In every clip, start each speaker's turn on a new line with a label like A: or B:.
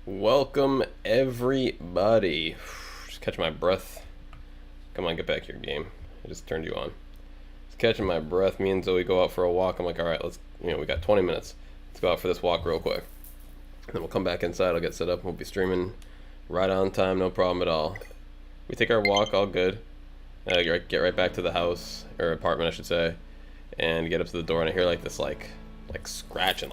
A: Welcome everybody. Just catching my breath. Come on, get back here, game. I just turned you on. Just catching my breath. Me and Zoe go out for a walk. I'm like, all right, let's. We got 20 minutes. Let's go out for this walk real quick. Then we'll come back inside. I'll get set up. We'll be streaming right on time, no problem at all. We take our walk, all good. Get right back to the house or apartment, I should say, and get up to the door, and I hear like this like scratching,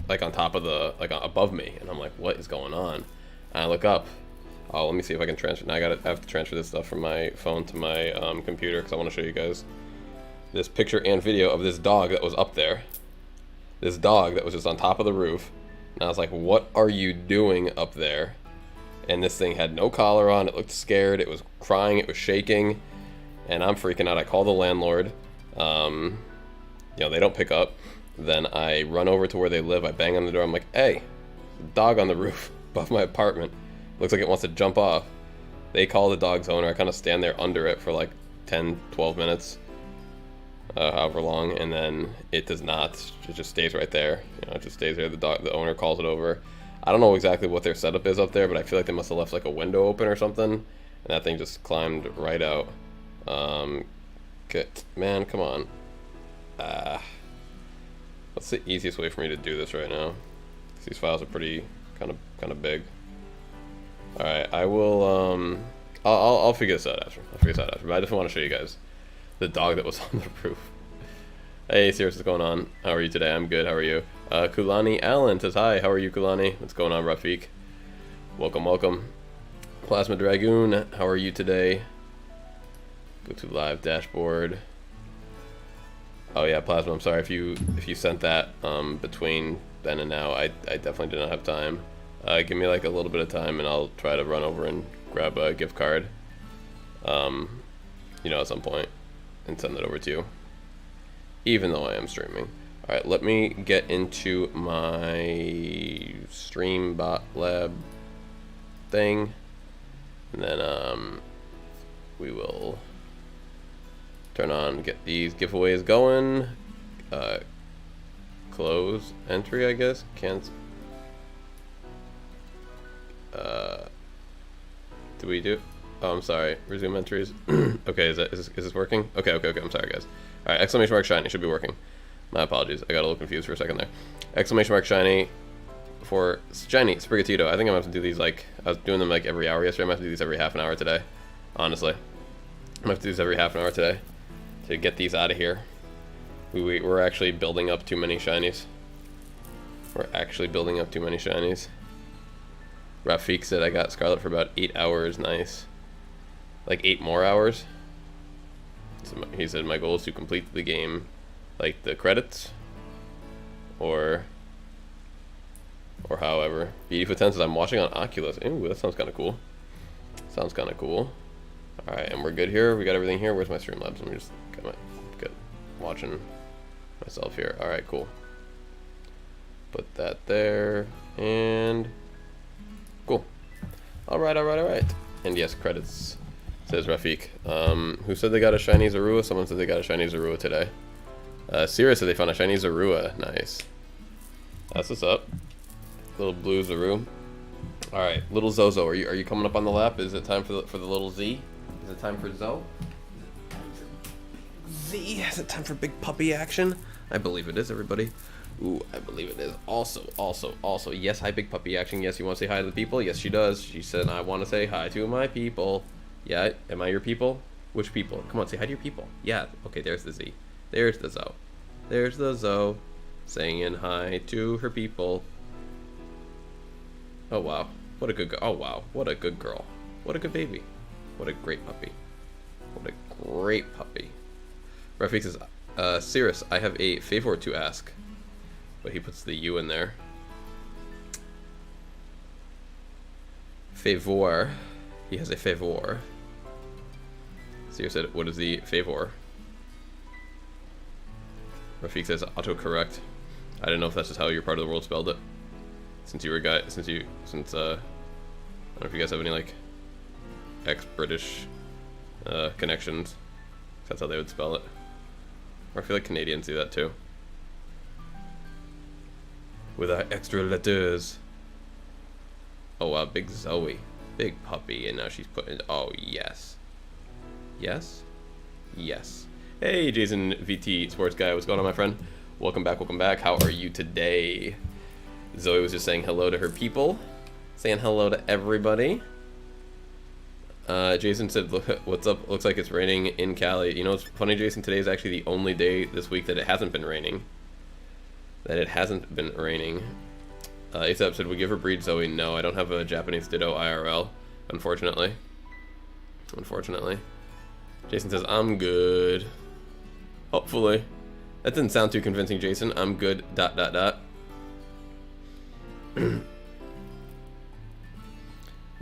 A: like on top of the, above me, and I'm like, what is going on? And I look up. Oh, let me see if I can transfer. Now I have to transfer this stuff from my phone to my computer because I want to show you guys this picture and video of this dog that was up there. This dog that was just on top of the roof. And I was like, what are you doing up there? And this thing had no collar on. It looked scared. It was crying. It was shaking. And I'm freaking out. I call the landlord. They don't pick up. Then I run over to where they live. I bang on the door. I'm like, hey, dog on the roof above my apartment. Looks like it wants to jump off. They call the dog's owner. I kind of stand there under it for like 10, 12 minutes. However long. And then it does not. It just stays right there. It just stays there. The owner calls it over. I don't know exactly what their setup is up there, but I feel like they must have left like a window open or something. And that thing just climbed right out. Man, come on. What's the easiest way for me to do this right now? These files are pretty kind of big. All right, I will. I'll figure this out after. But I just want to show you guys the dog that was on the roof. Hey, Sirius, what's going on? How are you today? I'm good. How are you? Kulani Allen says hi. How are you, Kulani? What's going on, Rafiq? Welcome. Plasma Dragoon, how are you today? Go to live dashboard. Oh yeah, Plasma, I'm sorry if you sent that between then and now. I definitely did not have time. Give me like a little bit of time and I'll try to run over and grab a gift card at some point and send it over to you, even though I am streaming. All right, let me get into my StreamBot Lab thing, and then we will turn on, get these giveaways going. Close entry, I guess. Cancel. Do we do? Oh, I'm sorry. Resume entries. Okay, is this working? Okay. I'm sorry, guys. All right, exclamation mark shiny should be working. My apologies. I got a little confused for a second there. Exclamation mark shiny for shiny Sprigatito. I think I'm gonna have to do these I was doing them every hour yesterday. I'm gonna have to do these every half an hour today. Honestly, I'm gonna have to do this every half an hour today to get these out of here. We're actually building up too many shinies. Rafiq said I got Scarlet for about 8 hours. Nice. Like 8 more hours. So he said my goal is to complete the game, like the credits, or however. BD10 says I'm watching on Oculus. Ooh, that sounds kind of cool. All right, and we're good here. We got everything here. Where's my Streamlabs? Let me just get watching myself here. All right, cool. Put that there and cool. All right. And yes, credits. Says Rafiq. Who said they got a shiny Zorua? Someone said they got a shiny Zorua today. Sirius said they found a shiny Zorua. Nice. That's what's up. Little blue Zorua. All right, little Zozo. Are you coming up on the lap? Is it time for the little Z? Is it time for Zo? Z. Is it time for big puppy action? I believe it is, everybody. Ooh, I believe it is. Also. Yes, hi, big puppy action. Yes, you want to say hi to the people? Yes, she does. She said, I want to say hi to my people. Yeah, am I your people? Which people? Come on, say hi to your people. Yeah, okay, there's the Z. There's the Zo. There's the Zo saying hi to her people. Oh, wow. What a good girl. Oh, wow. What a good girl. What a good baby. What a great puppy. Rafiq says, Cirrus, I have a favor to ask. But he puts the U in there. Favor. He has a favor. Sirius said, what is the favor? Rafiq says autocorrect. I don't know if that's just how your part of the world spelled it. Since I don't know if you guys have any ex-British connections. That's how they would spell it. Or I feel like Canadians do that too. With our extra letters. Oh wow, big Zoe. Big puppy, and now she's putting, oh yes. Yes? Yes. Hey, Jason VT Sports Guy, what's going on, my friend? Welcome back, welcome back. How are you today? Zoe was just saying hello to her people. Saying hello to everybody. Jason said, what's up? Looks like it's raining in Cali. You know, it's funny, Jason, today is actually the only day this week that it hasn't been raining. ASAP said, we give her breed, Zoe. No, I don't have a Japanese Ditto IRL, unfortunately. Jason says, I'm good. Hopefully. That didn't sound too convincing, Jason. I'm good, ...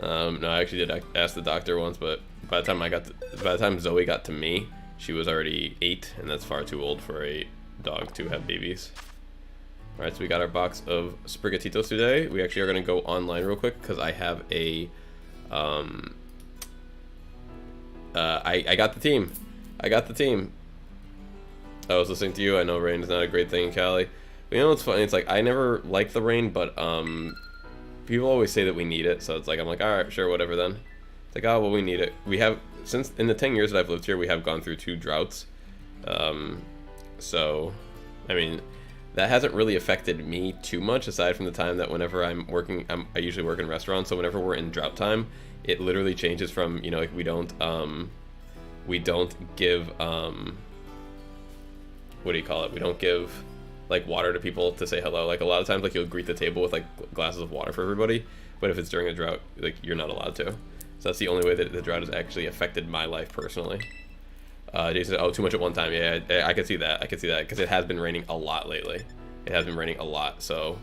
A: No, I actually did ask the doctor once, but by the time Zoe got to me, she was already 8, and that's far too old for a dog to have babies. Alright, so we got our box of Sprigatitos today. We actually are going to go online real quick, because I have a, I got the team. I was listening to you. I know rain is not a great thing in Cali. But you know what's funny? It's like, I never liked the rain, but, people always say that we need it, so it's like, I'm like, alright, sure, whatever then. It's like, oh, well, we need it. We have, since, in the 10 years that I've lived here, we have gone through 2 droughts. So, I mean, that hasn't really affected me too much, aside from the time that whenever I'm working, I usually work in restaurants, so whenever we're in drought time, it literally changes from, you know, like, we don't give, what do you call it? We don't give, like, water to people to say hello. Like, a lot of times, like, you'll greet the table with, like, glasses of water for everybody, but if it's during a drought, like, you're not allowed to. So that's the only way that the drought has actually affected my life personally. Jason said, oh, too much at one time. Yeah, I could see that. Because it has been raining a lot lately. So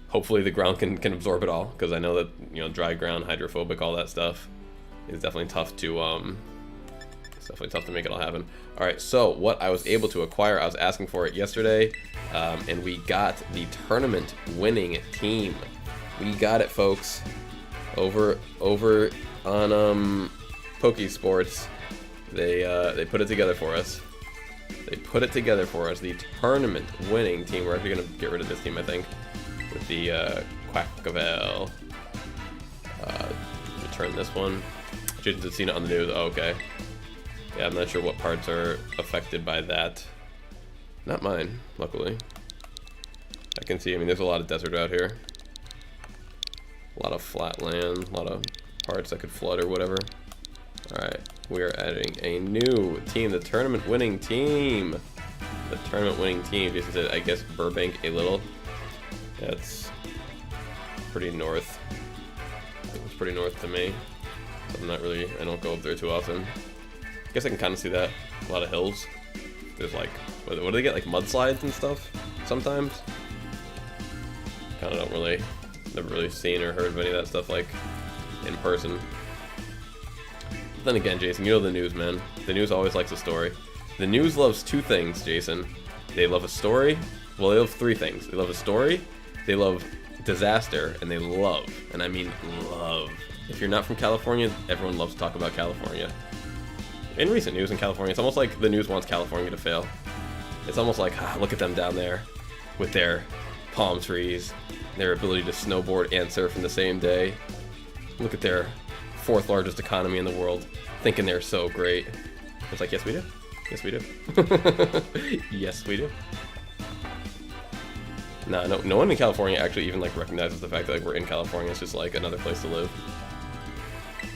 A: hopefully the ground can absorb it all, because I know that, you know, dry ground, hydrophobic, all that stuff is definitely tough to make it all happen. All right, so what I was able to acquire, I was asking for it yesterday, and we got the tournament winning team. We got it, folks, over on Pokesports. They put it together for us. The tournament winning team. We're actually gonna get rid of this team, I think, with the Quackavel. Return this one. Jason's had seen it on the news. Oh, okay. Yeah, I'm not sure what parts are affected by that. Not mine, luckily. I can see, I mean, there's a lot of desert out here. A lot of flat land, a lot of parts that could flood or whatever. Alright, we are adding a new team, the tournament winning team. Jason said, I guess Burbank a little. That's pretty north. It's pretty north to me. So I don't go up there too often. I guess I can kind of see that. A lot of hills. There's like, what do they get, like mudslides and stuff sometimes? Kind of never really seen or heard of any of that stuff like in person. But then again, Jason, you know the news, man. The news always likes a story. The news loves 2 things, Jason. They love a story. Well, they love 3 things. They love a story, they love disaster, and they love, and I mean love. If you're not from California, everyone loves to talk about California. In recent news in California, it's almost like the news wants California to fail. It's almost like, look at them down there with their palm trees, their ability to snowboard and surf in the same day. Look at their 4th largest economy in the world, thinking they're so great. It's like, yes, we do. Yes, we do. Yes, we do. Nah, no one in California actually even like recognizes the fact that like we're in California. It's just like another place to live.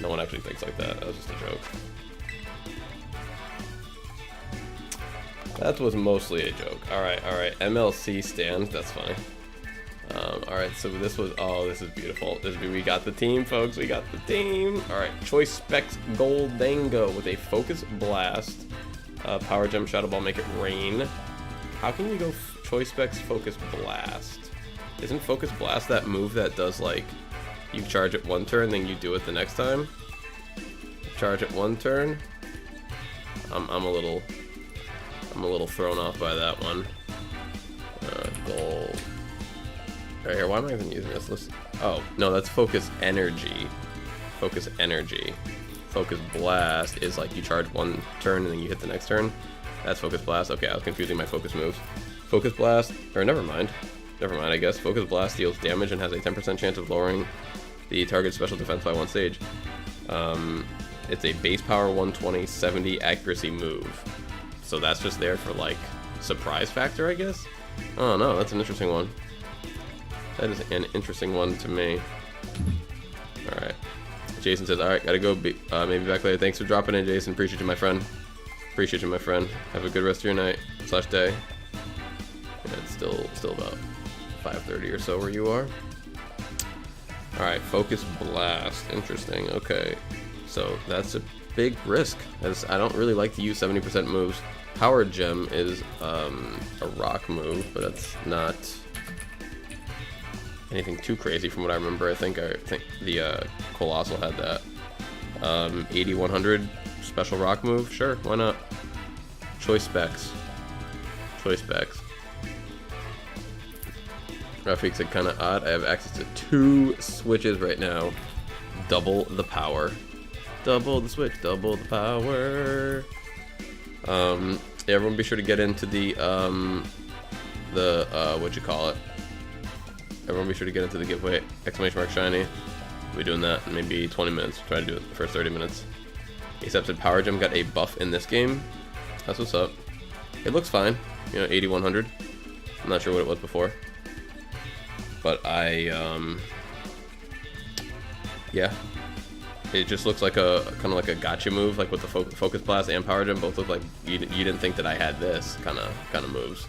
A: No one actually thinks like that. That was just a joke. That was mostly a joke. Alright. MLC stand. That's funny. Alright, so this was... Oh, this is beautiful. We got the team, folks. We got the team. Alright, Choice Specs Goldango with a Focus Blast. Power Gem Shadow Ball, make it rain. How can you go Choice Specs Focus Blast? Isn't Focus Blast that move that does, like... You charge it 1 turn, then you do it the next time? Charge it 1 turn? I'm a little thrown off by that one. Gold. Right here, why am I even using this? Oh, no, that's Focus Energy. Focus Energy. Focus Blast is like you charge 1 turn and then you hit the next turn. That's Focus Blast. Okay, I was confusing my focus moves. Focus Blast, or never mind. Never mind, I guess. Focus Blast deals damage and has a 10% chance of lowering the target's special defense by 1 stage. It's a base power 120, 70 accuracy move. So that's just there for, like, surprise factor, I guess? Oh, no, that's an interesting one. That is an interesting one to me. Alright. Jason says, alright, gotta go. Maybe back later. Thanks for dropping in, Jason. Appreciate you, my friend. Appreciate you, my friend. Have a good rest of your night / day. Yeah, it's still about 5:30 or so where you are. Alright, Focus Blast. Interesting. Okay. So that's a big risk. I don't really like to use 70% moves. Power Gem is a rock move, but that's not anything too crazy from what I remember. I think the Colossal had that. 80-100 special rock move. Sure, why not? Choice specs. Choice specs. Graphics said kind of odd. I have access to 2 switches right now. Double the power. Double the switch. Double the power. Yeah, everyone be sure to get into the what you call it. Everyone be sure to get into the giveaway. ! Shiny. We'll be doing that in maybe 20 minutes. Try to do it the first 30 minutes. Except that Power Gem got a buff in this game. That's what's up. It looks fine. You know, 80-100. I'm not sure what it was before. But yeah. It just looks like a kind of like a gotcha move, like with the Focus Blast and Power Gem both look like you didn't think that I had this kind of moves,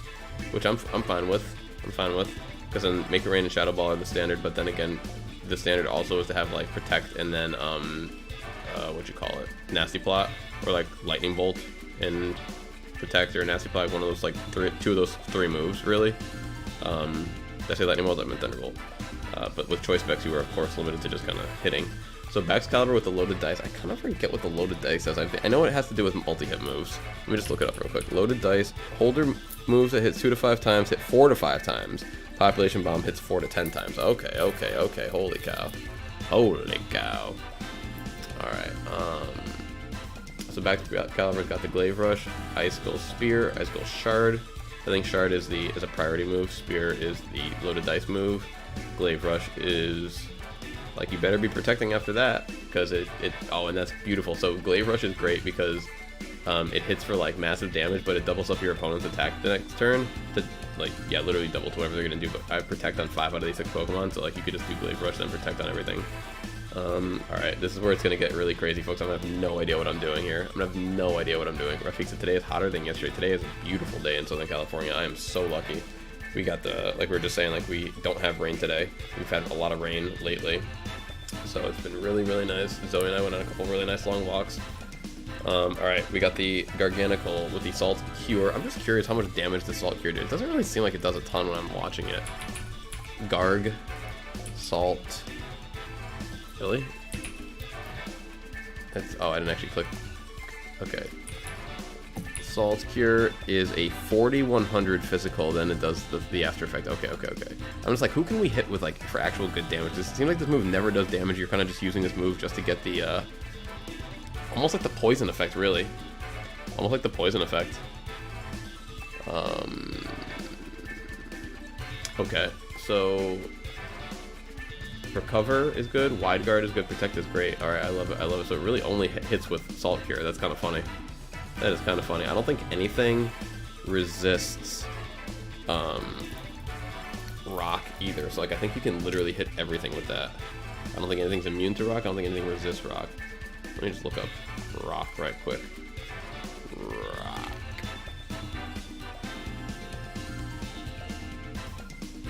A: which I'm fine with. I'm fine with, because then Make It Rain and Shadow Ball are the standard, but then again, the standard also is to have like Protect and then what you call it, Nasty Plot, or like Lightning Bolt and Protect or Nasty Plot, one of those like 2 of those 3 moves really. Did I say Lightning Bolt? I meant Thunderbolt. But with choice specs, you were of course limited to just kind of hitting. So Excalibur with the loaded dice, I kind of forget what the loaded dice does. I know it has to do with multi-hit moves. Let me just look it up real quick. Loaded dice, holder moves that hits 2 to 5 times, hit 4 to 5 times. Population Bomb hits 4 to 10 times. Okay. Holy cow. Alright, so Excalibur's got the Glaive Rush, Icicle Spear, Icicle Shard. I think Shard is a priority move. Spear is the loaded dice move. Glaive Rush is... like, you better be protecting after that, because oh, and that's beautiful. So Glaive Rush is great because it hits for like massive damage, but it doubles up your opponent's attack the next turn to, like, yeah, literally double to whatever they're gonna do. But I have Protect on 5 out of these 6 Pokemon, so like you could just do Glaive Rush then Protect on everything. Alright, this is where it's gonna get really crazy, folks. I'm gonna have no idea what I'm doing here. I'm gonna have no idea what I'm doing. Rafik said today is hotter than yesterday. Today is a beautiful day in Southern California. I am so lucky. We got like we were just saying, like, we don't have rain today. We've had a lot of rain lately. So it's been really, really nice. Zoe and I went on a couple really nice long walks. Alright, we got the Garganical with the Salt Cure. I'm just curious how much damage the Salt Cure did. It doesn't really seem like it does a ton when I'm watching it. Garg. Salt. Really? Oh, I didn't actually click. Okay. Salt Cure is a 40-100 physical, then it does the after effect. Okay. I'm just like, who can we hit with, like, for actual good damage? It seems like this move never does damage. You're kind of just using this move just to get the, almost like the poison effect, really. Almost like the poison effect. Okay, so Recover is good, Wide Guard is good, Protect is great. Alright, I love it. So it really only hits with Salt Cure. That's kind of funny. That is kind of funny. I don't think anything resists rock either. So, like, I think you can literally hit everything with that. I don't think anything's immune to rock. I don't think anything resists rock. Let me just look up rock right quick. Rock.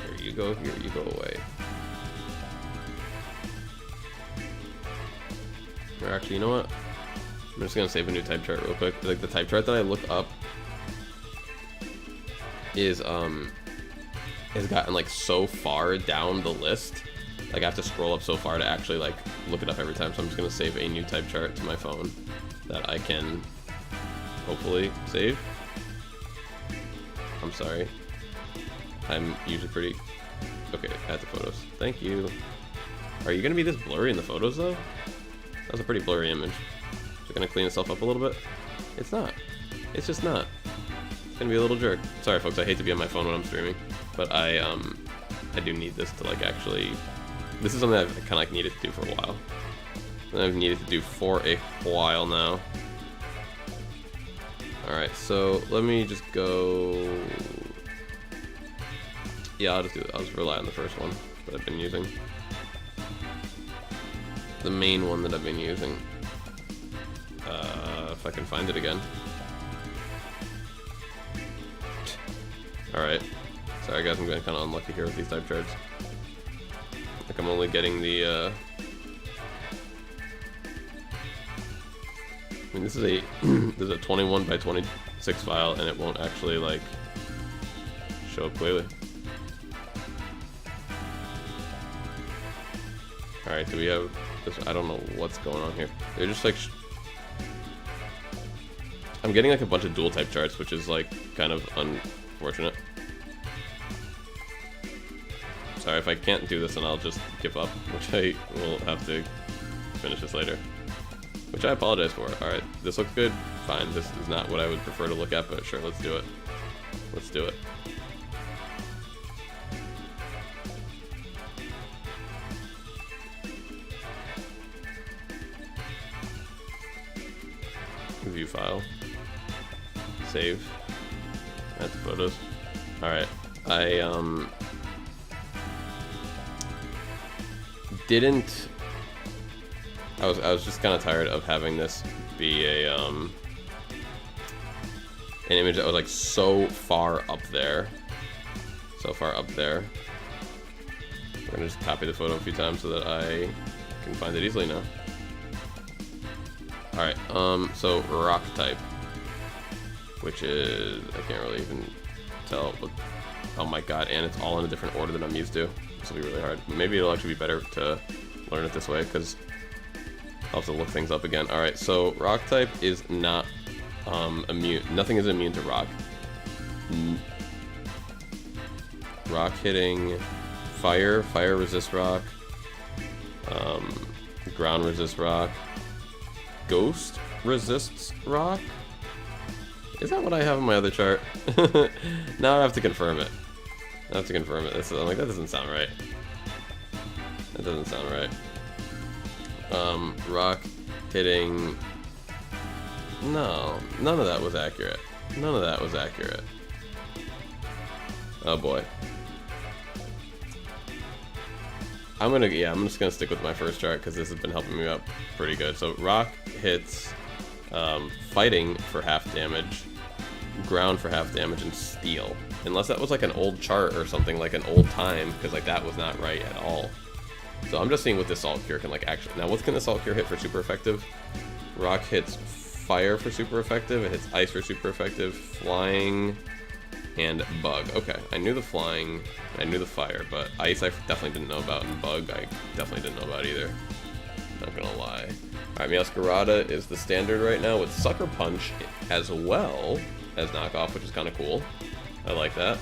A: Here you go. Here you go away. Or actually, you know what? I'm just gonna save a new type chart real quick. Like, the type chart that I look up is has gotten, like, so far down the list. Like, I have to scroll up so far to actually, like, look it up every time. So I'm just gonna save a new type chart to my phone that I can hopefully save. I'm sorry. I'm usually pretty... Okay, add the photos. Thank you. Are you gonna be this blurry in the photos, though? That was a pretty blurry image. Is it gonna clean itself up a little bit? It's not. It's just not. It's gonna be a little jerk. Sorry, folks. I hate to be on my phone when I'm streaming, but I I do need this to like actually. This is something I've kind of like needed to do for a while. And I've needed to do for a while now. All right, so let me just go. Yeah, I'll just rely on the first one that I've been using. The main one that I've been using. If I can find it again. Alright. Sorry guys, I'm getting kind of unlucky here with these type charts. Like I'm only getting the, I mean this is a, this is a 21 by 26 file and it won't actually like show up clearly. Alright, do we have this? I don't know what's going on here. They're just like, I'm getting like a bunch of dual type charts, which is like kind of unfortunate. Sorry, if I can't do this, then I'll just give up, which I will have to finish this later. Which I apologize for. Alright, this looks good. Fine, this is not what I would prefer to look at, but sure, let's do it. Let's do it. View file. Save. Add to photos. Alright. I was just kind of tired of having this be a an image that was like so far up there. So far up there. We're gonna just copy the photo a few times so that I can find it easily now. Alright, so rock type, which is, I can't really even tell, but, oh my god, and it's all in a different order than I'm used to. This will be really hard. Maybe it'll actually be better to learn it this way, because I'll have to look things up again. Alright, so rock type is not immune, nothing is immune to rock. Rock hitting, fire resists rock, ground resists rock, ghost resists rock? Is that what I have in my other chart? Now I have to confirm it. I have to confirm it. I'm like, that doesn't sound right. That doesn't sound right. Rock hitting... No, none of that was accurate. None of that was accurate. Oh boy. I'm just gonna stick with my first chart because this has been helping me out pretty good. So rock hits fighting for half damage, ground for half damage, and steel. Unless that was like an old chart or something, like an old time, because like that was not right at all. So I'm just seeing what this Salt Cure can like actually. Now what can the Salt Cure hit for super effective? Rock hits fire for super effective. It hits ice for super effective. Flying. And bug. Okay, I knew the flying, I knew the fire, but ice I definitely didn't know about, and bug I definitely didn't know about either. Not gonna lie. Alright, Meowscarada is the standard right now with Sucker Punch as well as knockoff, which is kind of cool. I like that.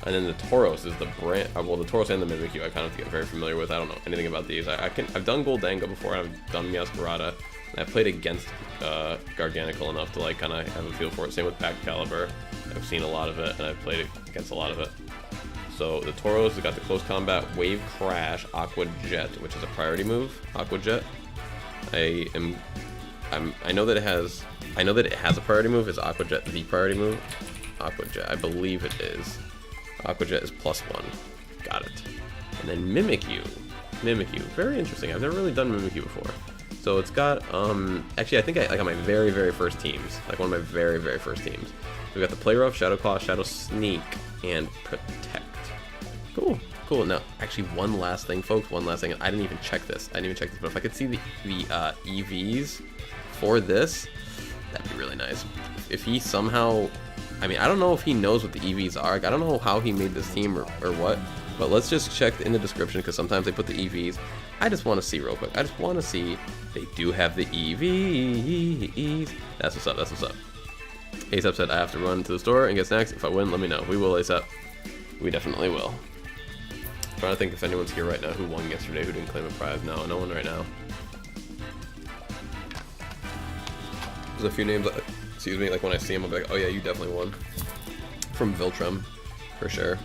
A: And then the Tauros is the brand. Well, the Tauros and the Mimikyu I kind of get very familiar with. I don't know anything about these. I've done Goldango before. I've done Meowscarada. And I've played against Garganacl enough to like kind of have a feel for it. Same with Pack Caliber. I've seen a lot of it, and I've played against a lot of it. So the Tauros has got the close combat, Wave Crash, Aqua Jet, which is a priority move. Aqua Jet. I know that it has a priority move. Is Aqua Jet the priority move? Aqua Jet, I believe it is. Aqua Jet is +1. Got it. And then Mimikyu. Mimikyu, very interesting. I've never really done Mimikyu before. So it's got actually I think like on my very first teams, like one of my very first teams. We've got the Play Rough, Shadow Claw, Shadow Sneak, and Protect. Cool, cool. Now, actually, one last thing, folks. One last thing. I didn't even check this. But if I could see the EVs for this, that'd be really nice. If he somehow, I mean, I don't know if he knows what the EVs are. Like, I don't know how he made this team or what. But let's just check in the description because sometimes they put the EVs. I just want to see real quick. I just want to see they do have the EVs. That's what's up. That's what's up. ASAP said I have to run to the store and get snacks. If I win, let me know. We will, ASAP. We definitely will. I'm trying to think if anyone's here right now who won yesterday who didn't claim a prize. No, no one right now. There's a few names, excuse me, like when I see them, I'll be like, oh yeah, you definitely won. From Viltrum, for sure.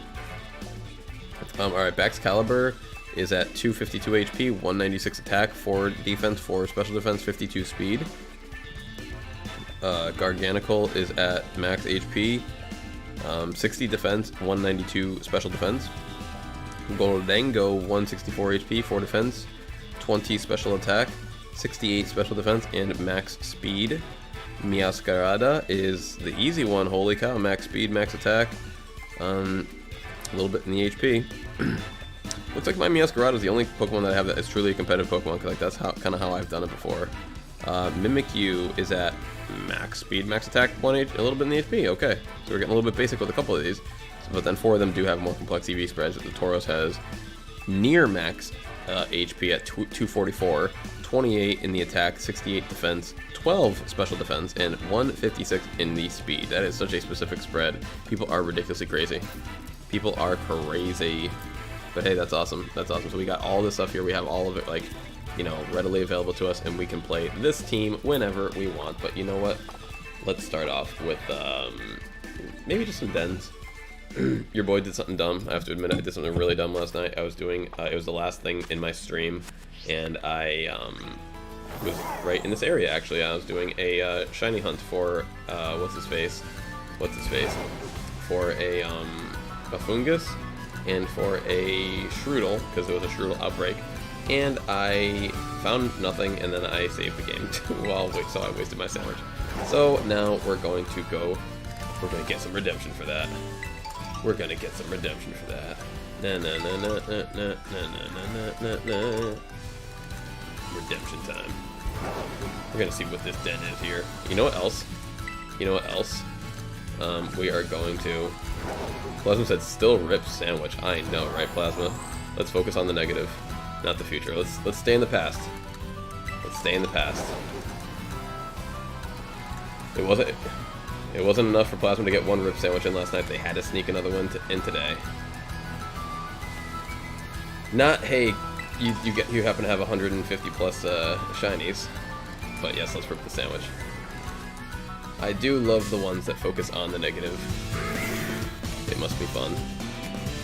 A: Alright, Back's Caliber is at 252 HP, 196 attack, 4 defense, 4 special defense, 52 speed. Garganical is at max HP, 60 defense, 192 special defense. Goldango, 164 HP, 4 defense, 20 special attack, 68 special defense, and max speed. Miascarada is the easy one, holy cow, max speed, max attack, a little bit in the HP. Looks like my Miascarada is the only Pokemon that I have that is truly a competitive Pokemon, because like, that's kind of how I've done it before. Mimikyu is at max speed, max attack, a little bit in the HP, okay. So we're getting a little bit basic with a couple of these, but then 4 of them do have more complex EV spreads. The Tauros has near max HP at 244, 28 in the attack, 68 defense, 12 special defense, and 156 in the speed. That is such a specific spread. People are ridiculously crazy. People are crazy. But hey, that's awesome. That's awesome. So we got all this stuff here. We have all of it, like, you know, readily available to us, and we can play this team whenever we want. But you know what? Let's start off with maybe just some dens. Your boy did something dumb. I have to admit, I did something really dumb last night. I was doing, it was the last thing in my stream, and I was right in this area, actually. I was doing a shiny hunt for, what's his face? For a Fungus, and for a Shroodle, because there was a Shroodle outbreak. And I found nothing, and then I saved the game. So I wasted my sandwich. So now we're going to get some redemption for that. We're gonna get some redemption for that. Redemption time. We're gonna see what this den is here. You know what else? We are going to... Plasma said still rips sandwich. I know, right, Plasma? Let's focus on the negative, not the future. Let's stay in the past. Let's stay in the past. It wasn't enough for Plasma to get 1 rip sandwich in last night. They had to sneak another one in today. Not, hey, you happen to have 150 plus shinies. But yes, let's rip the sandwich. I do love the ones that focus on the negative. They must be fun.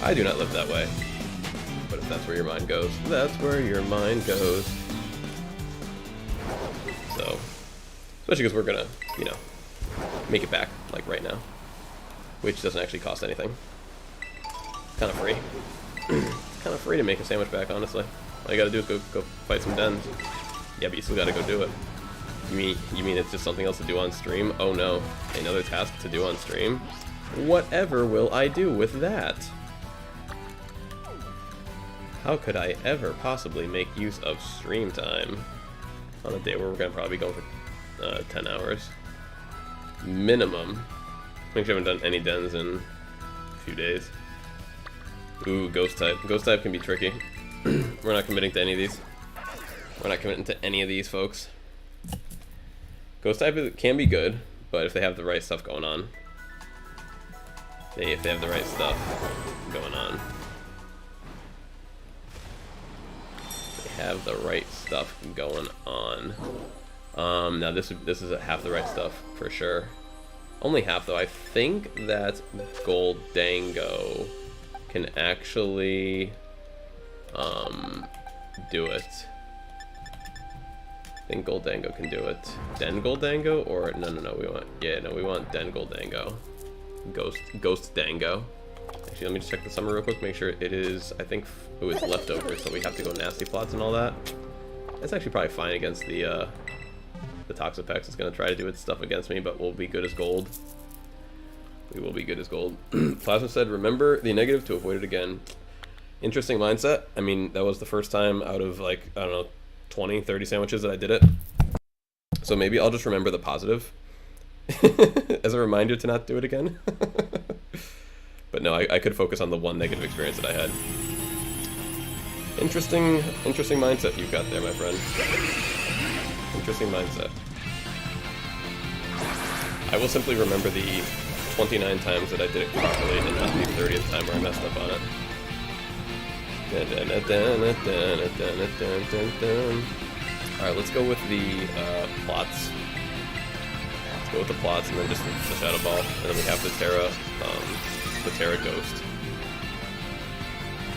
A: I do not live that way. But if that's where your mind goes, that's where your mind goes. So, especially because we're gonna, you know, make it back, like right now. Which doesn't actually cost anything. Kind of free. It's kind of free to make a sandwich back, honestly. All you gotta do is go fight some dens. Yeah, but you still gotta go do it. You mean it's just something else to do on stream? Oh no, another task to do on stream? Whatever will I do with that? How could I ever possibly make use of stream time on a day where we're gonna probably go for 10 hours? Minimum. Make sure I haven't done any dens in a few days. Ooh, ghost type. Ghost type can be tricky. We're not committing to any of these. We're not committing to any of these, folks. Ghost type can be good, but if they have the right stuff going on. If they have the right stuff going on. They have the right stuff going on. Now this is half the right stuff for sure. Only half though. I think that Goldango can actually do it. I think Goldango can do it. Den Goldango or no, we want Den Goldango. Ghost Dango. Actually, let me just check the summary real quick, make sure it is, I think it was leftover, so we have to go nasty plots and all that. That's actually probably fine against the Toxapex. It's gonna try to do its stuff against me, but we'll be good as gold. We will be good as gold. Plasma said, remember the negative to avoid it again. Interesting mindset. I mean, that was the first time out of like, I don't know, 20, 30 sandwiches that I did it. So maybe I'll just remember the positive as a reminder to not do it again. But no, I could focus on the one negative experience that I had. Interesting mindset you've got there, my friend. Interesting mindset. I will simply remember the 29 times that I did it properly and not the 30th time where I messed up on it. Alright, let's go with the plots. Let's go with the plots and then just the Shadow Ball. And then we have the Terra Ghost.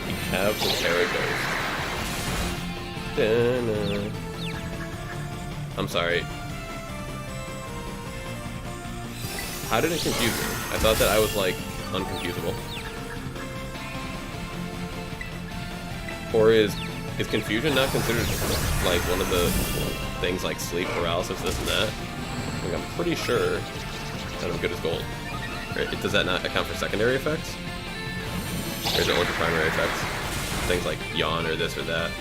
A: We have the Terra Ghost. I'm sorry. How did it confuse me? I thought that I was, like, unconfusable. Or is confusion not considered, like, one of the things like sleep paralysis, this and that? Like, I'm pretty sure that I'm good as gold. Right? Does that not account for secondary effects? Or is it only for primary effects? Things like yawn or this or that.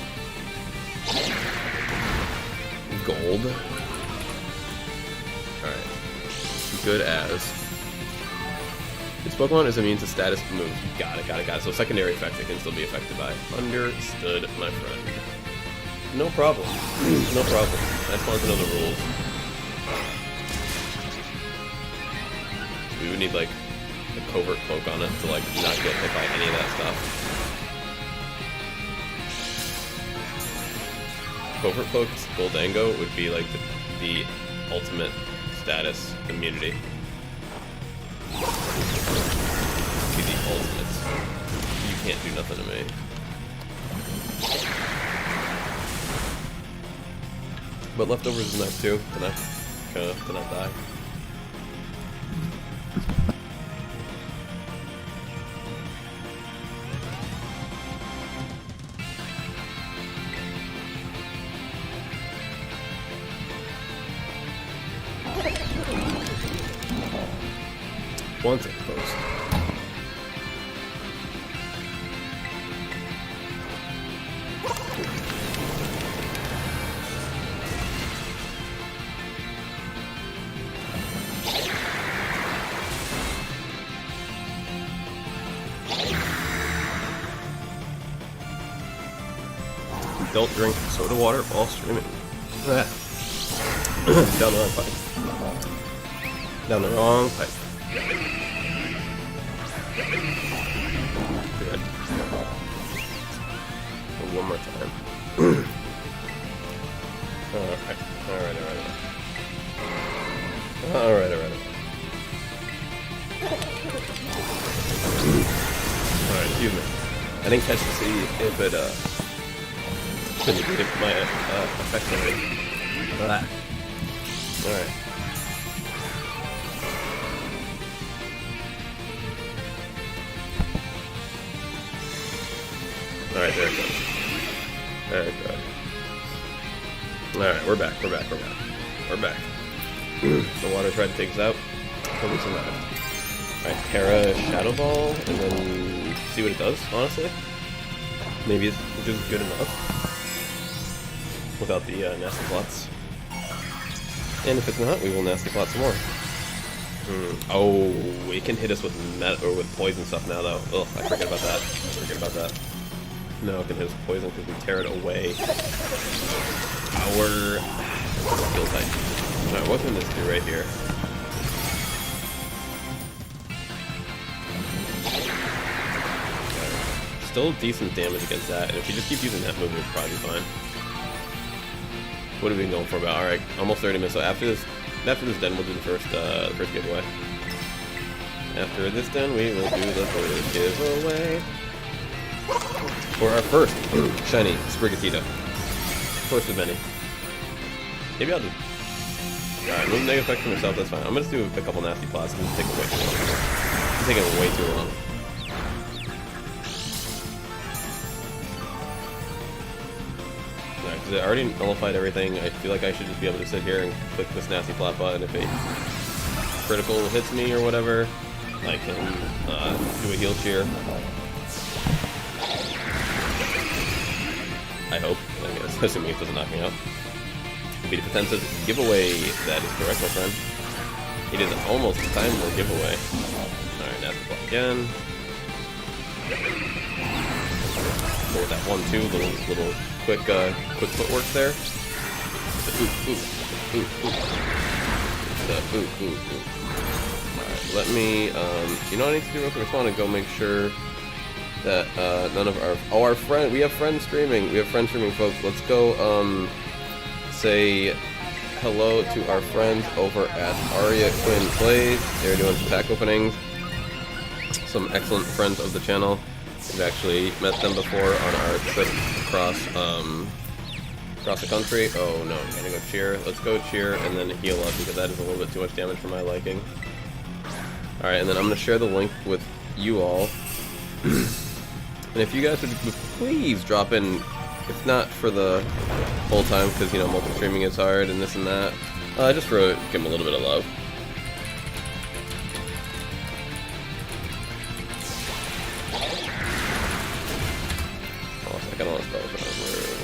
A: Gold. Alright. Good as. This Pokemon is immune to status moves. Got it. So secondary effects it can still be affected by. Understood, my friend. No problem. No problem. I just wanted to know the rules. We would need, like, a covert cloak on it to, like, not get hit by any of that stuff. Covert cloak's Goldango would be, like, the ultimate status immunity. Be the ultimate. You can't do nothing to me. But leftovers is nice too, to not die. Wanted post. Don't drink soda water while streaming. Down the wrong pipe. Down the wrong pipe. Good. One more time. Alright. Alright, excuse me. I didn't catch to see if it, negated my, effect already. Alright. Alright, there it goes. There it goes. Alright, we're back. The water tried to take us out, but we survived. Alright, Terra Shadow Ball, and then see what it does, honestly. Maybe it's just good enough. Without the nasty plots. And if it's not, we will nasty plot some more. Oh, it can hit us with with poison stuff now, though. Ugh, I forget about that. No, it can hit us with poison because we tear it away. Our skill type. Alright, what can this do right here? Still decent damage against that, and if you just keep using that move, it'll probably be fine. What have we been going for about? Alright, almost 30 minutes. So after this den, we'll do the first giveaway. After this den, we will do the first giveaway. For our first shiny Sprigatito. First of many. Maybe I'll do... Alright, move negative effect for myself, that's fine. I'm gonna just do a couple nasty plots and take it way too long. It's taking way too long. Because I already nullified everything, I feel like I should just be able to sit here and click this nasty plot button. If a critical hits me or whatever, I can do a heal cheer. I hope, I guess, assuming it doesn't knock me out. Beat a defensive giveaway, that is correct, my friend. It is almost a timer giveaway. Alright, nasty plot again. Go with that 1-2, little quick footwork there. Alright, let me, you know what I need to do real quick? I just want to go make sure that, none of our friend, we have friends streaming, folks. Let's go, say hello to our friends over at Aria Quinn Plays. They're doing some pack openings. Some excellent friends of the channel. We've actually met them before on our trip across the country. Oh no, I'm gonna go cheer. Let's go cheer and then heal up because that is a little bit too much damage for my liking. Alright, and then I'm gonna share the link with you all. And if you guys would please drop in, if not for the whole time, because you know multi-streaming is hard and this and that, just for give them a little bit of love. I don't want to spell it over.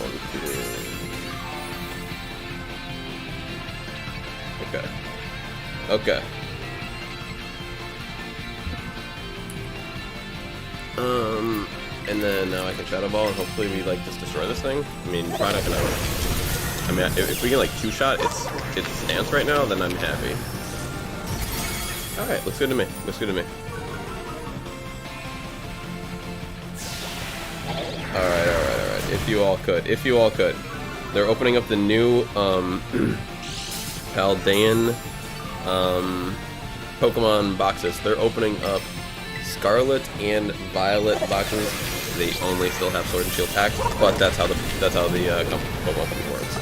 A: 1, 2. Okay. Okay. And then now I can Shadow Ball and hopefully we like just destroy this thing. I mean, probably not gonna. I mean, if we can like 2-shot its stance right now, then I'm happy. All right, looks good to me. Looks good to me. All right. If you all could. They're opening up the new Paldean Pokemon boxes. They're opening up Scarlet and Violet boxes. They only still have Sword and Shield packs, but that's how the Pokemon company works.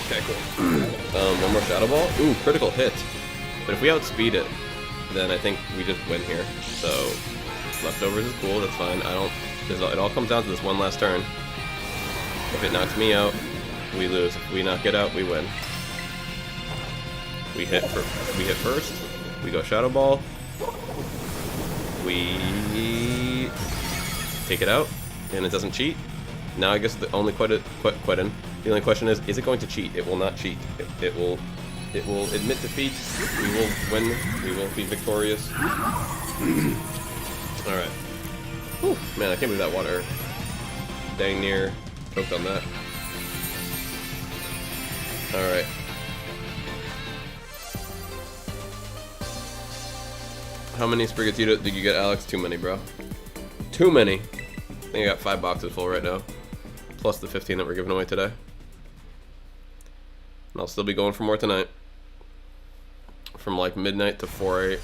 A: Okay, cool. One more Shadow Ball. Ooh, critical hit. But if we outspeed it, then I think we just win here. So leftovers is cool. That's fine. It all comes down to this one last turn. If it knocks me out, we lose. If we knock it out, we win. We hit first. We go Shadow Ball. We take it out, and it doesn't cheat. Now I guess the only the only question is it going to cheat? It will not cheat. It will admit defeat. We will win. We will be victorious. All right. Whew, man, I can't believe that water dang near choked on that. All right. How many Sprigatito did you get, Alex? Too many, bro. Too many. I think I got 5 boxes full right now, plus the 15 that we're giving away today. And I'll still be going for more tonight. From like midnight to 4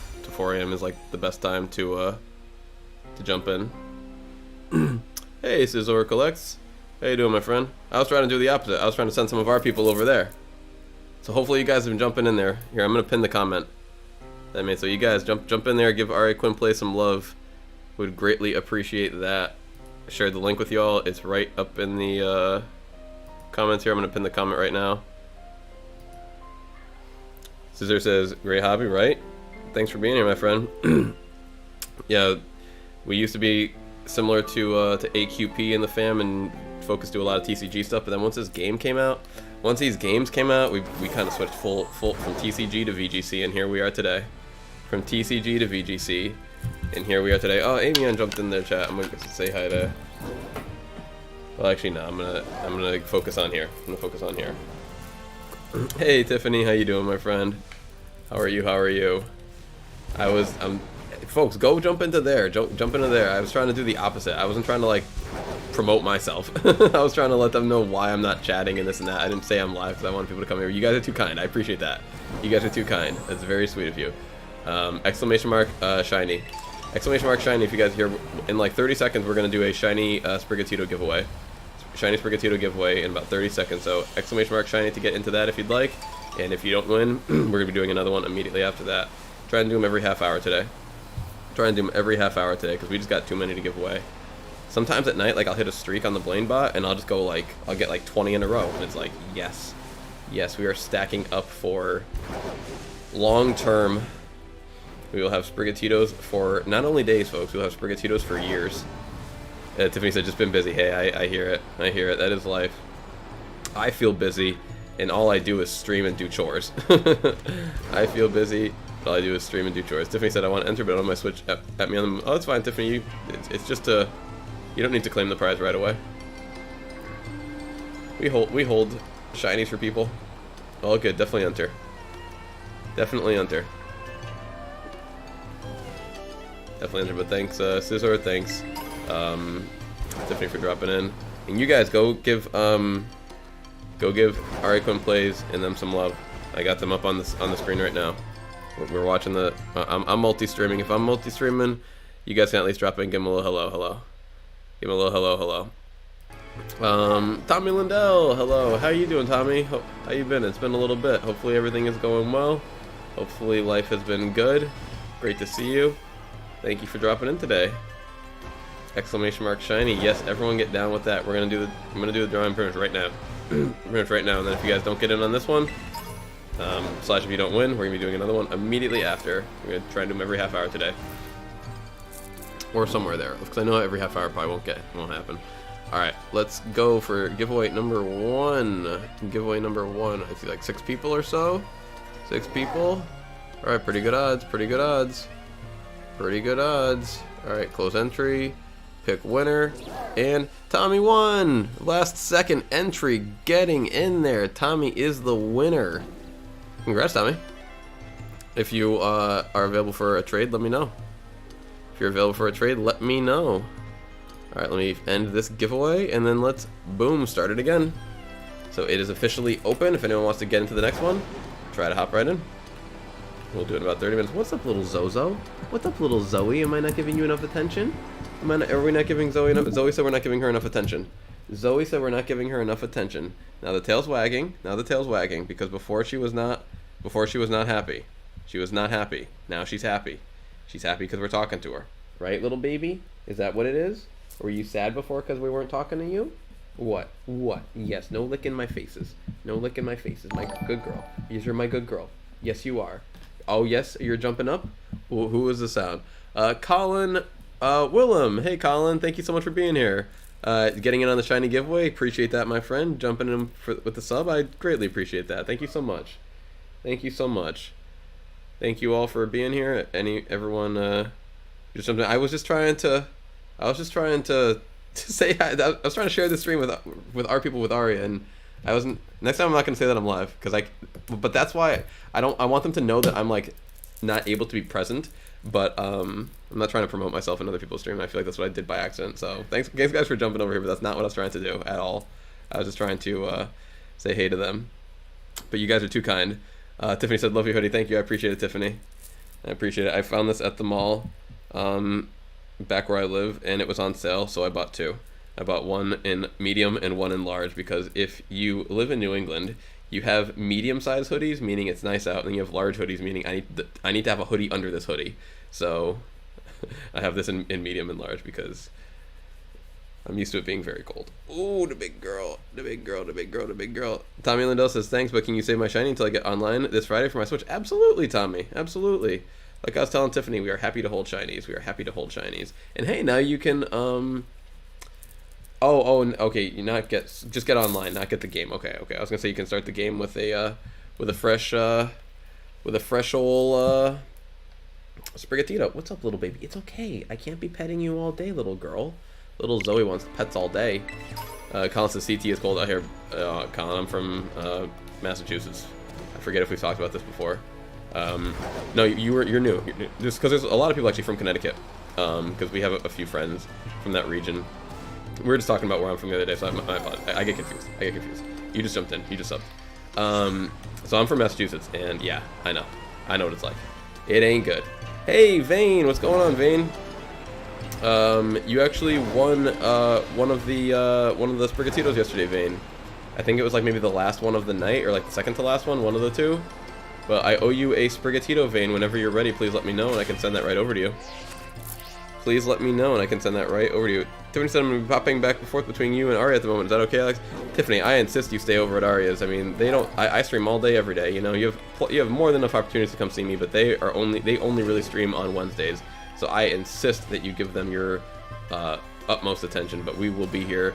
A: a.m. is like the best time to jump in. Hey, Scissor Collects. How you doing, my friend? I was trying to do the opposite. I was trying to send some of our people over there. So hopefully you guys have been jumping in there. Here, I'm gonna pin the comment. I mean, so you guys jump in there, give Ari Quinplay some love. Would greatly appreciate that. I shared the link with y'all. It's right up in the comments here. I'm gonna pin the comment right now. Scissor says, great hobby, right? Thanks for being here, my friend. Yeah, we used to be similar to AQP in the fam and focused to a lot of TCG stuff, but then once these games came out, we kind of switched full from TCG to VGC, and here we are today. From TCG to VGC, and here we are today. Oh, Amian jumped in the chat. I'm gonna say hi to. Well, actually, no. I'm gonna focus on here. Hey, Tiffany, how you doing, my friend? How are you? Folks, go jump into there. Jump into there. I was trying to do the opposite. I wasn't trying to like promote myself. I was trying to let them know why I'm not chatting and this and that. I didn't say I'm live because I want people to come here. You guys are too kind. I appreciate that. You guys are too kind. That's very sweet of you. Exclamation mark shiny. Exclamation mark shiny. If you guys hear in like 30 seconds, we're gonna do a shiny Sprigatito giveaway. Shiny Sprigatito giveaway in about 30 seconds. So exclamation mark shiny to get into that if you'd like. And if you don't win, we're gonna be doing another one immediately after that. Try and do them every half hour today. Because we just got too many to give away. Sometimes at night, like I'll hit a streak on the Blaine bot and I'll just go like, I'll get like 20 in a row. And it's like, yes, we are stacking up for long term. We will have Sprigatitos for not only days, folks, we'll have Sprigatitos for years. Tiffany said, just been busy. Hey, I hear it. That is life. I feel busy and all I do is stream and do chores. I feel busy. All I do is stream and do chores. Tiffany said I want to enter, but I don't want my Switch at me on them. Oh, it's fine, Tiffany. It's just you don't need to claim the prize right away. We hold shinies for people. All good. Definitely enter. But thanks, Scissor. Thanks, Tiffany, for dropping in. And you guys go give Aubrey Quinn Plays and them some love. I got them up on the screen right now. We're watching the. I'm multi-streaming. If I'm multi-streaming, you guys can at least drop in, give them a little hello. Give them a little hello. Tommy Lindell, hello. How you doing, Tommy? How you been? It's been a little bit. Hopefully everything is going well. Hopefully life has been good. Great to see you. Thank you for dropping in today. Exclamation mark shiny. Yes, everyone get down with that. I'm gonna do the drawing pretty much right now. Pretty much right now. And then if you guys don't get in on this one, slash if you don't win, we're gonna be doing another one immediately after. We're gonna try and do them every half hour today. Or somewhere there. Because I know every half hour probably won't happen. Alright, let's go for giveaway number 1. Giveaway number 1. I see like 6 people or so. 6 people. Alright, pretty good odds. Alright, close entry. Pick winner. And Tommy won! Last second entry getting in there. Tommy is the winner. Congrats, Tommy. If you are available for a trade, let me know. If you're available for a trade, let me know. Alright, let me end this giveaway, and then let's, boom, start it again. So it is officially open. If anyone wants to get into the next one, try to hop right in. We'll do it in about 30 minutes. What's up, little Zozo? What's up, little Zoe? Am I not giving you enough attention? Are we not giving Zoe enough? Zoe said we're not giving her enough attention. Zoe said we're not giving her enough attention. Now the tail's wagging. Because before she was not happy. She was not happy. Now she's happy. She's happy because we're talking to her. Right, little baby? Is that what it is? Were you sad before because we weren't talking to you? What? Yes, no licking my faces. My good girl. You're my good girl. Yes, you are. Oh, yes, you're jumping up? Who was the sound? Colin Willem. Hey, Colin, thank you so much for being here. Getting in on the shiny giveaway. Appreciate that, my friend. Jumping in with the sub. I greatly appreciate that. Thank you so much. Thank you all for being here. Everyone, just something. I was just trying to say hi. I was trying to share the stream with our people with Aria, and I wasn't. Next time I'm not gonna say that I'm live but that's why I want them to know that I'm like not able to be present. But I'm not trying to promote myself in other people's stream. I feel like that's what I did by accident. So thanks guys for jumping over here, but that's not what I was trying to do at all. I was just trying to say hey to them. But you guys are too kind. Tiffany said, love your hoodie. Thank you. I appreciate it, Tiffany. I appreciate it. I found this at the mall back where I live, and it was on sale, so I bought 2. I bought one in medium and one in large, because if you live in New England, you have medium-sized hoodies, meaning it's nice out, and you have large hoodies, meaning I need to have a hoodie under this hoodie. So I have this in medium and large because I'm used to it being very cold. Ooh, the big girl. Tommy Lindell says, thanks, but can you save my shiny until I get online this Friday for my Switch? Absolutely, Tommy. Absolutely. Like I was telling Tiffany, we are happy to hold shinies. And hey, now you can, okay, just get online, not get the game. Okay. I was gonna say you can start the game with a fresh old Sprigatito. What's up, little baby? It's okay. I can't be petting you all day, little girl. Little Zoe wants pets all day. Colin says CT is cold out here. Colin, I'm from Massachusetts. I forget if we've talked about this before. No, you're new. Just because there's a lot of people actually from Connecticut. Because we have a few friends from that region. We were just talking about where I'm from the other day, so I get confused. You just jumped in. You just subbed. So I'm from Massachusetts, and yeah, I know what it's like. It ain't good. Hey, Vane, what's going on, Vane? You actually won one of the Sprigatitos yesterday, Vane. I think it was like maybe the last one of the night, or like the second to last one of the two. But I owe you a Sprigatito, Vane. Whenever you're ready, please let me know, and I can send that right over to you. Tiffany said I'm going to be popping back and forth between you and Aria at the moment. Is that okay, Alex? Tiffany, I insist you stay over at Aria's. I mean, I stream all day, every day. You know, you have more than enough opportunities to come see me, but they only really stream on Wednesdays. So I insist that you give them your utmost attention. But we will be here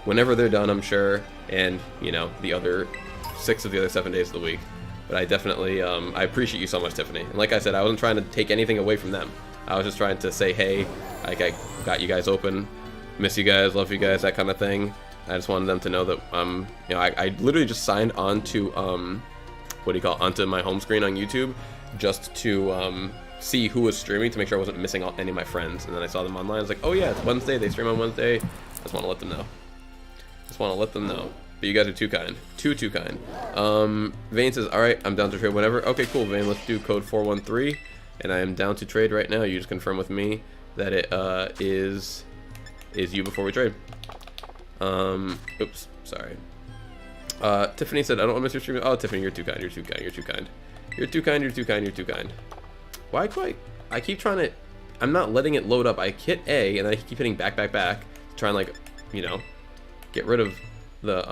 A: whenever they're done, I'm sure, and you know, the other 6 of the other 7 days of the week. But I definitely I appreciate you so much, Tiffany. And like I said, I wasn't trying to take anything away from them. I was just trying to say, hey, like I got you guys open, miss you guys, love you guys, that kind of thing. I just wanted them to know that you know, I literally just signed on to onto my home screen on YouTube just to see who was streaming, to make sure I wasn't missing any of my friends. And then I saw them online. I was like, oh yeah, it's Wednesday. They stream on Wednesday. Just want to let them know. Just want to let them know. But you guys are too kind. Too kind. Vane says, all right, I'm down to trade whenever. Okay, cool, Vane. Let's do code 413. And I am down to trade right now. You just confirm with me that it is you before we trade. Oops, sorry. Tiffany said, I don't want to miss your stream. Oh, Tiffany, you're too kind. You're too kind. You're too kind. You're too kind. You're too kind. You're too kind. Why quite? I keep trying to. I'm not letting it load up. I hit A and then I keep hitting back to try and, like, you know, get rid of the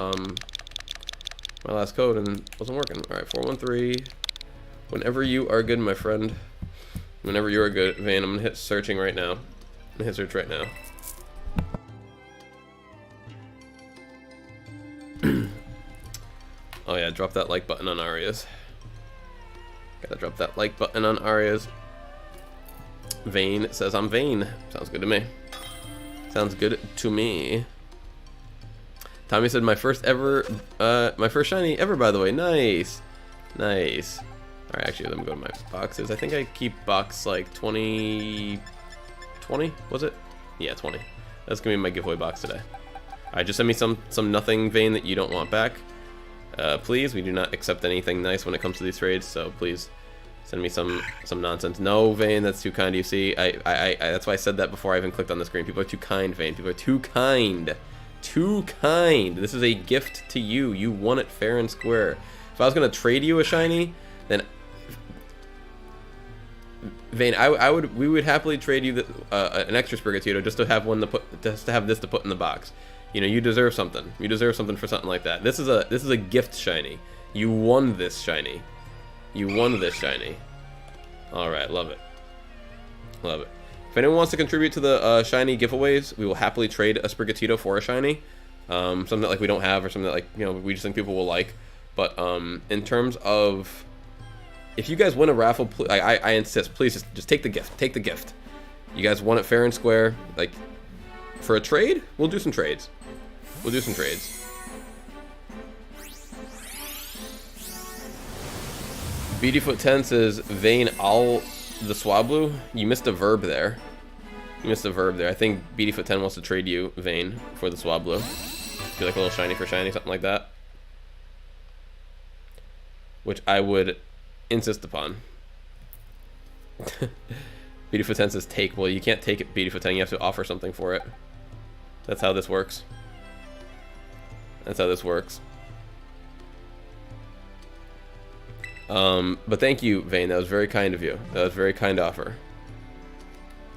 A: my last code, and it wasn't working. All right, 413. Whenever you are good, my friend. Whenever you are good, Vane. I'm gonna hit searching right now. I'm gonna hit search right now. Oh yeah, drop that like button on Arias. Gotta drop that like button on Arias. Vane says I'm Vane. Sounds good to me. Sounds good to me. Tommy said my first shiny ever, by the way. Nice. Nice. Alright, actually, let me go to my boxes. I think I keep box like 20, was it? Yeah, 20. That's gonna be my giveaway box today. Alright, just send me some nothing, Vane, that you don't want back. Please, we do not accept anything nice when it comes to these trades, so please send me some nonsense. No, Vane, that's too kind. You see, I that's why I said that before I even clicked on the screen. People are too kind, Vane. People are too kind. Too kind. This is a gift to you. You won it fair and square. If I was gonna trade you a shiny, then Vane, we would happily trade you an extra Sprigatito just to have this to put in the box. You know, you deserve something. You deserve something for something like that. This is a gift shiny. You won this shiny. You won this shiny. All right, love it. Love it. If anyone wants to contribute to the shiny giveaways, we will happily trade a Sprigatito for a shiny. Something that, like, we don't have, or something that, like, you know, we just think people will like. But in terms of, if you guys win a raffle, I insist, please just take the gift. Take the gift. You guys won it fair and square. Like, for a trade, we'll do some trades. We'll do some trades. Beautyfoot10 says, Vane, the Swablu. You missed a verb there. You missed a verb there. I think Beautyfoot10 wants to trade you, Vane, for the Swablu. Do like a little shiny for shiny, something like that. Which I would insist upon. Beautyfoot10 says take. Well, you can't take it, Beautyfoot10. You have to offer something for it. That's how this works. That's how this works. But thank you, Vane. That was very kind of you. That was a very kind offer.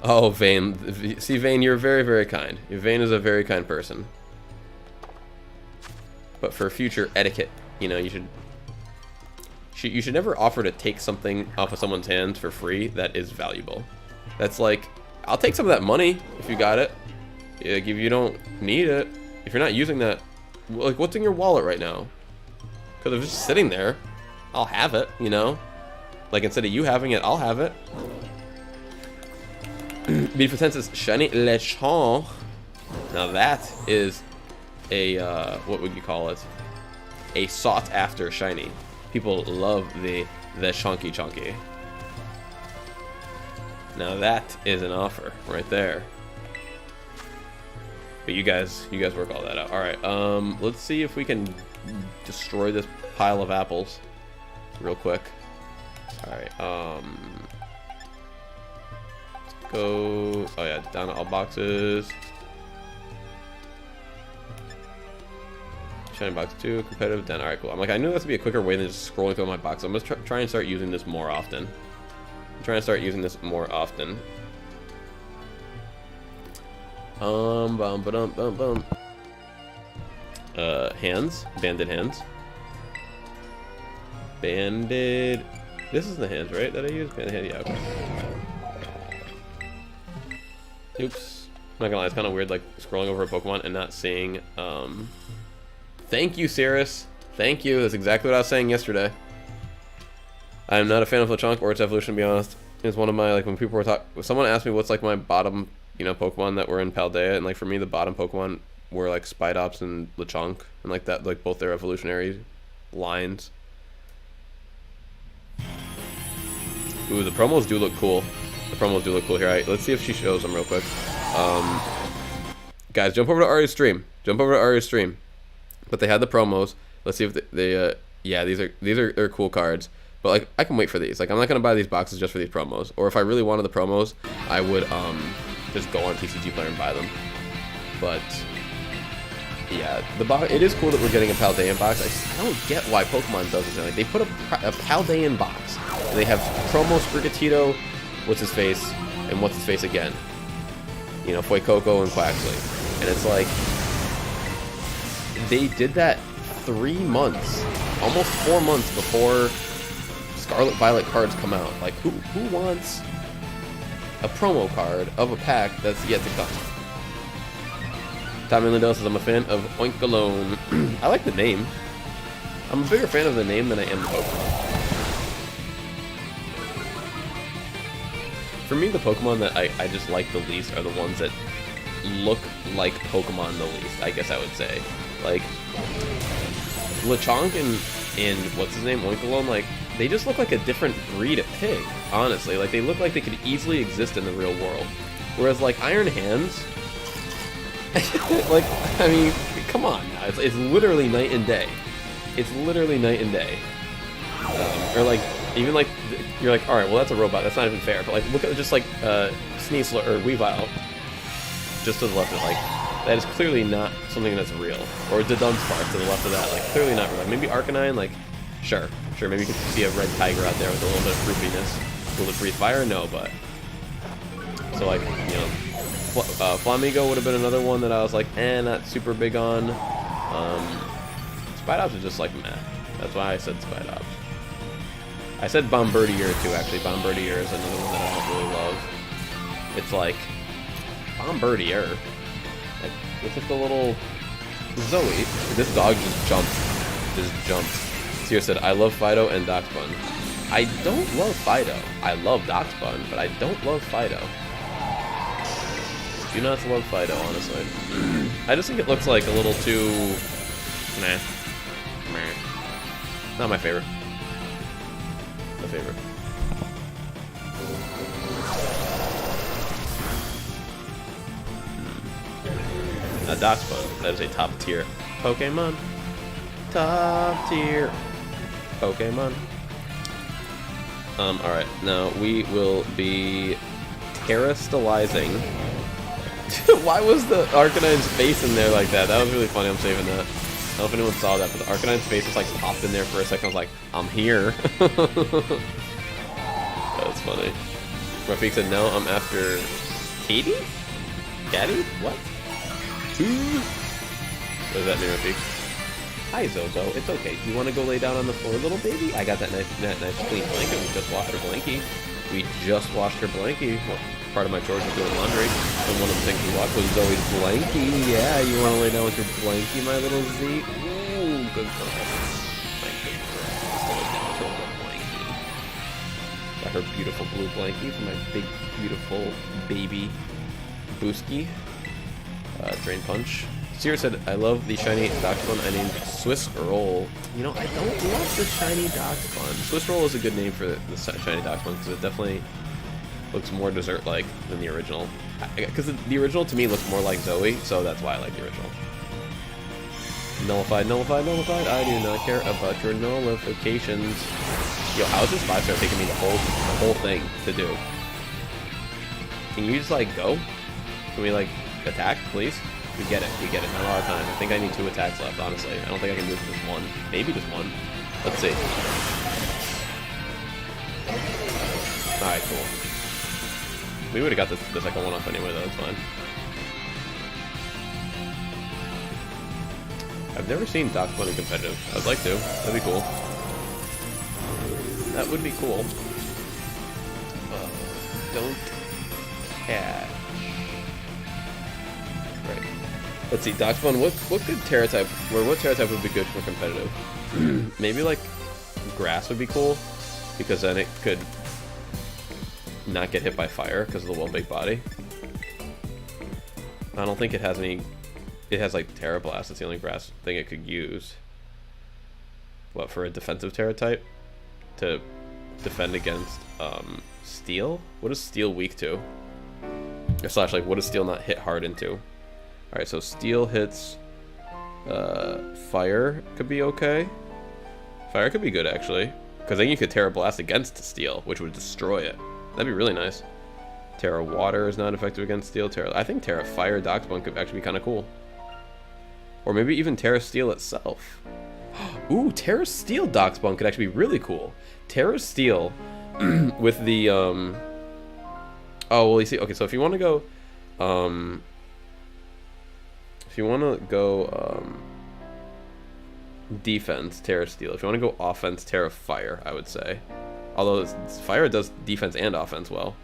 A: Oh, Vane. See, Vane, you're very, very kind. Vane is a very kind person. But for future etiquette, you know, you should never offer to take something off of someone's hands for free that is valuable. That's like, I'll take some of that money if you got it. Like, if you don't need it, if you're not using that, like, what's in your wallet right now? Because if it's just sitting there, I'll have it, you know? Like, instead of you having it, I'll have it. Beautyfoot10 says, Shiny Lechon. Now that is a, what would you call it? A sought-after shiny. People love the Chonky Chonky. Now that is an offer right there. But you guys work all that out. All right, let's see if we can destroy this pile of apples real quick. All right, let's go. Oh yeah, down to all boxes. Shiny box 2, competitive, done. All right, cool. I'm like, I knew that would be a quicker way than just scrolling through my box. I'm gonna try and start using this more often. I'm trying to start using this more often. Hands. Banded hands. Banded. This is the hands, right? That I use? Banded hand, yeah, okay. Oops. I'm not gonna lie, it's kind of weird, like, scrolling over a Pokemon and not seeing, Thank you, Cirrus. Thank you. That's exactly what I was saying yesterday. I am not a fan of Lechonk or its evolution, to be honest. It's one of my, like, when people were talking, someone asked me what's, like, my bottom, you know, Pokemon that were in Paldea, and, like, for me, the bottom Pokemon were, like, Spidops and Lechonk, and, like, that, like, both their evolutionary lines. Ooh, the promos do look cool. The promos do look cool here. Let's see if she shows them real quick. guys, jump over to Ari's stream. Jump over to Ari's stream. But they had the promos. Let's see if they yeah, these are cool cards. But like, I can wait for these. Like, I'm not gonna buy these boxes just for these promos. Or if I really wanted the promos, I would just go on TCGPlayer and buy them. But yeah, the box. It is cool that we're getting a Paldean box. I don't get why Pokemon does this. Like, they put a Paldean box, and they have promo Sprigatito, what's his face, and what's his face again. You know, Fuecoco and Quaxley, and it's like they did that 3 months, almost 4 months before Scarlet Violet cards come out. Like, who wants a promo card of a pack that's yet to come? Tommy Lindell says, I'm a fan of Oinkalone. I like the name. I'm a bigger fan of the name than I am the Pokemon. For me, the Pokemon that I just like the least are the ones that look like Pokemon the least, I guess I would say. Like, Lechonk and what's his name, Oinkalone, like, they just look like a different breed of pig, honestly. Like, they look like they could easily exist in the real world. Whereas, like, Iron Hands, like, I mean, come on now. It's literally night and day. It's literally night and day. Or, like, even, like, you're like, alright, well, that's a robot. That's not even fair. But, like, look at just, like, Sneasler, or Weavile, just to the left of it. Like, that is clearly not something that's real. Or the Dunsparce to the left of that. Like, clearly not real. Maybe Arcanine, like, sure. Maybe you could see a red tiger out there with a little bit of fruitiness. Will it breathe fire? No, but... So, like, you know... Flamigo would have been another one that I was like, not super big on. Spidops is just like, meh. That's why I said Spidops. I said Bombirdier too, actually. Bombirdier is another one that I don't really love. It's like, Bombirdier. Like, it's just a little Zoe. This dog just jumped. Just jumped. Seer said, I love Fido and Doxbun. I don't love Fido. I love Doxbun, but I don't love Fido. Do not love Fido, honestly. I just think it looks like a little too... Nah. Not my favorite. My favorite. Doxbun. That is a top tier Pokemon. Top tier Pokemon. Alright. Now we will be terastallizing. Why was the Arcanine's face in there like that? That was really funny. I'm saving that. I don't know if anyone saw that, but the Arcanine's face just like popped in there for a second. I was like, I'm here. That's funny. Rafik said, no, I'm after Katie? Caddy? What? What does that mean, Rafik? Hi, Zozo. It's okay. You want to go lay down on the floor, little baby? I got that nice clean blanket. We just washed her blankie. We just washed her blankie. Well, part of my chores was doing laundry, and one of the things we watched was Zoe's blankie. Yeah, you want to lay down with your blankie, my little Z? Ooh, good girl. My good girl. Just to lay down with her little blankie. Got her beautiful blue blankie for my big, beautiful baby Booski. Drain Punch. Seer said, I love the shiny Doxbun I named Swiss Roll. You know, I don't love the shiny Doxbun. Swiss Roll is a good name for the shiny Doxbun because it definitely looks more dessert-like than the original. Because the original to me looks more like Zoe, so that's why I like the original. Nullified, nullified, nullified. I do not care about your nullifications. Yo, how is this 5-star taking me the whole thing to do? Can you just like go? Can we like attack, please? We get it. Not a lot of time. I think I need 2 attacks left, honestly. I don't think I can do just 1. Maybe just 1. Let's see. Alright, cool. We would have got the second one off anyway, though. It's fine. I've never seen Doxbun in competitive. I'd like to. That'd be cool. That would be cool. Don't catch. Right. Let's see, Doxbun, what good Terra type, or what Terra type would be good for competitive? Maybe like grass would be cool, because then it could not get hit by fire because of the big body. I don't think it has any. It has like Terra Blast. That's the only grass thing it could use. What, for a defensive Terra type to defend against Steel? What is Steel weak to? Or slash, like, what does Steel not hit hard into? Alright, so steel hits fire could be okay. Fire could be good, actually. Because then you could Terra Blast against steel, which would destroy it. That'd be really nice. Terra Water is not effective against steel. I think Terra Fire Doxbunk could actually be kind of cool. Or maybe even Terra Steel itself. Ooh, Terra Steel Doxbunk could actually be really cool. Terra Steel with the... Oh, well, you see... Okay, so if you want to go... If you want to go... defense, Terra Steel. If you want to go offense, Terra Fire, I would say. Although Fire does defense and offense well.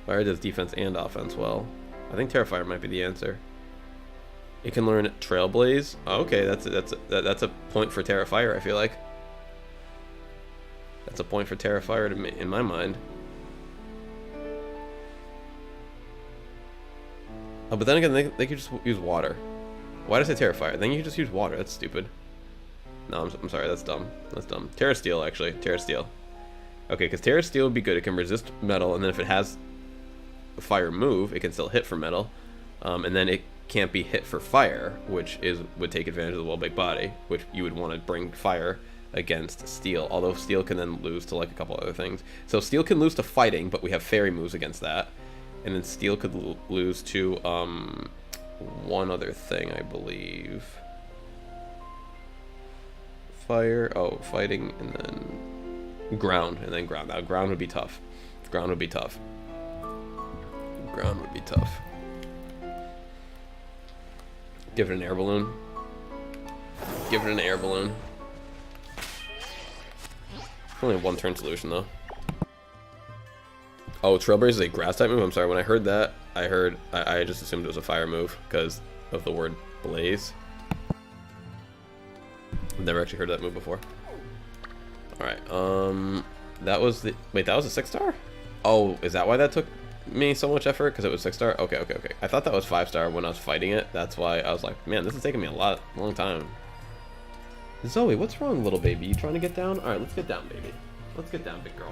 A: Fire does defense and offense well. I think Terra Fire might be the answer. It can learn Trailblaze. Oh, okay, that's a point for Terra Fire, I feel like. That's a point for Terra Fire to me, in my mind. Oh, but then again, they could just use water. Why did I say Terra Fire? Then you could just use water. That's stupid. No, I'm sorry. That's dumb. That's dumb. Terra Steel, actually. Terra Steel. Okay, because Terra Steel would be good. It can resist metal, and then if it has a fire move, it can still hit for metal. And then it can't be hit for fire, which would take advantage of the Well-Baked Body, which you would want to bring fire against steel. Although steel can then lose to like a couple other things. So steel can lose to fighting, but we have fairy moves against that. And then steel could lose to one other thing, I believe. Fire, oh, fighting, and then ground, Now, ground would be tough. Ground would be tough. Ground would be tough. Give it an air balloon. Give it an air balloon. Only a one-turn solution, though. Oh, Trailblaze is a grass type move? I'm sorry, when I heard that, I just assumed it was a fire move because of the word blaze. I've never actually heard that move before. Alright, that was the... Wait, that was a 6-star? Oh, is that why that took me so much effort? Because it was 6-star? Okay. I thought that was 5-star when I was fighting it. That's why I was like, man, this is taking me a long time. Zoe, what's wrong, little baby? You trying to get down? Alright, let's get down, baby. Let's get down, big girl.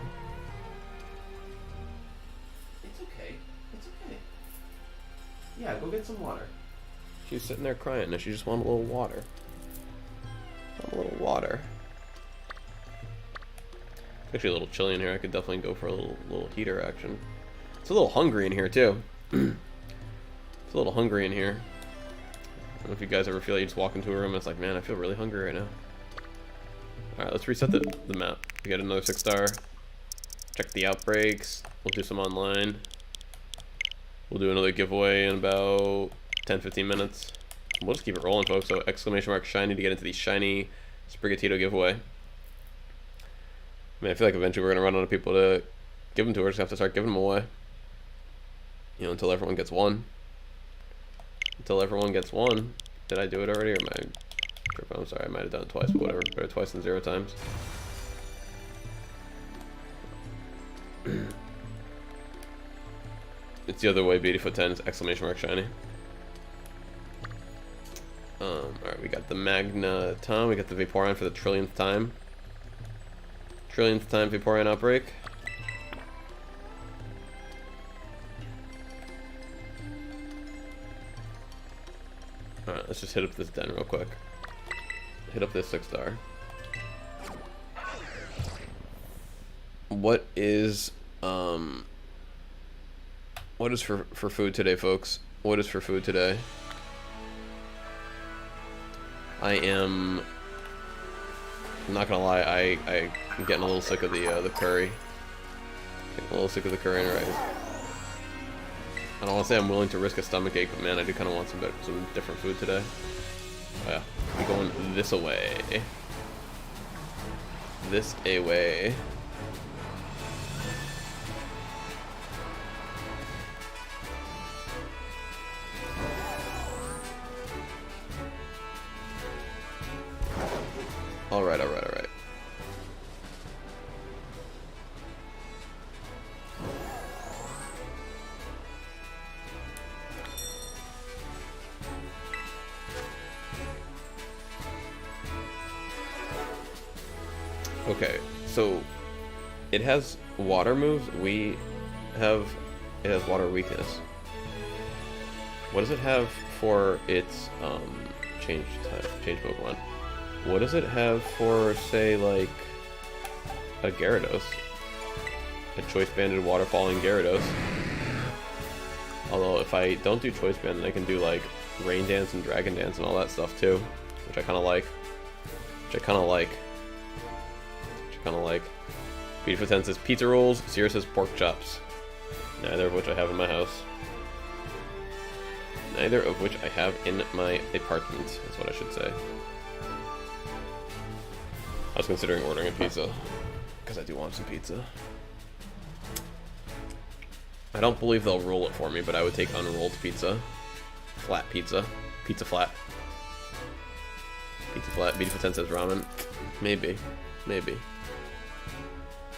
A: Yeah, go get some water. She's sitting there crying and she just wanted a little water. A little water. It's actually a little chilly in here. I could definitely go for a little heater action. It's a little hungry in here too. It's a little hungry in here. I don't know if you guys ever feel like you just walk into a room and it's like, man, I feel really hungry right now. Alright, let's reset the map. We got another 6-star. Check the outbreaks. We'll do some online. We'll do another giveaway in about 10-15 minutes. We'll just keep it rolling, folks. So exclamation mark shiny to get into the shiny Sprigatito giveaway. I mean, I feel like eventually we're going to run out of people to give them to. We're just going to have to start giving them away. You know, until everyone gets one. Until everyone gets one. Did I do it already, or am I tripping? I'm sorry, I might have done it twice, but whatever. Better twice than 0 times. It's the other way, Beautyfoot 10 is exclamation mark shiny. Alright, we got the Magneton, we got the Vaporeon for the trillionth time. Trillionth time Vaporeon outbreak. Alright, let's just hit up this den real quick. Hit up this 6-star. What is for food today, folks? What is for food today? I'm not gonna lie, I'm getting a little sick of the curry. Getting a little sick of the curry and rice. I don't want to say I'm willing to risk a stomach ache, but man, I do kind of want some different food today. Oh yeah, we're going this away. This away. Alright. Okay, so it has water moves. It has water weakness. What does it have for its change Pokemon? What does it have for, say, like a Gyarados? A Choice Banded Waterfalling Gyarados. Although if I don't do Choice Band, then I can do like Rain Dance and Dragon Dance and all that stuff too, which I kind of like. Beautiful 10 says pizza rolls. Sierra says pork chops. Neither of which I have in my house. Neither of which I have in my apartment, is what I should say. I was considering ordering a pizza, because I do want some pizza. I don't believe they'll roll it for me, but I would take unrolled pizza. Flat pizza. Pizza flat. Pizza flat. Beautiful 10 says ramen. Maybe. Maybe.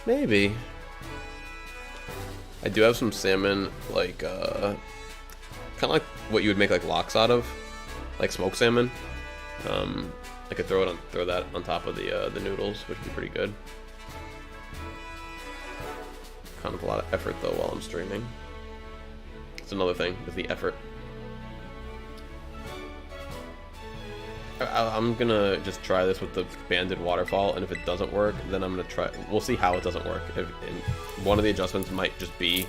A: Maybe. I do have some salmon, like, kind of like what you would make like lox out of, like smoked salmon. I could throw that on top of the noodles, which would be pretty good. Kind of a lot of effort though while I'm streaming. It's another thing, is the effort. I'm gonna just try this with the banded waterfall, and if it doesn't work, then I'm gonna try. We'll see how it doesn't work. And one of the adjustments might just be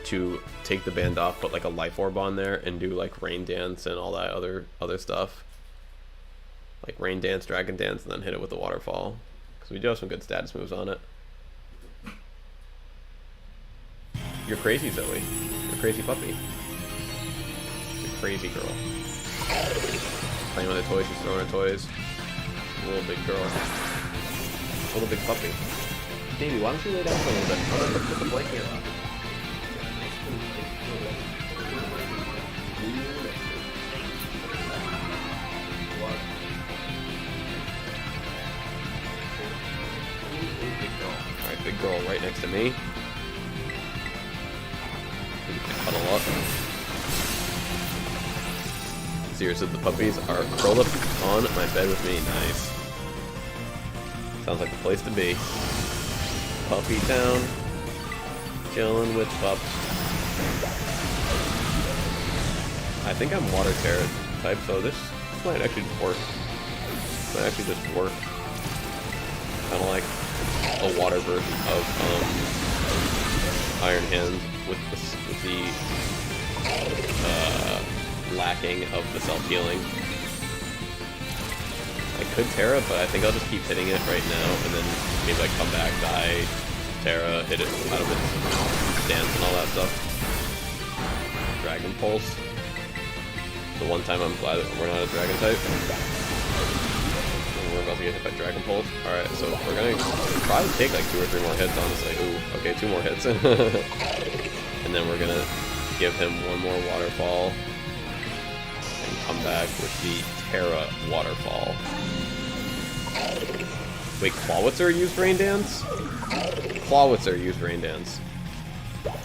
A: to take the band off, put like a life orb on there, and do like Rain Dance and all that other stuff, like Rain Dance, Dragon Dance, and then hit it with the waterfall, because we do have some good status moves on it. You're crazy, Zoe. You're a crazy puppy. You're a crazy girl. Playing with her toys, she's throwing her toys. A little big girl. A little big puppy. Baby, why don't you lay down for a little bit? I'm gonna put the blanket on. Alright, big girl right next to me. Cuddle up. Seriously, the puppies are curled up on my bed with me. Nice. Sounds like the place to be. Puppy town. Chilling with pups. I think I'm water terror type, so this might actually work. This might actually just work. Kind of like a water version of Iron Hand with the lacking of the self-healing. I could Terra, but I think I'll just keep hitting it right now, and then maybe I come back, die, Terra, hit it out of its stance and all that stuff. Dragon Pulse. The one time I'm glad that we're not a Dragon type. We're about to get hit by Dragon Pulse. Alright, so we're gonna probably take like 2 or 3 more hits, honestly. Ooh, okay, 2 more hits. And then we're gonna give him 1 more waterfall. And come back with the Terra waterfall. Wait, Clawitzer used Rain Dance? Clawitzer used Rain Dance.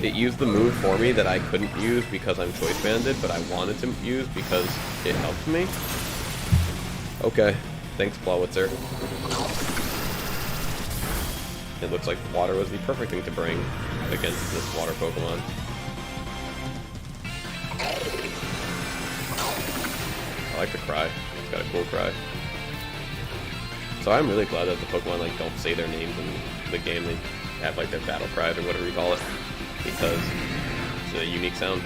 A: It used the move for me that I couldn't use because I'm choice banded, but I wanted to use because it helped me. Okay, thanks Clawitzer. It looks like water was the perfect thing to bring against this water Pokemon. I like the cry. It's got a cool cry. So I'm really glad that the Pokemon like don't say their names in the game. They have like their battle cries or whatever you call it, because it's a unique sound.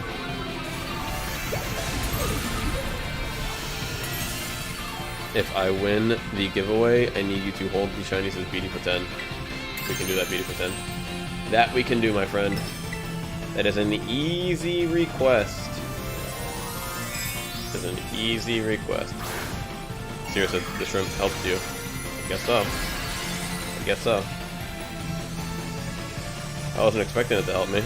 A: If I win the giveaway, I need you to hold the shiny says BD for 10. We can do that, BD for 10. That we can do, my friend. That is an easy request. That is an easy request. Seriously, this room helped you. I guess so. I guess so. I wasn't expecting it to help me.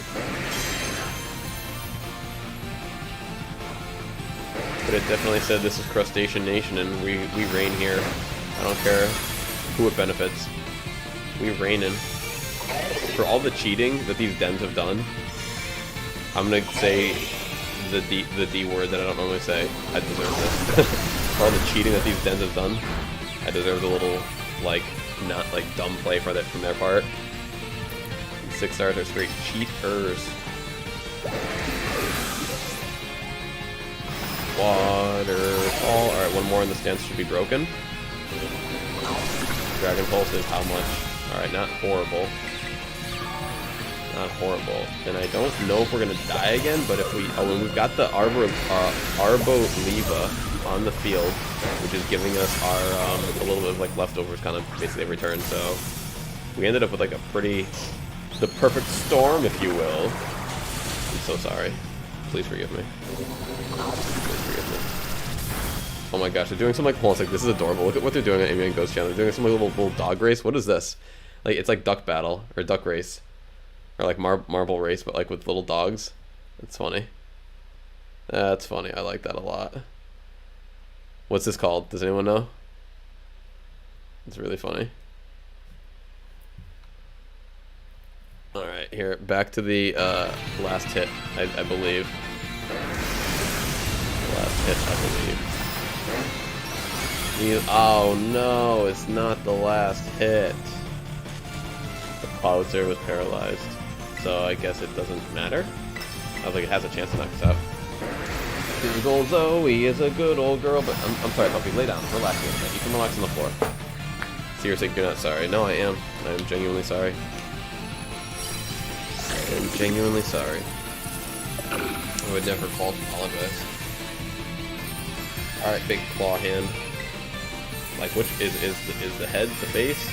A: But it definitely said this is Crustacean Nation and we reign here. I don't care who it benefits. We reign in. For all the cheating that these dens have done, I'm gonna say the D word that I don't normally say. I deserve this. For all the cheating that these dens have done, I deserve a little, like, not like dumb play from their part. 6 stars are straight cheaters. Waterfall. Alright, one more and the stance should be broken. Dragon Pulse is how much? Alright, not horrible. Not horrible. And I don't know if we're gonna die again, but if we... Oh, and we've got the Arboliva on the field, which is giving us our a little bit of like leftovers kind of basically every turn. So we ended up with like a pretty... the perfect storm, if you will. I'm so sorry. Please forgive me. Please forgive me. Oh my gosh, they're doing some like... Hold on a second, this is adorable. Look at what they're doing on Amy and Ghost Channel. They're doing some like, little dog race. What is this? Like, it's like duck battle, or duck race. Or like marble race, but like with little dogs. That's funny. That's funny. I like that a lot. What's this called? Does anyone know? It's really funny. Alright, here, back to the last hit, I believe. Last hit, I believe. Oh no, it's not the last hit. The Clouser was paralyzed, so I guess it doesn't matter. I don't think it has a chance to knock us out. Good old Zoe is a good old girl, but I'm sorry, puppy, lay down, relax a little bit. You can relax on the floor. Seriously, you're not sorry. No, I am. I am genuinely sorry. I'm genuinely sorry. I would never apologize. Alright, big claw hand. Like, which is the head the base?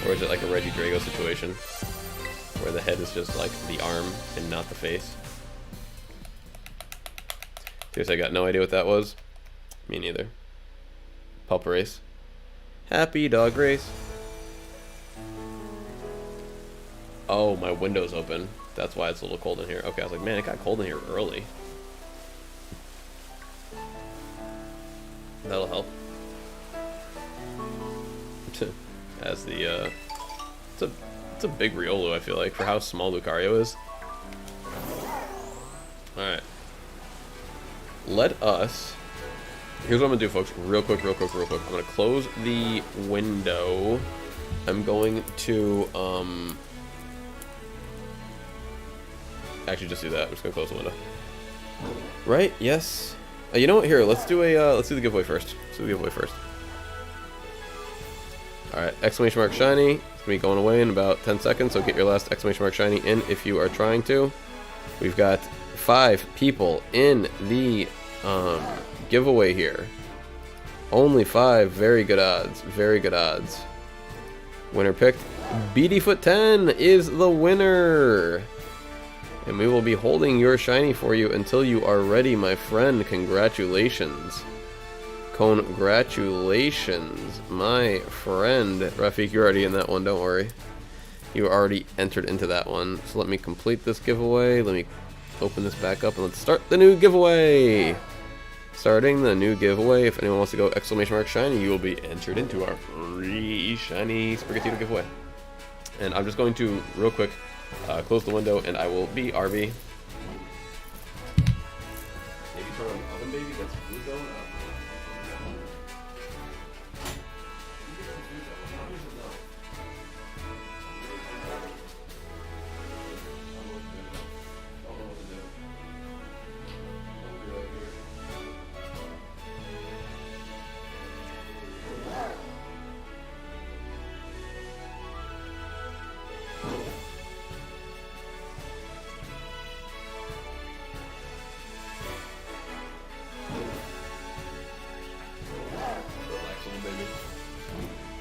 A: Or is it like a Reggie Drago situation? Where the head is just like the arm and not the face? Seriously, I got no idea what that was. Me neither. Pup race. Happy dog race. Oh, my window's open. That's why it's a little cold in here. Okay, I was like, man, it got cold in here early. That'll help. As the, it's a big Riolu, I feel like, for how small Lucario is. Alright. Let us... Here's what I'm gonna do, folks. Real quick. I'm gonna close the window. I'm going to, actually just do that. I'm just gonna close the window. Right? Yes. You know what? Here, let's do the giveaway first. Alright, exclamation mark shiny. It's gonna be going away in about 10 seconds, so get your last exclamation mark shiny in if you are trying to. We've got 5 people in the giveaway here. Only 5. Very good odds. Very good odds. Winner picked. BDFoot10 is the winner. And we will be holding your shiny for you until you are ready, my friend. Congratulations. Congratulations, my friend. Rafik, you're already in that one, don't worry. You already entered into that one. So let me complete this giveaway. Let me open this back up and let's start the new giveaway. Starting the new giveaway. If anyone wants to go exclamation mark shiny, you will be entered into our free shiny Sprigatito giveaway. And I'm just going to, real quick, close the window and I will be RB. Maybe turn on the oven, baby. That's blue zone up.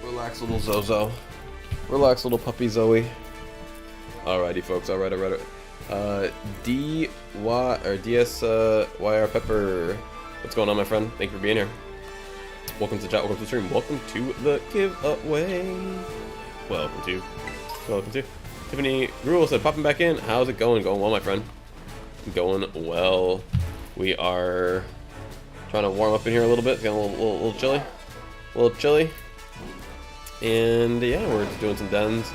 A: Relax, little Zozo. Relax, little puppy Zoe. Alrighty, folks. Alright. DSYR Pepper. What's going on, my friend? Thank you for being here. Welcome to chat. Welcome to the stream. Welcome to the giveaway. Welcome to. Tiffany Gruel said, popping back in. How's it going? Going well, my friend. Going well. We are trying to warm up in here a little bit. It's getting a little chilly. A little chilly. And yeah, we're just doing some dens.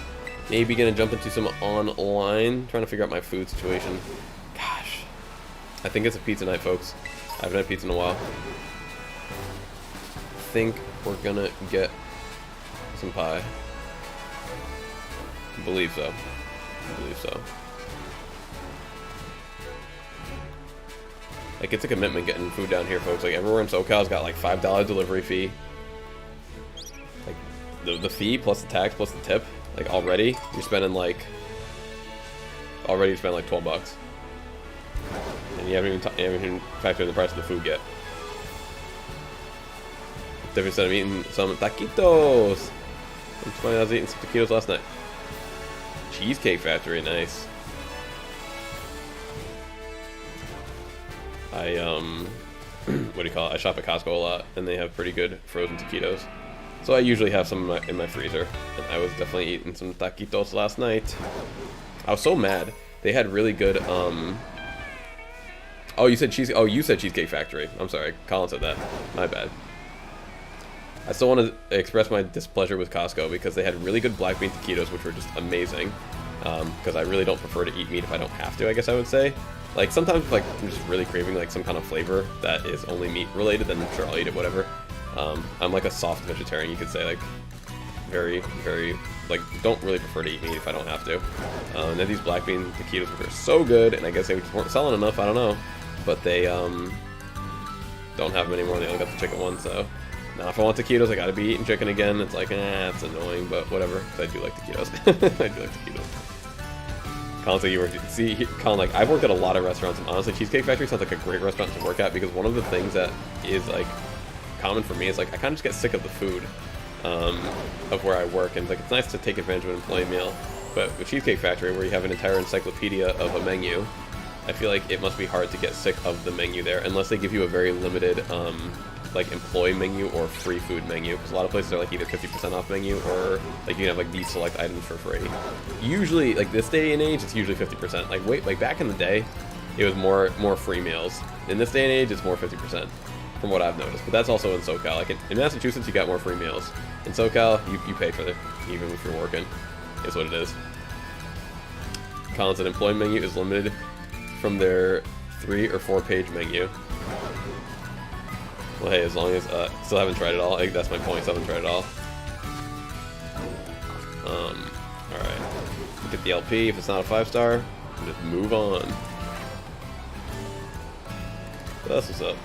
A: Maybe gonna jump into some online. Trying to figure out my food situation. Gosh. I think it's a pizza night, folks. I haven't had pizza in a while. I think we're gonna get some pie. I believe so. Like, it's a commitment getting food down here, folks. Like, everywhere in SoCal's got like $5 delivery fee. Like, the fee plus the tax plus the tip. Like, already you're spending like 12 bucks. And you haven't even factored in the price of the food yet. Definitely said I'm eating some taquitos. I'm funny, I was eating some taquitos last night. Cheesecake Factory, nice. I what do you call it? I shop at Costco a lot, and they have pretty good frozen taquitos. So I usually have some in my freezer, and I was definitely eating some taquitos last night. I was so mad. They had really good Oh, you said Cheesecake Factory. I'm sorry, Colin said that. My bad. I still want to express my displeasure with Costco because they had really good black bean taquitos, which were just amazing. Because I really don't prefer to eat meat if I don't have to, I guess I would say. Like, sometimes, like, I'm just really craving, like, some kind of flavor that is only meat related, then sure, I'll eat it, whatever. I'm like a soft vegetarian, you could say, like, very, very, like, don't really prefer to eat meat if I don't have to. And then these black bean taquitos, which are so good, and I guess they weren't selling enough, I don't know. But they, don't have them anymore, they only got the chicken one, so. Now, if I want taquitos, I gotta be eating chicken again. It's like, it's annoying, but whatever, because I do like taquitos. I do like taquitos. Colin, so you work. See, Colin, like, I've worked at a lot of restaurants, and honestly, Cheesecake Factory sounds like a great restaurant to work at because one of the things that is like common for me is like I kind of just get sick of the food of where I work, and like it's nice to take advantage of an employee meal. But with Cheesecake Factory, where you have an entire encyclopedia of a menu, I feel like it must be hard to get sick of the menu there, unless they give you a very limited like employee menu or free food menu, because a lot of places are like either 50% off menu or like you can have like these select items for free. Usually, like this day and age, it's usually 50%. Like back in the day, it was more free meals. In this day and age, it's more 50%, from what I've noticed. But that's also in SoCal. Like in Massachusetts, you got more free meals. In SoCal, you pay for it, even if you're working. Is what it is. Colin's an employee menu is limited from their 3 or 4 page menu. Well, hey, as long as, still haven't tried it all. I think that's my point, still haven't tried it all. Alright. Get the LP, if it's not a 5-star, just move on. But that's what's up.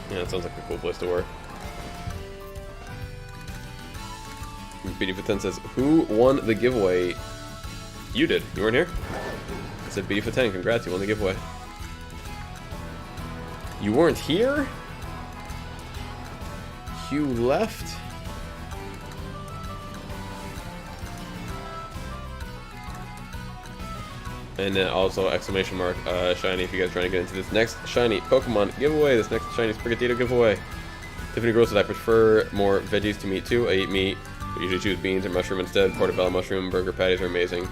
A: Yeah, it sounds like a cool place to work. BD10 says, who won the giveaway? You did. You weren't here? I said BD10, congrats, you won the giveaway. You weren't here? You left? And then also exclamation mark shiny if you guys are trying to get into this next shiny Pokemon giveaway, this next shiny Sprigatito giveaway. Tiffany Gross said, I prefer more veggies to meat too. I eat meat, but usually choose beans or mushroom instead. Portobello mushroom burger patties are amazing.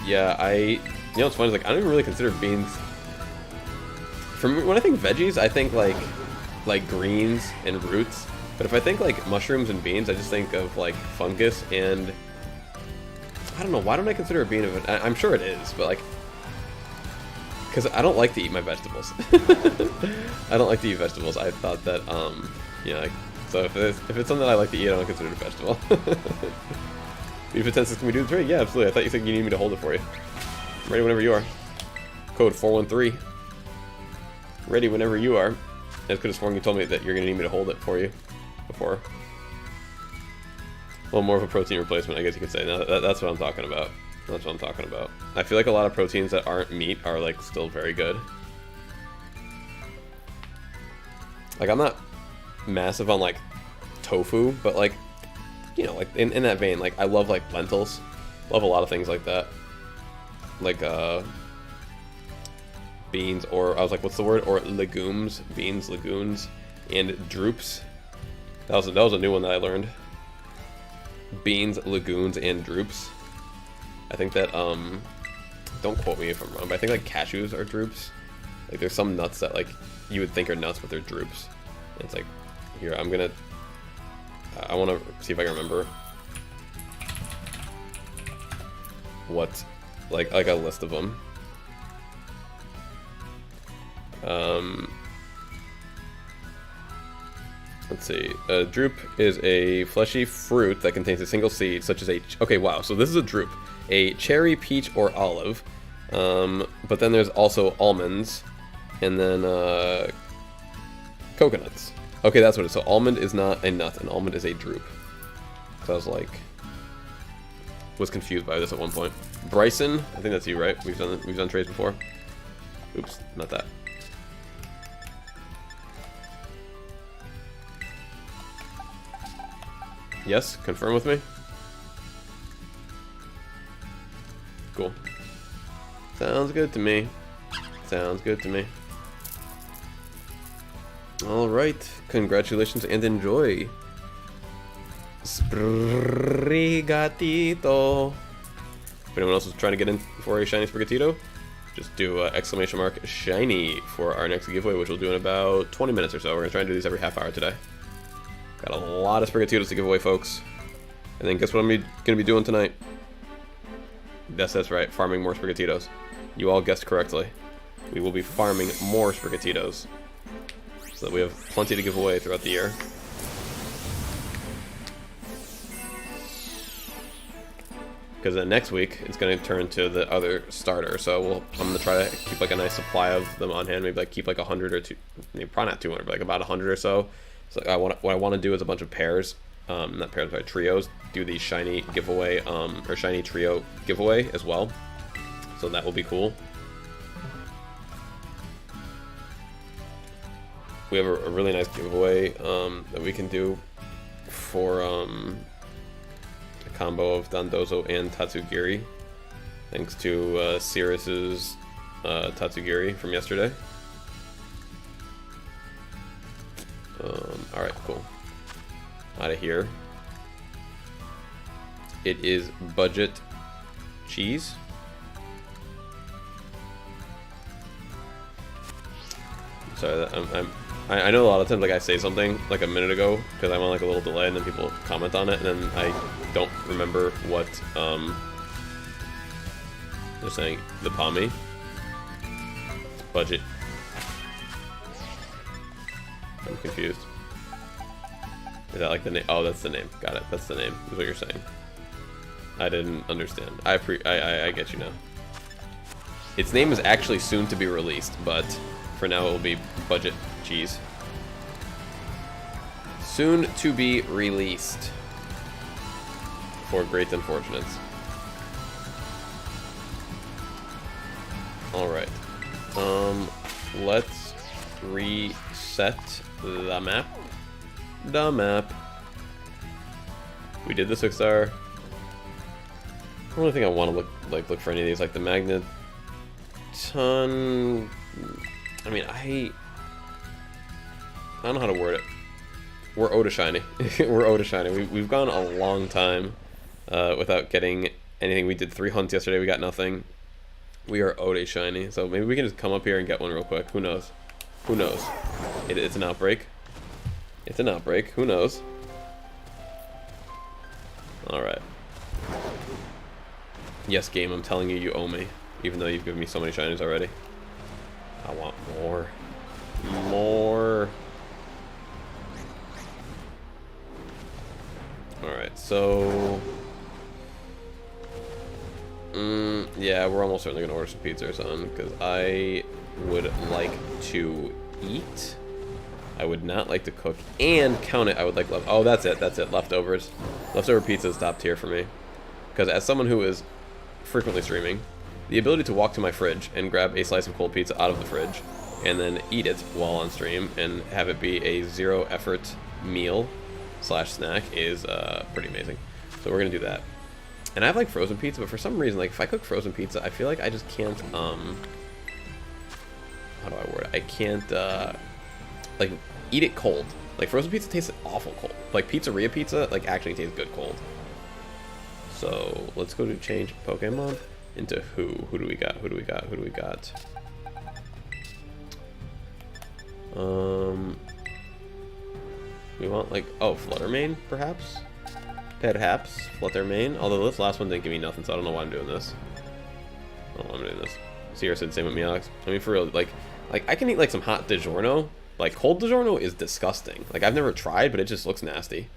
A: Yeah, you know what's funny is like I don't even really consider beans. For me, when I think veggies, I think like greens and roots. But if I think like mushrooms and beans, I just think of like fungus and I don't know. Why don't I consider a bean of it? I'm sure it is, but like because I don't like to eat my vegetables. I don't like to eat vegetables. I thought that yeah. Like, so if it's something that I like to eat, I don't consider it a vegetable. If it says, can we do the trade? Yeah, absolutely. I thought you said you need me to hold it for you. I'm ready whenever you are. Code 413. Ready whenever you are. I could have sworn you told me that you're going to need me to hold it for you before. Well, more of a protein replacement, I guess you could say. No, that's what I'm talking about. That's what I'm talking about. I feel like a lot of proteins that aren't meat are like still very good. Like I'm not massive on like tofu, but like, you know, like in that vein, like I love like lentils. Love a lot of things like that. Like beans, or I was like, what's the word? Or legumes, beans, legumes, and droops. That was a new one that I learned. Beans, legumes, and droops. I think that don't quote me if I'm wrong, but I think like cashews are droops. Like there's some nuts that like you would think are nuts, but they're droops. And it's like, here I'm gonna. I want to see if I can remember what, like a list of them. Let's see. A drupe is a fleshy fruit that contains a single seed, such as a... Okay, wow. So this is a drupe. A cherry, peach, or olive. But then there's also almonds, and then coconuts. Okay, that's what it is. So almond is not a nut, and almond is a drupe. So I was like, was confused by this at one point. Bryson, I think that's you, right? We've done trades before. Oops, not that. Yes, confirm with me. Cool. Sounds good to me. Sounds good to me. Alright, congratulations and enjoy. Sprigatito. If anyone else is trying to get in for a shiny Sprigatito, just do exclamation mark shiny for our next giveaway, which we'll do in about 20 minutes or so. We're going to try and do these every half hour today. Got a lot of Sprigatitos to give away, folks. And then guess what I'm going to be doing tonight? Yes, that's right, farming more Sprigatitos. You all guessed correctly. We will be farming more Sprigatitos, so that we have plenty to give away throughout the year. Because then next week, it's going to turn to the other starter. So I'm going to try to keep like a nice supply of them on hand. Maybe like keep like 100 or two, maybe probably not 200, but like about 100 or so. So what I want to do is a bunch of pairs, not pairs, but trios. Do the shiny giveaway, or shiny trio giveaway as well. So that will be cool. We have a really nice giveaway that we can do for a combo of Dondozo and Tatsugiri, thanks to Sirius's Tatsugiri from yesterday. Alright, cool. Out of here. It is budget cheese. Sorry, I know a lot of times like I say something like a minute ago because I'm on like a little delay and then people comment on it and then I don't remember what they're saying. The Pommy. It's budget. I'm confused. Is that like the name? Oh, that's the name. Got it. That's the name. Is what you're saying. I didn't understand. I get you now. Its name is actually soon to be released, but for now it will be budget cheese. Soon to be released. For great unfortunates. Alright. Let's reset the map. We did the 6-star. I don't really think I want to look for any of these, like the Magneton. I mean, I don't know how to word it. We're Oda shiny. We're Oda shiny. We've gone a long time without getting anything. We did 3 hunts yesterday. We got nothing. We are Oda shiny. So maybe we can just come up here and get one real quick. Who knows? Who knows? It's an outbreak. It's an outbreak. Who knows? Alright. Yes, game, I'm telling you, you owe me. Even though you've given me so many shinies already. I want more. More. Alright, so... yeah, we're almost certainly going to order some pizza or something, because I would like to eat. I would not like to cook and count it. I would like love. Oh, that's it. That's it. Leftovers. Leftover pizza is top tier for me. Because as someone who is frequently streaming, the ability to walk to my fridge and grab a slice of cold pizza out of the fridge and then eat it while on stream and have it be a 0 effort meal / snack is pretty amazing. So we're gonna do that. And I have like frozen pizza, but for some reason, like if I cook frozen pizza, I feel like I just can't. How do I word it? I can't. Like, eat it cold. Like, frozen pizza tastes awful cold. Like, pizzeria pizza, like, actually tastes good cold. So, let's go to change Pokemon into who? Who do we got? Who do we got? Who do we got? We want, like, oh, Fluttermane, perhaps? Perhaps Fluttermane. Although this last one didn't give me nothing, so I don't know why I'm doing this. I don't know why I'm doing this. Sierra said same with me, Alex. I mean, for real, like I can eat, like, some hot DiGiorno. Like, cold DiGiorno is disgusting. Like, I've never tried, but it just looks nasty.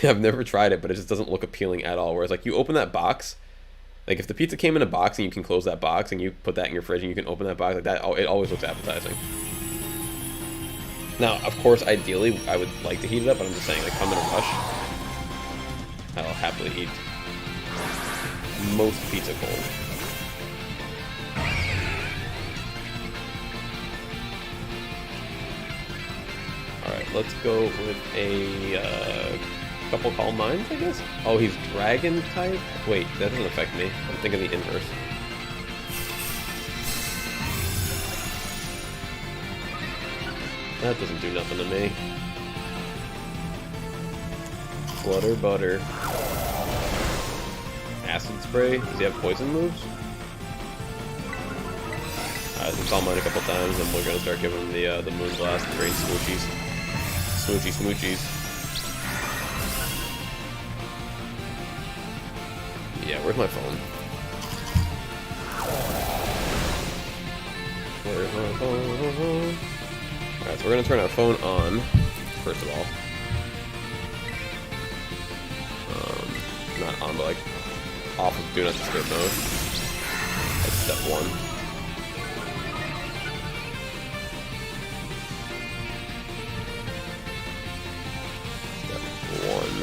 A: I've never tried it, but it just doesn't look appealing at all. Whereas, like, you open that box, Like if the pizza came in a box and you can close that box and you put that in your fridge and you can open that box like that, it always looks appetizing. Now, of course, ideally, I would like to heat it up, but I'm just saying, like, if I'm in a rush, I'll happily eat most pizza cold. Alright, let's go with a couple calm minds, I guess? Oh, he's dragon type? Wait, that doesn't affect me. I'm thinking the inverse. That doesn't do nothing to me. Flutter butter. Acid spray. Does he have poison moves? Alright, let's all mine a couple times, and we're gonna start giving him the moon blast, the green smoochies. Smoochy smoochies. Yeah, where's my phone? Where's my phone? Alright, so we're gonna turn our phone on, first of all. Not on, but like off of do not disturb mode. That's step one. Step one.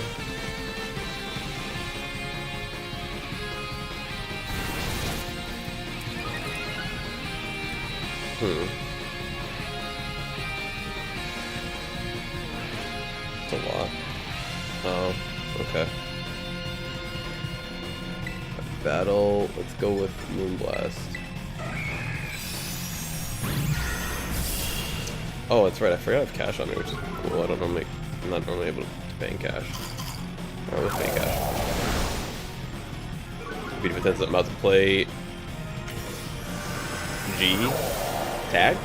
A: That's a lot. Oh, okay. Battle, let's go with Moonblast. Oh, that's right, I forgot I have cash on me, which is cool. I'm not normally able to pay in cash. Alright, let's pay in cash. Beat Defense, I'm about to play G. Tag?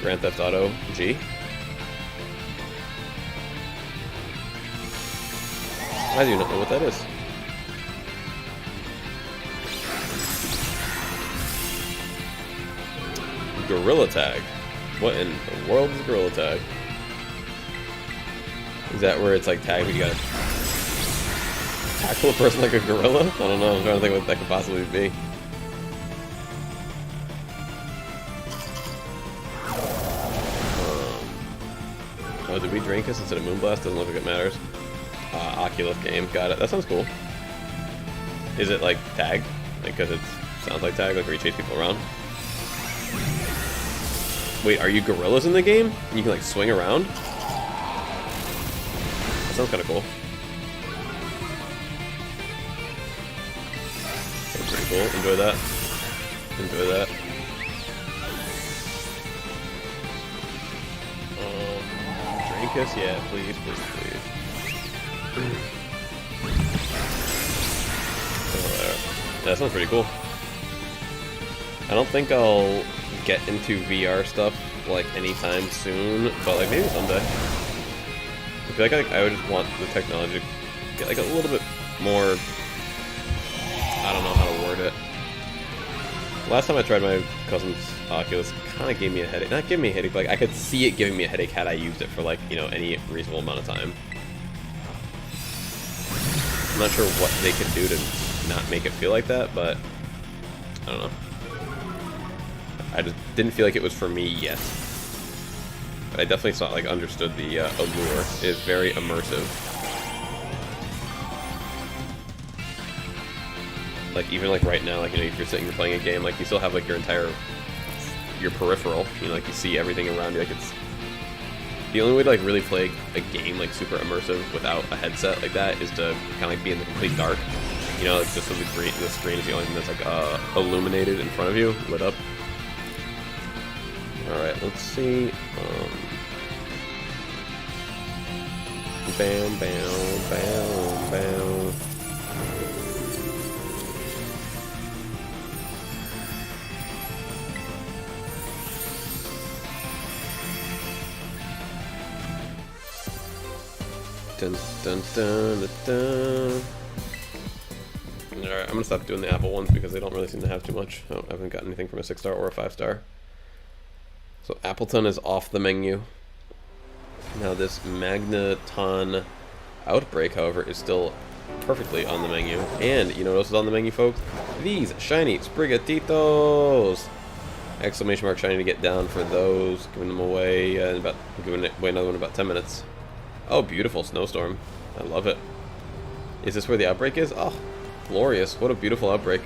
A: Grand Theft Auto G. I do not know what that is. Gorilla Tag. What in the world is Gorilla Tag? Is that where it's like tag, but you gotta tackle a person like a gorilla? I don't know, I'm trying to think what that could possibly be. Oh, did we drink this instead of Moonblast? Doesn't look like it matters. Oculus game, got it. That sounds cool. Is it like tag? Like, cause it sounds like tag, like where you chase people around? Wait, are you gorillas in the game? And you can like swing around? That sounds kinda cool. That's pretty cool. Enjoy that. Enjoy that. Drinkus? Yeah, please, please, please. That sounds pretty cool. I don't think I'll get into VR stuff like anytime soon, but like maybe someday. I feel like I would just want the technology to get like a little bit more. I don't know how to word it. Last time I tried my cousin's Oculus, kind of gave me a headache. Not giving me a headache, but like I could see it giving me a headache had I used it for like, you know, any reasonable amount of time. I'm not sure what they could do to not make it feel like that, but I don't know. I just didn't feel like it was for me yet. But I definitely saw, like, understood the allure. It is very immersive. Like, even like right now, like, you know, if you're sitting, you're playing a game, like, you still have like your peripheral. You know, like you see everything around you. Like, it's the only way to like really play a game like super immersive without a headset like that is to kind of like be in the complete dark. You know, like just so the screen is the only thing that's like illuminated in front of you, lit up. All right, let's see. Bam, bam, bam, bam. Dun, dun, dun, dun, dun. Alright, I'm gonna stop doing the Apple ones because they don't really seem to have too much. I haven't gotten anything from a 6-star or a 5-star. So Appleton is off the menu. Now this Magneton Outbreak, however, is still perfectly on the menu. And you know what else is on the menu, folks? These shiny Sprigatitos! Exclamation mark shiny to get down for those. Giving them away giving away another one in about 10 minutes. Oh, beautiful snowstorm. I love it. Is this where the outbreak is? Oh, glorious. What a beautiful outbreak.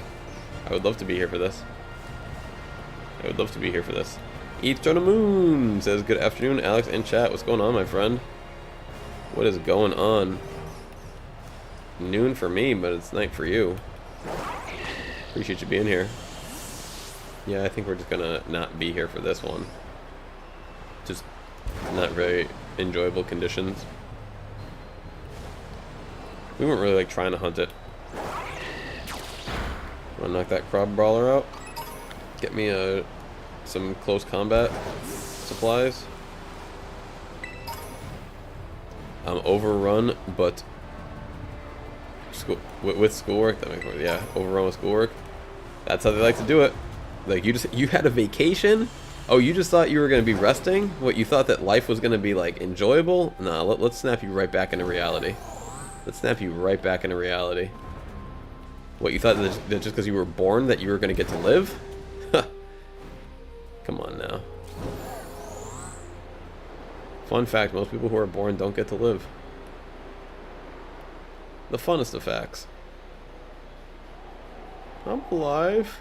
A: I would love to be here for this. I would love to be here for this. Eat on the Moon says, good afternoon, Alex in chat. What's going on, my friend? What is going on? Noon for me, but it's night for you. Appreciate you being here. Yeah, I think we're just gonna not be here for this one. Just not very enjoyable conditions. We weren't really like trying to hunt it. Wanna knock that crab brawler out? Get me some close combat supplies. I'm overrun, but with schoolwork. That makes more, yeah, overrun with schoolwork. That's how they like to do it. Like you had a vacation. Oh, you just thought you were gonna be resting? What, you thought that life was gonna be like enjoyable? Nah, let's snap you right back into reality. Let's snap you right back into reality. What, you thought that just because you were born that you were gonna get to live? Come on now. Fun fact, most people who are born don't get to live. The funnest of facts. I'm alive.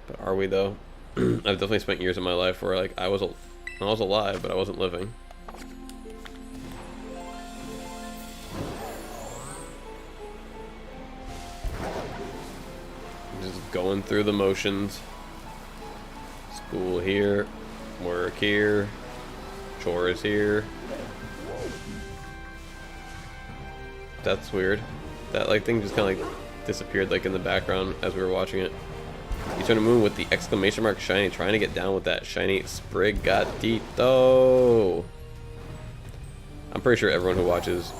A: But are we though? I've definitely spent years of my life where like I was alive, but I wasn't living. Just going through the motions. School here, work here, chores here. That's weird. That like thing just kind of like disappeared like in the background as we were watching it. You turn the moon with the exclamation mark shiny, trying to get down with that shiny Sprigatito. I'm pretty sure everyone who watches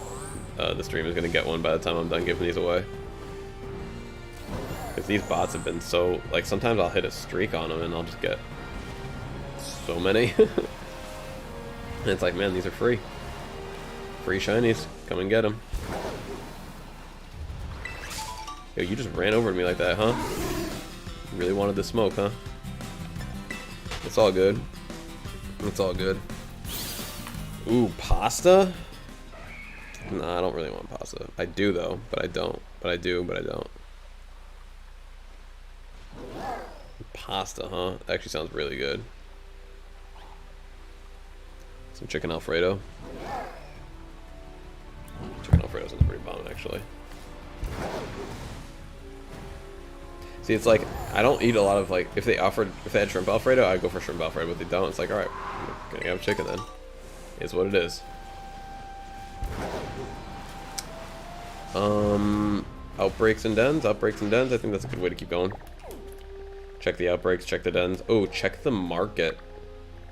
A: the stream is gonna get one by the time I'm done giving these away. Because these bots have been so like sometimes I'll hit a streak on them and I'll just get so many. And it's like, man, these are free. Free shinies. Come and get them. Yo, you just ran over to me like that, huh? You really wanted the smoke, huh? It's all good. It's all good. Ooh, pasta? Nah, I don't really want pasta. I do, though, but I don't. But I do, but I don't. Pasta, huh? That actually sounds really good. Some chicken Alfredo. Chicken Alfredo sounds pretty bomb, actually. See, it's like I don't eat a lot of like if they had shrimp Alfredo, I'd go for shrimp Alfredo, but they don't. It's like, all right, I'm gonna have chicken then. It's what it is. Outbreaks and dens. Outbreaks and dens. I think that's a good way to keep going. Check the outbreaks. Check the dens. Oh, check the market.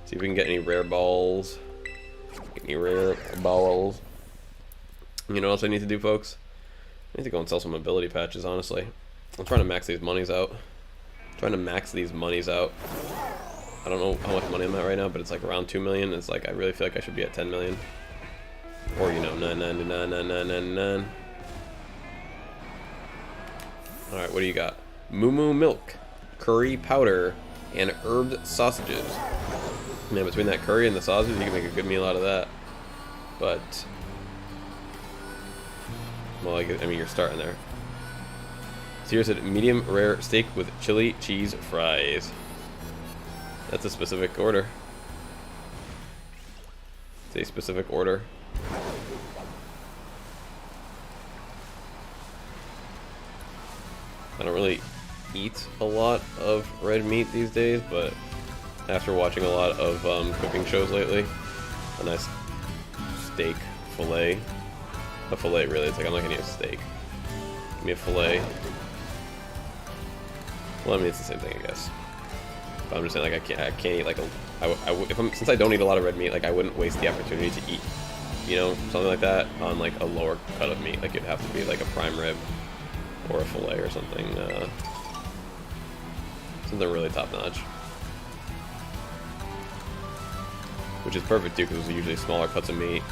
A: See if we can get any rare balls. Any rare balls. You know what else I need to do, folks? I need to go and sell some ability patches, honestly. I'm trying to max these monies out. I don't know how much money I'm at right now, but it's like around 2 million. It's like I really feel like I should be at 10 million. Or, you know, 9999999. Alright, what do you got? Moo Moo Milk, curry powder, and herbed sausages. Man, between that curry and the sausage, you can make a good meal out of that. But, well, I mean, you're starting there. Sierra said medium rare steak with chili cheese fries. That's a specific order. It's a specific order. I don't really eat a lot of red meat these days, but after watching a lot of cooking shows lately, a nice steak fillet. A fillet, really. It's like I'm not gonna eat a steak. Give me a fillet. Well, I mean, it's the same thing, I guess. But I'm just saying, like, I can't eat like since I don't eat a lot of red meat, like I wouldn't waste the opportunity to eat, you know, something like that on like a lower cut of meat. Like it'd have to be like a prime rib or a fillet or something, something really top notch. Which is perfect too, because those are usually smaller cuts of meat,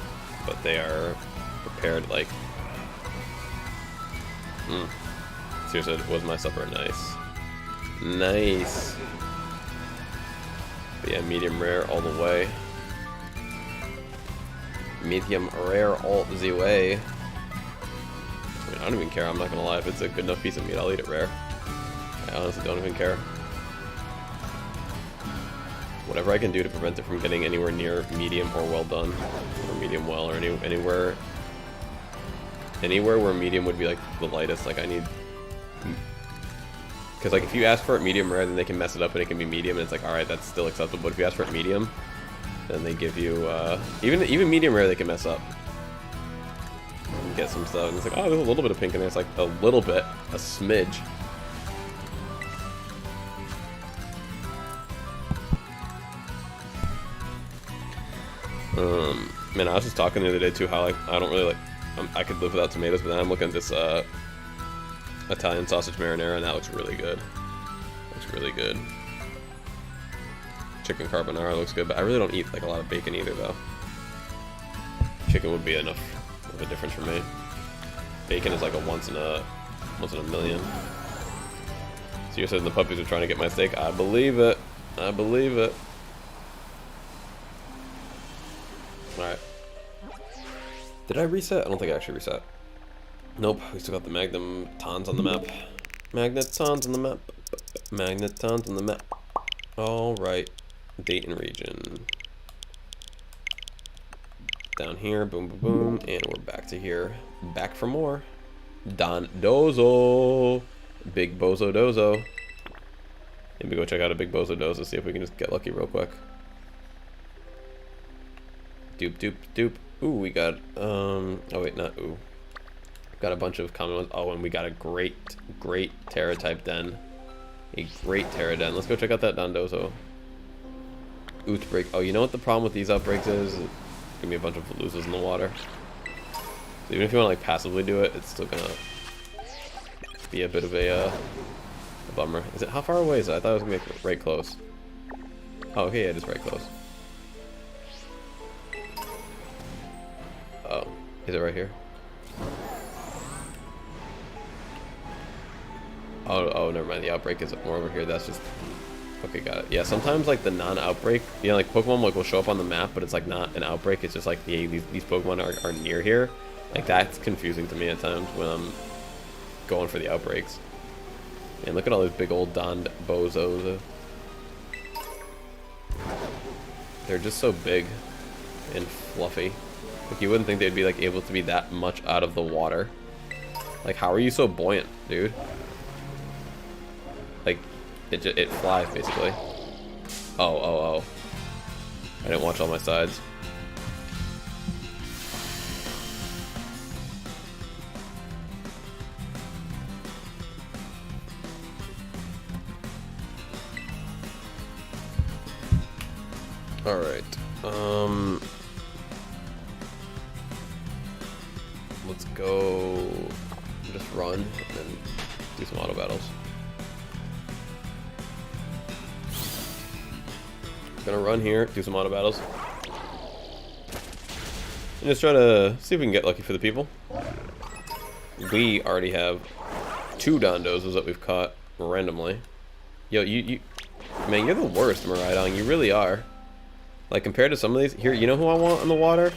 A: but they are prepared like... Seriously, it was my supper. Nice. Nice. But yeah, medium rare all the way. Medium rare all the way. I mean, I don't even care, I'm not gonna lie. If it's a good enough piece of meat, I'll eat it rare. I honestly don't even care. Whatever I can do to prevent it from getting anywhere near medium or well done, or medium well, or anywhere where medium would be like the lightest. Like I need, because like if you ask for it medium rare, then they can mess it up and it can be medium, and it's like, all right, that's still acceptable. But if you ask for it medium, then they give you even medium rare, they can mess up. And get some stuff, and it's like, oh, there's a little bit of pink in there. It's like a little bit, a smidge. Man, I was just talking the other day too how like I don't really like I could live without tomatoes, but then I'm looking at this Italian sausage marinara, and that looks really good. Looks really good. Chicken carbonara looks good, but I really don't eat like a lot of bacon either, though. Chicken would be enough of a difference for me. Bacon is like a once in a million. So you're saying the puppies are trying to get my steak? I believe it. I believe it. Alright. Did I reset? I don't think I actually reset. Nope, we still got the magnetons on the map. Magnetons on the map. Magnetons on the map. Alright. Date and region. Down here, boom, boom, boom. And we're back to here. Back for more. Don Dozo. Big Bozo Dozo. Maybe go check out a Big Bozo Dozo, see if we can just get lucky real quick. Doop, doop, doop. Ooh, we got, oh wait, not ooh. Got a bunch of common ones. Oh, and we got a great Terra type den. A great Terra den. Let's go check out that Dondozo. Outbreak. Oh, you know what the problem with these outbreaks is? It's gonna be a bunch of losers in the water. So even if you want to like passively do it, it's still gonna be a bit of a bummer. Is it, how far away is it? I thought it was gonna be right close. Oh, okay, yeah, it is right close. Oh, is it right here? Oh, never mind. The outbreak is more over here. That's just... Okay, got it. Yeah, sometimes like the non-outbreak, you know, like Pokemon like will show up on the map, but it's like not an outbreak. It's just like, yeah, these Pokemon are near here. Like that's confusing to me at times when I'm going for the outbreaks. And look at all those big old Don Bozos. They're just so big and fluffy. Like you wouldn't think they'd be like able to be that much out of the water. Like how are you so buoyant, dude? Like it flies basically. Oh. I didn't watch all my sides. All right. Let's go just run and do some auto battles. Gonna run here, do some auto battles. And just try to see if we can get lucky for the people. We already have 2 Dondozos that we've caught randomly. Yo, you man, you're the worst, Miraidon. You really are. Like compared to some of these, here, you know who I want on the water?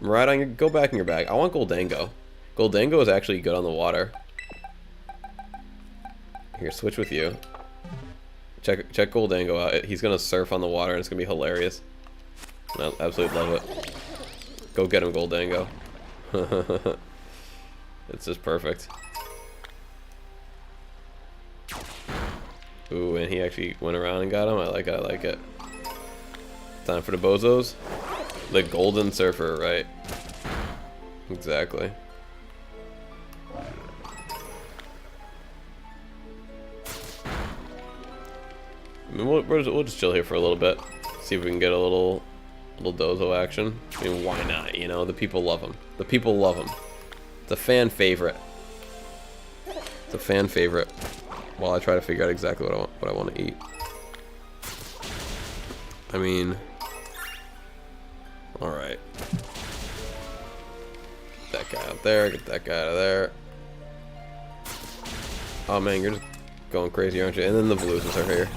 A: Miraidon, go back in your bag. I want Goldango. Goldango is actually good on the water. Here, switch with you. Check Goldango out. He's gonna surf on the water and it's gonna be hilarious. I absolutely love it. Go get him, Goldango. It's just perfect. Ooh, and he actually went around and got him. I like it, I like it. Time for the bozos. The golden surfer, right? Exactly. I mean, we'll just chill here for a little bit. See if we can get a little dozo action. I mean, why not? You know, the people love him. The people love him. It's a fan favorite. It's a fan favorite. While I try to figure out exactly what I want to eat. I mean, all right. that guy out there. Get that guy out of there. Oh man, you're just going crazy, aren't you? And then the blues are here,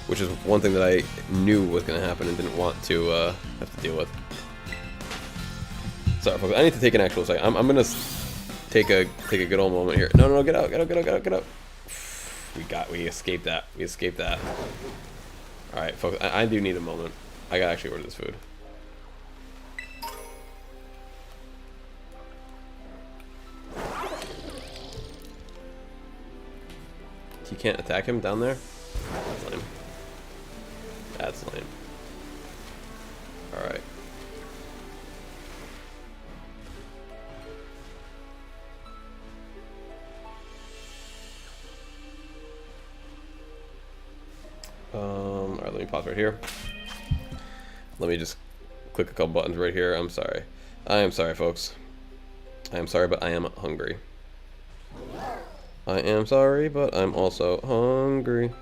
A: which is one thing that I knew was going to happen and didn't want to have to deal with. Sorry, folks. I need to take an actual second. I'm gonna take a good old moment here. No, get out, get out. We escaped that. We escaped that. All right, folks. I do need a moment. I gotta actually order this food. You can't attack him down there? That's lame. That's lame. Alright. Alright, let me pause right here. Let me just click a couple buttons right here. I'm sorry. I am sorry, folks. I am sorry, but I am hungry. I am sorry, but I'm also hungry.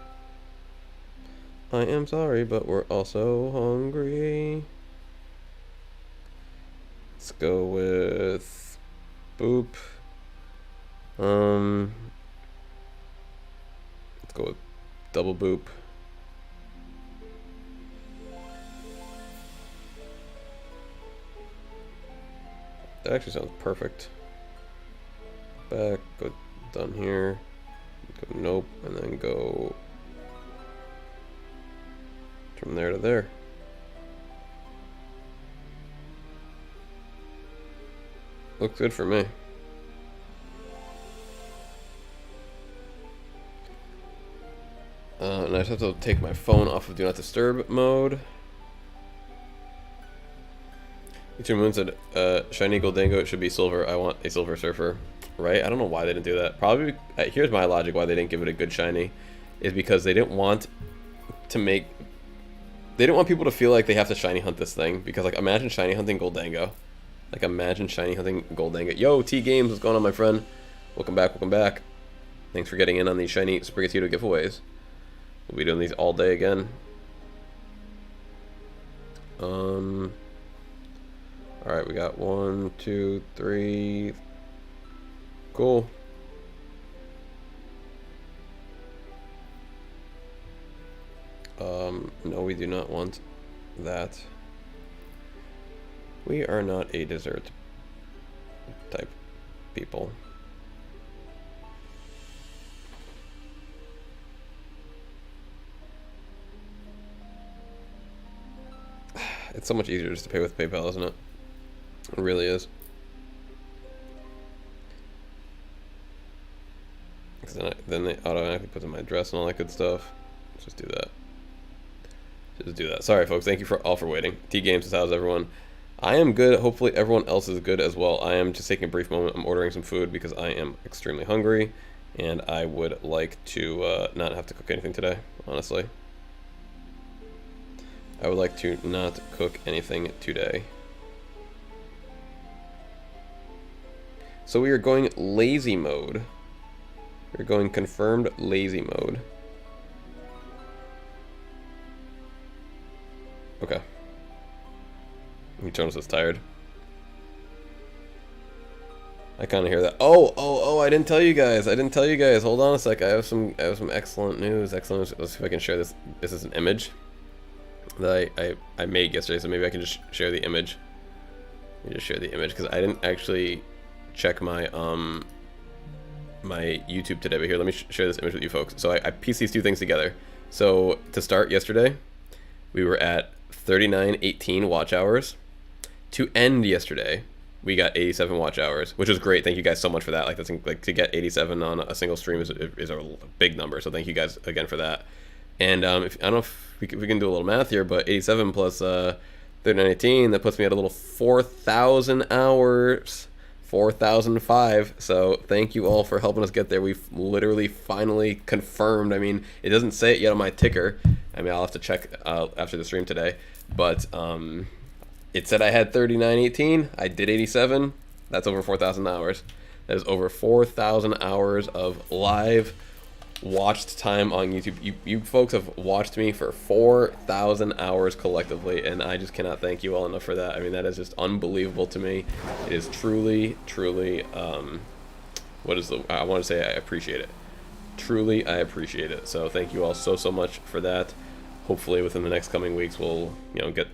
A: I am sorry, but we're also hungry. Let's go with boop. Let's go with double boop. That actually sounds perfect. Back, go done here. Go nope, and then go from there to there. Looks good for me. And I just have to take my phone off of Do Not Disturb mode. YouTube Moon said, shiny Goldango should be silver. I want a silver surfer. Right? I don't know why they didn't do that. Probably, here's my logic why they didn't give it a good shiny. Is because they didn't want to make... They didn't want people to feel like they have to shiny hunt this thing. Because, like, imagine shiny hunting Goldango. Like, imagine shiny hunting Goldango. Yo, T Games, what's going on, my friend? Welcome back, welcome back. Thanks for getting in on these shiny Sprigatito giveaways. We'll be doing these all day again. Alright, we got 1, 2, 3. Cool. No, we do not want that. We are not a dessert type people. It's so much easier just to pay with PayPal, isn't it? It really is. Because then they automatically put in my address and all that good stuff. Let's just do that. Just do that. Sorry, folks. Thank you all for waiting. T Games says, how's everyone? I am good. Hopefully everyone else is good as well. I am just taking a brief moment. I'm ordering some food because I am extremely hungry. And I would like to not have to cook anything today, honestly. I would like to not cook anything today. So we are going lazy mode. We're going confirmed lazy mode. Okay. Jonas is tired. I kind of hear that. Oh! I didn't tell you guys. Hold on a sec. I have some excellent news. Let's see if I can share this. This is an image that I made yesterday, so maybe I can just share the image. Let me just share the image because I didn't actually check my my YouTube today. But here, let me share this image with you folks. So I pieced these two things together. So to start yesterday, we were at 3918 watch hours. To end yesterday, we got 87 watch hours, which was great. Thank you guys so much for that. Like, that's like to get 87 on a single stream is a big number. So thank you guys again for that. And I don't know if we can do a little math here, but 87 plus 3918, that puts me at a little 4,000 hours. 4,005. So thank you all for helping us get there. We've literally finally confirmed. I mean, it doesn't say it yet on my ticker. I mean, I'll have to check after the stream today. But it said I had 3918. I did 87. That's over 4,000 hours. That is over 4,000 hours of live watched time on YouTube. You folks have watched me for 4,000 hours collectively, and I just cannot thank you all enough for that. I mean, that is just unbelievable to me. It is truly, truly, what is the, I want to say I appreciate it. Truly, I appreciate it. So thank you all so much for that. Hopefully within the next coming weeks we'll, you know, get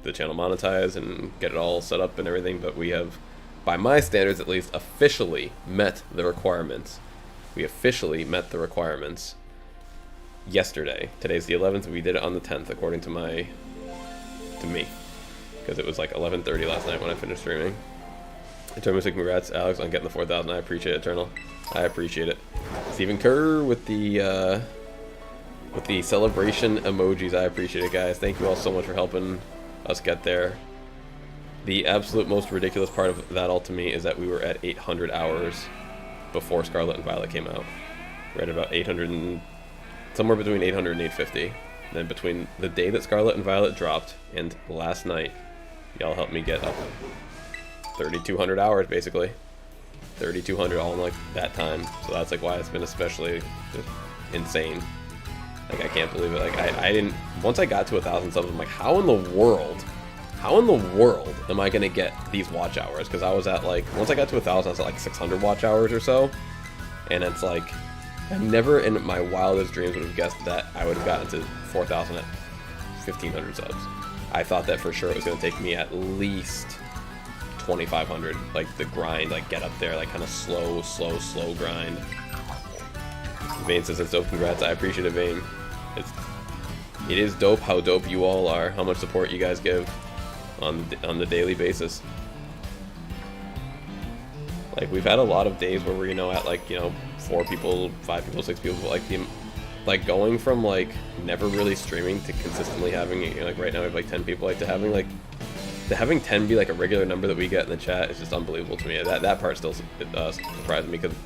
A: the channel monetized and get it all set up and everything, but we have, by my standards at least, officially met the requirements. We officially met the requirements yesterday. Today's the 11th. We did it on the 10th, according to me, because it was like 11:30 last night when I finished streaming. Eternal, congrats, Alex, on getting the 4,000. I appreciate it, Eternal. I appreciate it. Stephen Kerr with the celebration emojis. I appreciate it, guys. Thank you all so much for helping us get there. The absolute most ridiculous part of that all to me is that we were at 800 hours before Scarlet and Violet came out. We're at about 800 and somewhere between 800 and 850. Then between the day that Scarlet and Violet dropped and last night, y'all helped me get up 3,200 hours basically. 3,200 all in like that time. So that's like why it's been especially just insane. Like I can't believe it. Like I didn't, once I got to 1,000 subs, I'm like, how in the world am I gonna get these watch hours? Because I was at like, once I got to 1,000, I was at like 600 watch hours or so, and it's like, I never in my wildest dreams would have guessed that I would have gotten to 4,000 at 1,500 subs. I thought that for sure it was gonna take me at least 2,500, like the grind, like get up there, like kind of slow grind. Vane says it's dope. Congrats. I appreciate it, Vane. It is dope how dope you all are, how much support you guys give on the daily basis. Like we've had a lot of days where we're, you know, at like, you know, 4 people, 5 people, 6 people, like going from like never really streaming to consistently having, you know, like right now we have like 10 people, like to having 10 be like a regular number that we get in the chat is just unbelievable to me. That part still surprised me, because,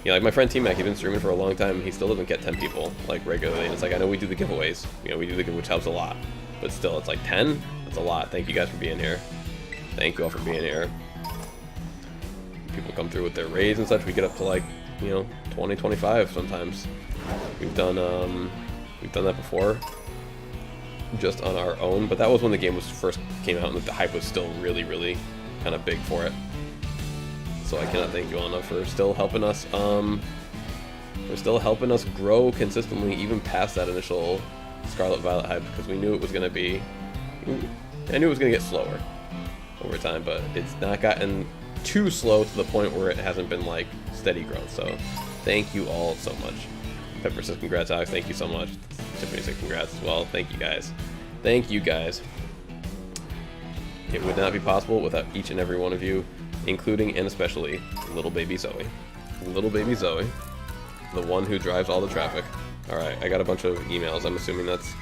A: you know, like my friend T-Mac, he's been streaming for a long time, he still doesn't get 10 people like regularly, and it's like, I know we do the giveaways, you know, we do the giveaways, which helps a lot, but still, it's like 10. That's a lot. Thank you guys for being here. Thank you all for being here. People come through with their raids and such. We get up to like, you know, 20, 25 sometimes. We've done that before, just on our own. But that was when the game was first came out and the hype was still really, really kind of big for it. So I cannot thank you all enough for still helping us. Grow consistently, even past that initial Scarlet Violet hype, because we knew it was gonna be. I knew it was going to get slower over time, but it's not gotten too slow to the point where it hasn't been like steady growth. So thank you all so much. Pepper says congrats, Alex. Thank you so much. Tiffany said congrats as well. Thank you guys. Thank you guys. It would not be possible without each and every one of you, including and especially little baby Zoe. Little baby Zoe, the one who drives all the traffic. Alright, I got a bunch of emails. I'm assuming that's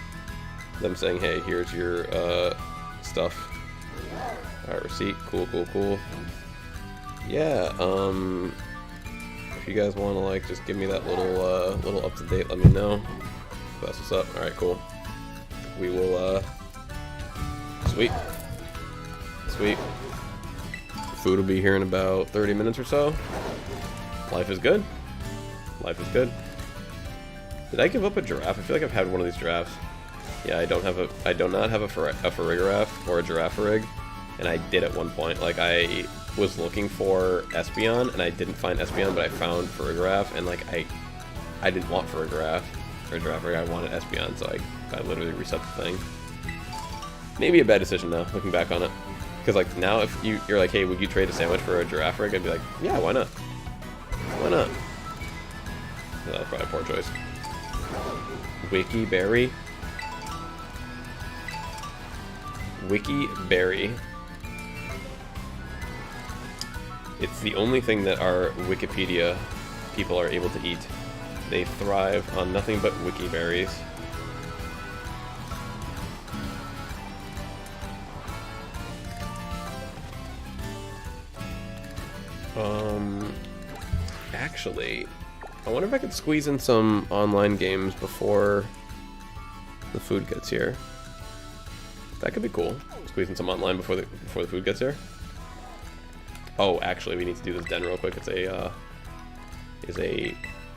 A: them saying, hey, here's your stuff. Alright, receipt. Cool. Yeah, if you guys want to like just give me that little up to date, let me know. That's what's up. Alright, cool. We will sweet. Food will be here in about 30 minutes or so. Life is good. Did I give up a giraffe? I feel like I've had one of these giraffes. Yeah, I do not have a Farigiraffe or a Giraffarig, and I did at one point. Like, I was looking for Espeon, and I didn't find Espeon, but I found Farigiraffe, and like, I didn't want Farigiraffe or Giraffarig, I wanted Espeon, so I literally reset the thing. Maybe a bad decision now, looking back on it. Because like, now if you're like, hey, would you trade a sandwich for a Giraffarig? I'd be like, yeah, why not? Why not? Yeah, that was probably a poor choice. Wikiberry. It's the only thing that our Wikipedia people are able to eat. They thrive on nothing but wiki berries. Actually, I wonder if I could squeeze in some online games before the food gets here. That could be cool. Squeeze in some online before the food gets here. Oh, actually, we need to do this den real quick. It's a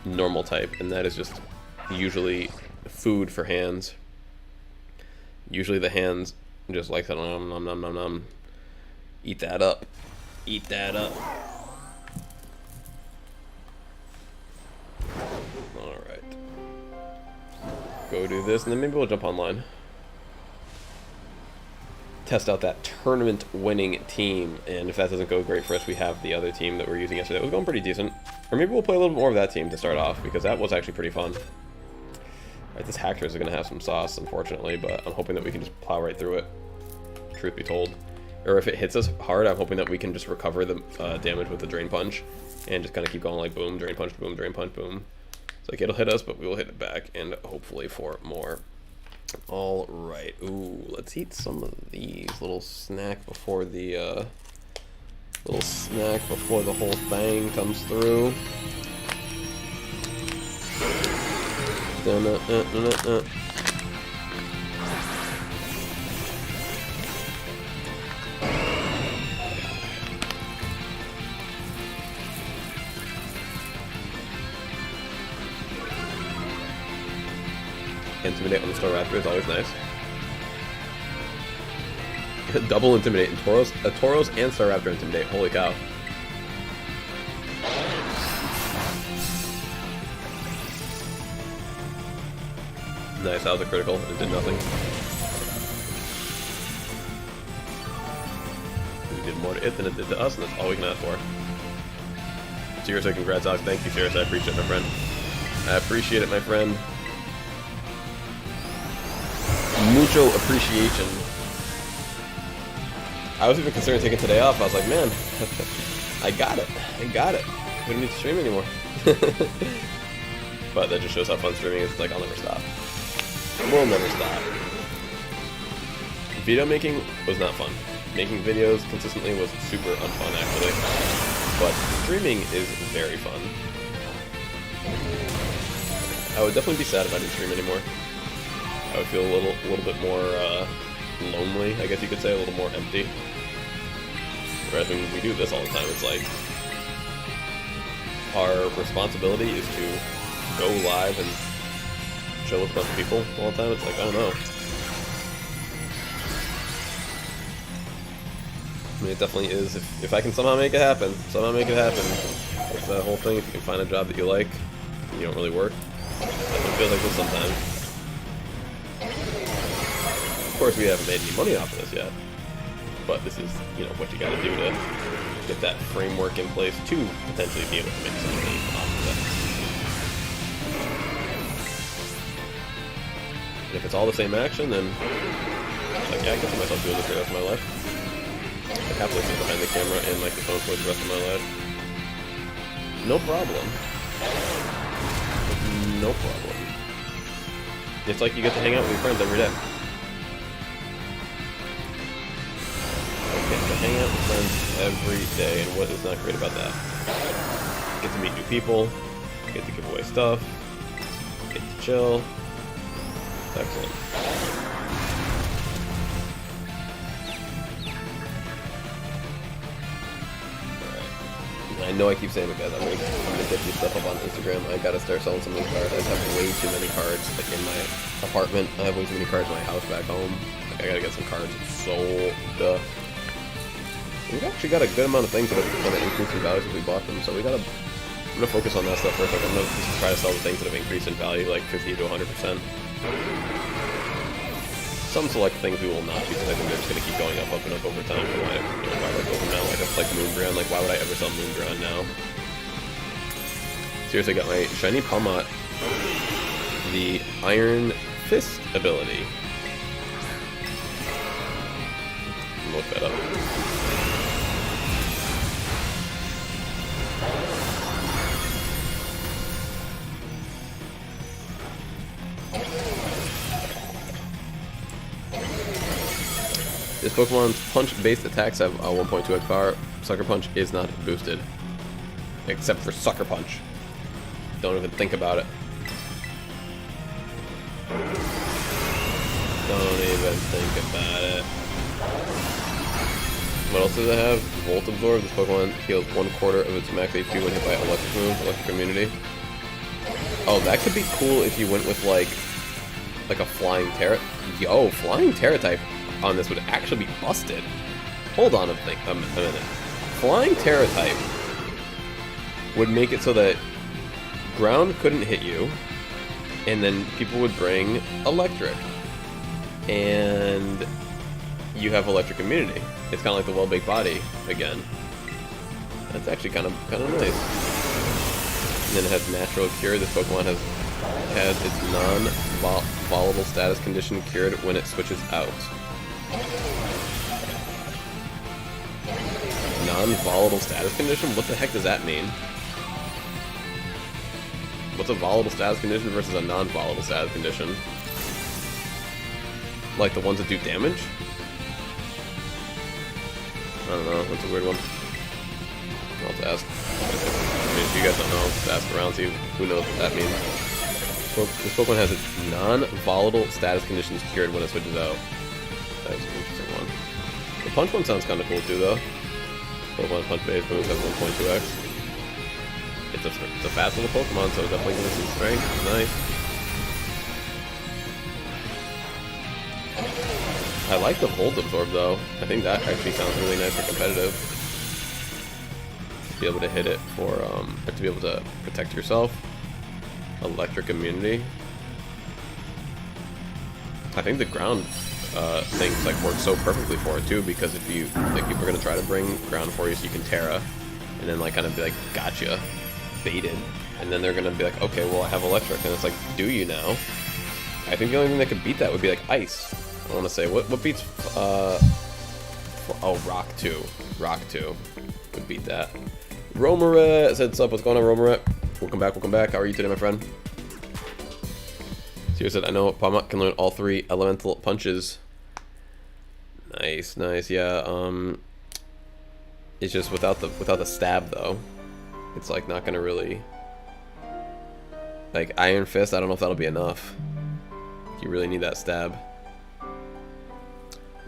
A: normal type, and that is just usually food for hands. Usually the hands just like that, nom nom nom nom nom. Eat that up. Eat that up. Alright. Go do this, and then maybe we'll jump online. Test out that tournament winning team, and if that doesn't go great for us, we have the other team that we were using yesterday. It was going pretty decent. Or maybe we'll play a little bit more of that team to start off, because that was actually pretty fun. Alright, this Hacker is going to have some sauce, unfortunately, but I'm hoping that we can just plow right through it, truth be told. Or if it hits us hard, I'm hoping that we can just recover the damage with the Drain Punch, and just kind of keep going like boom, Drain Punch, boom, Drain Punch, boom. It's like it'll hit us, but we will hit it back, and hopefully for more. Alright, ooh, let's eat some of these. Little snack before the, whole thing comes through. Intimidate on the Staraptor is always nice. Double Intimidate and Tauros and Staraptor Intimidate. Holy cow. Nice, that was a critical. It did nothing. We did more to it than it did to us, and that's all we can ask for. Seriously, congrats, Alex. Thank you, seriously. I appreciate it, my friend. I appreciate it, my friend. Mucho appreciation. I was even considering taking today off. I was like, man, I got it. We don't need to stream anymore. But that just shows how fun streaming is. It's like, I'll never stop. We'll never stop. Video making was not fun. Making videos consistently was super unfun, actually. But streaming is very fun. I would definitely be sad if I didn't stream anymore. I would feel a little bit more lonely, I guess you could say, a little more empty. Whereas when we do this all the time, it's like our responsibility is to go live and chill with a bunch of people all the time. It's like, oh no. I mean, it definitely is. If I can somehow make it happen, it's that whole thing. If you can find a job that you like, and you don't really work, it feels like this sometimes. Of course, we haven't made any money off of this yet, but this is, you know, what you got to do to get that framework in place to potentially be able to make some money off of it. And if it's all the same action, then like, yeah, I can see myself doing this for the rest of my life. I'd happily sit behind the camera and microphone for the rest of my life. No problem. No problem. It's like you get to hang out with your friends every day. Hang out with friends every day, and what is not great about that? Get to meet new people, get to give away stuff, get to chill. It's excellent. Alright. I know I keep saying it, guys. I'm gonna get this stuff up on Instagram. I gotta start selling some of these cards. I just have way too many cards, like in my apartment. I have way too many cards in my house back home. Like, I gotta get some cards sold. We've actually got a good amount of things that have kind of increased in value since we bought them, so I'm gonna focus on that stuff first. Like, I'm gonna just try to sell the things that have increased in value, like 50 to 100%. Some select things we will not, because I think they're just gonna keep going up and up over time. Why would I go from now? Like, it's like Moonbrand. Like, why would I ever sell Moonbrand now? Seriously, I got my shiny Palmot, the Iron Fist ability. Look that up. This Pokemon's punch-based attacks have a 1.2x power. Sucker Punch is not boosted. Except for Sucker Punch. Don't even think about it. Don't even think about it. What else does it have? Volt Absorb. This Pokemon heals 1/4 of its max HP when hit by electric move, electric immunity. Oh, that could be cool if you went with like a flying Terra. Yo, flying Terra type on this would actually be busted. Hold on a minute. Flying Terra type would make it so that ground couldn't hit you, and then people would bring electric, and you have electric immunity. It's kind of like the well-baked body again. That's actually kind of nice. And then it has natural cure. This Pokemon has its non-volatile status condition cured when it switches out. Non-volatile status condition? What the heck does that mean? What's a volatile status condition versus a non-volatile status condition? Like the ones that do damage? I don't know, that's a weird one. I'll have to ask. I mean, if you guys don't know, just ask around, see who knows what that means. This Pokemon has its non-volatile status conditions cured when it switches out. That's an interesting one. The Punch one sounds kind of cool too, though. Pokemon Punch base moves have 1.2x. It's a fast little Pokemon, so definitely gonna see strength. Nice. I like the Volt Absorb though. I think that actually sounds really nice for competitive. To be able to hit it for, to be able to protect yourself. Electric immunity. I think the ground things like work so perfectly for it too, because if you like, people are gonna try to bring ground for you so you can Terra, and then like kind of be like gotcha, baited, and then they're gonna be like, okay, well I have electric, and it's like, do you now? I think the only thing that could beat that would be like ice. I want to say what beats Rock 2 would beat that. Romaret said, "What's up? What's going on, Romaret? Welcome back. How are you today, my friend?" Sierra said, "I know Palmot can learn all 3 elemental punches." Nice, yeah. It's just without the stab though. It's like not gonna really, like Iron Fist. I don't know if that'll be enough. You really need that stab.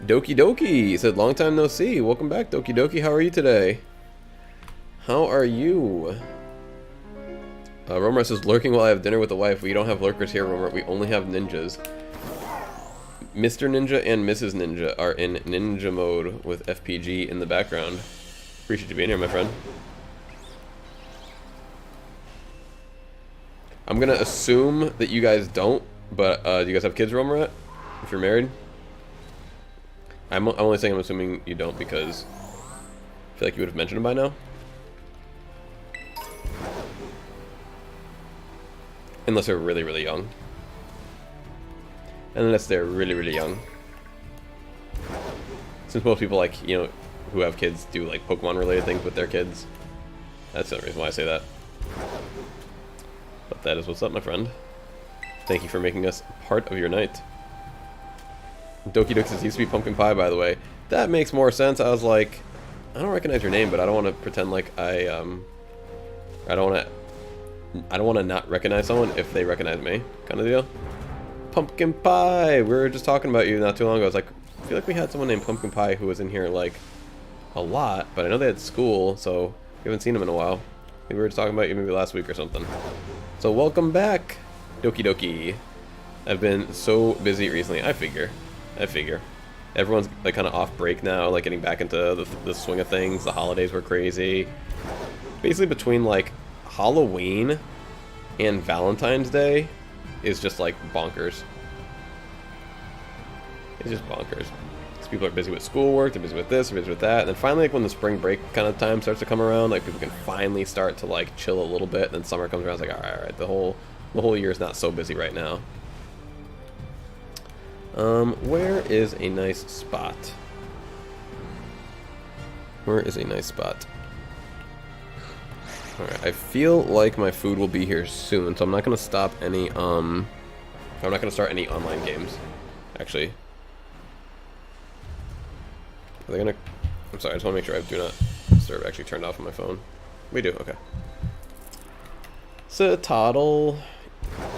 A: Doki Doki said, "Long time no see. Welcome back, Doki Doki. How are you today? How are you?" Romer says, "Lurking while I have dinner with the wife. We don't have lurkers here, Romer. We only have ninjas. Mr. Ninja and Mrs. Ninja are in ninja mode with FPG in the background." Appreciate you being here, my friend. I'm gonna assume that you guys don't, but do you guys have kids, Romer? If you're married? I'm only saying I'm assuming you don't because I feel like you would have mentioned them by now. Unless they're really, really young. Unless they're really, really young. Since most people, like, you know, who have kids do, like, Pokemon-related things with their kids. That's the only reason why I say that. But that is what's up, my friend. Thank you for making us part of your night. Doki Doki says, "Used to be Pumpkin Pie, by the way." That makes more sense. I was like, I don't recognize your name, but I don't want to pretend like I don't want to not recognize someone if they recognize me, kind of deal. Pumpkin Pie. We were just talking about you not too long ago. I was like, I feel like we had someone named Pumpkin Pie who was in here like a lot, but I know they had school, so we haven't seen them in a while. Maybe we were just talking about you maybe last week or something. So welcome back, Doki Doki. I've been so busy recently. I figure. Everyone's like kind of off break now, like getting back into the swing of things. The holidays were crazy. Basically between like Halloween and Valentine's Day is just like bonkers. It's just bonkers. Because people are busy with schoolwork, they're busy with this, they're busy with that, and then finally like when the spring break kind of time starts to come around, like people can finally start to like chill a little bit, and then summer comes around, it's like alright, the whole year is not so busy right now. Where is a nice spot? Alright, I feel like my food will be here soon, so I'm not gonna stop any, I'm not gonna start any online games, actually. Are they gonna, I'm sorry, I just wanna make sure I do not disturb actually turned off on my phone. We do, okay. Cetoddle.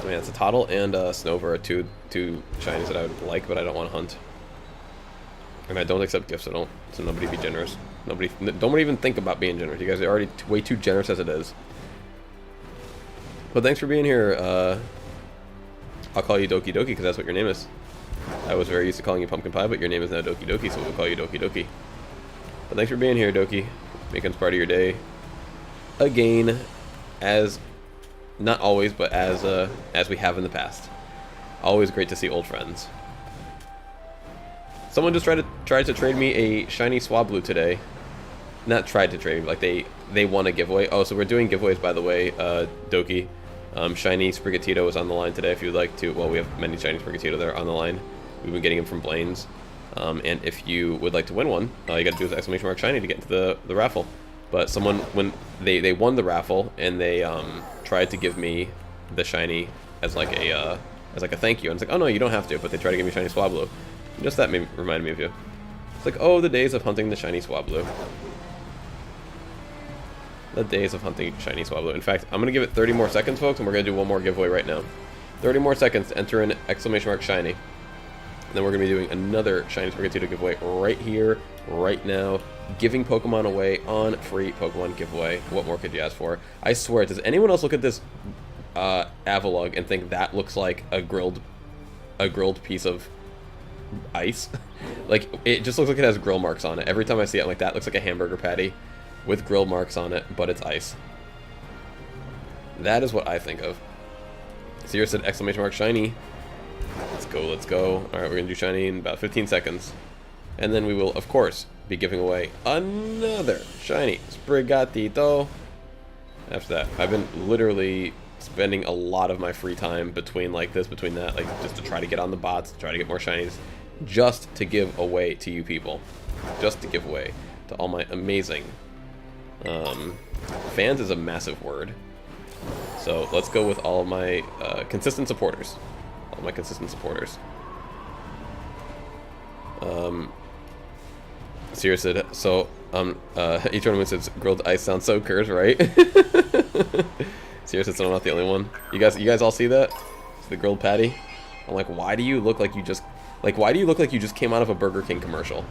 A: I mean, it's a Toddle and Snover are two shinies that I would like, but I don't want to hunt. And I don't accept gifts, so nobody be generous. Don't even think about being generous. You guys are already way too generous as it is. But thanks for being here. I'll call you Doki Doki because that's what your name is. I was very used to calling you Pumpkin Pie, but your name is now Doki Doki, so we'll call you Doki Doki. But thanks for being here, Doki. Making us part of your day. Again, as not always, but as we have in the past. Always great to see old friends. Someone just tried to trade me a shiny Swablu today. Not tried to trade me, like they won a giveaway. Oh, so we're doing giveaways, by the way, Doki. Shiny Sprigatito is on the line today if you'd like to. Well, we have many shiny Sprigatito that are on the line. We've been getting them from Blaine's. And if you would like to win one, all you got to do is exclamation mark shiny to get into the raffle. But someone, when they won the raffle and they tried to give me the shiny as like a thank you, and it's like, oh no, you don't have to. But they tried to give me shiny Swablu. Just that reminded me of you. It's like, oh, the days of hunting the shiny Swablu. The days of hunting shiny Swablu. In fact, I'm going to give it 30 more seconds, folks, and we're going to do one more giveaway right now. 30 more seconds to enter in exclamation mark shiny. And then we're going to be doing another shiny Sprigatito giveaway right here, right now. Giving Pokemon away on free Pokemon giveaway. What more could you ask for? I swear, does anyone else look at this Avalugg and think that looks like a grilled piece of ice? Like, it just looks like it has grill marks on it. Every time I see it, I'm like, that looks like a hamburger patty with grill marks on it, but it's ice. That is what I think of. Sierra said exclamation mark shiny. Let's go, let's go. Alright, we're gonna do shiny in about 15 seconds. And then we will, of course, be giving away another shiny Sprigatito. After that, I've been literally spending a lot of my free time between like this, between that, like just to try to get on the bots, to try to get more shinies, just to give away to you people. Just to give away to all my amazing fans is a massive word. So let's go with all of my consistent supporters. All my consistent supporters. Sierra said, so each tournament says grilled ice sounds so cursed, right? Sierra said, so I'm not the only one. You guys all see that? It's the grilled patty. I'm like, why do you look like you just came out of a Burger King commercial?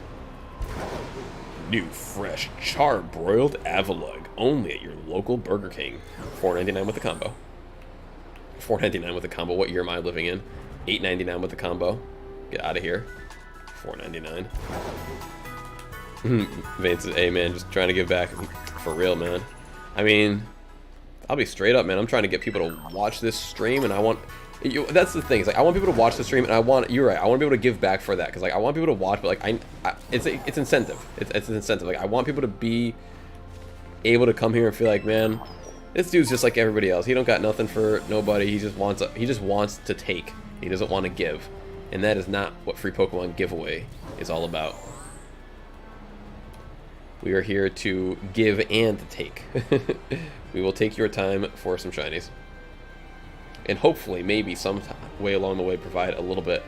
A: New, fresh, char-broiled Avalugg, only at your local Burger King. $4.99 with the combo. $4.99 with the combo. What year am I living in? $8.99 with the combo. Get out of here. $4.99. Vane says, hey man, just trying to give back. For real, man. I mean, I'll be straight up, man. I'm trying to get people to watch this stream, and I want... that's the thing. It's like, I want people to watch the stream, and I want... You're right. I want to be able to give back for that. Because, like, I want people to watch, but, like, it's incentive. It's an incentive. Like, I want people to be able to come here and feel like, man, this dude's just like everybody else. He don't got nothing for nobody. He just wants to take. He doesn't want to give. And that is not what free Pokemon giveaway is all about. We are here to give and take. We will take your time for some shinies. And hopefully, maybe some way along the way, provide a little bit.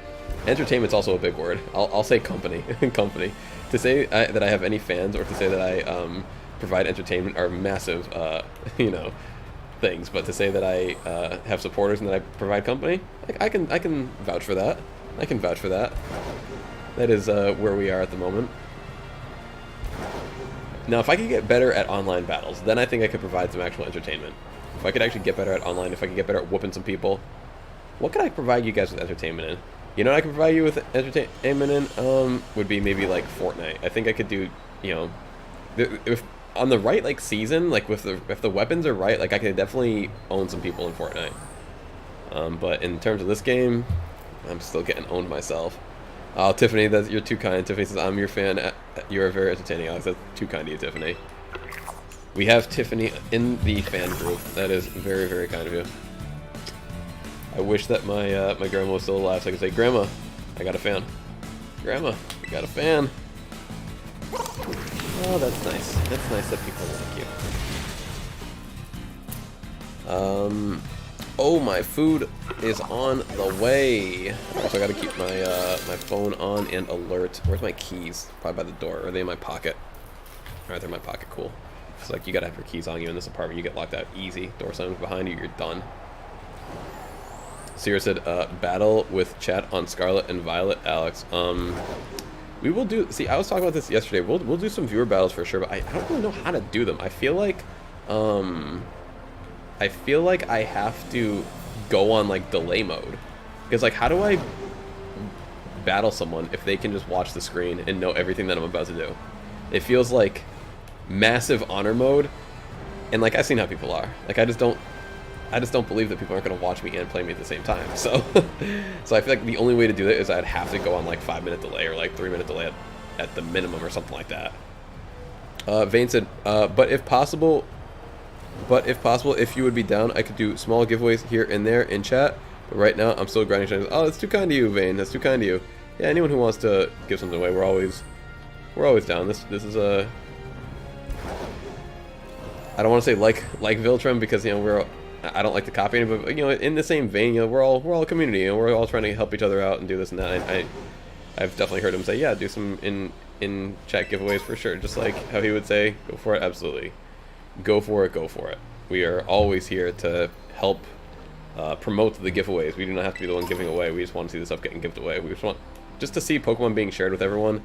A: Entertainment's also a big word. I'll say company. Company. To say that I have any fans, or to say that I provide entertainment, are massive, you know, things. But to say that I have supporters and that I provide company, I can vouch for that. I can vouch for that. That is where we are at the moment. Now, if I could get better at online battles, then I think I could provide some actual entertainment. If I could actually get better at online, if I could get better at whooping some people, what could I provide you guys with entertainment in? You know what I could provide you with entertainment in? Would be maybe like Fortnite. I think I could do, you know, if on the right like season, like if the weapons are right, like I could definitely own some people in Fortnite. But in terms of this game, I'm still getting owned myself. Oh, Tiffany, you're too kind. Tiffany says, I'm your fan. You are very entertaining, Alex. That's too kind of you, Tiffany. We have Tiffany in the fan group. That is very, very kind of you. I wish that my my grandma was still alive so I could say, Grandma, I got a fan. Grandma, I got a fan. Oh, that's nice. That's nice that people like you. Oh, my food is on the way. So I gotta keep my my phone on and alert. Where's my keys? Probably by the door. Or are they in my pocket? Alright, they're in my pocket. Cool. It's like you gotta have your keys on you in this apartment. You get locked out easy. Door slams behind you, you're done. Sierra said, battle with chat on Scarlet and Violet, Alex. We will do... See, I was talking about this yesterday. We'll do some viewer battles for sure, but I don't really know how to do them. I feel like I feel like I have to go on like delay mode, because like how do I battle someone if they can just watch the screen and know everything that I'm about to do? It feels like massive honor mode, and like I've seen how people are. Like I just don't believe that people aren't going to watch me and play me at the same time. So so I feel like the only way to do it is I'd have to go on like 5-minute delay or like 3-minute delay at the minimum or something like that. Vane said, but if possible, if you would be down, I could do small giveaways here and there in chat. But right now, I'm still grinding shinies. Oh, that's too kind of you, Vane. That's too kind of you. Yeah, anyone who wants to give something away, we're always down. This is a. I don't want to say like Viltrum, because you know I don't like to copy it, but you know, in the same vein, you know, we're all a community, and we're all trying to help each other out and do this and that. I've definitely heard him say, yeah, do some in chat giveaways for sure. Just like how he would say, go for it, absolutely. Go for it, go for it. We are always here to help promote the giveaways. We do not have to be the one giving away. We just want to see this stuff getting given away. We just want to see Pokemon being shared with everyone.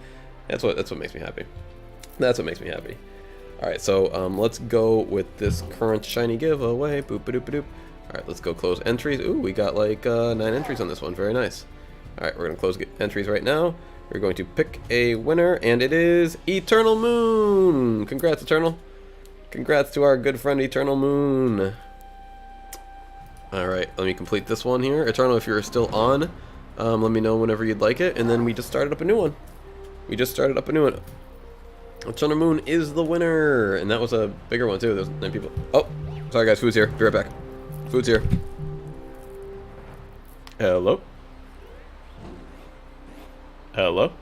A: That's what makes me happy. That's what makes me happy. All right, so let's go with this current shiny giveaway. Boop ba doop ba doop. All right, let's go close entries. Ooh, we got like 9 entries on this one. Very nice. All right, we're gonna close entries right now. We're going to pick a winner, and it is Eternal Moon. Congrats, Eternal. Congrats to our good friend Eternal Moon. Alright, let me complete this one here. Eternal, if you're still on, let me know whenever you'd like it. And then we just started up a new one. Eternal Moon is the winner. And that was a bigger one too. There's 9 people. Oh, sorry guys, food's here. Be right back. Food's here. Hello? Hello?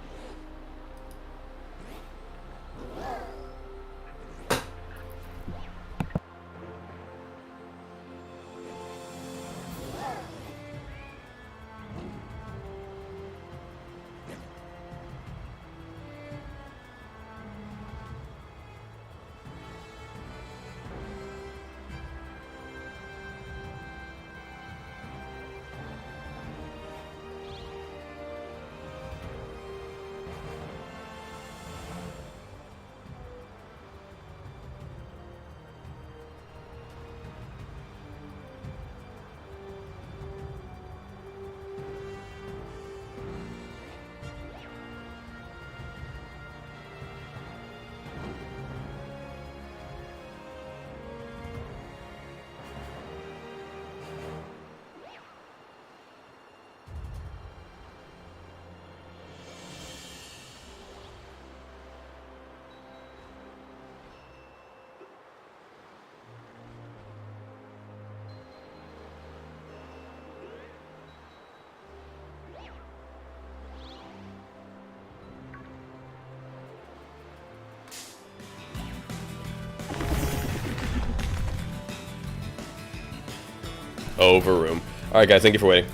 A: Overroom. Alright guys, thank you for waiting.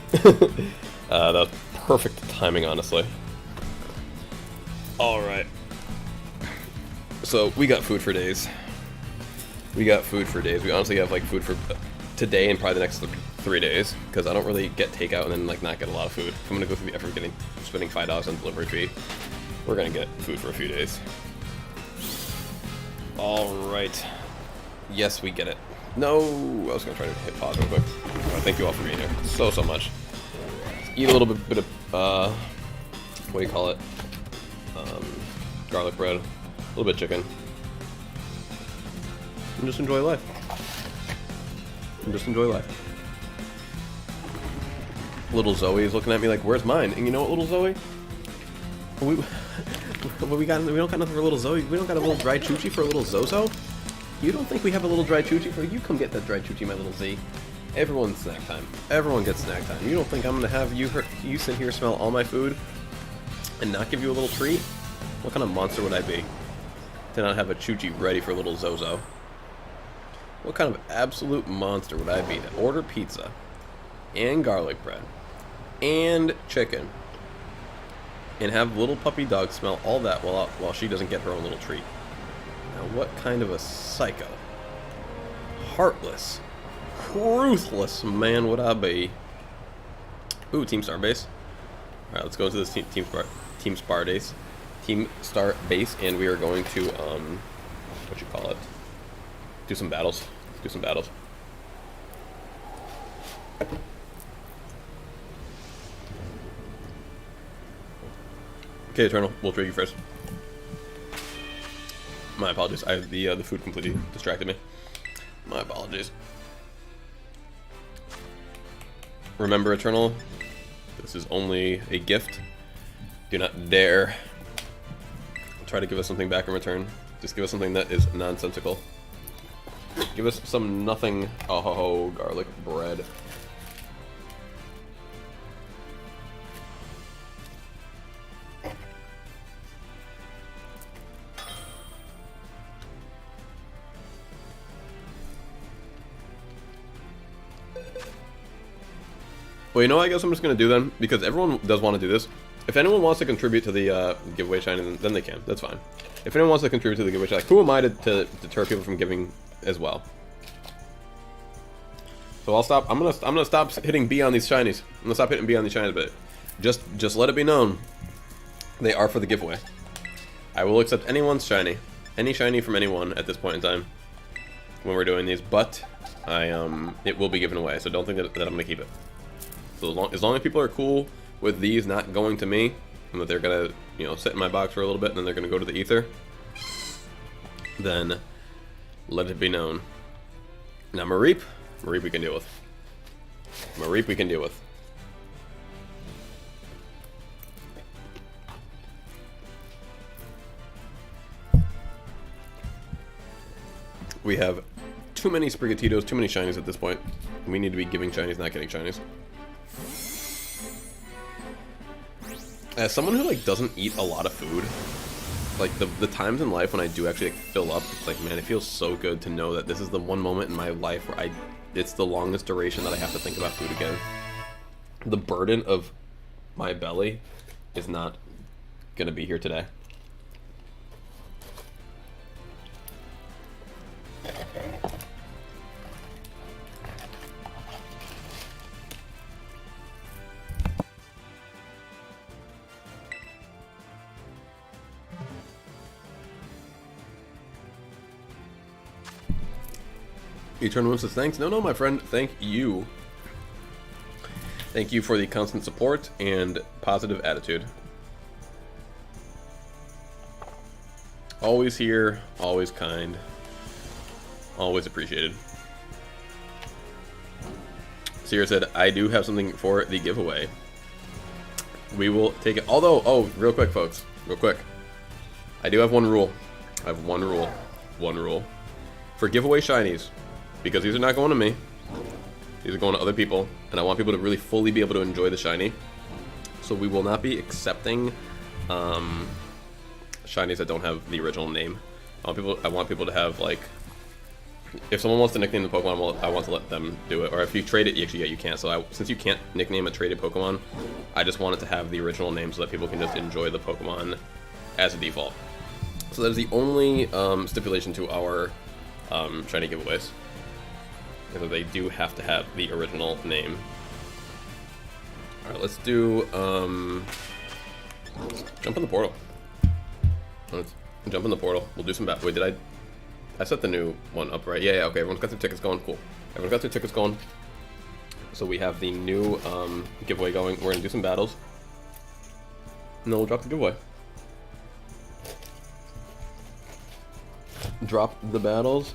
A: That was perfect timing, honestly. Alright. So, we got food for days. We honestly have like food for today and probably the next 3 days, because I don't really get takeout and then like not get a lot of food. If I'm gonna go through the effort of spending $5 on delivery fee, we're gonna get food for a few days. Alright. Yes, we get it. No, I was gonna try to hit pause real quick. Thank you all for being here so much. Eat a little bit of what do you call it? Garlic bread, a little bit of chicken, and just enjoy life. Little Zoe is looking at me like, "Where's mine?" And you know what, little Zoe? We don't got nothing for little Zoe. We don't got a little dry choochie for a little Zozo. You don't think we have a little dry choochie for you? Come get that dry choochie, my little Z. Everyone's snack time. Everyone gets snack time. You don't think I'm gonna have you sit here smell all my food and not give you a little treat? What kind of monster would I be to not have a choochie ready for little Zozo? What kind of absolute monster would I be to order pizza and garlic bread and chicken and have little puppy dog smell all that while she doesn't get her own little treat? Now, what kind of a psycho, heartless, ruthless man would I be? Ooh, Team Star Base. All right, let's go into this Team Star Base, and we are going to do some battles. Okay, Eternal, we'll trade you first. My apologies. The food completely distracted me. My apologies. Remember, Eternal, this is only a gift. Do not dare try to give us something back in return. Just give us something that is nonsensical. Give us some nothing. Oh, garlic bread. Well, you know what I guess I'm just going to do then? Because everyone does want to do this. If anyone wants to contribute to the giveaway shiny, then they can. That's fine. If anyone wants to contribute to the giveaway shiny, who am I to deter people from giving as well? So I'll stop. I'm gonna stop hitting B on these shinies. I'm gonna stop hitting B on these shinies, but just let it be known, they are for the giveaway. I will accept anyone's shiny, any shiny from anyone at this point in time when we're doing these, but it will be given away. So don't think that I'm gonna keep it. So as long as people are cool with these not going to me, and that they're gonna, you know, sit in my box for a little bit, and then they're gonna go to the ether, then let it be known. Now Mareep we can deal with. Mareep we can deal with. We have too many Sprigatitos, too many shinies at this point. We need to be giving shinies, not getting shinies. As someone who like doesn't eat a lot of food, like the times in life when I do actually like, fill up, it's like, man, it feels so good to know that this is the one moment in my life where it's the longest duration that I have to think about food again. The burden of my belly is not gonna be here today. Eternal says, thanks. No, my friend. Thank you. Thank you for the constant support and positive attitude. Always here, always kind, always appreciated. Sierra said, I do have something for the giveaway. We will take it. Although, oh, real quick, folks. Real quick. I do have one rule. I have one rule. One rule. For giveaway shinies, because these are not going to me, these are going to other people, and I want people to really fully be able to enjoy the shiny. So we will not be accepting shinies that don't have the original name. I want people to have, like, if someone wants to nickname the Pokemon, I want to let them do it. Or if you trade it, actually, yeah, you can't. So since you can't nickname a traded Pokemon, I just want it to have the original name so that people can just enjoy the Pokemon as a default. So that is the only stipulation to our shiny giveaways. Because they do have to have the original name. Alright, let's do jump in the portal. Let's jump in the portal. We'll do some wait, did I set the new one up right? Yeah, okay, everyone's got their tickets going. Cool. Everyone's got their tickets going. So we have the new giveaway going. We're gonna do some battles. And then we'll drop the giveaway. Drop the battles.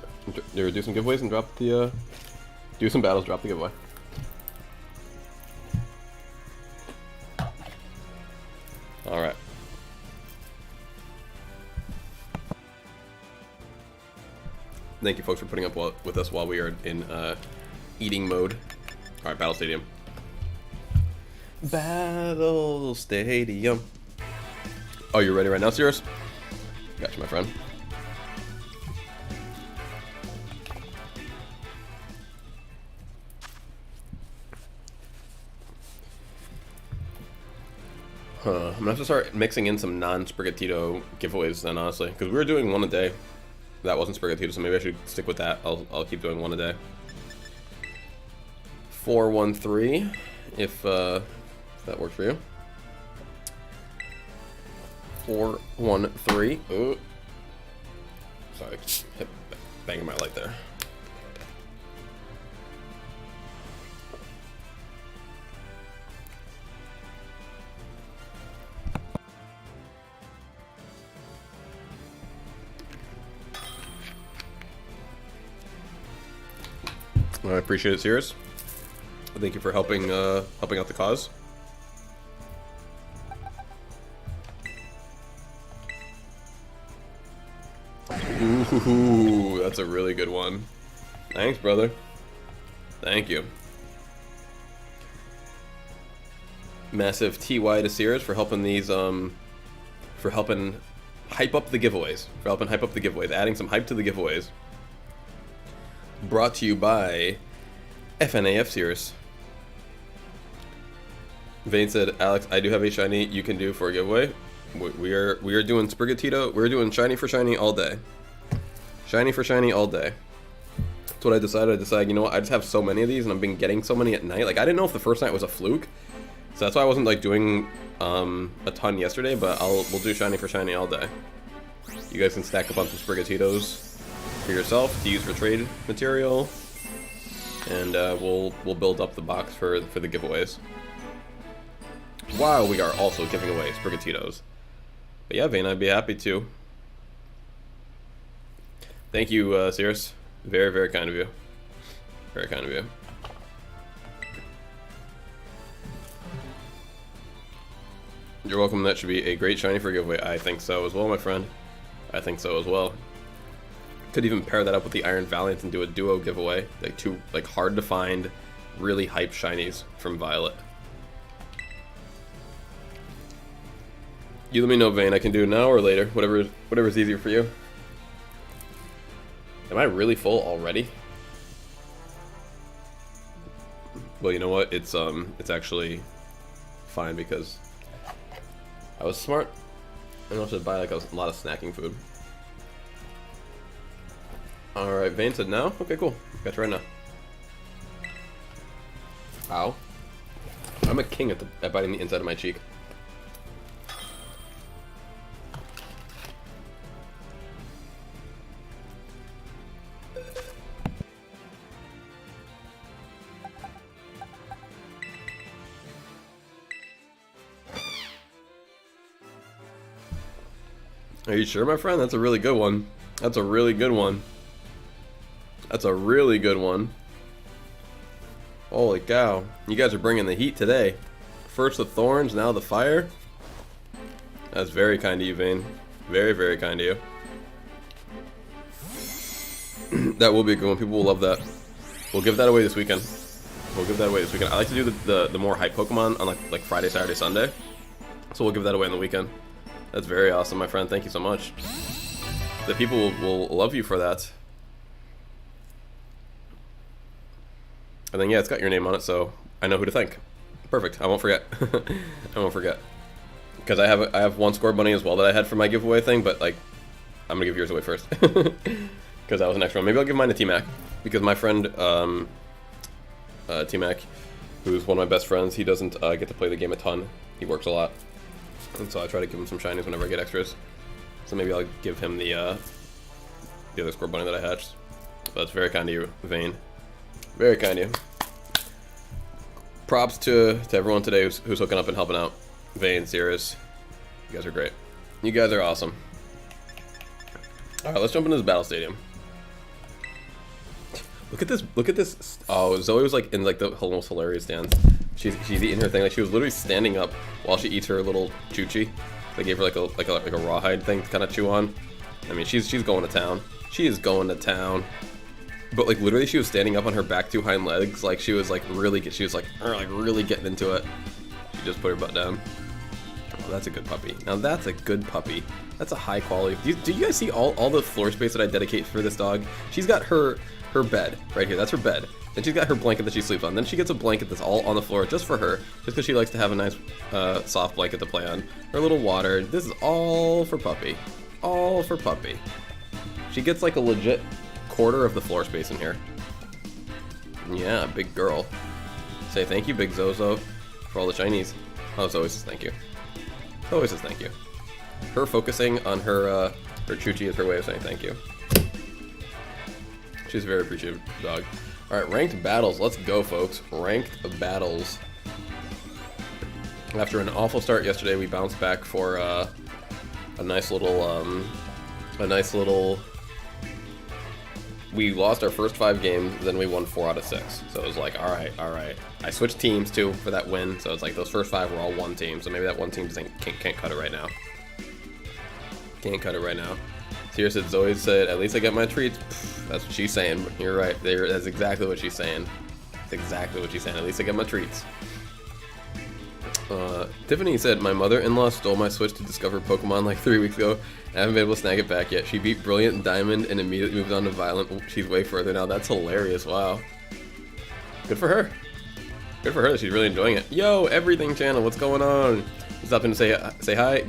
A: Do some giveaways and drop the do some battles, drop the giveaway. Alright. Thank you folks for putting up with us while we are in eating mode. Alright, Battle Stadium. Battle Stadium. Oh, you ready right now, Cirrus? Gotcha, my friend. I'm gonna have to start mixing in some non-Sprigatito giveaways then, honestly, because we were doing one a day. That wasn't Sprigatito, so maybe I should stick with that. I'll keep doing one a day. 413, if that works for you. 413. Oh, sorry, hit banging my light there. I appreciate it, Sirius. Thank you for helping out the cause. Ooh, that's a really good one. Thanks, brother. Thank you. Massive TY to Sears for helping these, for helping hype up the giveaways. Adding some hype to the giveaways. Brought to you by FNAF Sears. Vane said, Alex, I do have a shiny you can do for a giveaway. We are doing Sprigatito. We're doing shiny for shiny all day. Shiny for shiny all day. That's what I decided. I decided, you know what, I just have so many of these and I've been getting so many at night. Like, I didn't know if the first night was a fluke. So that's why I wasn't like doing a ton yesterday, but we'll do shiny for shiny all day. You guys can stack a bunch of Sprigatitos for yourself to use for trade material. And we'll build up the box for the giveaways. While we are also giving away Sprigatitos. But yeah, Vane, I'd be happy to. Thank you, Cirrus. Very, very kind of you. Very kind of you. You're welcome. That should be a great shiny for giveaway. I think so as well, my friend. I think so as well. Could even pair that up with the Iron Valiant and do a duo giveaway. Like two, like hard to find, really hype shinies from Violet. You let me know, Vane. I can do it now or later. Whatever's easier for you. Am I really full already? Well, you know what? It's actually fine because I was smart. I don't have to buy like a lot of snacking food. All right, Vane said no. Okay, cool. Got you right now. Ow! I'm a king at biting the inside of my cheek. Are you sure, my friend? That's a really good one. That's a really good one. That's a really good one. Holy cow. You guys are bringing the heat today. First the thorns, now the fire. That's very kind of you, Vane. Very, very kind of you. That will be a good one. People will love that. We'll give that away this weekend. I like to do the more hype Pokemon on like Friday, Saturday, Sunday. So we'll give that away on the weekend. That's very awesome, my friend. Thank you so much. The people will love you for that. And then, yeah, it's got your name on it, so I know who to thank. Perfect. I won't forget. I won't forget. Because I have one score bunny as well that I had for my giveaway thing, but, like, I'm going to give yours away first. Because that was an extra one. Maybe I'll give mine to T-Mac. Because my friend, T-Mac, who's one of my best friends, he doesn't get to play the game a ton. He works a lot. And so I try to give him some shinies whenever I get extras. So maybe I'll give him the other score bunny that I hatched. But that's very kind of you, Vane. Very kind of you. Props to everyone today who's hooking up and helping out. Vane, Cirrus. You guys are great. You guys are awesome. Alright, let's jump into this battle stadium. Look at this. Look at this. Oh, Zoe was like in like the most hilarious dance. She's eating her thing. Like she was literally standing up while she eats her little choo-chee. They gave her like a rawhide thing to kind of chew on. I mean, she's going to town. She is going to town. But like literally, she was standing up on her back two hind legs. Like she was like really really getting into it. She just put her butt down. Oh, that's a good puppy. Now that's a good puppy. That's a high quality. Do you guys see all the floor space that I dedicate for this dog? She's got her bed right here. That's her bed. Then she's got her blanket that she sleeps on. Then she gets a blanket that's all on the floor just for her, just because she likes to have a nice soft blanket to play on. Her little water. This is all for puppy. All for puppy. She gets like a legit quarter of the floor space in here. Yeah, big girl. Say thank you, Big Zozo, for all the shinies. Oh, Zoe says thank you. Zoe says thank you. Her focusing on her choo-chee is her way of saying thank you. She's a very appreciative dog. Alright, ranked battles. Let's go, folks. Ranked battles. After an awful start yesterday, we bounced back for a nice little we lost our first 5 games, then we won 4 out of 6. So it was like, all right. I switched teams too for that win, so it's like those first 5 were all one team. So maybe that one team just can't cut it right now. Can't cut it right now. Here said Zoe said, at least I get my treats. Pff, that's what she's saying. You're right. That's exactly what she's saying. That's exactly what she's saying. At least I get my treats. Tiffany said, my mother-in-law stole my Switch to discover Pokemon like 3 weeks ago. I haven't been able to snag it back yet. She beat Brilliant and Diamond and immediately moved on to Violent. She's way further now. That's hilarious. Wow. Good for her. Good for her that she's really enjoying it. Yo, Everything Channel, what's going on? Just up and say hi.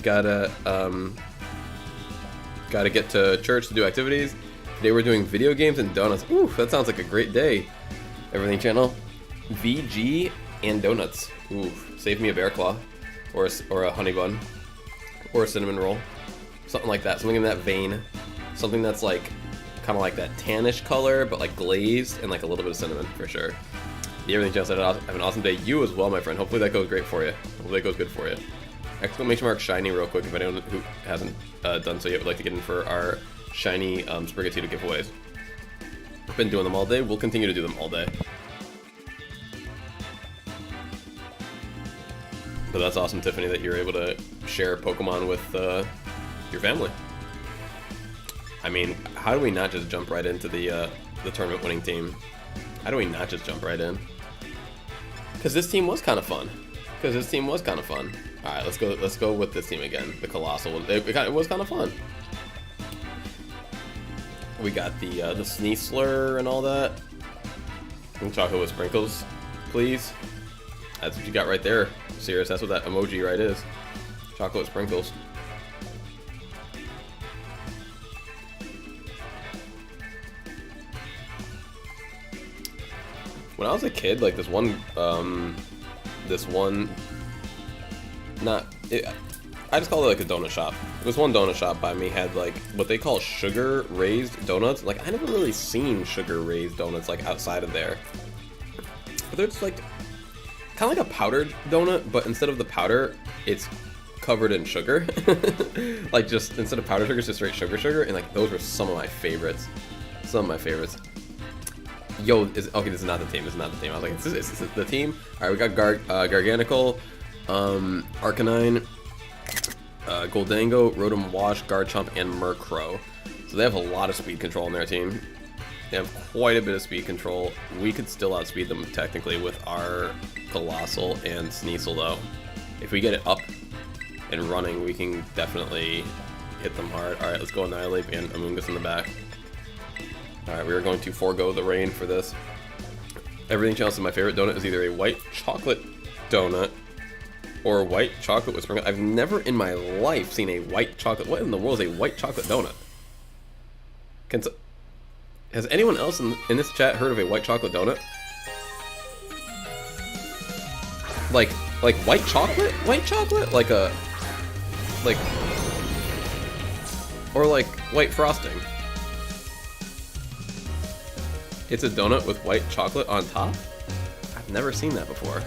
A: Gotta get to church to do activities. Today we're doing video games and donuts. Ooh, that sounds like a great day. Everything Channel, VG and donuts. Ooh, save me a bear claw, or a honey bun, or a cinnamon roll, something like that. Something in that vein. Something that's like kind of like that tannish color, but like glazed and like a little bit of cinnamon for sure. The Everything Channel said, have an awesome day. You as well, my friend. Hopefully that goes great for you. Hopefully that goes good for you. Exclamation mark shiny real quick if anyone who hasn't done so yet would like to get in for our shiny Sprigatito giveaways. I've been doing them all day. We'll continue to do them all day. But that's awesome, Tiffany, that you're able to share Pokemon with your family. I mean, how do we not just jump right into the tournament winning team? How do we not just jump right in? Because this team was kind of fun. All right, let's go with this team again. The Colossal. It was kind of fun. We got the Sneasler and all that. And chocolate with sprinkles, please. That's what you got right there. Serious, that's what that emoji right is. Chocolate with sprinkles. When I was a kid, like I just call it like a donut shop. This one donut shop by me had like what they call sugar raised donuts. Like I never really seen sugar raised donuts like outside of there. But they're just like kind of like a powdered donut, but instead of the powder, it's covered in sugar. Like just instead of powdered sugar, it's just straight sugar. And like those were some of my favorites. Yo, okay, this is not the team. I was like, is this the team? All right, we got Garganical, Arcanine, Goldango, Rotom Wash, Garchomp, and Murkrow. So they have a lot of speed control in their team. They have quite a bit of speed control. We could still outspeed them technically with our Colossal and Sneasel though. If we get it up and running, we can definitely hit them hard. All right, let's go Annihilate and Amoonguss in the back. Alright, we are going to forego the rain for this. Everything Channel says my favorite donut is either a white chocolate donut or white chocolate with sprinkles. I've never in my life seen a white chocolate. What in the world is a white chocolate donut? Has anyone else in this chat heard of a white chocolate donut? Like white chocolate? White chocolate? Or like white frosting. It's a donut with white chocolate on top? I've never seen that before.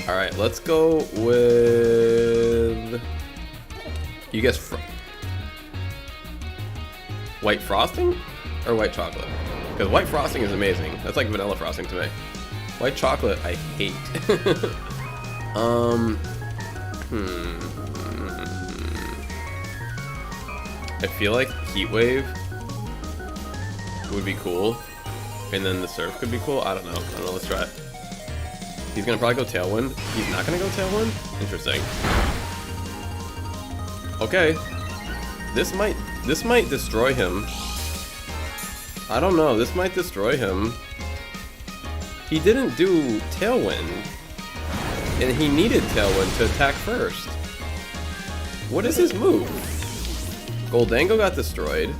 A: Alright, let's go with... You guess white frosting? Or white chocolate? Because white frosting is amazing. That's like vanilla frosting to me. White chocolate, I hate. I feel like Heat Wave would be cool, and then the Surf could be cool. I don't know. Let's try it. He's gonna probably go Tailwind. He's not gonna go Tailwind? Interesting. Okay. This might destroy him. I don't know. This might destroy him. He didn't do Tailwind, and he needed Tailwind to attack first. What is his move? Goldango got destroyed.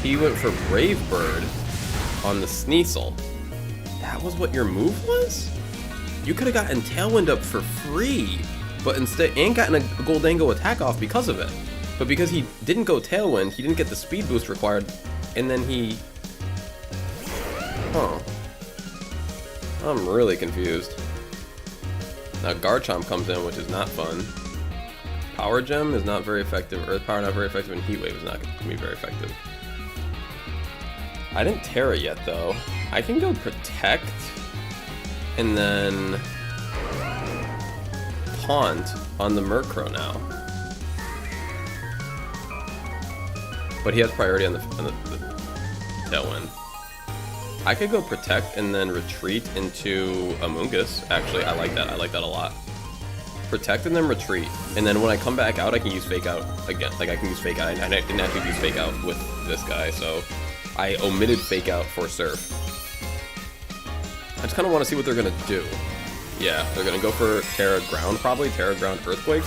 A: He went for Brave Bird on the Sneasel. That was what your move was? You could have gotten Tailwind up for free, but instead, and gotten a Goldango attack off because of it. But because he didn't go Tailwind, he didn't get the speed boost required, and then he... Huh. I'm really confused. Now Garchomp comes in, which is not fun. Power Gem is not very effective. Earth Power not very effective, and Heat Wave is not going to be very effective. I didn't Terra yet though. I can go Protect and then Taunt on the Murkrow now. But he has priority on the Tailwind. I could go Protect and then retreat into Amoonguss. Actually, I like that. I like that a lot. Protect and then retreat. And then when I come back out, I can use Fake Out again. Like, I can use Fake Out. I didn't actually use Fake Out with this guy, so I omitted Fake Out for Surf. I just kind of want to see what they're going to do. Yeah, they're going to go for Terra Ground, probably. Terra Ground Earthquake.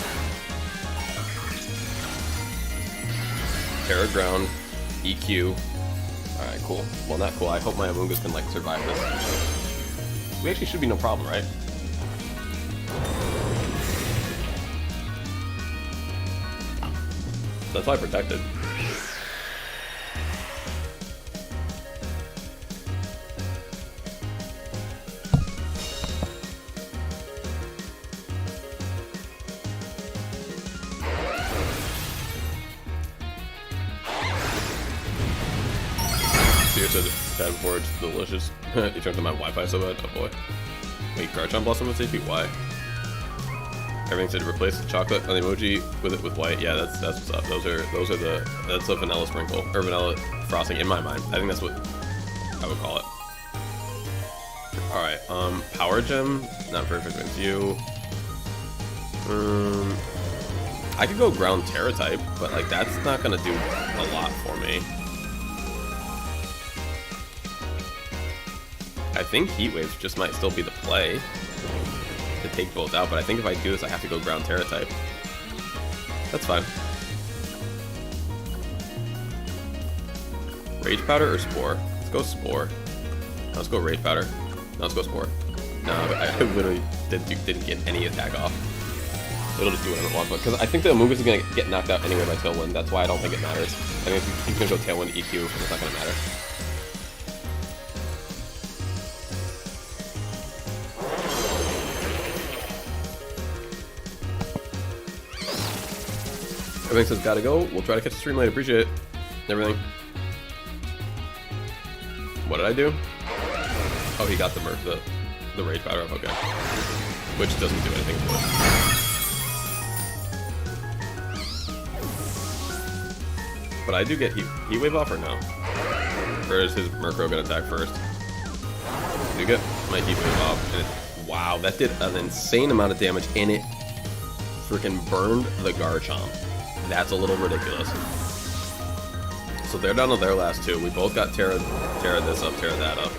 A: Terra Ground, EQ. Alright, cool. Well, not cool. I hope my Amoonguss can, like, survive this. We actually should be no problem, right? That's why I protected. Seriously, that before it's delicious. You turned on my Wi-Fi so bad. Oh boy. Wait, Garchomp lost some of its HP? Why? Everything said to replace the chocolate on the emoji with white. Yeah, that's what's up. That's a vanilla sprinkle or vanilla frosting in my mind. I think that's what I would call it. All right, Power Gem, not perfect against you. I could go Ground Terra type, but like that's not gonna do a lot for me. I think Heat Waves just might still be the play to take both out, but I think if I do this, I have to go Ground Terra type. That's fine. Rage Powder or Spore? Let's go Spore. No, let's go Rage Powder. No, let's go Spore. No, I literally didn't get any attack off. It'll just do whatever it wants, because I think the Amoonguss is going to get knocked out anyway by Tailwind. That's why I don't think it matters. I think if he's going to go Tailwind EQ, it's not going to matter. Everything says gotta go. We'll try to catch the stream late. Appreciate it. Everything. What did I do? Oh, he got the Rage Powder up. Okay. Which doesn't do anything to it. But I do get Heat Wave off or no? Or is his Murkrow gonna attack first? I do get my Heat Wave off. And wow, that did an insane amount of damage, and it freaking burned the Garchomp. That's a little ridiculous. So they're down to their last two. We both got Terra this up, Terra that up.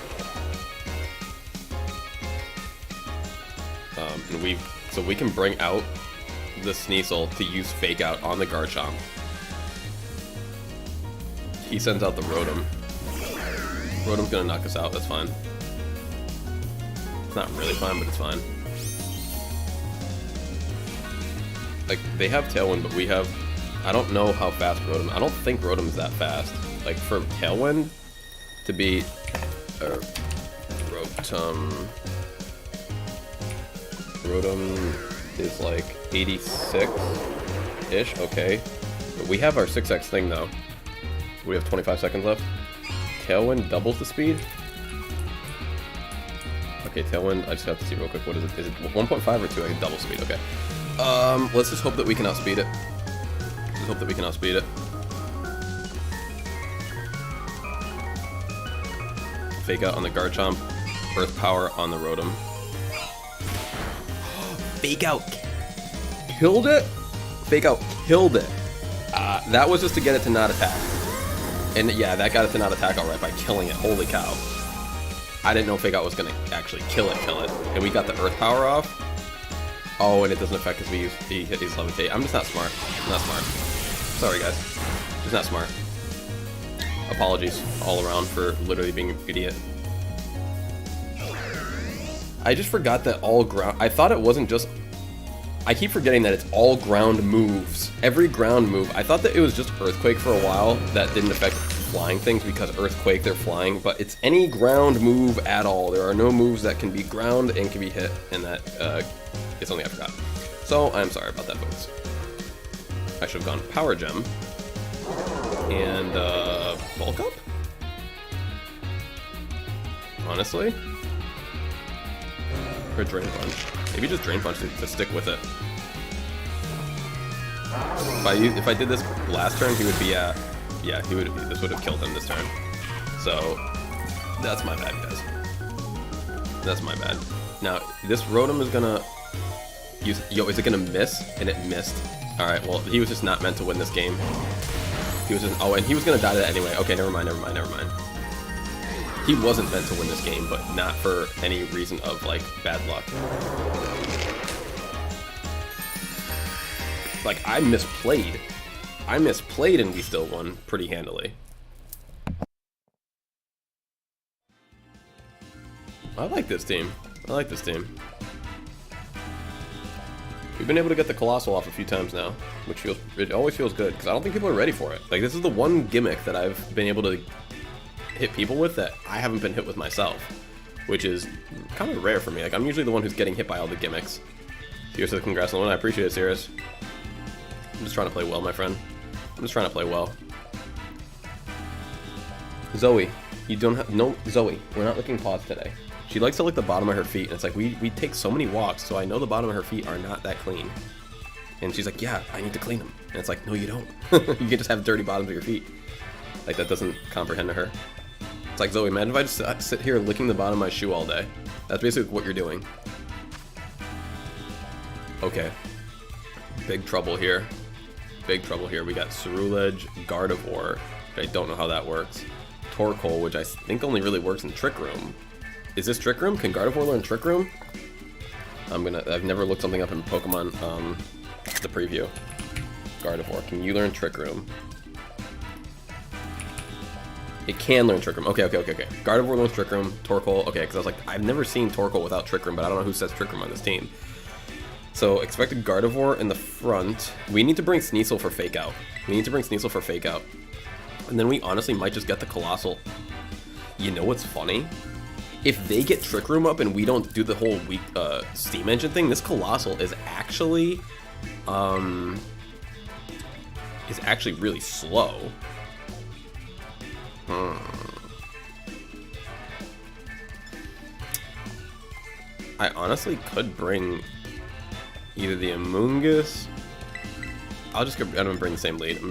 A: And so we can bring out the Sneasel to use Fake Out on the Garchomp. He sends out the Rotom. Rotom's gonna knock us out, that's fine. It's not really fine, but it's fine. Like, they have Tailwind, but we have... I don't know how fast Rotom... I don't think Rotom is that fast. Like, for Tailwind to be... Rotom is like 86-ish, okay. But we have our 6x thing, though. We have 25 seconds left. Tailwind doubles the speed? Okay, Tailwind, I just have to see real quick. What is it? Is it 1.5 or 2? I can double speed, okay. Let's just hope that we can outspeed it. Just hope that we can outspeed it. Fake Out on the Garchomp. Earth Power on the Rotom. Fake Out killed it? Fake Out killed it. That was just to get it to not attack. And yeah, that got it to not attack alright by killing it. Holy cow. I didn't know Fake Out was going to actually kill it. And we got the Earth Power off. Oh, and it doesn't affect because he hit his Levitate. I'm just not smart. I'm not smart. Sorry, guys. Just not smart. Apologies all around for literally being an idiot. I just forgot that all ground... I thought it wasn't just... I keep forgetting that it's all ground moves. Every ground move. I thought that it was just Earthquake for a while. That didn't affect flying things because Earthquake, they're flying. But it's any ground move at all. There are no moves that can be ground and can be hit. And that... it's something I forgot. So, I'm sorry about that, folks. I should have gone Power Gem. And, Bulk Up? Honestly? Or Drain Punch. Maybe just Drain Punch to stick with it. If I did this last turn, he would be at... Yeah, this would have killed him this turn. So, that's my bad, guys. That's my bad. Now, this Rotom is gonna... Yo, is it gonna miss? And it missed. Alright, well, he was just not meant to win this game. He was just... Oh, and he was gonna die to that anyway. Okay, never mind. He wasn't meant to win this game, but not for any reason of, like, bad luck. Like, I misplayed. And we still won pretty handily. I like this team. We've been able to get the Colossal off a few times now, which always feels good, because I don't think people are ready for it. Like, this is the one gimmick that I've been able to hit people with that I haven't been hit with myself, which is kind of rare for me. Like, I'm usually the one who's getting hit by all the gimmicks. Seriously, congrats on the win. I appreciate it, Sirius. I'm just trying to play well, my friend. I'm just trying to play well. Zoe, you don't have... No, Zoe, we're not licking paws today. She likes to lick the bottom of her feet, and it's like, we take so many walks, so I know the bottom of her feet are not that clean. And she's like, yeah, I need to clean them. And it's like, no, you don't. You can just have dirty bottoms of your feet. Like, that doesn't comprehend to her. It's like, Zoe, imagine if I just sit here licking the bottom of my shoe all day. That's basically what you're doing. Okay. Big trouble here. We got Ceruledge, Gardevoir, which I don't know how that works. Torkoal, which I think only really works in Trick Room. Is this Trick Room? Can Gardevoir learn Trick Room? I've never looked something up in Pokemon, the preview. Gardevoir, can you learn Trick Room? It can learn Trick Room. Okay. Gardevoir learns Trick Room. Torkoal, okay, because I was like, I've never seen Torkoal without Trick Room, but I don't know who says Trick Room on this team. So, expected Gardevoir in the front. We need to bring Sneasel for Fake Out. And then we honestly might just get the Colossal. You know what's funny? If they get Trick Room up and we don't do the whole weak Steam Engine thing, this Colossal is actually really slow. I honestly could bring either the Amoonguss. I'm gonna bring the same lead.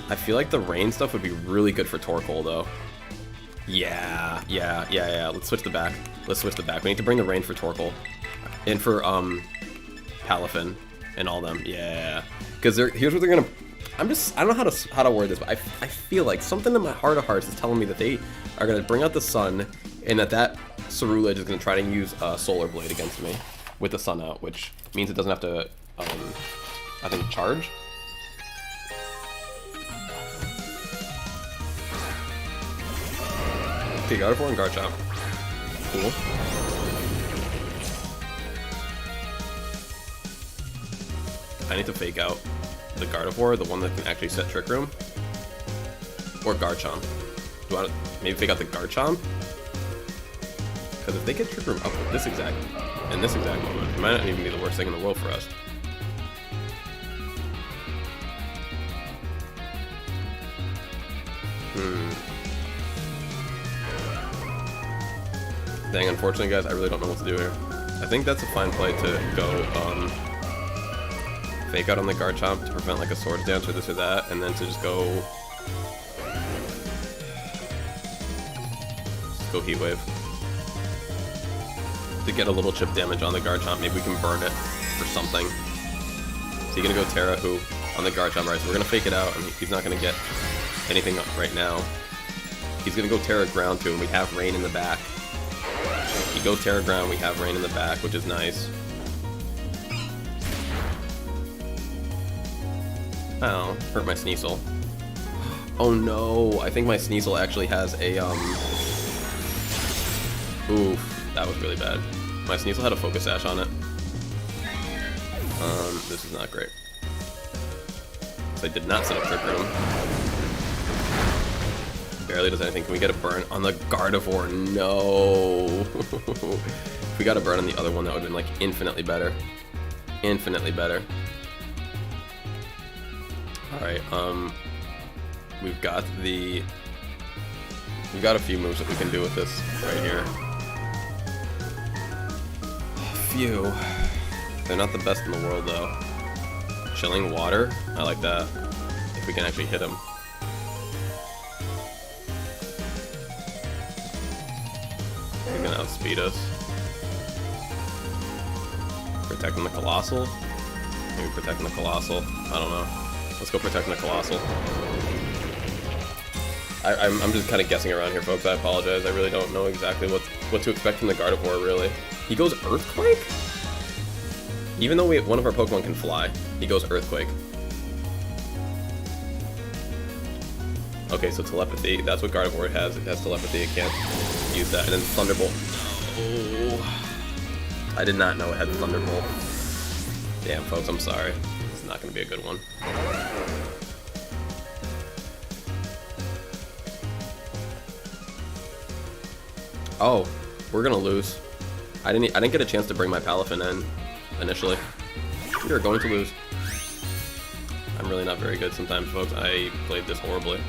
A: I feel like the rain stuff would be really good for Torkoal though. Yeah. Let's switch the back. We need to bring the rain for Torkoal. And for Palafin and all them. Yeah. Because here's what they're gonna... I don't know how to word this, but I feel like something in my heart of hearts is telling me that they are gonna bring out the sun, and that Ceruledge is gonna try to use Solar Blade against me with the sun out, which means it doesn't have to I think charge. Okay, Gardevoir and Garchomp. Cool. I need to fake out the Gardevoir, the one that can actually set Trick Room. Or Garchomp. Do I want to maybe fake out the Garchomp? Because if they get Trick Room up in this exact moment, it might not even be the worst thing in the world for us. Dang, unfortunately, guys, I really don't know what to do here. I think that's a fine play to go fake out on the Garchomp to prevent like a Swords Dance or this or that, and then to just go Heat Wave to get a little chip damage on the Garchomp. Maybe we can burn it or something. So you're gonna go Terra Hoop on the Garchomp, right? So we're gonna fake it out, and he's not gonna get anything up right now. He's gonna go Terra Ground too, and we have Rain in the back. You go Terra Ground, we have Rain in the back, which is nice. Oh, hurt my Sneasel. Oh no, I think my Sneasel actually has a, oof, that was really bad. My Sneasel had a Focus Sash on it. This is not great. So I did not set up Trick Room. Barely does anything. Can we get a burn on the Gardevoir? No. If we got a burn on the other one, that would have been like infinitely better. Infinitely better. Alright, we've got a few moves that we can do with this right here. A few. They're not the best in the world though. Chilling water? I like that. If we can actually hit him. He's gonna outspeed us. Protecting the Colossal? Maybe protecting the Colossal. I don't know. Let's go protecting the Colossal. I'm just kind of guessing around here, folks. I apologize. I really don't know exactly what to expect from the Gardevoir, really. He goes Earthquake? Even though one of our Pokemon can fly, he goes Earthquake. Okay, so Telepathy. That's what Gardevoir has. It has Telepathy. It can't use that. And then Thunderbolt. Oh. I did not know it had Thunderbolt. Damn, folks, I'm sorry. It's not going to be a good one. Oh, we're gonna lose. I didn't get a chance to bring my Palafin in initially. We are going to lose. I'm really not very good sometimes, folks. I played this horribly.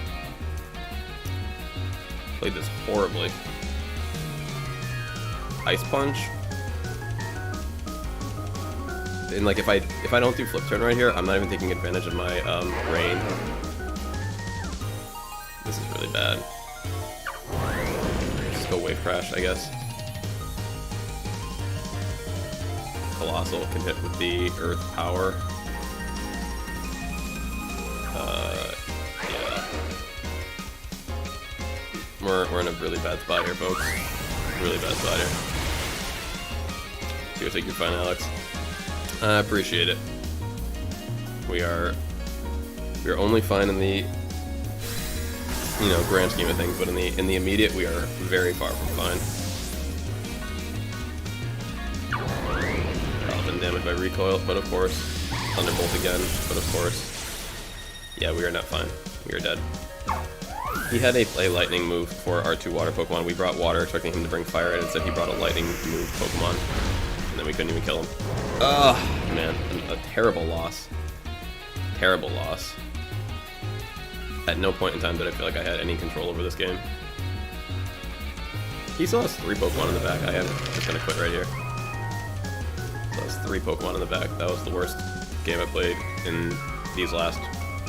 A: Ice Punch. And like if I don't do Flip Turn right here, I'm not even taking advantage of my rain. This is really bad. Just go Wave Crash, I guess. Colossal can hit with the Earth Power. Yeah. We're in a really bad spot here, folks. Really bad spot here. You take your fine, Alex. I appreciate it. We are only fine in the grand scheme of things, but in the immediate we are very far from fine. Probably damaged by recoil, but of course. Thunderbolt again, but of course. Yeah, we are not fine. We are dead. He had a lightning move for our 2 water Pokemon. We brought water, expecting him to bring fire, and instead he brought a lightning move Pokemon. And then we couldn't even kill him. Ugh, man, a terrible loss. Terrible loss. At no point in time did I feel like I had any control over this game. He still has 3 Pokemon in the back. I am just gonna quit right here. So that's 3 Pokemon in the back. That was the worst game I played in these last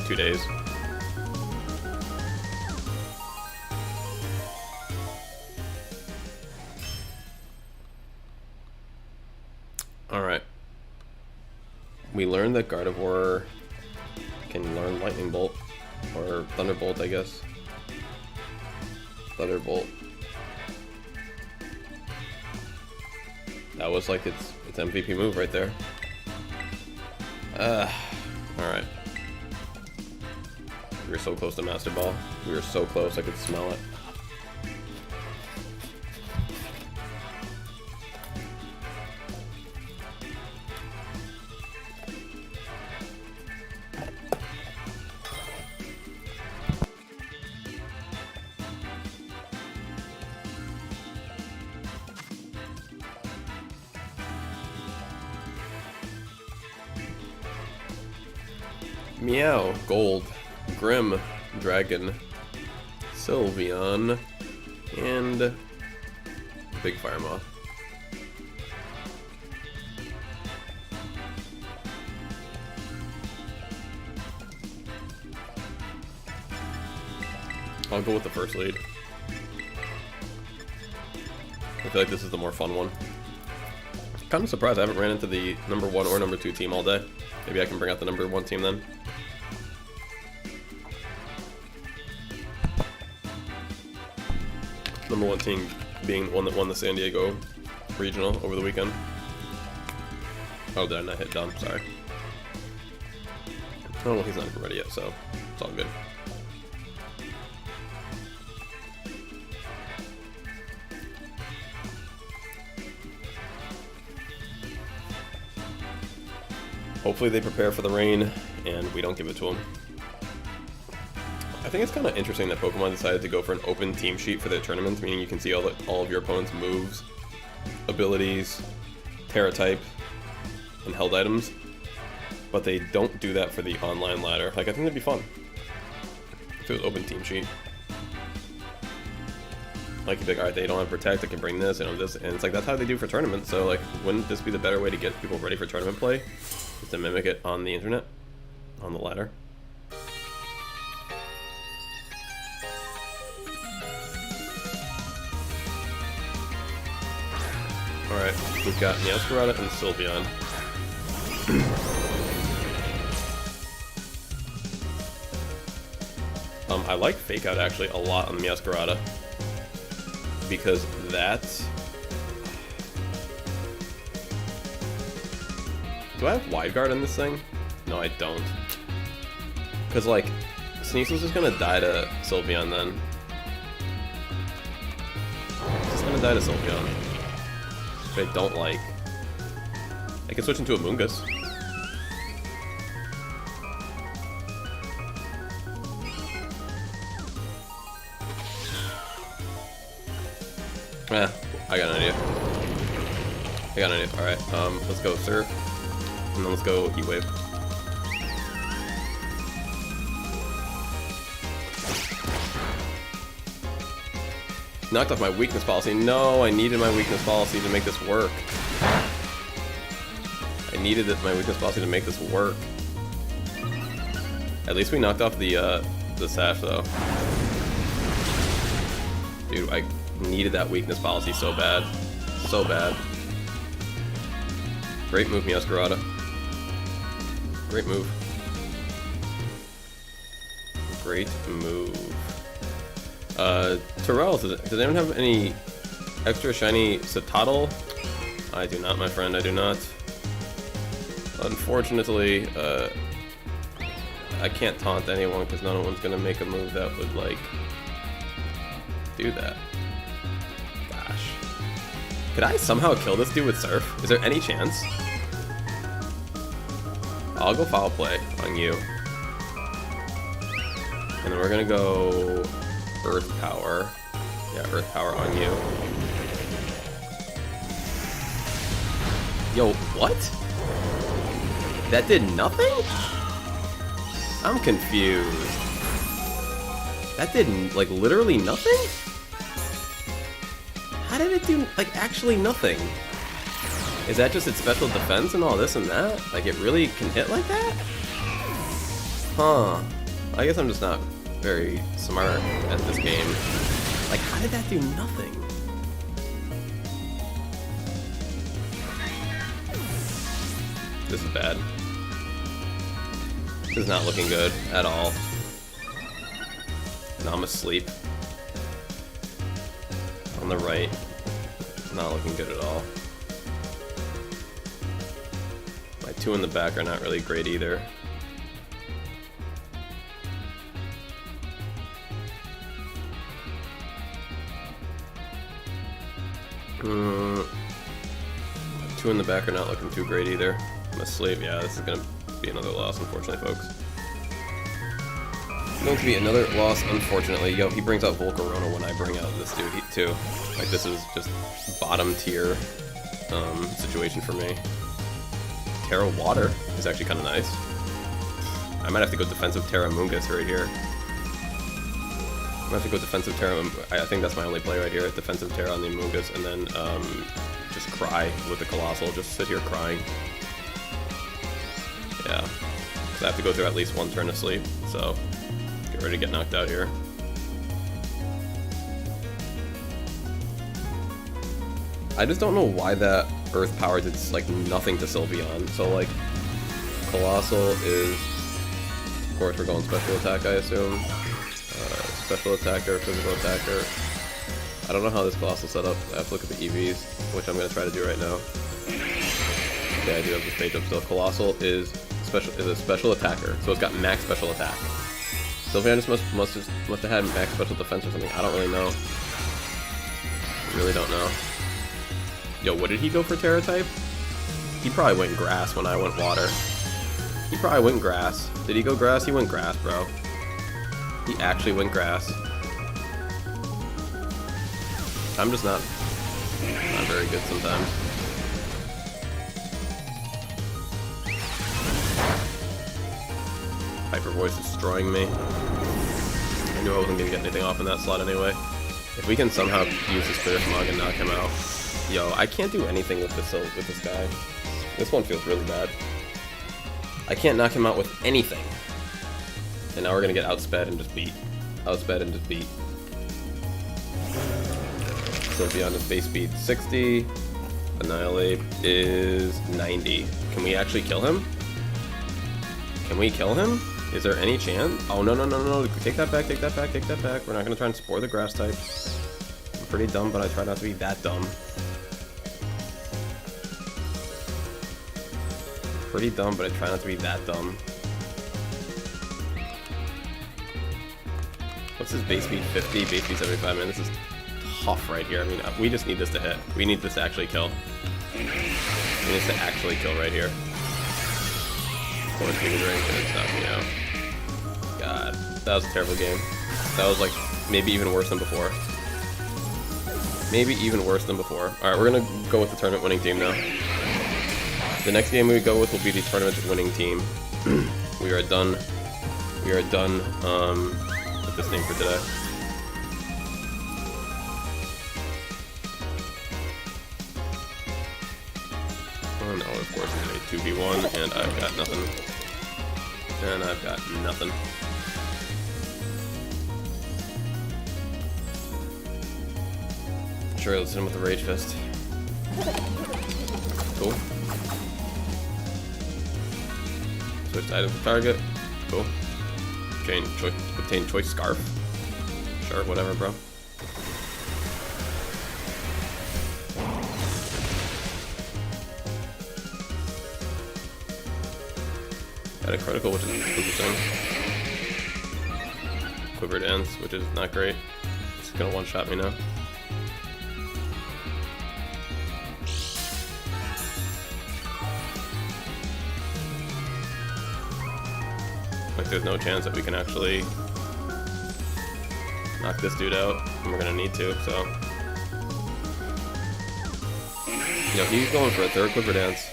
A: 2 days. Alright. We learned that Gardevoir can learn Lightning Bolt. Or Thunderbolt, I guess. Thunderbolt. That was like its MVP move right there. Alright. We were so close to Master Ball. We were so close, I could smell it. Meow, Gold, Grim, Dragon, Sylveon, and Big Fire Moth. I'll go with the first lead. I feel like this is the more fun one. Kind of surprised I haven't ran into the number 1 or number 2 team all day. Maybe I can bring out the number 1 team then. Number 1 team being the one that won the San Diego Regional over the weekend. Oh, did I not hit Dom? Sorry. Oh, well, he's not even ready yet, so it's all good. Hopefully they prepare for the rain, and we don't give it to them. I think it's kind of interesting that Pokemon decided to go for an open team sheet for their tournaments, meaning you can see all of your opponent's moves, abilities, Terra type, and held items. but they don't do that for the online ladder. Like, I think that'd be fun. If it was open team sheet. Like, you'd be like, alright, they don't have Protect, they can bring this, and this, and it's like, that's how they do for tournaments, so, like, wouldn't this be the better way to get people ready for tournament play? Is to mimic it on the internet? On the ladder? Alright, we've got Meowscarada and Sylveon. I like Fake Out actually a lot on the Meowscarada. Because that... Do I have Wide Guard in this thing? No, I don't. Because, like, Sneasel's just gonna die to Sylveon then. Just gonna die to Sylveon. Which I don't like. I can switch into a Moongus. I got an idea. Alright, let's go Surf. And then let's go Heat Wave. Knocked off my weakness policy. No, I needed my weakness policy to make this work. I needed my weakness policy to make this work. At least we knocked off the Sash, though. Dude, I needed that weakness policy so bad. So bad. Great move, Meowscarada. Great move. Great move. Terrell, does anyone have any extra shiny Citadel? I do not, my friend, I do not. Unfortunately, I can't taunt anyone because no one's gonna make a move that would, like, do that. Gosh. Could I somehow kill this dude with Surf? Is there any chance? I'll go Foul Play on you. And then we're gonna go Earth Power. Yeah, Earth Power on you. Yo, what? That did nothing? I'm confused. That did, like, literally nothing? How did it do, like, actually nothing? Is that just its special defense and all this and that? Like, it really can hit like that? Huh. I guess I'm just not very smart at this game. Like, how did that do nothing? This is bad. This is not looking good at all. Now I'm asleep. On the right. Not looking good at all. My two in the back are not really great either. Two in the back are not looking too great either. I'm asleep. Yeah, this is gonna be another loss, unfortunately, folks. It's going to be another loss, unfortunately. Yo, he brings out Volcarona when I bring out this dude too. Like, this is just bottom tier situation for me. Terra Water is actually kind of nice. I might have to go defensive Terra Moongus right here. I'm gonna have to go defensive Terra. I think that's my only play right here. Defensive Terra on the Moongus, and then just cry with the Colossal. Just sit here crying. Yeah. So I have to go through at least one turn of sleep. So get ready to get knocked out here. I just don't know why that Earth Power did, like, nothing to Sylveon. So, like, Colossal is, of course, we're going special attack, I assume. Special attacker, physical attacker. I don't know how this Colossal set up. I have to look at the EVs, which I'm going to try to do right now. Okay, I do have this page up still. Colossal is a special attacker, so it's got max special attack. Sylveon just must have had max special defense or something. I don't really know. Really don't know. Yo, what did he go for Terra type? He probably went grass when I went water. He probably went grass. Did he go grass? He went grass, bro. He actually went grass. I'm just not very good sometimes. Hyper Voice destroying me. I knew I wasn't gonna get anything off in that slot anyway. If we can somehow use this Clear Smog and knock him out. Yo, I can't do anything with this guy. This one feels really bad. I can't knock him out with anything. And now we're gonna get outsped and just beat. Outsped and just beat. So beyond his base speed 60. Annihilate is 90. Can we actually kill him? Can we kill him? Is there any chance? Oh, no, no, no, no. Take that back, take that back, take that back. We're not going to try and spore the grass type. I'm pretty dumb, but I try not to be that dumb. Pretty dumb, but I try not to be that dumb. What's his base speed? 50, base speed 75. Man, this is tough right here. I mean, we just need this to hit. We need this to actually kill. We need this to actually kill right here. Drink and it's knocked me out. God, that was a terrible game. That was like maybe even worse than before. Maybe even worse than before. Alright, we're gonna go with the tournament winning team now. The next game we go with will be the tournament winning team. We are done. We are done with this name for today. Oh no, of course it's a 2v1 and I've got nothing. And I've got nothing. Sure, let's hit him with the Rage Fist. Cool. Switch item to target. Cool. Obtain choice scarf. Sure, whatever, bro. Got a critical, which is interesting. Quiver Dance, which is not great. It's gonna one-shot me now. Like, there's no chance that we can actually knock this dude out, and we're gonna need to, so. You know, he's going for a third Quiver Dance.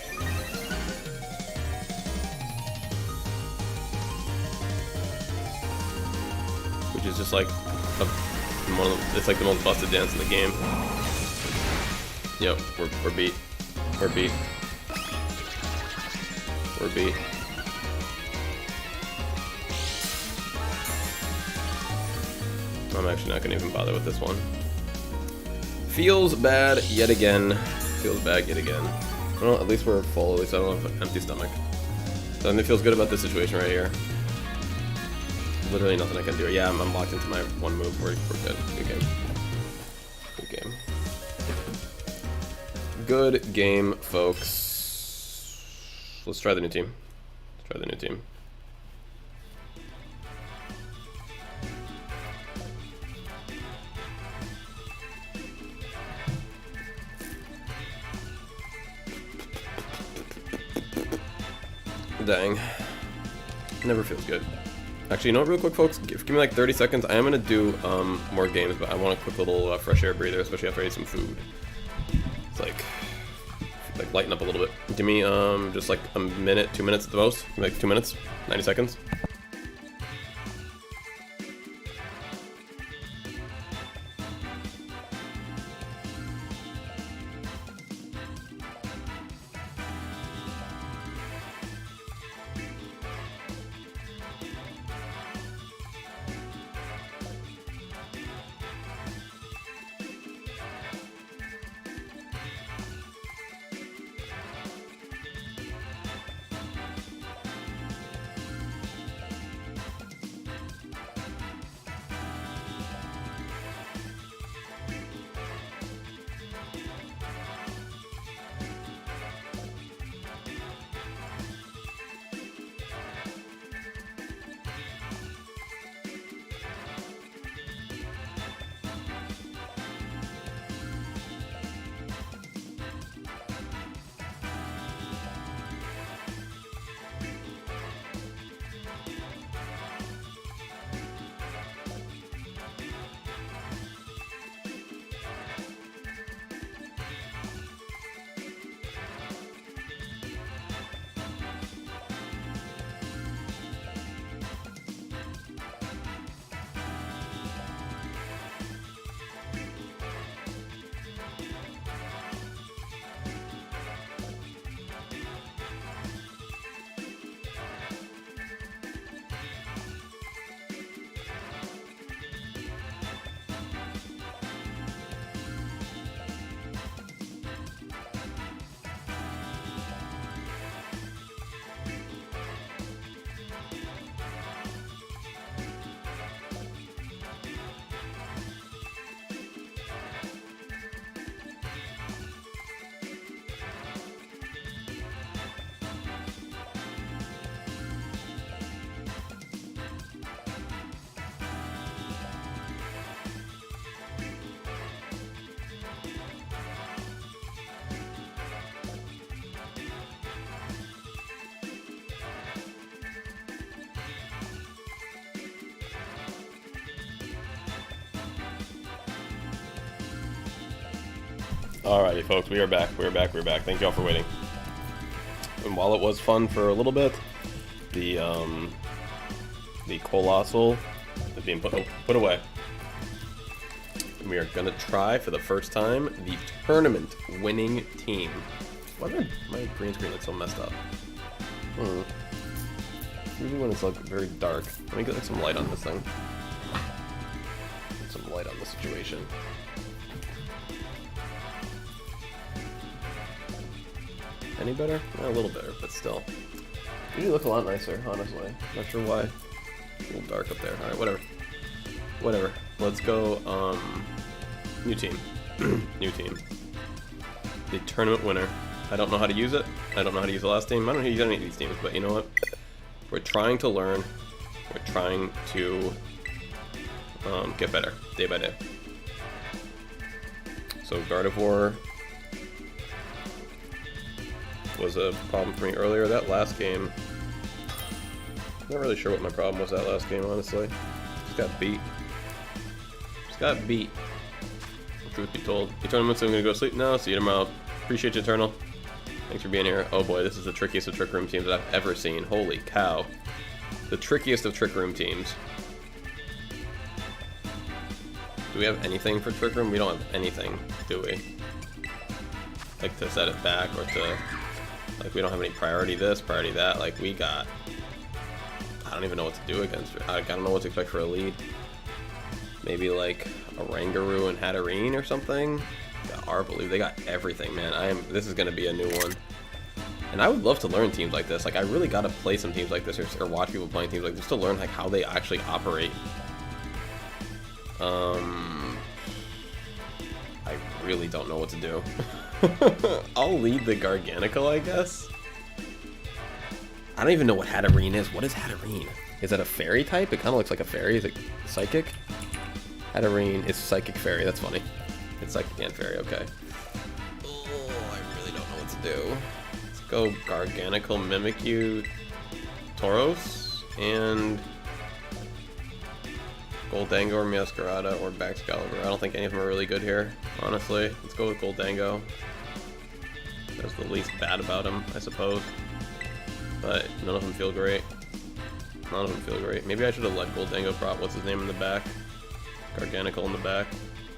A: Which is just like it's like the most busted dance in the game. Yep, we're beat. We're beat. We're beat. I'm actually not gonna even bother with this one. Feels bad yet again. Feels bad yet again. Well, at least we're full. At least I don't have an empty stomach. So it feels good about this situation right here. Literally nothing I can do. Yeah, I'm locked into my one move. We're good. Good game. Good game. Good game, folks. Let's try the new team. Let's try the new team. Dang. Never feels good. Actually, you know what, real quick, folks? Give me like 30 seconds. I am going to do more games, but I want a quick little fresh air breather, especially after I eat some food. It's like lighten up a little bit. Give me just like a minute, 2 minutes at the most. Give me like 2 minutes, 90 seconds. Alrighty, folks, we are back. We're back. Thank you all for waiting. And while it was fun for a little bit, the Colossal is being put away. And we are gonna try for the first time the tournament winning team. Why does my green screen look so messed up? Usually when it's like very dark. Let me get like some light on this thing. Get some light on the situation. Any better? Yeah, a little better, but still. Usually look a lot nicer, honestly. Not sure why. A little dark up there. Alright, whatever. Whatever. Let's go, new team. New team. The tournament winner. I don't know how to use it. I don't know how to use the last team. I don't know how to use any of these teams, but you know what? We're trying to learn. We're trying to get better day by day. So Gardevoir was a problem for me earlier. That last game, I'm not really sure what my problem was that last game, honestly. Just got beat. Just got beat. Truth be told. Eternal, so I'm gonna go sleep now. See you tomorrow. Appreciate you, Eternal. Thanks for being here. Oh boy, this is the trickiest of Trick Room teams that I've ever seen. Holy cow. The trickiest of Trick Room teams. Do we have anything for Trick Room? We don't have anything, do we? Like to set it back or to... Like, we don't have any priority this, priority that. Like, we got... I don't even know what to do against her. I don't know what to expect for a lead. Maybe, like, a Rangaroo and Hatterene or something? Got Arbolive. They got everything, man. This is going to be a new one. And I would love to learn teams like this. Like, I really got to play some teams like this or watch people playing teams like this to learn, like, how they actually operate. I really don't know what to do. I'll lead the Garganacl, I guess. I don't even know what Hatterene is. What is Hatterene? Is that a fairy type? It kind of looks like a fairy. Is it psychic? Hatterene is psychic fairy. That's funny. It's psychic and fairy. Okay. Oh, I really don't know what to do. Let's go Garganacl, Mimikyu, Tauros, and Goldango or Masquerada or Baxcalibur. I don't think any of them are really good here, honestly. Let's go with Goldango. That's the least bad about him, I suppose. But none of them feel great. None of them feel great. Maybe I should have let Goldango prop, what's his name, in the back. Garganacl in the back.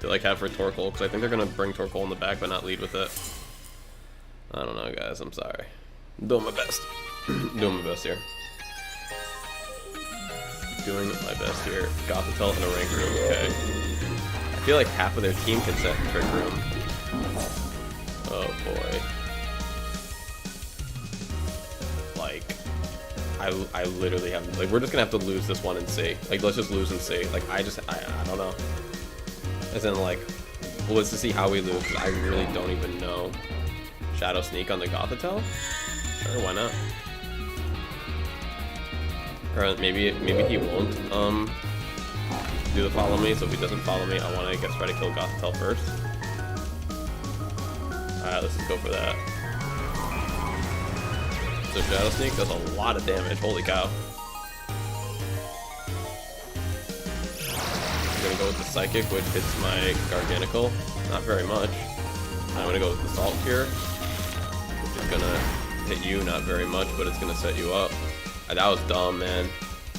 A: To like have for Torkoal, because I think they're going to bring Torkoal in the back but not lead with it. I don't know, guys. I'm sorry. I'm doing my best. Doing my best here. Doing my best here. Gothitelle and a Rangaroo, okay. I feel like half of their team can set Trick Room. Oh boy. Like, I literally have, like, we're just gonna have to lose this one and see. Like, let's just lose and see. Like, I don't know. As in, like, well, let's just see how we lose, because I really don't even know. Shadow Sneak on the Gothitelle? Sure, why not? Or maybe he won't do the follow me, so if he doesn't follow me, I want to try to kill Gothitelle first. Alright, let's just go for that. So Shadow Sneak does a lot of damage, holy cow. I'm gonna go with the Psychic, which hits my Garganacl. Not very much. I'm gonna go with the Salt Cure, which is gonna hit you, not very much, but it's gonna set you up. That was dumb, man.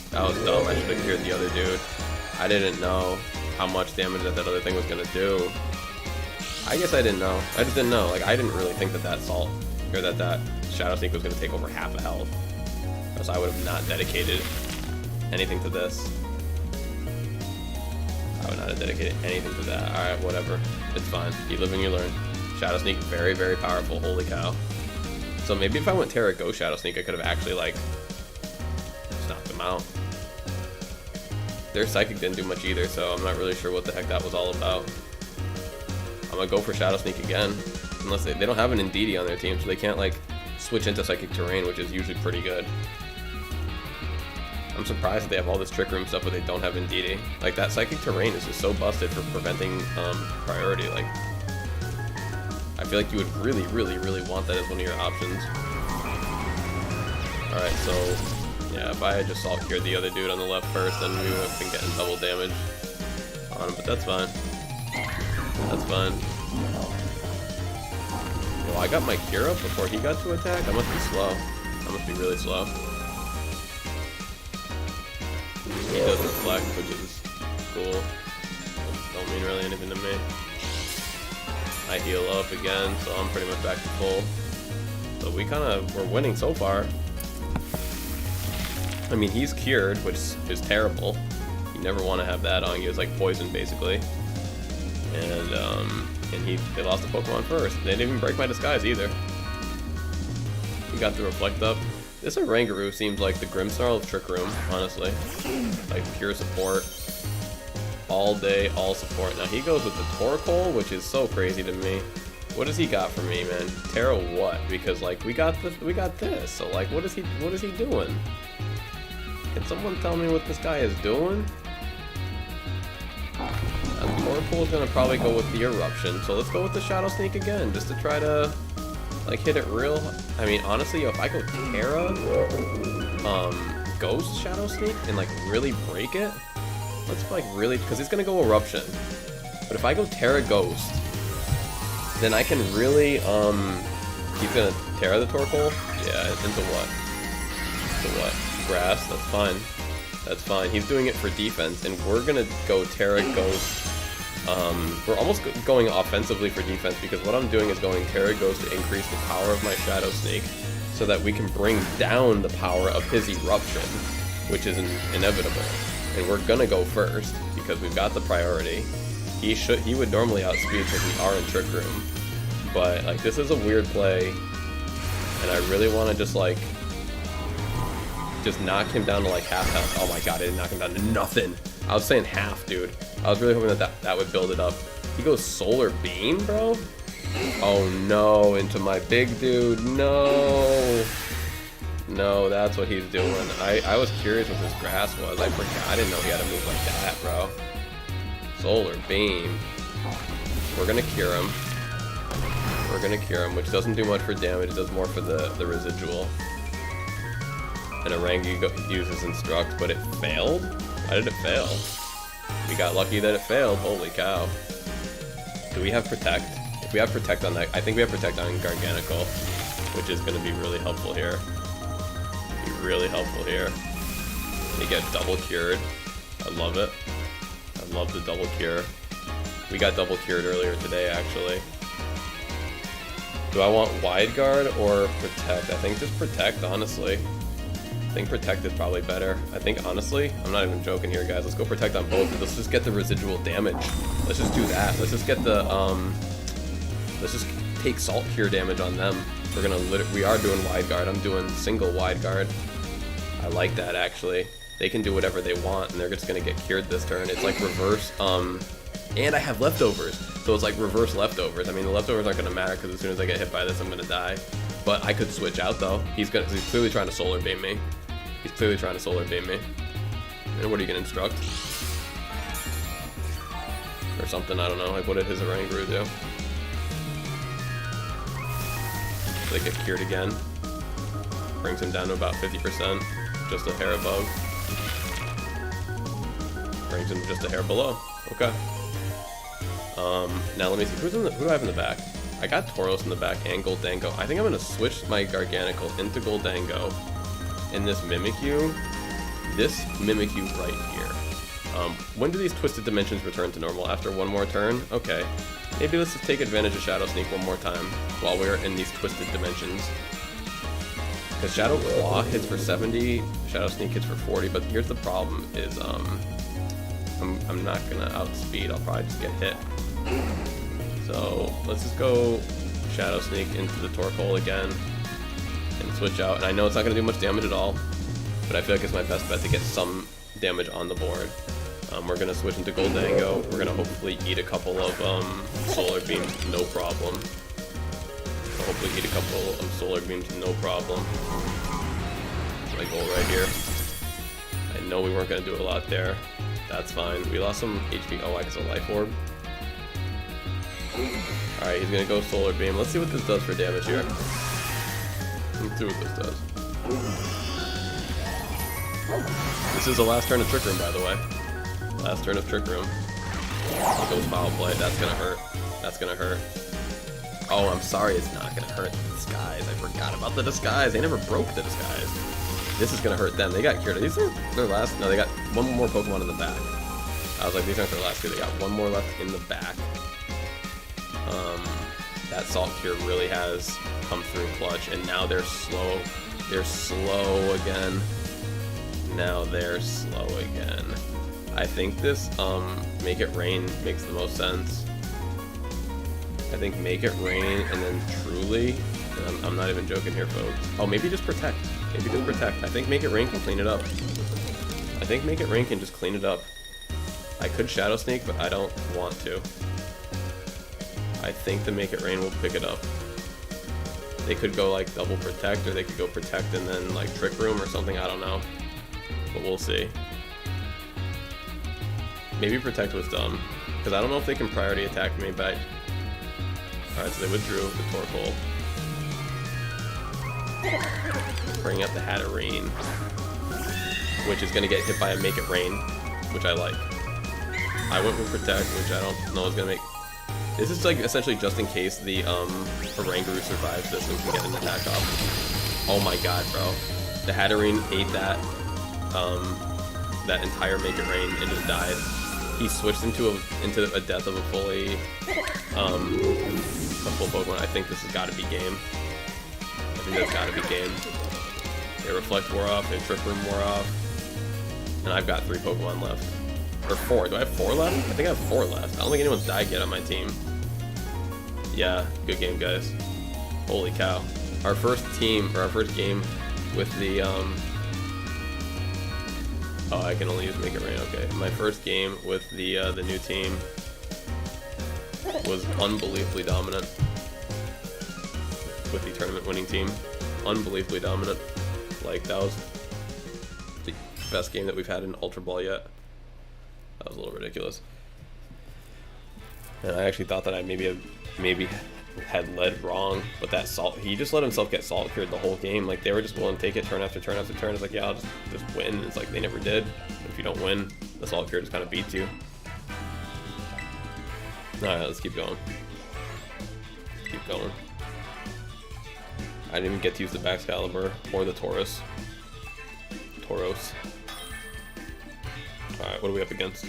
A: That was dumb. I should have cured the other dude. I didn't know how much damage that other thing was gonna do. I guess I didn't know. I just didn't know. Like, I didn't really think that Salt, or that Shadow Sneak was gonna take over half a health. Else I would have not dedicated anything to this. I would not have dedicated anything to that. Alright, whatever. It's fine. You live and you learn. Shadow Sneak, very, very powerful. Holy cow. So maybe if I went Terra Go Shadow Sneak, I could have actually, like, knocked them out. Their Psychic didn't do much either, so I'm not really sure what the heck that was all about. I'm gonna go for Shadow Sneak again. Unless they don't have an Indeedee on their team, so they can't, like, switch into Psychic Terrain, which is usually pretty good. I'm surprised that they have all this Trick Room stuff, but they don't have Indeedee. Like, that Psychic Terrain is just so busted for preventing priority. Like, I feel like you would really, really, really want that as one of your options. Alright, so, yeah, if I had just Salt Cured the other dude on the left first, then we would have been getting double damage on him, but that's fine. That's fine. Well, I got my cure up before he got to attack? That must be slow. That must be really slow. He does reflect, which is cool. Don't mean really anything to me. I heal up again, so I'm pretty much back to full. So we're winning so far. I mean, he's cured, which is terrible. You never want to have that on you. It's like poison, basically. And they lost the Pokemon first. They didn't even break my disguise either. He got the reflect up. This Oranguru seems like the Grimmsnarl of Trick Room, honestly. Like pure support. All day, all support. Now he goes with the Torkoal, which is so crazy to me. What does he got for me, man? Terra what? Because like we got this. So like what is he doing? Can someone tell me what this guy is doing? Torkoal is gonna probably go with the Eruption, so let's go with the Shadow Sneak again, just to try to like hit it real. I mean, honestly, if I go Terra, Ghost Shadow Sneak and like really break it, let's like really, because he's gonna go Eruption. But if I go Terra Ghost, then I can really he's gonna Terra the Torkoal. Yeah, into what? Into what? Grass. That's fine. That's fine. He's doing it for defense, and we're gonna go Terra Ghost. We're almost going offensively for defense because what I'm doing is going Terra Ghost to increase the power of my Shadow Sneak so that we can bring down the power of his Eruption, which is inevitable. And we're gonna go first because we've got the priority. He would normally outspeed because we are in Trick Room. But like this is a weird play, and I really want to just knock him down to like half health. Oh my god, I didn't knock him down to nothing. I was saying half, dude. I was really hoping that would build it up. He goes Solar Beam, bro? Oh no, into my big dude. No. No, that's what he's doing. I was curious what this grass was. I forgot. I didn't know he had a move like that, bro. Solar Beam. We're gonna cure him. We're gonna cure him, which doesn't do much for damage. It does more for the residual. And Orangi uses Instruct, but it failed? Why did it fail? We got lucky that it failed. Holy cow. Do we have Protect? If we have Protect on that, I think we have Protect on Garganacl, which is going to be really helpful here. Be really helpful here. They get double cured. I love it. I love the double cure. We got double cured earlier today, actually. Do I want Wide Guard or Protect? I think just Protect, honestly. I think Protect is probably better. I think, honestly, I'm not even joking here, guys. Let's go Protect on both. Let's just get the residual damage. Let's just do that. Let's just get the, let's just take Salt Cure damage on them. We are doing Wide Guard. I'm doing single Wide Guard. I like that, actually. They can do whatever they want, and they're just gonna get cured this turn. It's like reverse, and I have leftovers. So it's like reverse leftovers. I mean, the leftovers aren't gonna matter, because as soon as I get hit by this, I'm gonna die. But I could switch out, though. He's clearly trying to Solar Beam me. He's clearly trying to Solar Beam me. And what are you gonna Instruct? Or something, I don't know. Like, what did his Oranguru do? They get cured again. Brings him down to about 50%. Just a hair above. Brings him just a hair below. Okay. Now let me see. Who do I have in the back? I got Tauros in the back and Goldango. I think I'm going to switch my Garganacl into Goldango. And this Mimikyu right here. When do these Twisted Dimensions return to normal? After one more turn? Okay. Maybe let's just take advantage of Shadow Sneak one more time while we're in these Twisted Dimensions. Because Shadow Claw hits for 70, Shadow Sneak hits for 40, but here's the problem is, I'm not gonna outspeed, I'll probably just get hit. So, let's just go Shadow Sneak into the Torkoal again, and switch out, and I know it's not gonna do much damage at all, but I feel like it's my best bet to get some damage on the board. We're gonna switch into Goldango, we're gonna hopefully eat a couple of, Solar Beams, no problem. Hopefully eat a couple of Solar Beams, no problem. My goal right here. I know we weren't going to do a lot there. That's fine. We lost some HP. Oh, I guess a Life Orb. Alright, he's going to go Solar Beam. Let's see what this does for damage here. Let's see what this does. This is the last turn of Trick Room, by the way. Last turn of Trick Room. It goes Foul Play. That's going to hurt. That's going to hurt. Oh, I'm sorry, it's not gonna hurt the disguise. I forgot about the disguise. They never broke the disguise. This is gonna hurt them. They got cured. These are their last. No, they got one more Pokemon in the back. I was like, these aren't their last two. They got one more left in the back. That Salt Cure really has come through clutch, and now they're slow. They're slow again. Now they're slow again. I think this Make It Rain makes the most sense. I think Make It Rain and then Truly. And I'm not even joking here, folks. Oh, maybe just Protect. Maybe just Protect. I think Make It Rain can clean it up. I think Make It Rain can just clean it up. I could Shadow Sneak, but I don't want to. I think the Make It Rain will pick it up. They could go like double Protect, or they could go Protect and then like Trick Room or something, I don't know. But we'll see. Maybe Protect was dumb, because I don't know if they can priority attack me, but alright, so they withdrew the Torkoal. Bringing up the Hatterene, which is going to get hit by a Make It Rain, which I like. I went with Protect, which I don't know is going to make... This is like essentially just in case the Oranguru survives this and can get an attack off. Oh my god, bro. The Hatterene ate that that entire Make It Rain and just died. He switched into a death of a fully a full Pokemon. I think this has got to be game. I think that's got to be game. Their Reflect wore off, their Trick Room wore off, and I've got 3 Pokemon left. Or 4. Do I have 4 left? I think I have 4 left. I don't think anyone's died yet on my team. Yeah, good game, guys. Holy cow. Our first team, or our first game with the, oh, I can only use Make It Rain, okay. My first game with the new team was unbelievably dominant. With the tournament winning team. Unbelievably dominant. Like, that was the best game that we've had in Ultra Ball yet. That was a little ridiculous. And I actually thought that I maybe had led wrong, but that he just let himself get Salt Cured the whole game. Like, they were just willing to take it turn after turn after turn. It's like, yeah, I'll just win. It's like, they never did. If you don't win, the Salt Cure just kind of beats you. Alright, let's keep going. Keep going. I didn't even get to use the Baxcalibur or the Tauros. Alright, what are we up against?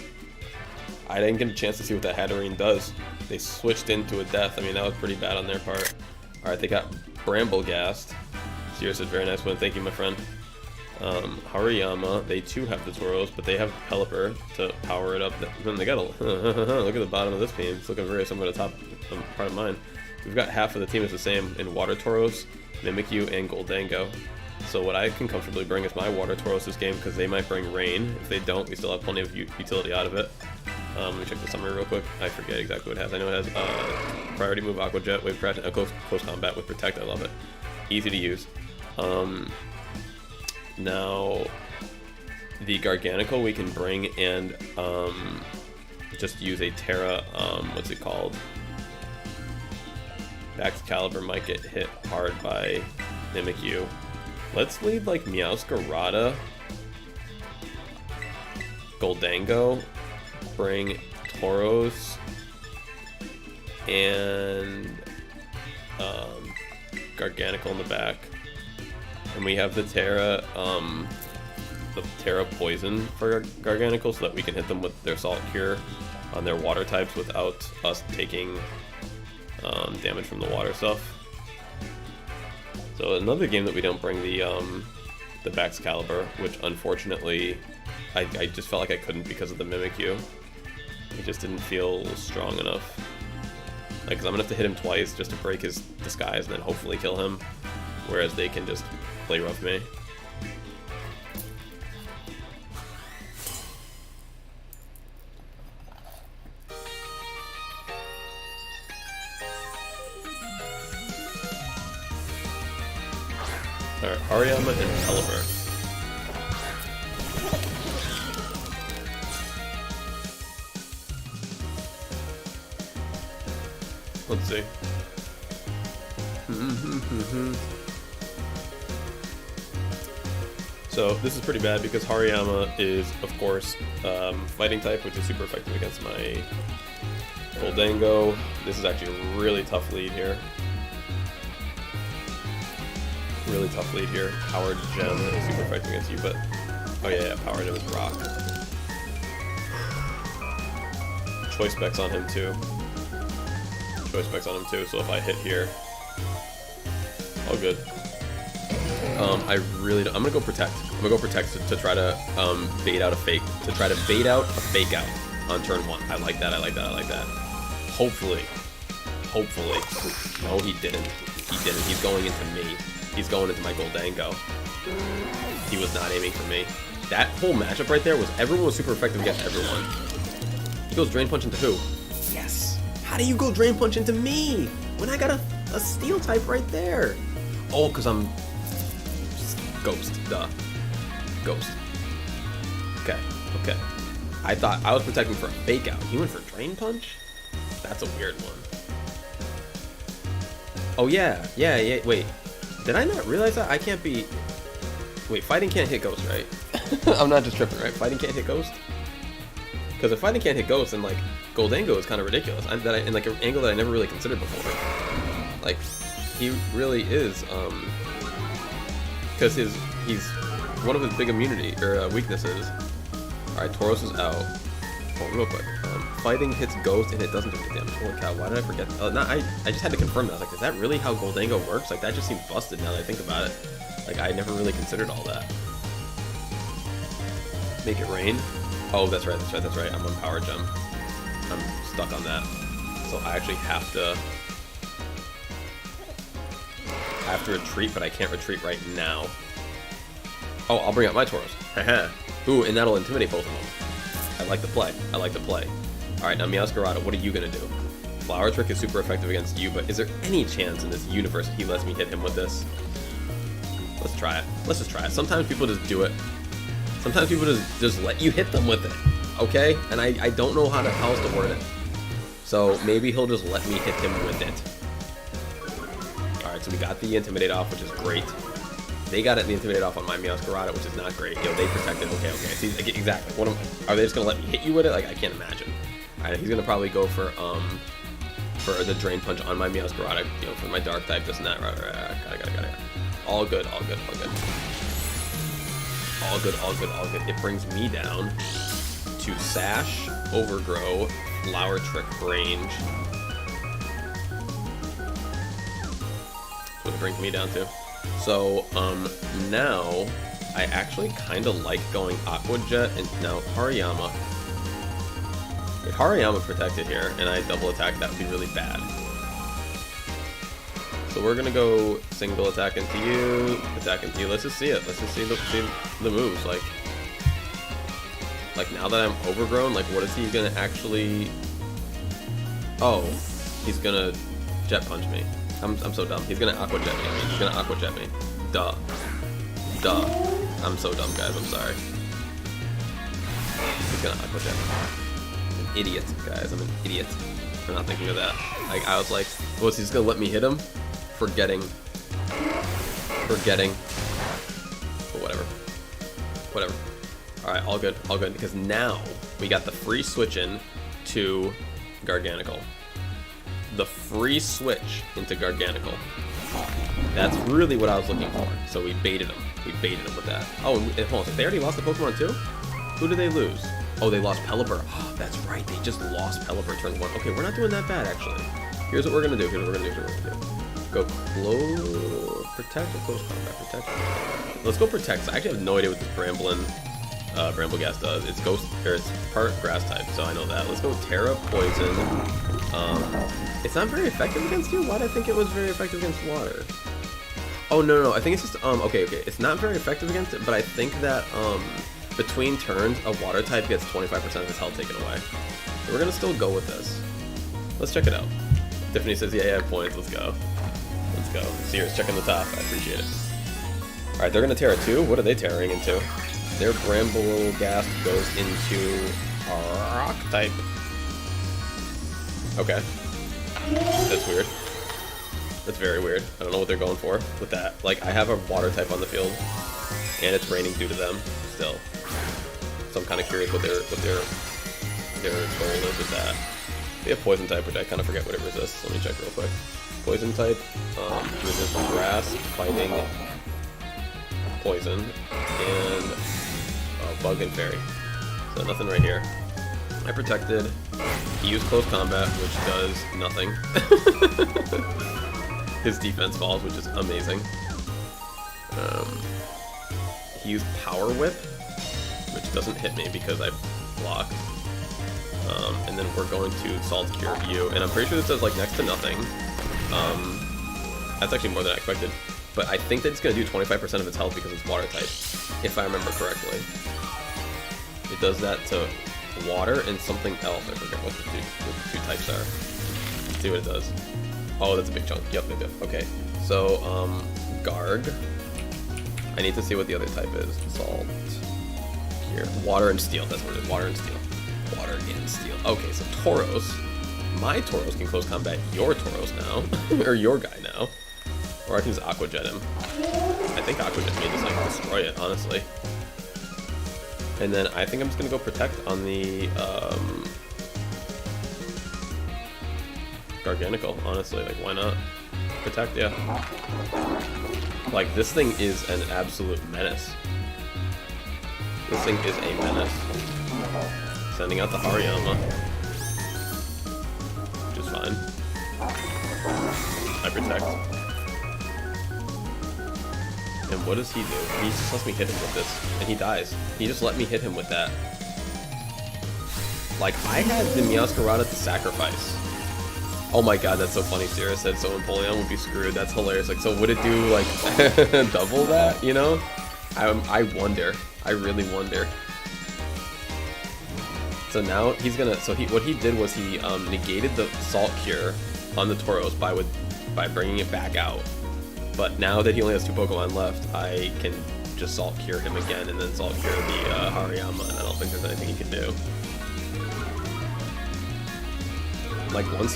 A: I didn't get a chance to see what that Hatterene does. They switched into a death. I mean, that was pretty bad on their part. Alright, they got Bramblegast. Sierra said, very nice one. Thank you, my friend. Hariyama, they too have the Tauros, but they have Pelipper to power it up. They got a look at the bottom of this team. It's looking very similar to the top part of mine. We've got half of the team is the same in Water Tauros, Mimikyu, and Goldango. So what I can comfortably bring is my Water Tauros this game, because they might bring Rain. If they don't, we still have plenty of utility out of it. Let me check the summary real quick. I forget exactly what it has. I know it has priority move, Aqua Jet, Wave Crash, and close combat with Protect. I love it. Easy to use. Now, the Garganacl we can bring and just use a Terra, what's it called? Baxcalibur might get hit hard by Mimikyu. Let's leave like Meowscarada, Goldango, bring Tauros, and Garganacl in the back. And we have the Terra Poison for Garganacl so that we can hit them with their Salt Cure on their water types without us taking damage from the water stuff. So another game that we don't bring the Baxcalibur, which unfortunately I just felt like I couldn't because of the Mimikyu. It just didn't feel strong enough. Like, 'cause I'm gonna have to hit him twice just to break his disguise and then hopefully kill him, whereas they can just play rough me. Alright, Hariyama and Pelipper. Let's see. So this is pretty bad because Hariyama is, of course, fighting type, which is super effective against my Goldango. This is actually a really tough lead here. Really tough lead here. Powered Gem is super effective against you, but... Oh yeah, Powered Gem is Rock. Choice Specs on him too. Choice Specs on him too, so if I hit here... all good. I really don't... I'm gonna go Protect. I'm gonna go Protect to try to bait out a fake. To try to bait out a fake out on turn 1. I like that, I like that, I like that. Hopefully. Hopefully. No, he didn't. He didn't. He's going into me. He's going into my Goldango. He was not aiming for me. That whole matchup right there was everyone was super effective against everyone. He goes Drain Punch into who? Yes. How do you go Drain Punch into me when I got a Steel type right there? Oh, because I'm just Ghost. Duh. Ghost. Okay. Okay. I thought I was protecting for a fake out. He went for Drain Punch? That's a weird one. Oh yeah. Yeah, yeah. Wait. Did I not realize that? I can't be... Wait, Fighting can't hit Ghost, right? I'm not just tripping, right? Fighting can't hit Ghost? Because if Fighting can't hit Ghost, then, like, Goldango is kind of ridiculous. In, like, an angle that I never really considered before. Like, he really is, because he's... One of his big immunity, or weaknesses... Alright, Tauros is out. Oh, real quick. Fighting hits Ghost and it doesn't do any damage. Holy cow, why did I forget? I just had to confirm that. I was like, is that really how Goldango works? Like, that just seems busted now that I think about it. Like, I never really considered all that. Make it rain? Oh, that's right, that's right, that's right. I'm on Power Gem. I'm stuck on that. So I actually have to... I have to retreat, but I can't retreat right now. Oh, I'll bring out my Tauros. Haha. Ooh, and that'll intimidate both of them. I like the play. I like the play. Alright, now Meowscarada, what are you gonna do? Flower Trick is super effective against you, but is there any chance in this universe he lets me hit him with this? Let's try it. Let's just try it. Sometimes people just do it. Sometimes people just let you hit them with it. Okay? And I don't know how else to word it. So maybe he'll just let me hit him with it. Alright, so we got the Intimidate off, which is great. They got it the Intimidate off on my Meowscarada, which is not great. Yo, they protected. Okay. See, exactly. Are they just gonna let me hit you with it? Like, I can't imagine. Alright, he's gonna probably go for the Drain Punch on my Meowscarada, you know, for my Dark type, this and that. Right. Got it. All good. All good. It brings me down to Sash, Overgrow, Flower Trick range. That's what it brings me down to. So, now, I actually kind of like going Aqua Jet, and now Hariyama. If Hariyama protected here, and I double attack, that would be really bad. So we're gonna go single attack into you, let's just see it, let's just see the moves, like now that I'm overgrown, like what is he gonna actually... Oh, he's gonna Jet Punch me. I'm so dumb. He's gonna Aqua Jet me. He's gonna Aqua Jet me. Duh. I'm so dumb, guys. I'm sorry. He's gonna Aqua Jet me. I'm an idiot, guys. I'm an idiot for not thinking of that. Like, I was like, was he just gonna let me hit him? Forgetting. But whatever. Alright, all good. Because now we got the free switch in to Garganical. The free switch into Garganical. That's really what I was looking for. So we baited him. With that. Oh, and hold on. They already lost the Pokemon too? Who did they lose? Oh, they lost Pelipper. Oh, that's right. They just lost Pelipper turn 1. Okay, we're not doing that bad, actually. Here's what we're going to do. Go Protect or Close Combat? Protect. Let's go Protect. I actually have no idea what this Brambleghast does. It's Ghost, or it's part Grass type, so I know that. Let's go Terra, Poison. It's not very effective against you? Why did I think it was very effective against water? Oh, no. I think it's just, okay. It's not very effective against it, but I think that, between turns, a water type gets 25% of its health taken away. So we're gonna still go with this. Let's check it out. Tiffany says, yeah, I have points. Let's go. Sears, checking the top. I appreciate it. Alright, they're gonna Terra too? What are they tearing into? Their Brambleghast goes into Rock type. Okay. That's weird. That's very weird. I don't know what they're going for with that. Like, I have a water type on the field, and it's raining due to them still. So I'm kind of curious what their goal is with that. They have poison type, which I kind of forget what it resists. Let me check real quick. Poison type, resists grass, fighting, poison, and bug and fairy. So nothing right here. I protected. He used close combat, which does nothing. His defense falls, which is amazing. He used power whip, which doesn't hit me because I blocked. And then we're going to Salt Cure you, and I'm pretty sure this does like next to nothing. That's actually more than I expected. But I think that it's going to do 25% of its health because it's water type, if I remember correctly. It does that to water and something else. I forget what the two types are. Let's see what it does. Oh, that's a big chunk. Yep. Okay. So, Garg. I need to see what the other type is. Salt. Here. Water and steel. That's what it is. Water and steel. Water and steel. Okay, so Tauros. My Tauros can close combat your Tauros now. Or your guy now. Or I can just Aqua Jet him. I think Aqua Jet may just like destroy it, honestly. And then I think I'm just gonna go Protect on the Garganical, honestly. Like, why not? Protect, yeah. Like, this thing is an absolute menace. This thing is a menace. Sending out the Hariyama. Which is fine. I Protect. And what does he do? He just lets me hit him with this, and he dies. He just let me hit him with that. Like, I had the Meowscarada to sacrifice. Oh my god, that's so funny. Sierra said so Empoleon would be screwed. That's hilarious. Like, so would it do, like, double that, you know? I wonder. I really wonder. So now he's gonna, what he did was he negated the Salt Cure on the Tauros by bringing it back out. But now that he only has 2 Pokemon left, I can just Salt Cure him again and then Salt Cure the Hariyama, and I don't think there's anything he can do. Like, once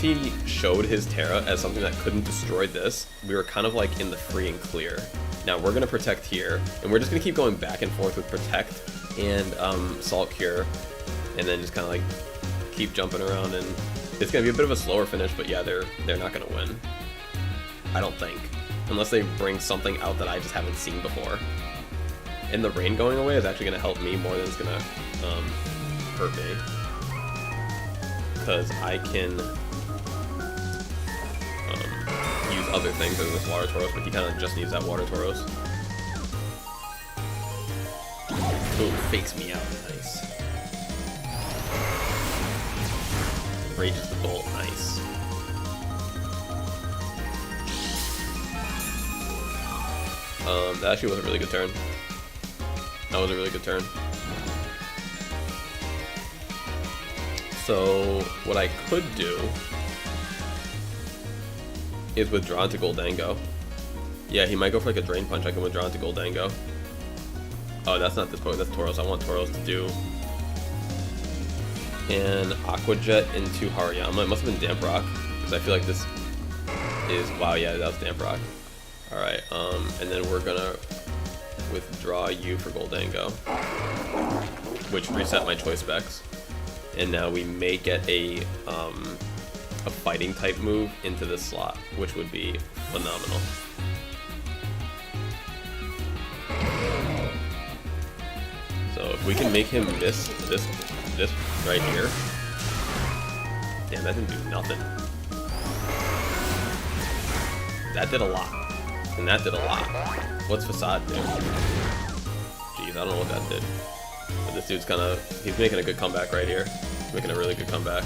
A: he showed his Terra as something that couldn't destroy this, we were kind of like in the free and clear. Now we're gonna Protect here, and we're just gonna keep going back and forth with Protect and Salt Cure, and then just kind of like keep jumping around, and it's gonna be a bit of a slower finish, but yeah, they're not gonna win. I don't think. Unless they bring something out that I just haven't seen before. And the rain going away is actually going to help me more than it's going to hurt me. Because I can use other things than this Water Tauros, but he kind of just needs that Water Tauros. Boom, fakes me out. Nice. Rages the Bolt. Nice. That actually was a really good turn. That was a really good turn. So, what I could do is withdraw into Goldango. Yeah, he might go for like a Drain Punch. I can withdraw into Goldango. Oh, that's not this Pokemon, that's Tauros. I want Tauros to do. And Aqua Jet into Hariyama. It must have been Damp Rock, because I feel like this is... Wow, yeah, that was Damp Rock. Alright, and then we're gonna withdraw you for Goldango, which reset my choice specs. And now we may get a fighting type move into this slot, which would be phenomenal. So if we can make him miss this right here. Damn, that didn't do nothing. That did a lot. And that did a lot. What's Facade do? Jeez, I don't know what that did. But this dude's kind of... He's making a good comeback right here. He's making a really good comeback.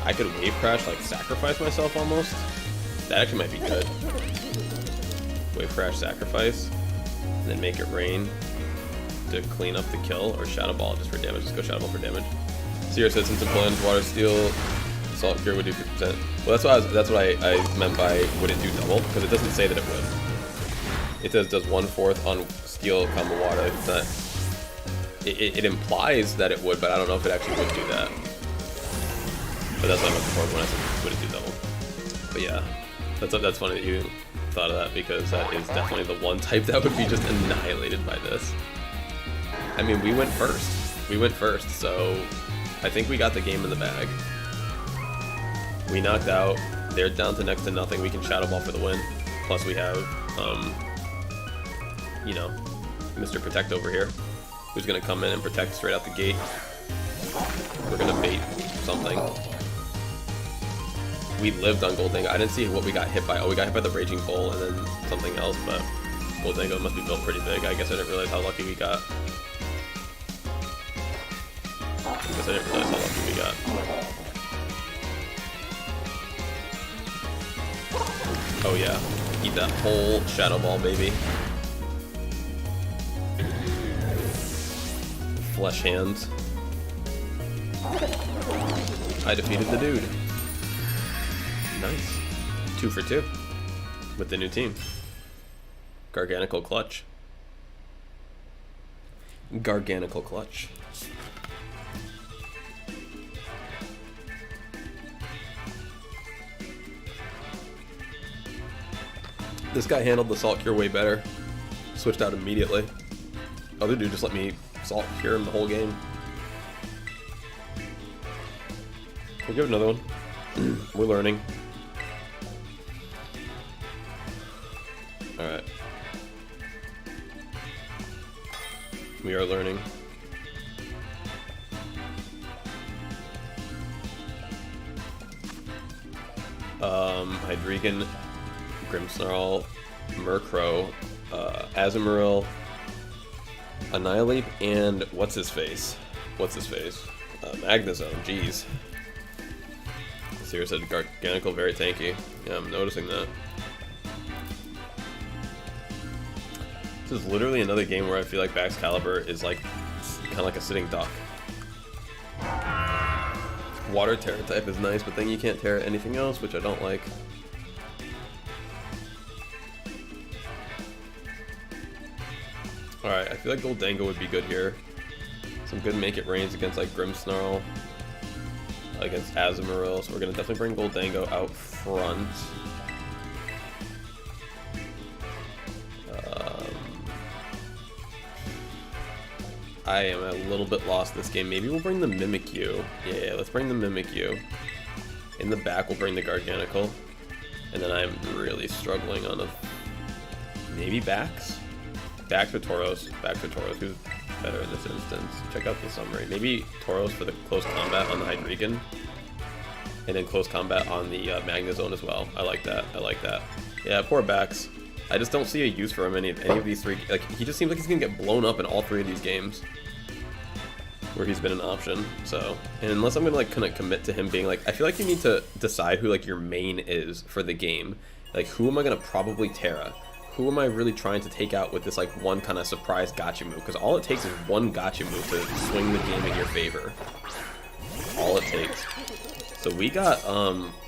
A: I could Wave Crash, like, sacrifice myself almost. That actually might be good. Wave Crash, sacrifice, and then make it rain to clean up the kill, or Shadow Ball just for damage. Just go Shadow Ball for damage. Sierra said since Empoleon's Water Steel, Salt Cure would do 50%. Well, that's what I meant by would it do double, because it doesn't say that it would. It says does 1/4 on Steel, comma Water. It's not. It implies that it would, but I don't know if it actually would do that. But that's what I meant before when I said would it do double. But yeah, that's funny that you thought of that, because that is definitely the one type that would be just annihilated by this. I mean, we went first. We went first, so I think we got the game in the bag. We knocked out. They're down to next to nothing. We can Shadow Ball for the win. Plus we have, you know, Mr. Protect over here, who's gonna come in and protect straight out the gate. We're gonna bait something. We lived on Goldango. I didn't see what we got hit by. Oh, we got hit by the Raging Bull and then something else, but Goldango must be built pretty big. I guess I didn't realize how lucky we got. Oh yeah, eat that whole Shadow Ball, baby. Flesh hands. I defeated the dude. Nice. 2 for 2 with the new team. Garganical Clutch. Garganical Clutch. This guy handled the Salt Cure way better. Switched out immediately. Other dude just let me Salt Cure him the whole game. We'll give it another one. We're learning. Alright. We are learning. Hydreigon, Grimmsnarl, Murkrow, Azumarill, Annihilate, and what's his face? Magnezone, jeez. Sierra said Garganical, very tanky. Yeah, I'm noticing that. This is literally another game where I feel like Baxcalibur is like kind of like a sitting duck. Water Terra type is nice, but then you can't Terra anything else, which I don't like. Alright, I feel like Goldango would be good here. Some good Make It Rains against like Grimmsnarl, against Azumarill, so we're going to definitely bring Goldango out front. I am a little bit lost this game. Maybe we'll bring the Mimikyu. Yeah, let's bring the Mimikyu. In the back, we'll bring the Garganical. And then I'm really struggling on a... Maybe Bax? Bax or Tauros? Bax or Tauros? Who's better in this instance? Check out the summary. Maybe Tauros for the close combat on the Hydreigon. And then close combat on the Magnezone as well. I like that. I like that. Yeah, poor Bax. I just don't see a use for him in any of these three. Like, he just seems like he's gonna get blown up in all three of these games where he's been an option. So, and unless I'm gonna like kind of commit to him being like, I feel like you need to decide who like your main is for the game. Like, who am I gonna probably Terra? Who am I really trying to take out with this like one kind of surprise gotcha move? Because all it takes is one gotcha move to swing the game in your favor. All it takes. So we got,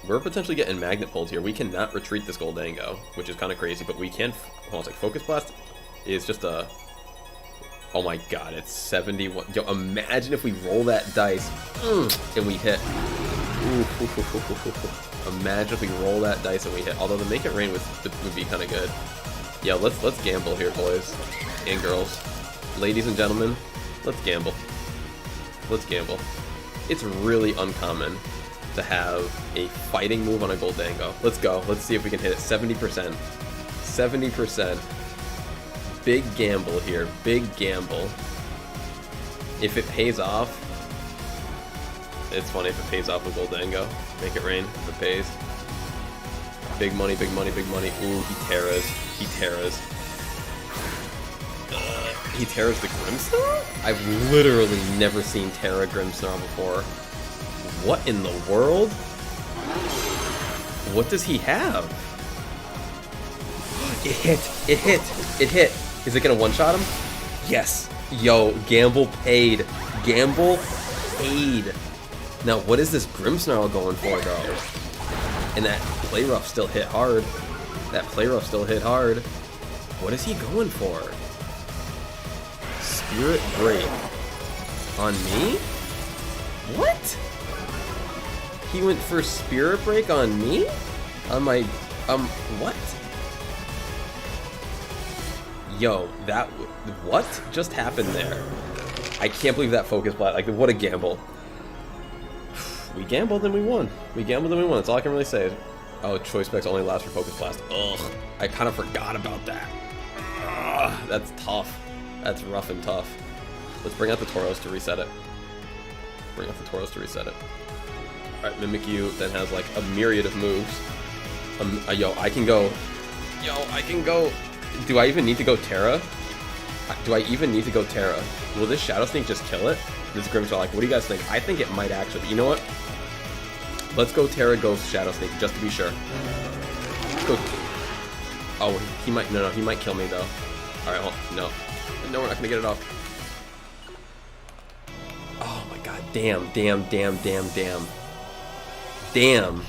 A: we're potentially getting magnet pulled here. We cannot retreat this Goldango, which is kind of crazy, but we can, hold on a sec, Focus Blast is just a, oh my god, it's 71. Yo, imagine if we roll that dice, and we hit. Imagine if we roll that dice and we hit. Although the Make It Rain would be kind of good. Yo, let's gamble here, boys and girls. Ladies and gentlemen, let's gamble. Let's gamble. It's really uncommon to have a fighting move on a Goldango. Let's go. Let's see if we can hit it. 70%. 70%. Big gamble here. Big gamble. If it pays off, it's funny if it pays off with Goldango. Make it rain if it pays. Big money, big money, big money. Ooh, he Terras. He Terras. He Terras the Grimmsnarl? I've literally never seen Terra Grimmsnarl before. What in the world? What does he have? It hit! It hit! It hit! Is it gonna one-shot him? Yes! Yo, gamble paid. Gamble paid. Now, what is this Grimmsnarl going for, though? And that Play Rough still hit hard. That Play Rough still hit hard. What is he going for? Spirit Break. On me? What? He went for Spirit Break on me? On my, what? Yo, what just happened there? I can't believe that Focus Blast, like, what a gamble. We gambled and we won. We gambled and we won, that's all I can really say. Oh, Choice Specs only allows for Focus Blast. Ugh, I kind of forgot about that. Ugh, that's tough. That's rough and tough. Let's bring out the Tauros to reset it. Bring out the Tauros to reset it. Alright, Mimikyu then has like a myriad of moves. Yo, I can go. Yo, I can go. Do I even need to go Terra? Do I even need to go Terra? Will this Shadow Sneak just kill it? This Grimmshaw, like, what do you guys think? I think it might actually, but you know what? Let's go Terra Ghost Shadow Sneak, just to be sure. Let's go. Oh, he might, no, he might kill me though. Alright, hold on, no. No, we're not gonna get it off. Oh my god, damn. Damn.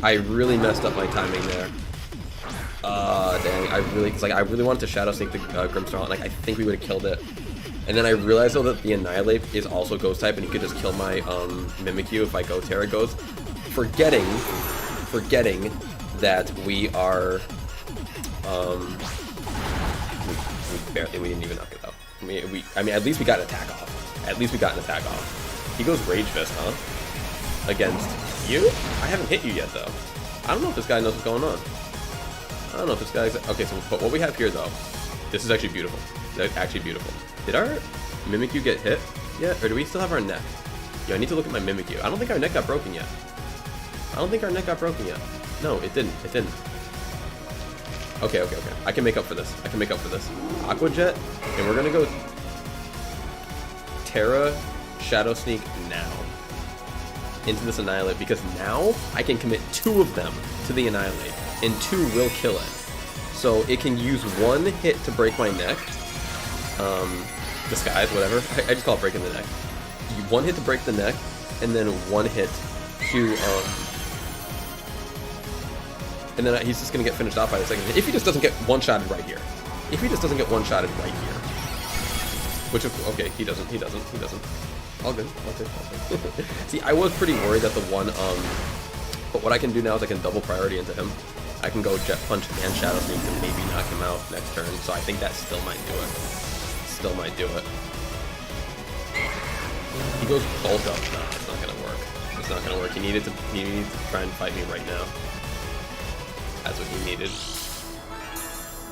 A: I really messed up my timing there. Dang, I really wanted to Shadow Sneak the Grimmsnarl, like, I think we would have killed it. And then I realized, though, that the Annihilate is also Ghost type, and he could just kill my, Mimikyu if I go Terra Ghost. Forgetting that we are, we didn't even knock it out. I mean, at least we got an attack off. He goes Rage Fist, huh? Against you? I haven't hit you yet, though. I don't know if this guy knows what's going on. I don't know if this guy's... Okay, so but what we have here, though, this is actually beautiful. That's actually beautiful. Did our Mimikyu get hit yet? Or do we still have our neck? Yo, I need to look at my Mimikyu. I don't think our neck got broken yet. No, it didn't. Okay. I can make up for this. Aqua Jet, and we're gonna go Terra Shadow Sneak now into this Annihilate, because now I can commit 2 of them to the Annihilate, and 2 will kill it. So it can use 1 hit to break my neck, disguise, whatever. I just call it breaking the neck. 1 hit to break the neck, and then 1 hit to, and then he's just gonna get finished off by the second hit. If he just doesn't get one-shotted right here. Which, okay, he doesn't. All good. See, I was pretty worried that the one, but what I can do now is I can double priority into him. I can go Jet Punch and Shadow Sneak to maybe knock him out next turn, so I think that still might do it. He goes Bulk Up. No, it's not gonna work. He needed to try and fight me right now. That's what he needed.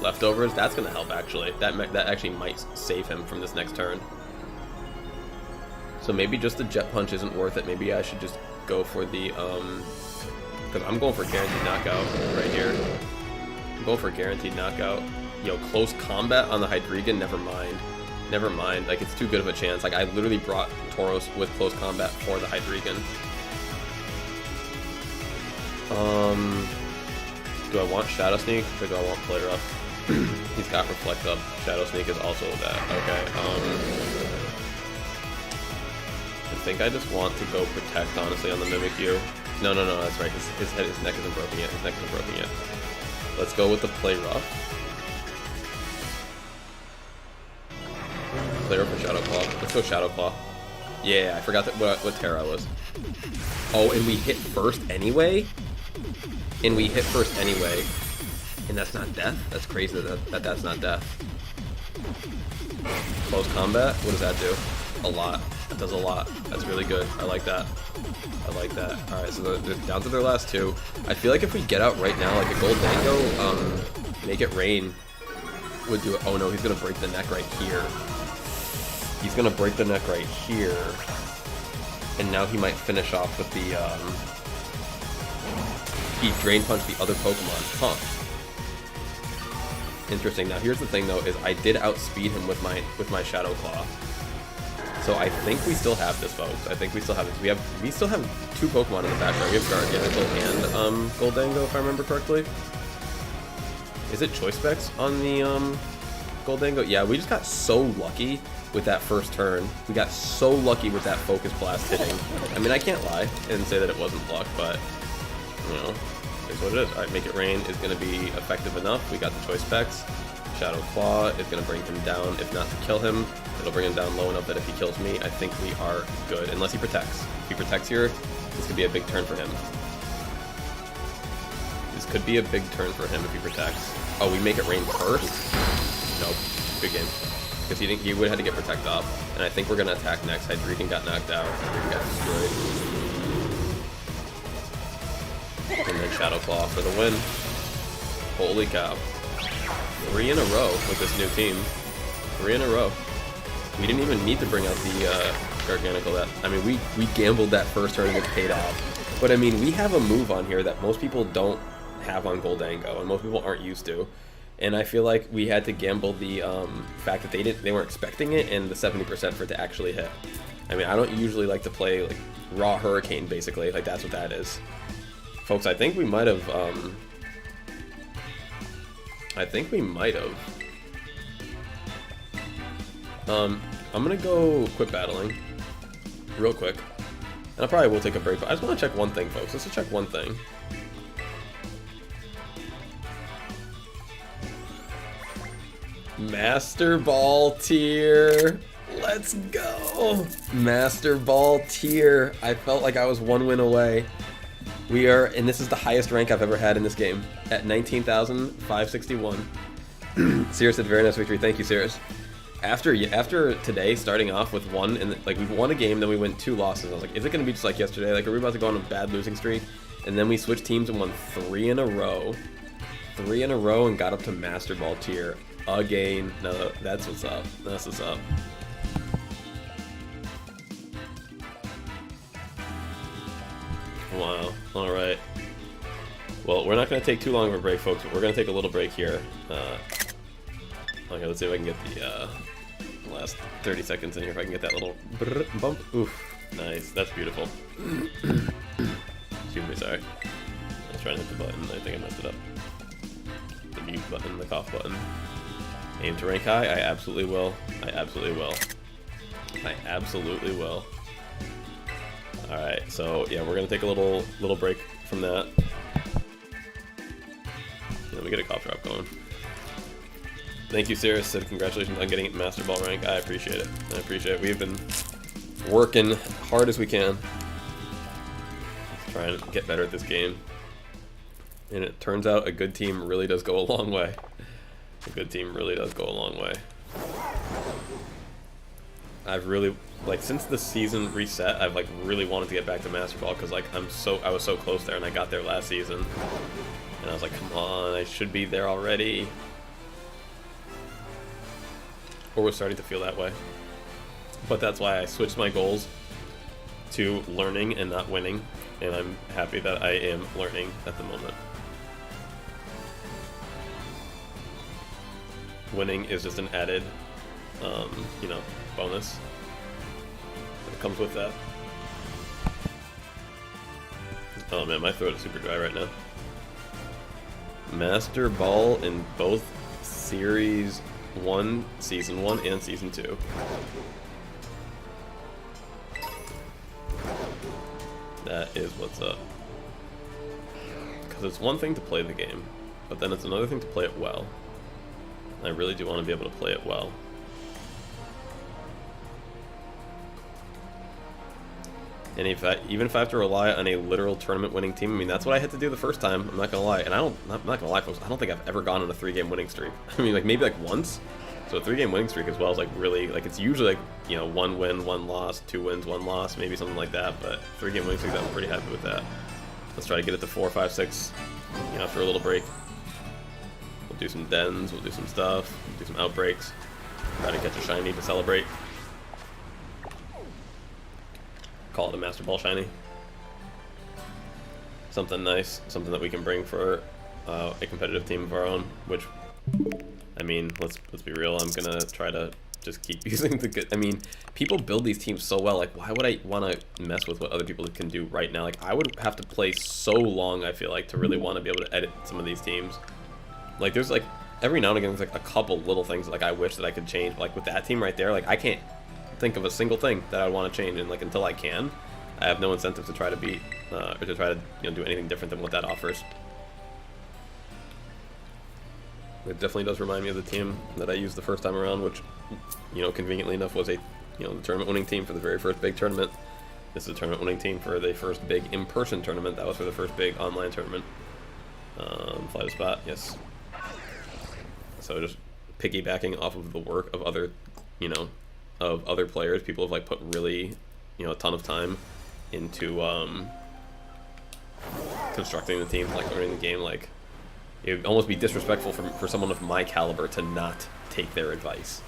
A: Leftovers, that's gonna help actually. That actually might save him from this next turn. So maybe just the Jet Punch isn't worth it. Maybe I should just go for the, because I'm going for guaranteed knockout right here. Yo, close combat on the Hydreigon, never mind. Like, it's too good of a chance. Like, I literally brought Tauros with close combat for the Hydreigon. Do I want Shadow Sneak or do I want Play Rough? He's got Reflect Up. Shadow Sneak is also that. Okay, I think I just want to go Protect, honestly, on the Mimikyu. No, that's right. His neck isn't broken yet. Let's go with the Play Rough. Play Rough or Shadow Claw. Let's go Shadow Claw. Yeah, I forgot what Terra was. Oh, and we hit first anyway? And that's not death? That's crazy that's not death. Close combat? What does that do? A lot. That does a lot. That's really good. I like that. Alright, so they're down to their last 2. I feel like if we get out right now, like a Goldango, Make It Rain would do it. Oh no, he's gonna break the neck right here. And now he might finish off with the, he Drain Punch the other Pokemon. Huh. Interesting. Now here's the thing though, is I did outspeed him with my Shadow Claw. So I think we still have this, folks. I think we still have this. We still have 2 Pokemon in the background. We have Garganacl and Goldango, if I remember correctly. Is it Choice Specs on the Goldango? Yeah, we just got so lucky with that first turn. We got so lucky with that Focus Blast hitting. I mean, I can't lie and say that it wasn't luck, but you know, here's what it is. Alright, Make It Rain is going to be effective enough. We got the Choice Specs. Shadow Claw is going to bring him down, if not to kill him. It'll bring him down low enough that if he kills me, I think we are good. Unless he protects. If he protects here, This could be a big turn for him. This could be a big turn for him if he protects. Oh, we make it rain first? Nope. Good game. Because he would have had to get protect off. And I think we're going to attack next. Hydreigon got knocked out. Hydreigon got destroyed. And then Shadow Claw for the win. Holy cow. 3 in a row with this new team. 3 in a row. We didn't even need to bring out the Garganical. I mean, we gambled that first turn and it paid off. But I mean, we have a move on here that most people don't have on Goldango, and most people aren't used to. And I feel like we had to gamble the fact that they weren't expecting it, and the 70% for it to actually hit. I mean, I don't usually like to play like raw Hurricane, basically. Like, that's what that is. Folks, I think we might have I'm gonna go quit battling real quick, and I probably will take a break, but I just want to check one thing, folks. Let's just check one thing. Master Ball tier. Let's go. Master Ball tier. I felt like I was 1 win away. We are, and this is the highest rank I've ever had in this game, at 19,561. Cirrus said, very nice victory. Thank you, Cirrus. After today, starting off with 1, and like we won a game, then we went 2 losses. I was like, is it going to be just like yesterday? Like, are we about to go on a bad losing streak? And then we switched teams and won 3 in a row. 3 in a row and got up to Master Ball tier again. No, that's what's up. That's what's up. Wow. All right. Well, we're not going to take too long of a break, folks, but we're going to take a little break here. Okay, let's see if I can get the last 30 seconds in here, if I can get that little bump. Oof. Nice. That's beautiful. Excuse me, sorry. I was trying to hit the button. I think I messed it up. The mute button, the cough button. Aim to rank high? I absolutely will. I absolutely will. I absolutely will. Alright, so yeah, we're gonna take a little break from that. Let me get a cough drop going. Thank you, Cirrus. Said congratulations on getting Master Ball rank. I appreciate it. I appreciate it. We've been working hard as we can. Trying to get better at this game. And it turns out a good team really does go a long way. A good team really does go a long way. I've really, like, since the season reset, I've like really wanted to get back to Master Ball, because like I was so close there, and I got there last season, and I was like, come on, I should be there already. Or was starting to feel that way. But that's why I switched my goals to learning and not winning, and I'm happy that I am learning at the moment. Winning is just an added, you know, bonus that comes with that. Oh man, my throat is super dry right now. Master Ball in both Series 1, Season 1, and Season 2. That is what's up. Because it's one thing to play the game, but then it's another thing to play it well. I really do want to be able to play it well. And even if I have to rely on a literal tournament-winning team, I mean, that's what I had to do the first time. I'm not gonna lie, and I'm not gonna lie, folks. I don't think I've ever gone on a 3-game winning streak. I mean, like maybe like once. So a 3-game winning streak as well is like really like it's usually like, you know, 1 win, 1 loss, 2 wins, 1 loss, maybe something like that. But 3-game winning streak, I'm pretty happy with that. Let's try to get it to 4, 5, 6. You know, after a little break. We'll do some dens, we'll do some stuff, we'll do some outbreaks, try to catch a shiny to celebrate. Call it a Master Ball shiny. Something nice, something that we can bring for a competitive team of our own, which, I mean, let's be real, I'm gonna try to just keep using the good. I mean, people build these teams so well, like why would I want to mess with what other people can do right now? Like I would have to play so long, I feel like, to really want to be able to edit some of these teams. Like there's like every now and again there's like a couple little things like I wish that I could change. Like with that team right there, like I can't think of a single thing that I would want to change, and like until I can, I have no incentive to try to beat or to try to, you know, do anything different than what that offers. It definitely does remind me of the team that I used the first time around, which, you know, conveniently enough was a, you know, the tournament winning team for the very first big tournament This is a tournament winning team for the first big in-person tournament. That was for the first big online tournament. Fly to spot, yes. So just piggybacking off of the work of other, you know, of other players. People have like put really, you know, a ton of time into constructing the team, like learning the game. Like, it would almost be disrespectful for someone of my caliber to not take their advice.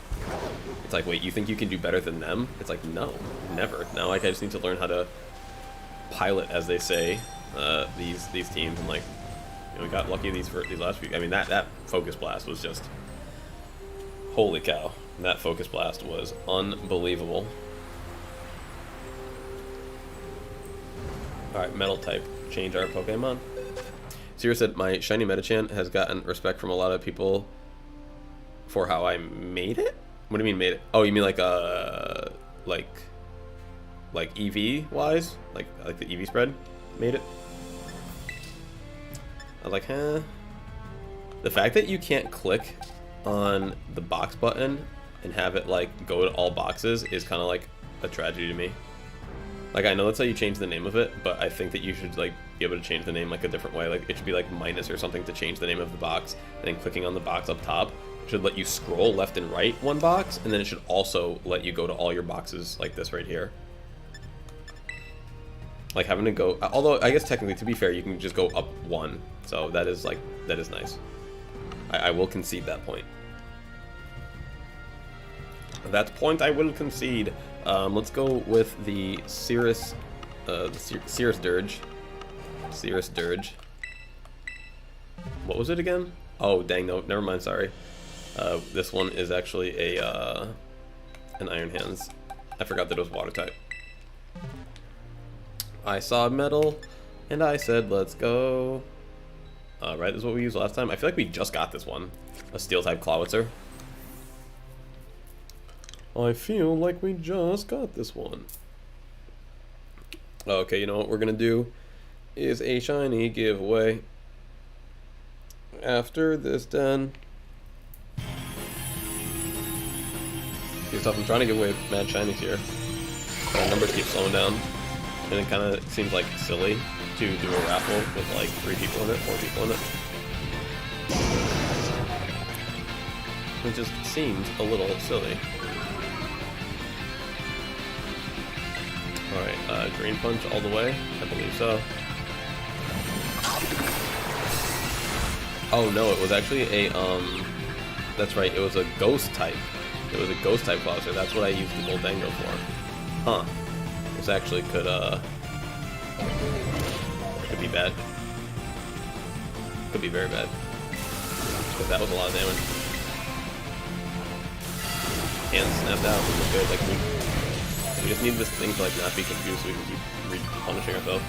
A: It's like, wait, you think you can do better than them? It's like, no, never. Now, like, I just need to learn how to pilot, as they say, these teams. And like, you know, we got lucky these last week. I mean, that focus blast was just, holy cow! That focus blast was unbelievable. All right, metal type, change our Pokemon. Sierra said, my shiny Metachan has gotten respect from a lot of people for how I made it? What do you mean made it? Oh, you mean like EV wise? Like the EV spread made it? I was like, huh? The fact that you can't click on the box button and have it like go to all boxes is kind of like a tragedy to me. Like, I know that's how you change the name of it, but I think that you should like be able to change the name like a different way. Like, it should be like minus or something to change the name of the box, and then clicking on the box up top should let you scroll left and right one box, and then it should also let you go to all your boxes like this right here. Like having to go, although I guess technically, to be fair, you can just go up one, so that is nice. I will concede that point. That point I will concede. Let's go with the Cirrus Dirge. Cirrus Dirge. What was it again? Oh, dang, no, never mind, sorry. This one is actually an Iron Hands. I forgot that it was water type. I saw metal, and I said, let's go. Right, this is what we used last time. I feel like we just got this one. A steel type Clawitzer. I feel like we just got this one. Okay, you know what we're gonna do is a shiny giveaway. After this done. I'm trying to give away mad shinies here. But our numbers keep slowing down. And it kind of seems like silly to do a raffle with like 3 people in it, 4 people in it. It just seems a little silly. Alright, Green Punch all the way? I believe so. Oh no, it was actually a, that's right, it was a Ghost type. It was a Ghost type Clawitzer, that's what I used the Goldango for. Huh. This actually could be bad. Could be very bad. But that was a lot of damage. Hands snapped out, it was good, like we just need this thing to like not be confused so we can keep replenishing ourselves.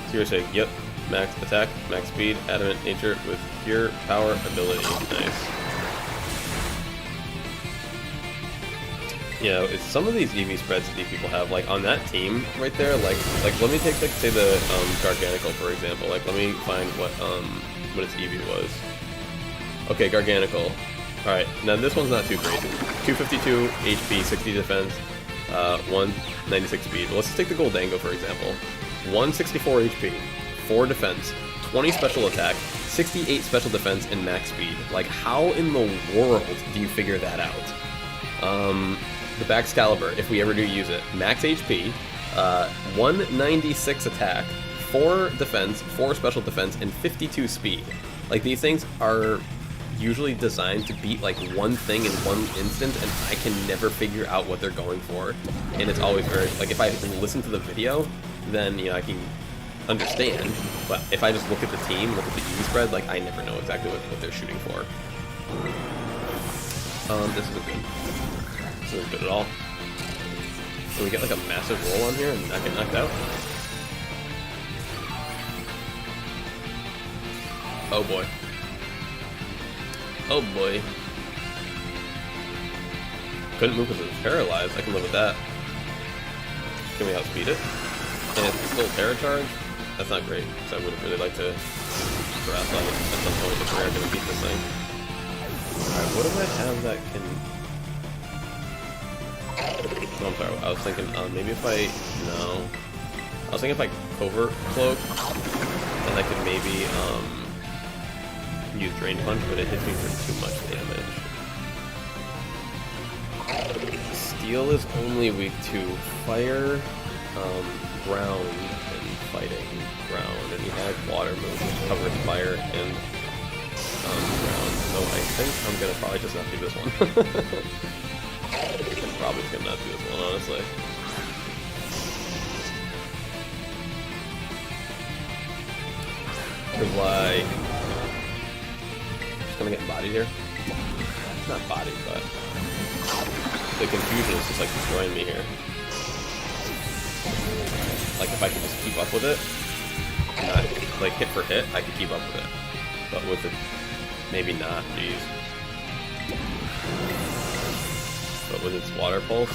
A: So you're saying, yep, max attack, max speed, adamant nature with pure power ability. Nice. Yeah, it's some of these EV spreads that these people have, like on that team right there, like let me take like say the Garganical for example. Like let me find what its EV was. Okay, Garganical. Alright, now this one's not too crazy. 252 HP, 60 defense. 196 speed. Let's just take the Goldango for example. 164 HP, 4 defense, 20 special attack, 68 special defense, and max speed. Like, how in the world do you figure that out? The Baxcalibur, if we ever do use it, max HP, 196 attack, 4 defense, 4 special defense, and 52 speed. Like, these things are usually designed to beat like one thing in one instant, and I can never figure out what they're going for. And it's always very, like, if I listen to the video, then, you know, I can understand, but if I just look at the team, look at the EV spread, like, I never know exactly what they're shooting for. This isn't good. This isn't good at all. So we get like a massive roll on here and not get knocked out? Oh boy. Oh boy. Couldn't move because it was paralyzed. I can live with that. Can we outspeed it? And it's still Terra Charge? That's not great, because I would have really liked to grasp on it at some point if we're going to beat this thing. Alright, what do I have that can... Oh, I'm sorry, I was thinking, maybe if I... No. I was thinking if I covert cloak, then I could maybe use Drain Punch, but it hits me for too much damage. Steel is only weak to fire, ground, and fighting ground, and he has water moves which covers fire and ground. So I think I'm gonna probably just not do this one. I'm probably just gonna not do this one, honestly. There's like, just gonna get bodied here. Not bodied, but the confusion is just like destroying me here. Like if I could just keep up with it, not, like hit for hit, I could keep up with it. But with it, maybe not. Jeez. But with its water pulse,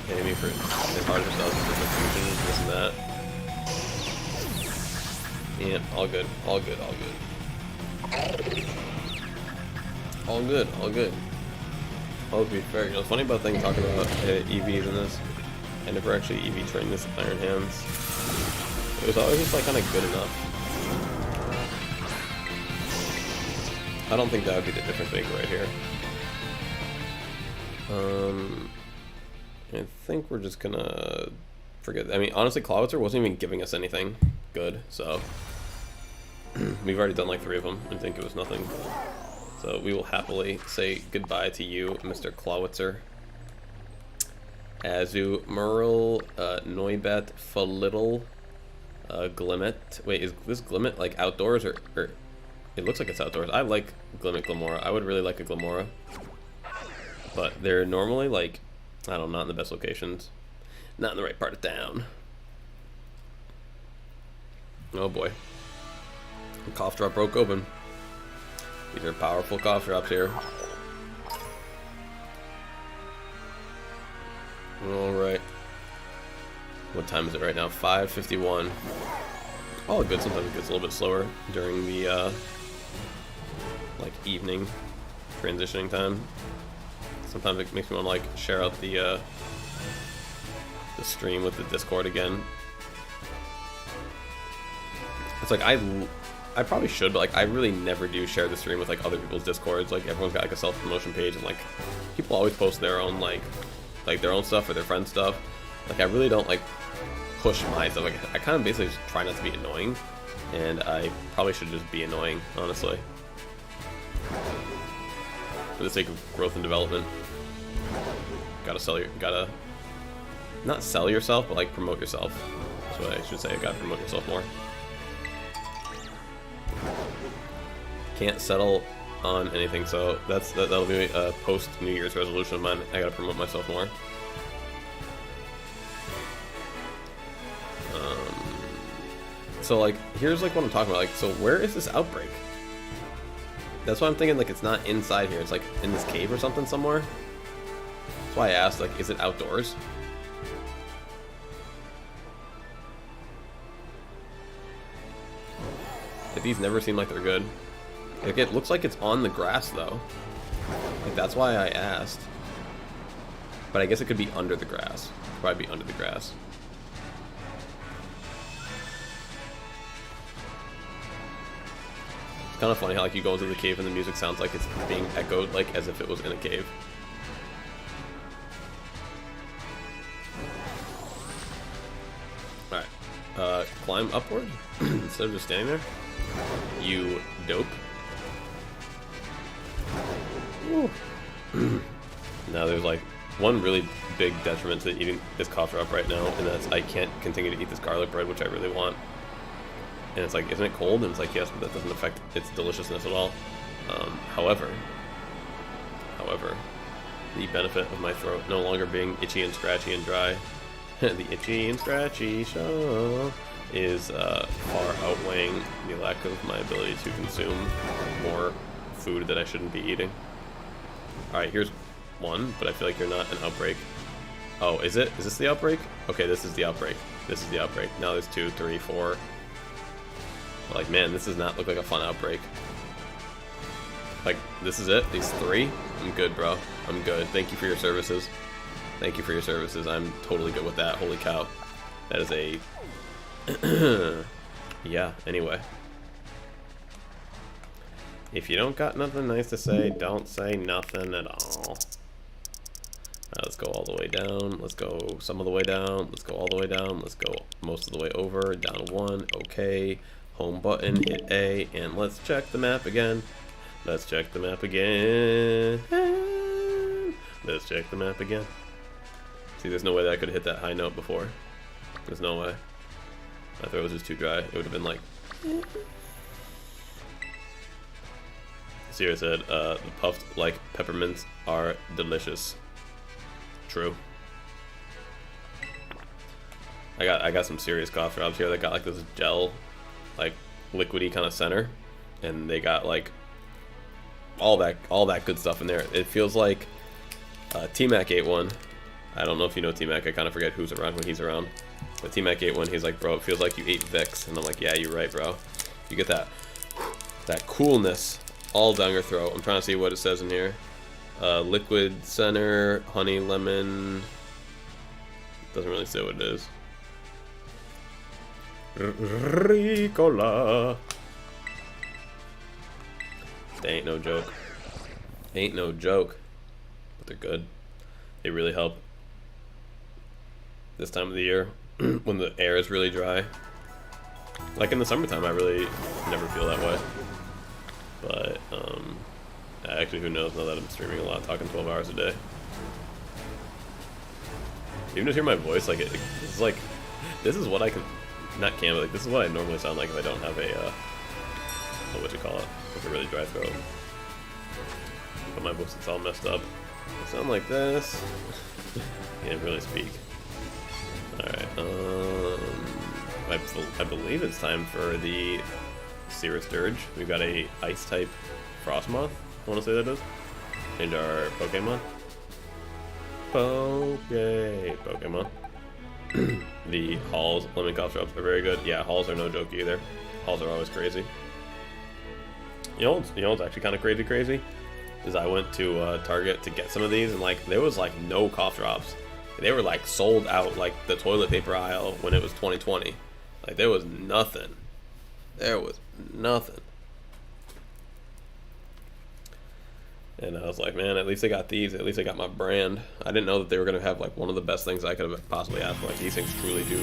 A: hitting me for it harder stuff, the confusion, this and that. Yeah, all good, all good, all good. All good, all good. I'll be fair. You know, the funny about thing talking about EVs in this, I never actually EV trained this Iron Hands. It was always just like kind of good enough. I don't think that would be the difference maker right here. I think we're just gonna forget. I mean, honestly, Clawitzer wasn't even giving us anything good, so we've already done like 3 of them and think it was nothing. So we will happily say goodbye to you, Mr. Clawitzer. Azu, Merle, Noibet, Falittle, Glimmet. Wait, is this Glimmet like outdoors or it looks like it's outdoors. I like Glimmet Glimora. I would really like a Glimora. But they're normally like, I don't know, not in the best locations. Not in the right part of town. Oh boy. The cough drop broke open. These are powerful cough drops here. Alright. What time is it right now? 5:51. All good. Sometimes it gets a little bit slower during the like evening transitioning time. Sometimes it makes me want to like share out the stream with the Discord again. It's like I probably should, but like I really never do share the stream with like other people's Discords. Like everyone's got like a self-promotion page, and like people always post their own like their own stuff or their friends' stuff. Like I really don't like push my stuff. Like I kind of basically just try not to be annoying, and I probably should just be annoying, honestly, for the sake of growth and development. Gotta not sell yourself, but like promote yourself. That's what I should say. I gotta promote yourself more. Can't settle on anything, so that'll be a post New Year's resolution of mine. I gotta promote myself more. So like here's like what I'm talking about. Like, so where is this outbreak? That's why I'm thinking like it's not inside here. It's like in this cave or something somewhere. That's why I asked, like, is it outdoors? Like, these never seem like they're good. Like, it looks like it's on the grass though. Like, that's why I asked. But I guess it could be under the grass. Probably be under the grass. It's kind of funny how like you go into the cave and the music sounds like it's being echoed, like as if it was in a cave. Alright. Climb upward instead of just standing there. You dope. Now there's like one really big detriment to eating this cough drop right now, and that's I can't continue to eat this garlic bread, which I really want. And it's like, isn't it cold? And it's like, yes, but that doesn't affect its deliciousness at all. However, the benefit of my throat no longer being itchy and scratchy and dry, the itchy and scratchy show is far outweighing the lack of my ability to consume more food that I shouldn't be eating. Alright, here's one, but I feel like you're not an outbreak. Oh, is it? Is this the outbreak? Okay, this is the outbreak. This is the outbreak. Now there's 2, 3, 4. Like, man, this does not look like a fun outbreak. Like, this is it? These 3? I'm good, bro. I'm good. Thank you for your services. Thank you for your services. I'm totally good with that. Holy cow. That is a... yeah, anyway. If you don't got nothing nice to say, don't say nothing at all. Let's go all the way down. Let's go some of the way down. Let's go all the way down. Let's go most of the way over. Down 1. Okay. Home button. Hit A. And let's check the map again. Let's check the map again. Let's check the map again. See, there's no way that I could have hit that high note before. There's no way. My throat was just too dry. It would have been like... Sierra said, the puffed like peppermints are delicious. True. I got some serious cough drops here that got like this gel, like liquidy kind of center, and they got like all that good stuff in there. It feels like T-Mac ate one. I don't know if you know T-Mac. I kind of forget who's around when he's around. But T-Mac ate one. He's like, bro, it feels like you ate Vicks, and I'm like, yeah, you're right, bro. You get that coolness all down your throat. I'm trying to see what it says in here. Liquid center, honey, lemon. Doesn't really say what it is. Ricola. They ain't no joke. Ain't no joke. But they're good. They really help this time of the year when the air is really dry. Like in the summertime, I really never feel that way. But, actually, who knows now that I'm streaming a lot, talking 12 hours a day. Even to hear my voice, like, it's like, this is what I can, but like, this is what I normally sound like if I don't have a, what you call it, like a really dry throat. But my voice is all messed up. I sound like this. Can't really speak. Alright, I believe it's time for the Cirrus Dirge. We've got a ice type Frostmoth, I want to say that is. Change our Pokemon. Pokemon. The Halls lemon cough drops are very good. Yeah, Halls are no joke either. Halls are always crazy. You know what's actually kind of crazy? Is I went to Target to get some of these, and like there was like no cough drops. They were like sold out like the toilet paper aisle when it was 2020. Like there was nothing. There was nothing. And I was like, man, at least I got these. At least I got my brand. I didn't know that they were going to have like one of the best things I could have possibly asked for. Like these things truly do.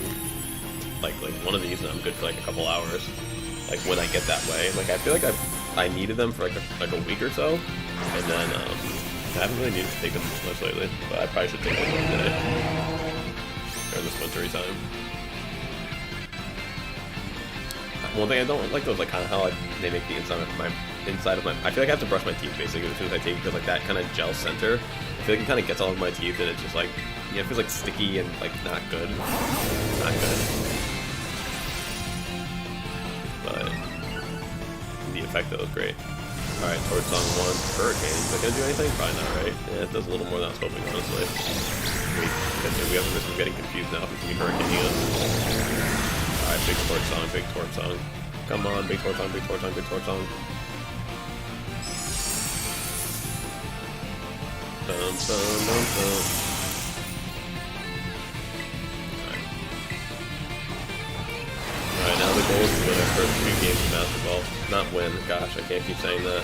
A: Like one of these and I'm good for like a couple hours. Like when I get that way. Like I feel like I needed them for like a week or so. And then I haven't really needed to take them much lately. But I probably should take them one today. During this wintry time. One thing I don't like though is like kind of how like they make the inside of my I feel like I have to brush my teeth basically as soon as I take it because like that kind of gel center I feel like it kind of gets all over my teeth and it's just like it feels like sticky and like not good. But the effect though is great. Alright, Torch Song 1, Hurricane. Is that gonna do anything? Probably not, right? Yeah, it does a little more than I was hoping, honestly. We have the risk of getting confused now if we can Hurricane us. Alright, big Torch Song. Come on, big Torch Song. Alright, now the goal is to win our first 2 games of basketball. Not win, gosh, I can't keep saying that.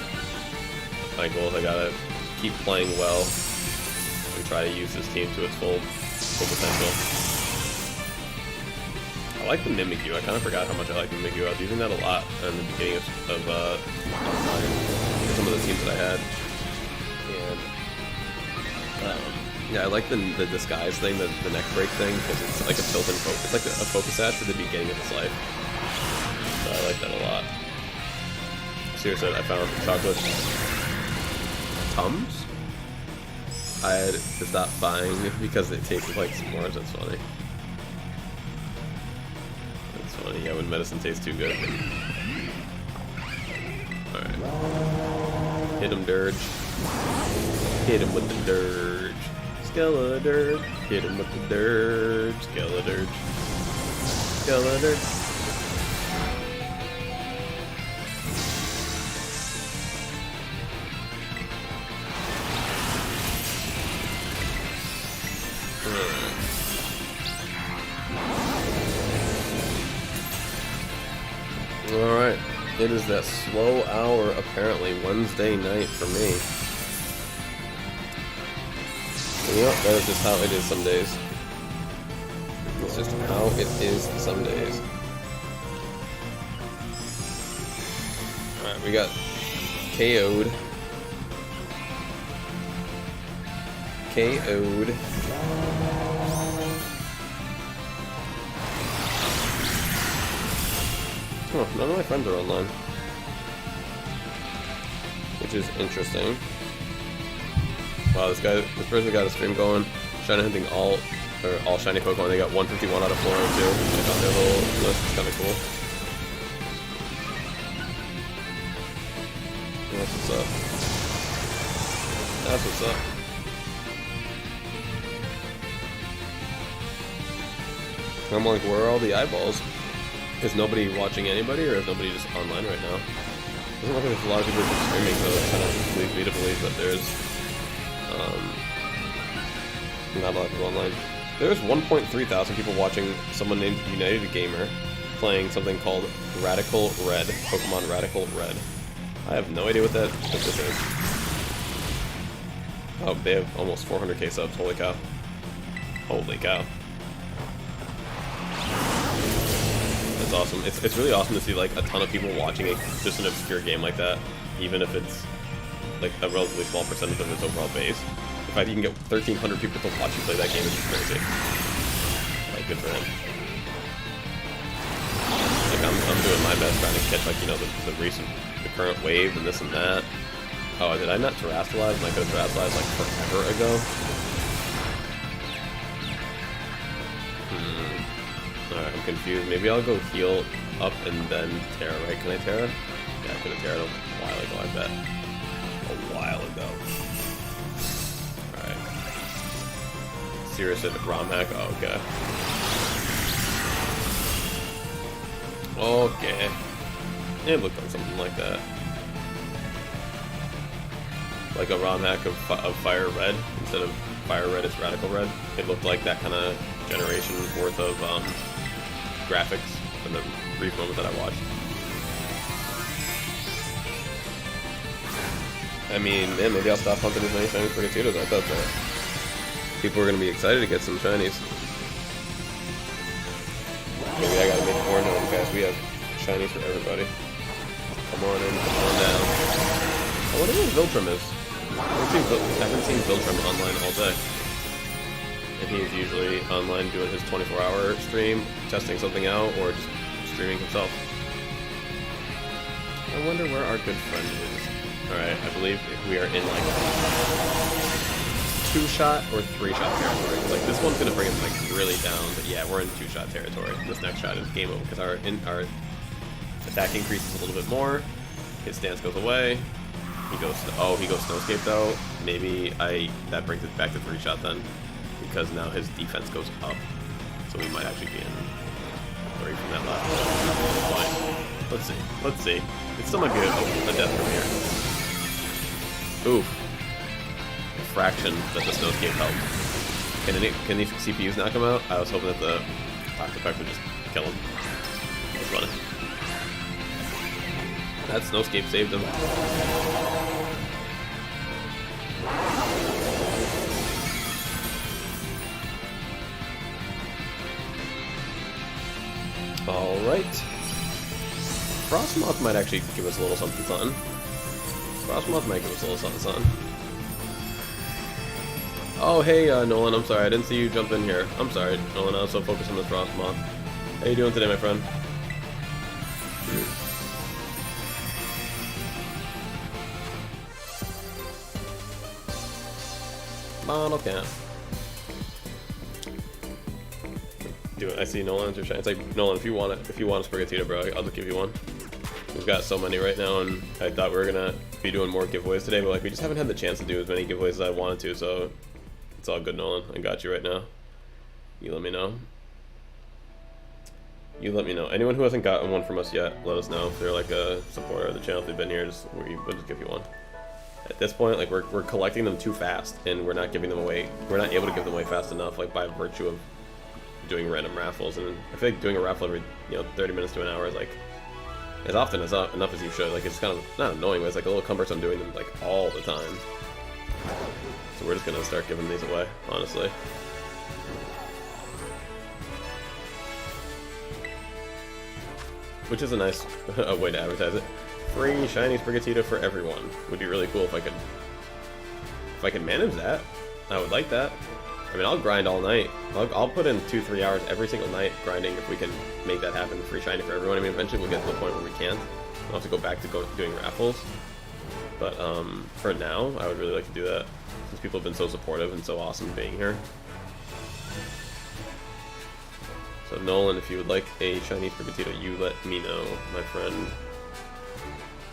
A: My goal is I gotta keep playing well and try to use this team to its full potential. I like the Mimikyu. I kind of forgot how much I like the Mimikyu. I was using that a lot in the beginning of some of the teams that I had. And yeah, I like the disguise thing, the neck break thing, because it's like a tilt and focus. It's like a focus ad for the beginning of its life. So I like that a lot. Seriously, I found chocolate Tums. I had to stop buying because they tasted like s'mores. That's funny. Yeah, when medicine tastes too good. Alright. Hit him, Dirge. Hit him with the Dirge. Skeledirge. Hit him with the Dirge. Skeledirge. Alright, it is that slow hour, apparently, Wednesday night for me. Yep, that is just how it is some days. It's just how it is some days. Alright, we got KO'd. KO'd. Oh, none of my friends are online. Which is interesting. Wow, this person got a stream going. Shiny hunting all shiny Pokemon. They got 151 out of 402. Check out their little list. It's kind of cool. That's what's up. That's what's up. I'm like, where are all the eyeballs? Is nobody watching anybody, or is nobody just online right now? Doesn't look like there's a lot of people just streaming, so it kind of leads me to believe that there's not a lot of people online. There's 1.3 thousand people watching someone named United Gamer playing something called Radical Red, Pokemon Radical Red. I have no idea what this is. Oh, they have almost 400k subs. Holy cow! Holy cow! That's awesome. It's really awesome to see like a ton of people watching just an obscure game like that, even if it's like a relatively small percentage of its overall base. The fact that you can get 1,300 people to watch you play that game is just crazy. Like, good for him. Like, I'm doing my best trying to catch, like, you know, the current wave and this and that. Oh, did I not terrestrialize? I could have terrestrialized like forever ago. Alright, I'm confused. Maybe I'll go heal up and then Terra, right? Can I Terra? Yeah, I could have Terra'd a while ago, I bet. A while ago. Alright. Sirius at ROM hack? Oh, okay. Okay. It looked like something like that. Like a ROM hack of Fire Red. Instead of Fire Red, it's Radical Red. It looked like that kind of generation worth of graphics from the brief moment that I watched. I mean, man, maybe I'll stop hunting as many shiny Sprigatitos. I thought that people were going to be excited to get some shinies. Maybe I gotta make more known, guys. We have shinies for everybody. Come on in, come on down. I wonder where Viltrum is. I haven't seen Viltrum online all day. And he's usually online doing his 24-hour stream, testing something out, or just streaming himself. I wonder where our good friend is. Alright, I believe we are in like 2-shot or 3-shot territory. Like, this one's gonna bring him like really down, but yeah, we're in 2-shot territory. This next shot is game over, because our attack increases a little bit more, his stance goes away, he goes Snowscape though. Maybe that brings it back to 3-shot then, because now his defense goes up, so we might actually be in 3 from that last one. Fine. Let's see. It still might be a death from here. Oof. A fraction that the Snowscape helped. Can these CPUs knock him out? I was hoping that the Toxic Effect would just kill him. That's funny. That Snowscape saved him. Alright. Frostmoth might actually give us a little something. Frostmoth might give us a little something. Oh, hey, Nolan, I'm sorry. I didn't see you jump in here. I'm sorry, Nolan. I was so focused on the Frostmoth. How you doing today, my friend? Bottle cap. Do it. I see Nolan's your shine. It's like, Nolan, if you want a Sprigatito, bro, I'll just give you one. We've got so many right now, and I thought we were gonna be doing more giveaways today, but like we just haven't had the chance to do as many giveaways as I wanted to, so it's all good, Nolan. I got you right now. You let me know. You let me know. Anyone who hasn't gotten one from us yet, let us know if they're like a supporter of the channel. If they've been here, we'll just give you one. At this point, like we're collecting them too fast, and we're not giving them away. We're not able to give them away fast enough, like by virtue of doing random raffles. And I feel like doing a raffle every 30 minutes to an hour is like as often as enough as you should. Like it's kind of not annoying, but it's like a little cumbersome doing them like all the time. So we're just gonna start giving these away, honestly. Which is a nice way to advertise it. Free shiny Sprigatito for everyone. Would be really cool if I could manage that. I would like that. I mean, I'll grind all night. I'll put in 2-3 hours every single night grinding if we can make that happen. Free shiny for everyone. I mean, eventually we'll get to the point where we can't. I'll have to go back to doing raffles. But for now, I would really like to do that since people have been so supportive and so awesome being here. So Nolan, if you would like a shiny Sprigatito, you let me know, my friend,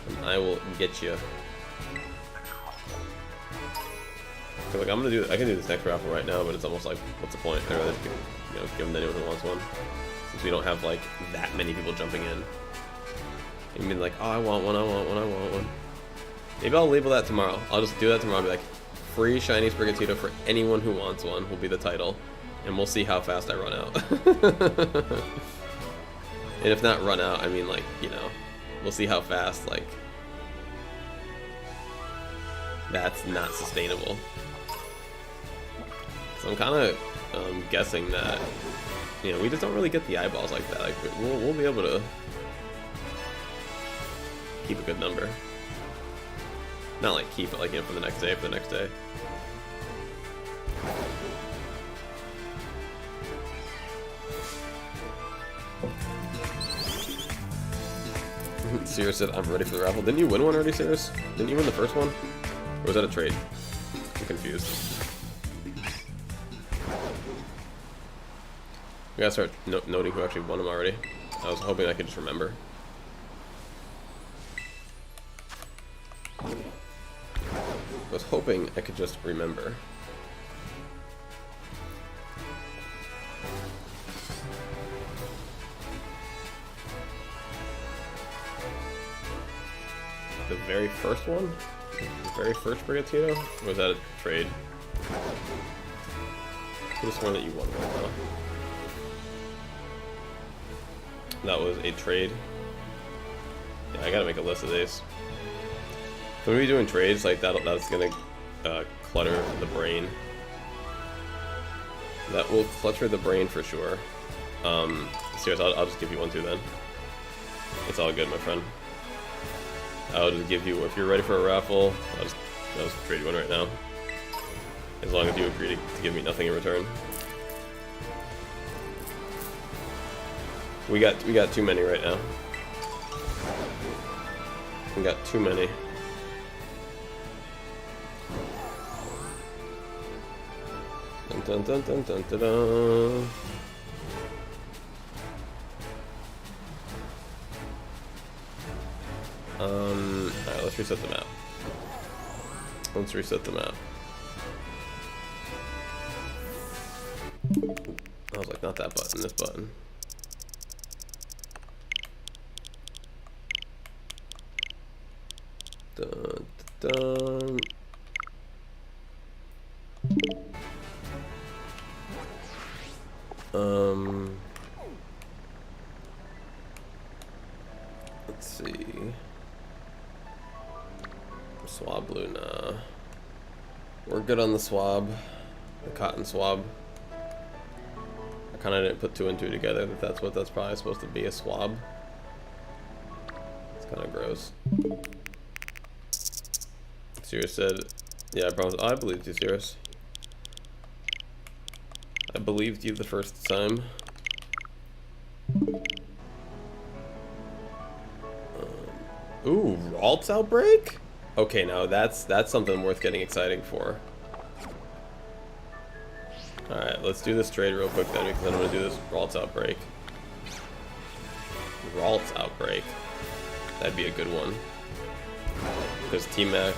A: and I will get you. So like I can do this next raffle right now, but it's almost like, what's the point? I'd rather just give them to anyone who wants one, since we don't have like that many people jumping in. You mean like, oh, I want one, I want one, I want one. Maybe I'll label that tomorrow. I'll just do that tomorrow. I'll be like, free shiny Sprigatito for anyone who wants one will be the title. And we'll see how fast I run out. And if not run out, I mean like, we'll see how fast, like, that's not sustainable. So I'm kind of guessing that, we just don't really get the eyeballs like that. Like, we'll be able to keep a good number. Not like keep it, like, for the next day, Sirius said, I'm ready for the raffle. Didn't you win one already, Sirius? Didn't you win the first one? Or was that a trade? I'm confused. We gotta start noting who actually won them already. I was hoping I could just remember. The very first one? The very first Sprigatito? Or was that a trade? I could have sworn that you won one, huh? That was a trade. Yeah, I gotta make a list of these. When we doing trades like that, that's gonna clutter the brain. That will clutter the brain for sure. Serious, I'll just give you one too then. It's all good, my friend. I'll just give you, if you're ready for a raffle, I'll just trade you one right now. As long as you agree to give me nothing in return. We got too many right now. We got too many. Dun dun dun dun dun dun. Alright, let's reset the map. Let's reset the map. I was like, not that button, this button. Dun, dun, dun. Let's see. Swab blue, nah. We're good on the swab. The cotton swab. I kinda didn't put 2 and 2 together that that's what that's probably supposed to be, a swab. It's kinda gross. Sirius said, yeah, I promise. Oh, I believed you, Sirius. I believed you the first time. Ooh, Ralts outbreak? Okay, now that's something worth getting exciting for. Alright, let's do this trade real quick then, because I'm going to do this Ralts outbreak. Ralts outbreak. That'd be a good one. Because T-Mac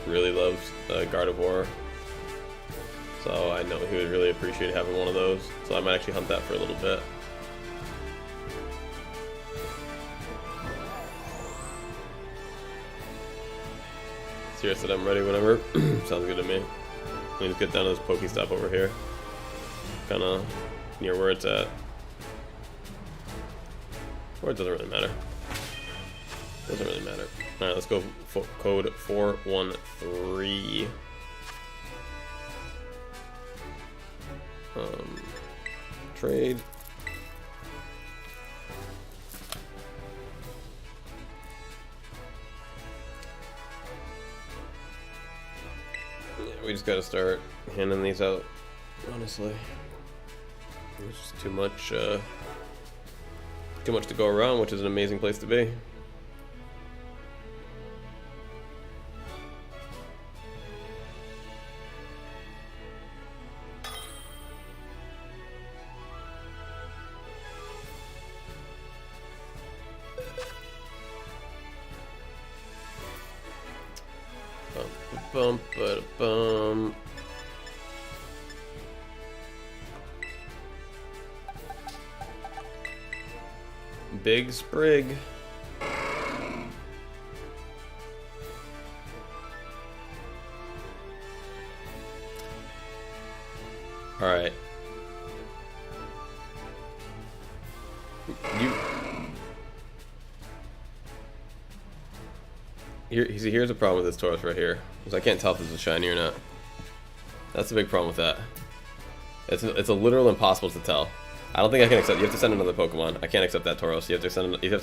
A: really loves Gardevoir. So I know he would really appreciate having one of those. So I might actually hunt that for a little bit. Serious said I'm ready whenever. Sounds good to me. Let me just get down to this Pokestop over here. Kind of near where it's at. Or it doesn't really matter. Doesn't really matter. Alright, let's go code 413. Trade. Yeah, we just gotta start handing these out, honestly. There's just too much to go around, which is an amazing place to be. Bum, ba, bum. Big Sprig. All right. Here's a problem with this Tauros right here, because I can't tell if this is shiny or not. That's the big problem with that. It's a literal impossible to tell. I don't think I can accept. You have to send another Pokemon. I can't accept that Tauros. You have to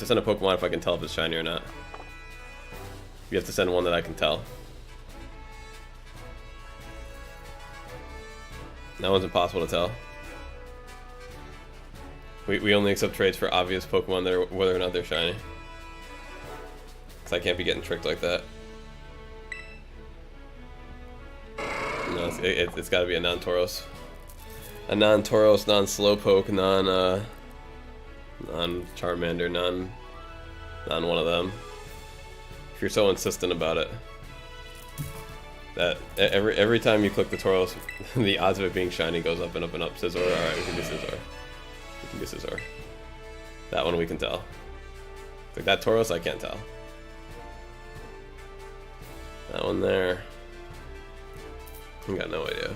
A: send a Pokemon if I can tell if it's shiny or not. You have to send one that I can tell. That one's impossible to tell. We only accept trades for obvious Pokemon that are, whether or not they're shiny. Because I can't be getting tricked like that. No, it's got to be a non-Tauros. A non-Tauros, non-Slowpoke, non-Charmander, non one of them. If you're so insistent about it. That every time you click the Tauros, the odds of it being shiny goes up and up and up. Scizor, alright, we can do Scizor. We can do Scizor. That one we can tell. Like that Tauros, I can't tell. That one there. I got no idea.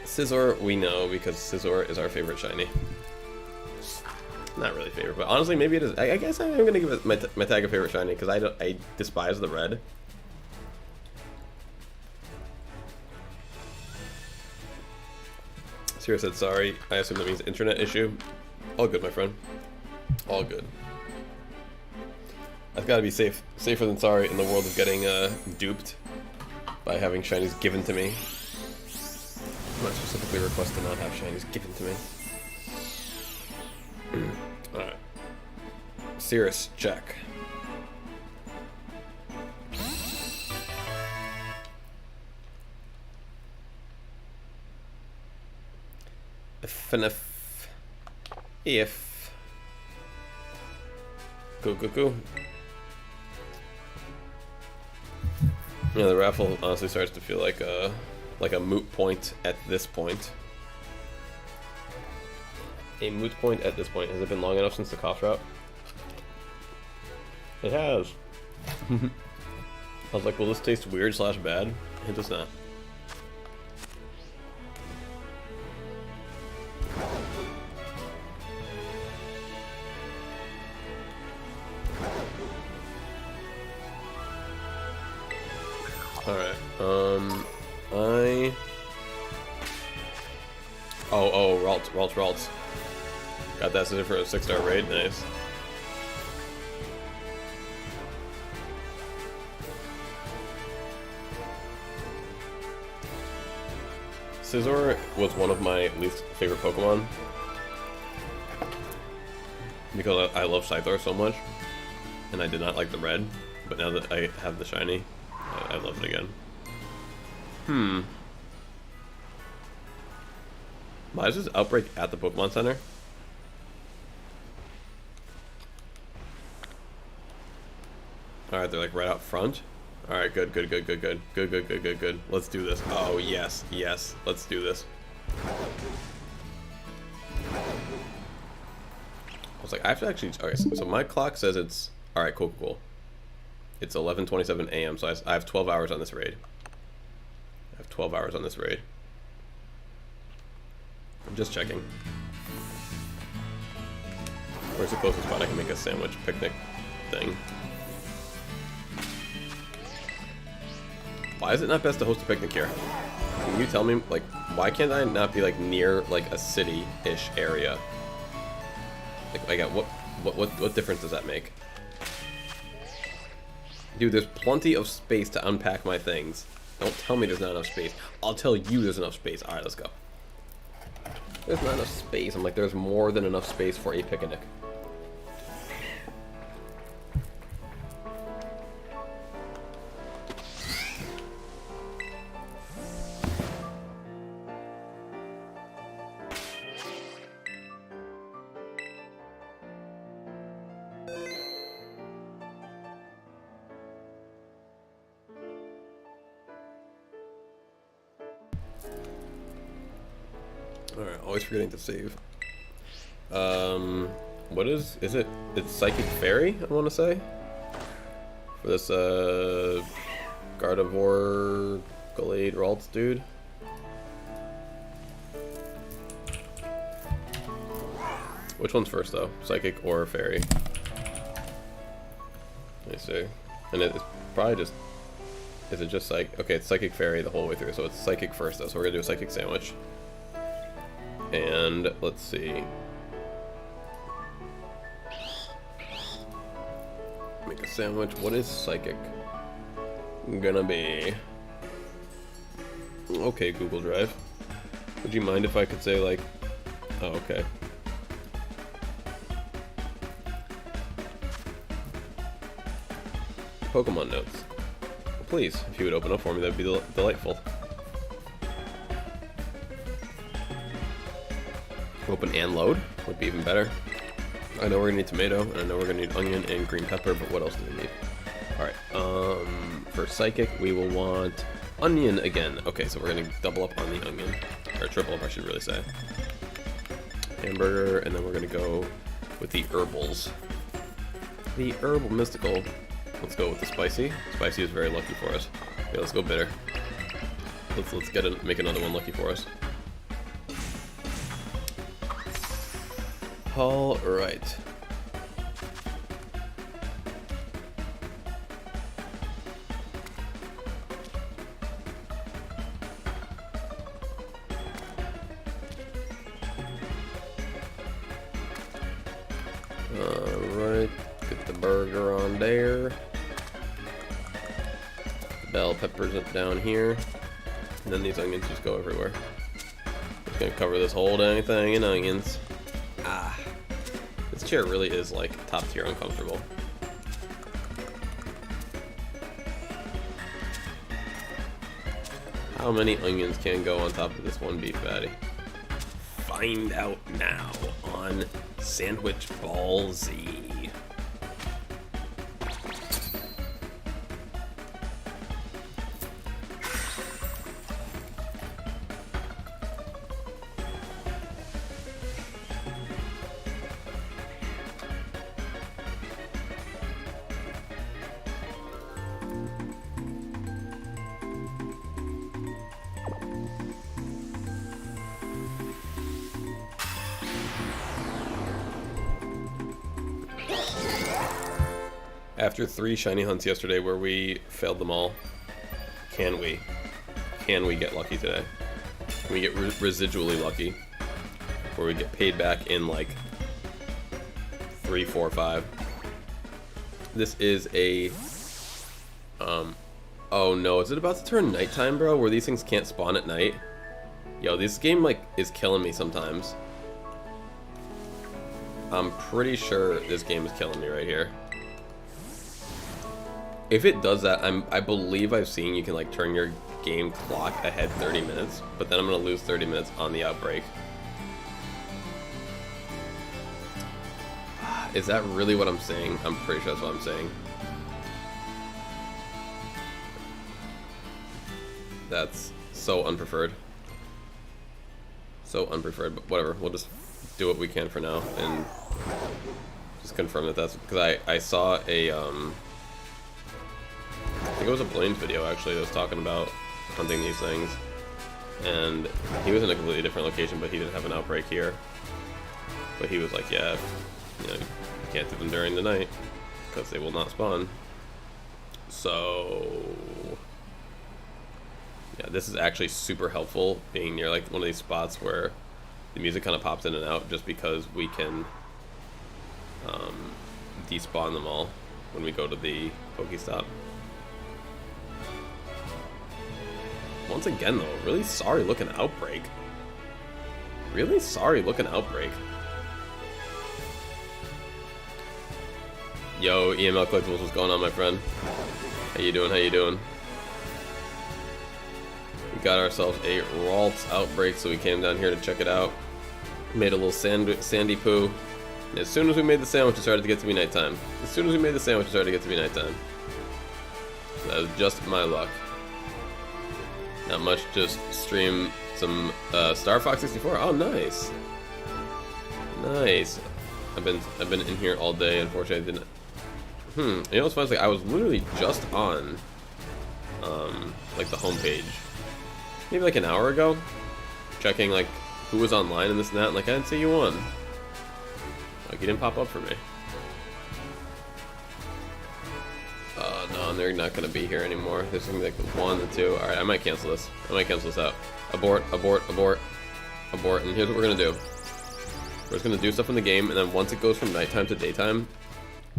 A: Scizor, we know because Scizor is our favorite shiny. Not really favorite, but honestly, maybe it is. I guess I'm gonna give it my tag a favorite shiny because I despise the red. Sierra said sorry. I assume that means internet issue. All good, my friend. All good. I've got to be safer than sorry in the world of getting duped by having shinies given to me. I'm not specifically request to not have shinies given to me. Alright. Cirrus, check. If go. Yeah, the raffle honestly starts to feel like a moot point at this point. A moot point at this point. Has it been long enough since the cough route? It has. I was like, will this taste weird / bad? It does not. Alright, Ralts. Got that scissor for a 6-star raid, nice. Scizor was one of my least favorite Pokemon because I love Scyther so much, and I did not like the red, but now that I have the shiny, I love it again. Why is this outbreak at the Pokemon Center? Alright, they're like right out front. Alright, good. Let's do this. Oh, yes, let's do this. I was like, I have to actually... Okay, so my clock says it's... Alright, cool. It's 11:27 a.m. So I have 12 hours on this raid. I have 12 hours on this raid. I'm just checking. Where's the closest spot I can make a sandwich picnic thing? Why is it not best to host a picnic here? Can you tell me, like, why can't I not be, like, near, like, a city-ish area? Like, what difference does that make? Dude, there's plenty of space to unpack my things. Don't tell me there's not enough space. I'll tell you there's enough space. Alright, let's go. There's not enough space. I'm like, there's more than enough space for a picnic. Alright, always forgetting to save. What is it? It's Psychic Fairy, I want to say? For this, Gardevoir Gallade Ralts dude. Which one's first, though? Psychic or Fairy? Let me see. And it's probably just... Is it just like... Okay, it's Psychic Fairy the whole way through, so it's Psychic first, though. So we're gonna do a Psychic Sandwich. And let's see. Make a sandwich. What is Psychic gonna be? Okay, Google Drive. Would you mind if I could say, like... Oh, okay. Pokemon notes. Please, if you would open up for me, that'd be delightful. Open and load would be even better. I know we're gonna need tomato, and I know we're gonna need onion and green pepper, but what else do we need? Alright, for Psychic, we will want onion again. Okay, so we're gonna double up on the onion. Or triple up, I should really say. Hamburger, and then we're gonna go with the herbals. The herbal mystical. Let's go with the spicy. Spicy is very lucky for us. Okay, let's go bitter. Let's make another one lucky for us. All right. Alright, get the burger on there. Bell peppers up down here. And then these onions just go everywhere. Just gonna cover this whole dang thing in onions. Ah. This chair really is like top tier uncomfortable. How many onions can go on top of this one beef patty? Find out now on Sandwich Ball Z. After 3 shiny hunts yesterday where we failed them all, can we get lucky today? Can we get residually lucky? Where we get paid back in like 3, 4, 5? This is a... oh no, is it about to turn nighttime, bro? Where these things can't spawn at night? Yo, this game like is killing me sometimes. I'm pretty sure this game is killing me right here. If it does that, I believe I've seen you can like turn your game clock ahead 30 minutes, but then I'm gonna lose 30 minutes on the outbreak. Is that really what I'm saying? I'm pretty sure that's what I'm saying. That's so unpreferred. So unpreferred, but whatever. We'll just do what we can for now and just confirm that that's because I saw a think it was a Blaine's video actually that was talking about hunting these things. And he was in a completely different location, but he didn't have an outbreak here. But he was like, yeah, you know, you can't do them during the night because they will not spawn. So yeah, this is actually super helpful, being near like one of these spots where the music kind of pops in and out, just because we can despawn them all when we go to the Pokestop. Once again though, really sorry looking outbreak. Really sorry looking outbreak. Yo, EML Collectibles, what's going on, my friend? How you doing? How you doing? We got ourselves a Ralts outbreak, so we came down here to check it out. Made a little sandy poo. And as soon as we made the sandwich, it started to get to be nighttime. As soon as we made the sandwich, it started to get to be nighttime. So that was just my luck. Not much, just stream some Star Fox 64. Oh, nice. Nice. I've been in here all day. Unfortunately, I didn't. You know what's funny? Like, I was literally just on like the homepage maybe like an hour ago, checking like who was online and this and that, and like I didn't see you on. Like, you didn't pop up for me. No, they're not gonna be here anymore. There's gonna be like 1 or 2. Alright, I might cancel this. I might cancel this out. Abort, abort, abort, abort. And here's what we're gonna do. We're just gonna do stuff in the game, and then once it goes from nighttime to daytime,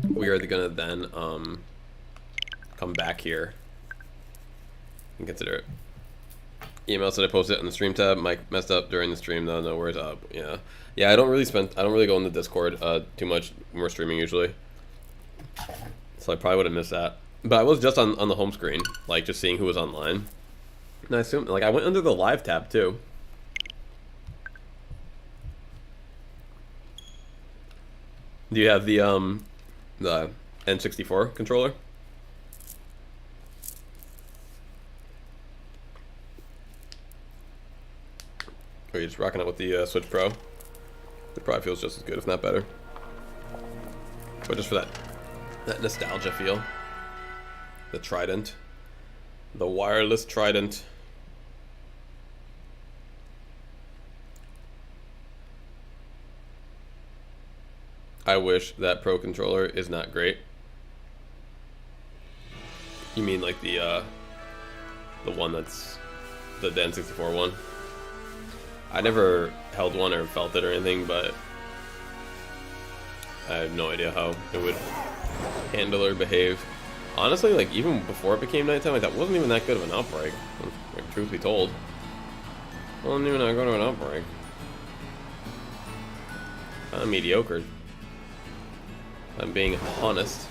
A: we are gonna then come back here and consider it. Email said I posted it in the stream tab. Mike messed up during the stream though. No, where's up? Yeah, I don't really go in the Discord too much when we're streaming usually, so I probably would have missed that. But I was just on the home screen, like just seeing who was online. And I assume, like, I went under the live tab too. Do you have the N64 controller? Or are you just rocking it with the Switch Pro? It probably feels just as good, if not better. But just for that nostalgia feel. The Trident. The wireless Trident. I wish that Pro controller is not great. You mean like the one that's the N64 one? I never held one or felt it or anything, but I have no idea how it would handle or behave. Honestly, like, even before it became nighttime, like, that wasn't even that good of an outbreak, like, truth be told. It wasn't even that good of an outbreak. Kind of mediocre, if I'm being honest.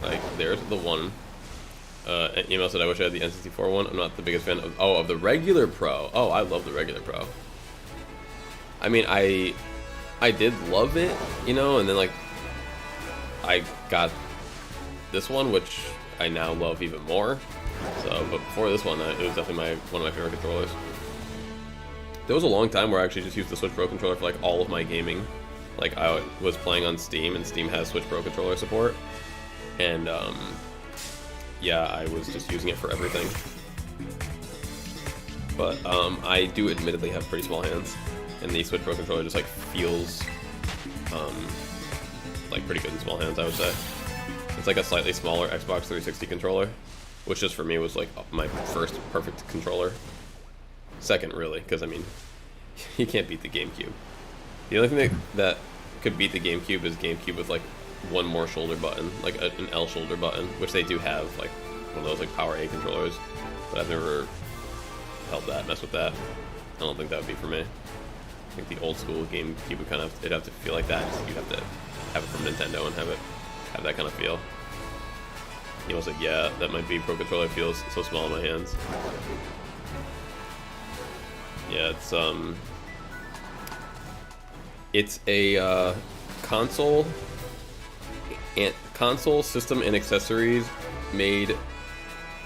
A: Like, there's the one. Email said I wish I had the N64 one. I'm not the biggest fan of the regular Pro. Oh, I love the regular Pro. I mean, I did love it, you know, and then like I got this one, which I now love even more. So, but before this one, it was definitely one of my favorite controllers. There was a long time where I actually just used the Switch Pro controller for like all of my gaming. Like, I was playing on Steam, and Steam has Switch Pro controller support, and yeah, I was just using it for everything. But I do admittedly have pretty small hands, and the Switch Pro controller just like feels like pretty good in small hands, I would say. It's like a slightly smaller Xbox 360 controller, which just for me was like my first perfect controller. Second, really, because I mean, you can't beat the GameCube. The only thing that could beat the GameCube is GameCube with like one more shoulder button, like an L shoulder button, which they do have, like one of those like Power A controllers, but I've never messed with that. I don't think that would be for me. I think the old school GameCube would it'd have to feel like that. You'd have to have it from Nintendo and have that kind of feel. He was like, yeah, that might be Pro controller feels so small in my hands. Yeah, it's a console system and accessories made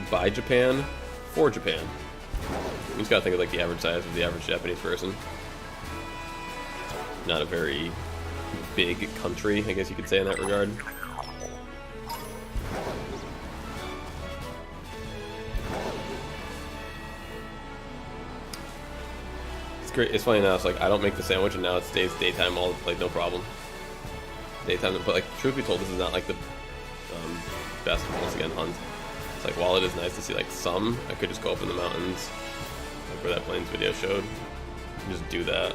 A: by Japan for Japan. You just gotta think of like the average size of the average Japanese person. Not a very big country, I guess you could say, in that regard. It's funny now. It's like I don't make the sandwich, and now it stays daytime all like no problem. Daytime, but like truth be told, this is not like the best once again hunt. It's like while it is nice to see like some, I could just go up in the mountains, like where that plains video showed, and just do that.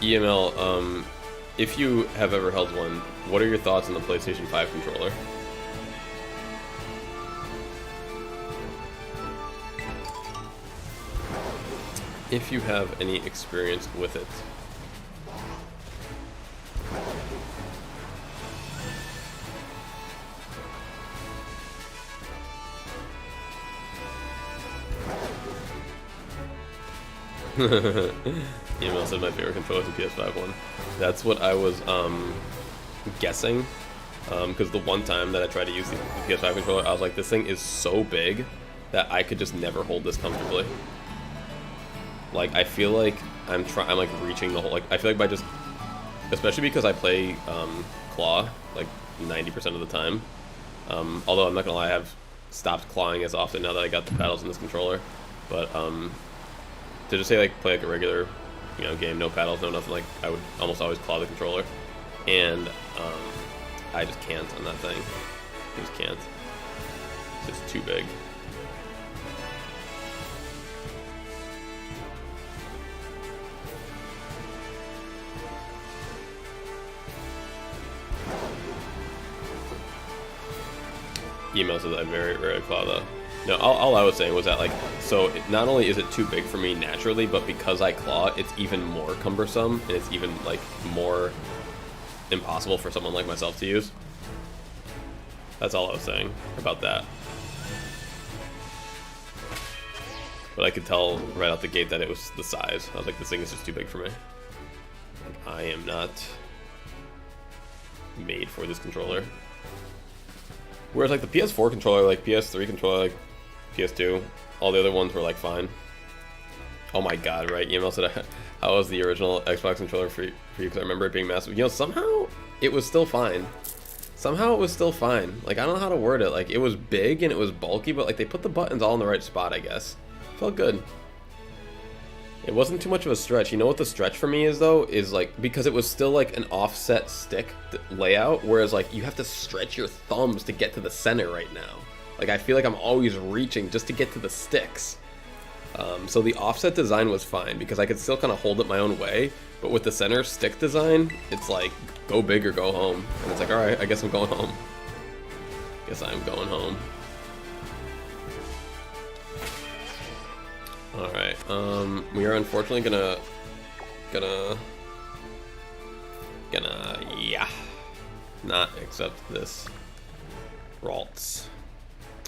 A: EML, if you have ever held one, what are your thoughts on the PlayStation 5 controller? If you have any experience with it. Email said my favorite controller is the PS5 one. That's what I was guessing, because the one time that I tried to use the PS5 controller, I was like, this thing is so big that I could just never hold this comfortably. Like, I feel like I'm like reaching the whole, like, I feel like by just, especially because I play claw like 90% of the time, although I'm not gonna lie, I have stopped clawing as often now that I got the paddles in this controller, but to just say like play like a regular, you know, game, no paddles, no nothing, like I would almost always claw the controller, and I just can't on that thing. I just can't. It's just too big. Email says I very rarely claw though. No, all I was saying was that, like, so not only is it too big for me naturally, but because I claw, it's even more cumbersome, and it's even, like, more impossible for someone like myself to use. That's all I was saying about that. But I could tell right out the gate that it was the size. I was like, this thing is just too big for me. Like, I am not made for this controller. Whereas, like, the PS4 controller, like, PS3 controller, like, PS2, all the other ones were, like, fine. Oh my god, right? EML said, how was the original Xbox controller for you? Because I remember it being massive. You know, somehow it was still fine. Somehow it was still fine. Like, I don't know how to word it. Like, it was big and it was bulky, but, like, they put the buttons all in the right spot, I guess. Felt good. It wasn't too much of a stretch. You know what the stretch for me is, though? Is, like, because it was still, like, an offset stick layout, whereas, like, you have to stretch your thumbs to get to the center right now. Like, I feel like I'm always reaching just to get to the sticks. So the offset design was fine, because I could still kind of hold it my own way, but with the center stick design, it's like, go big or go home. And it's like, alright, I guess I'm going home. Guess I'm going home. Alright, we are unfortunately gonna, yeah, not accept this. Ralts.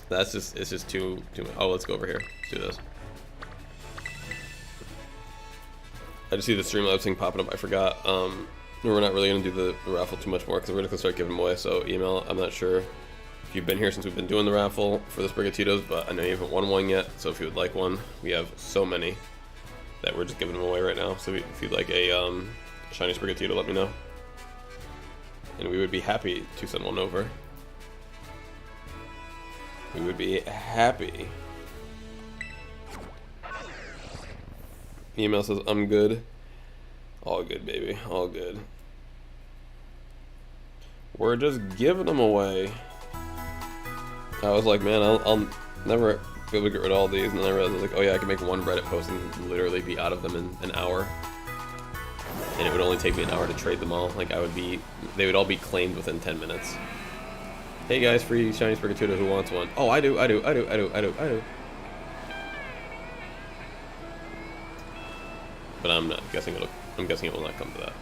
A: That's just, it's just too much. Oh, let's go over here. Let's do this. I just see the Streamlabs thing popping up. I forgot. We're not really gonna do the raffle too much more because we're gonna start giving them away. So email. I'm not sure if you've been here since we've been doing the raffle for the Sprigatitos, but I know you haven't won one yet. So if you would like one, we have so many that we're just giving them away right now. So if you'd like a shiny Sprigatito, let me know, and we would be happy to send one over. We would be happy. Email says, I'm good. All good, baby. All good. We're just giving them away. I was like, man, I'll never be able to get rid of all these. And then I realized, I was like, oh yeah, I can make one Reddit post and literally be out of them in an hour. And it would only take me an hour to trade them all. Like, they would all be claimed within 10 minutes. Hey guys, free shiny Sprigatito, who wants one? Oh, I do. But I'm not guessing I'm guessing it will not come to that.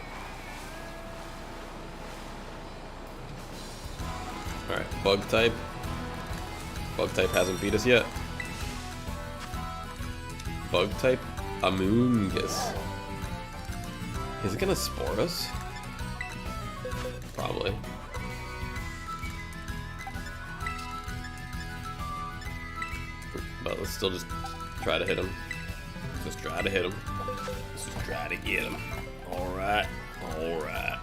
A: Alright, bug type. Bug type hasn't beat us yet. Bug type, Amoongus. Is it gonna spore us? Probably. But let's still just try to hit him. Just try to hit him. Let's just try to get him. Alright. Alright.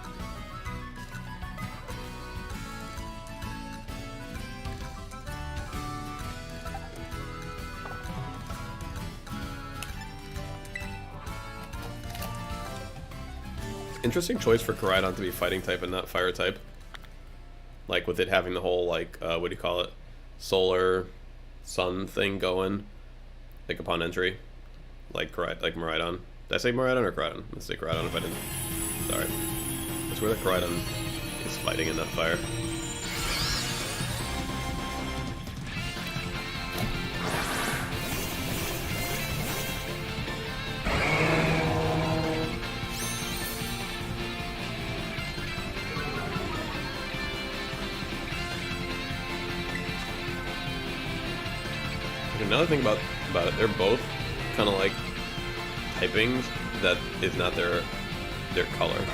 A: Interesting choice for Koraidon to be fighting type and not fire type. Like with it having the whole like what do you call it, solar sun thing going, like upon entry, like Miraidon. Did I say Miraidon or Koraidon? Let's say Koraidon if I didn't. Sorry. That's where the Koraidon is fighting in that fire. Another thing about it, they're both kind of like typings that is not their color.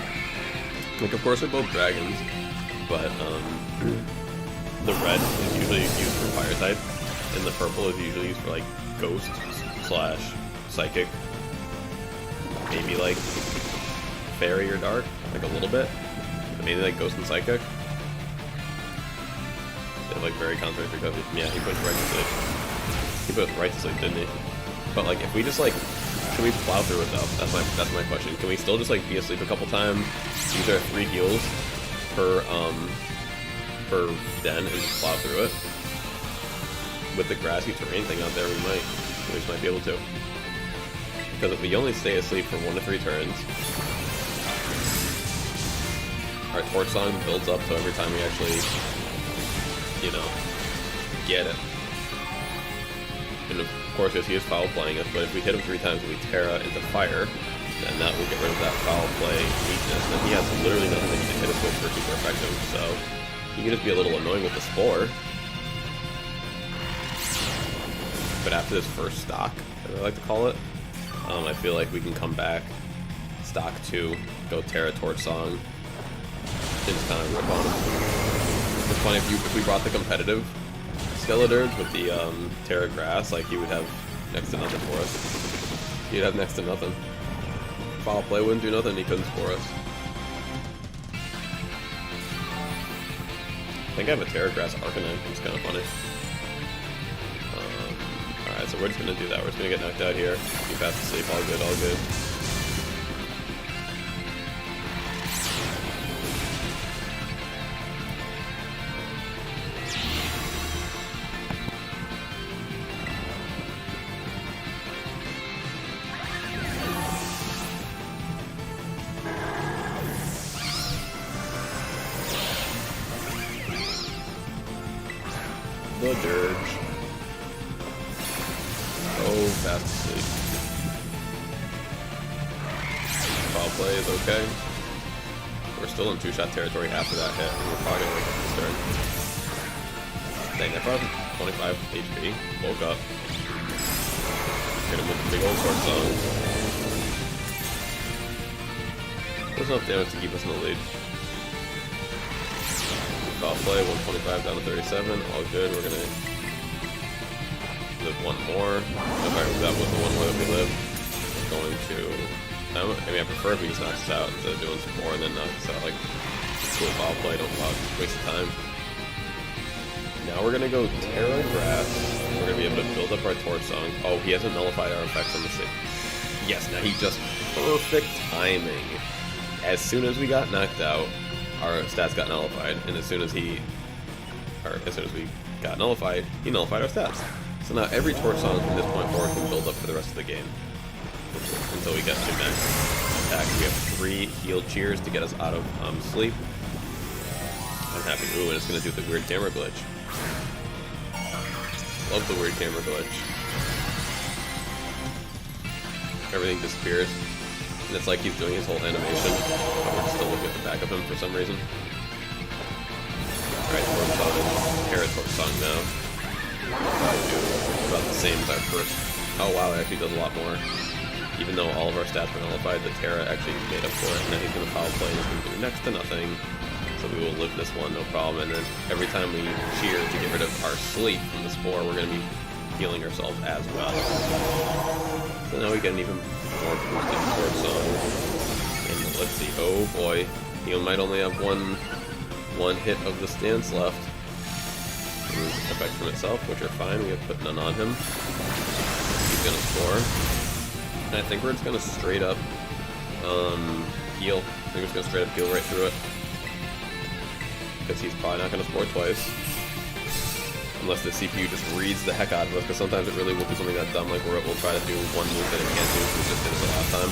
A: Like, of course, they're both dragons, but the red is usually used for fire type, and the purple is usually used for like ghost / psychic, maybe like fairy or dark, like a little bit, but mainly like ghost and psychic. They're like very contradictory because yeah, he puts right to sleep. He put right to sleep, didn't he? But like, if we just like, can we plow through it though? That's my question. Can we still just like be asleep a couple times, use our 3 heals per den, and just plow through it? With the grassy terrain thing out there, we just might be able to. Because if we only stay asleep for 1 to 3 turns, our torch song builds up, so every time we actually, you know, get it. And of course, yes, he is foul playing us, but if we hit him 3 times and we Terra into fire, then that will get rid of that foul play weakness. And he has literally nothing that he can hit us with for super effective, so he can just be a little annoying with the Spore. But after this first stock, as I like to call it, I feel like we can come back, stock 2, go Terra Torch Song, and just kind of rip on him. It's funny if we brought the competitive Skeledirge with the Terra Grass, like he would have next to nothing for us. He'd have next to nothing. Foul play wouldn't do nothing, he couldn't score us. I think I have a Terra Grass Arcanine, it's kind of funny. Alright, so we're just gonna do that. We're just gonna get knocked out here. Be fast asleep, all good, all good. The Dirge. Oh, fast asleep. Foul play is okay. We're still in 2-shot territory after that hit, and we're probably gonna wake up this turn. Dang, that brought 25 HP. Woke up. Hit him with the big old sword song. There's enough damage to keep us in the lead. Foul play, 125 down to 37, all good. We're gonna live 1 more. Alright, that was the 1 more that we lived. We're going to, I mean, I prefer if he just knocks us out instead of doing some more and then knocks us out. Like, cool foul play, don't waste of time. Now we're gonna go Terra Grass. We're gonna be able to build up our Torch Song. Oh, he hasn't nullified our effects on the save. Yes, now he just perfect timing. As soon as we got knocked out, our stats got nullified, and as soon as we got nullified, he nullified our stats. So now every Torch Song from this point forward can build up for the rest of the game. Until we get to max attack. We have 3 heal cheers to get us out of sleep. I'm happy. Ooh, and it's going to do the weird camera glitch. Love the weird camera glitch. Everything disappears. And it's like he's doing his whole animation, but we're still looking at the back of him for some reason. Alright, we're on Terra Torch Song now. Do about the same as our first. Oh wow, it actually does a lot more. Even though all of our stats were nullified, the Terra actually made up for it, and then he's going to foul play and he's going to do next to nothing. So we will live this one, no problem, and then every time we cheer to get rid of our sleep from the Spore, we're going to be healing ourselves as well. So now we get an even more boosted Torch Song. And let's see, oh boy, he might only have one hit of the stance left. Effect from itself, which are fine, we have put none on him. He's going to score. And I think we're just going to straight up Heal. I think we're just gonna straight up heal right through it. Because he's probably not gonna score twice. Unless the CPU just reads the heck out of us, because sometimes it really will do something that dumb, like where it will try to do one move that it can't do, so it's just did it the last time.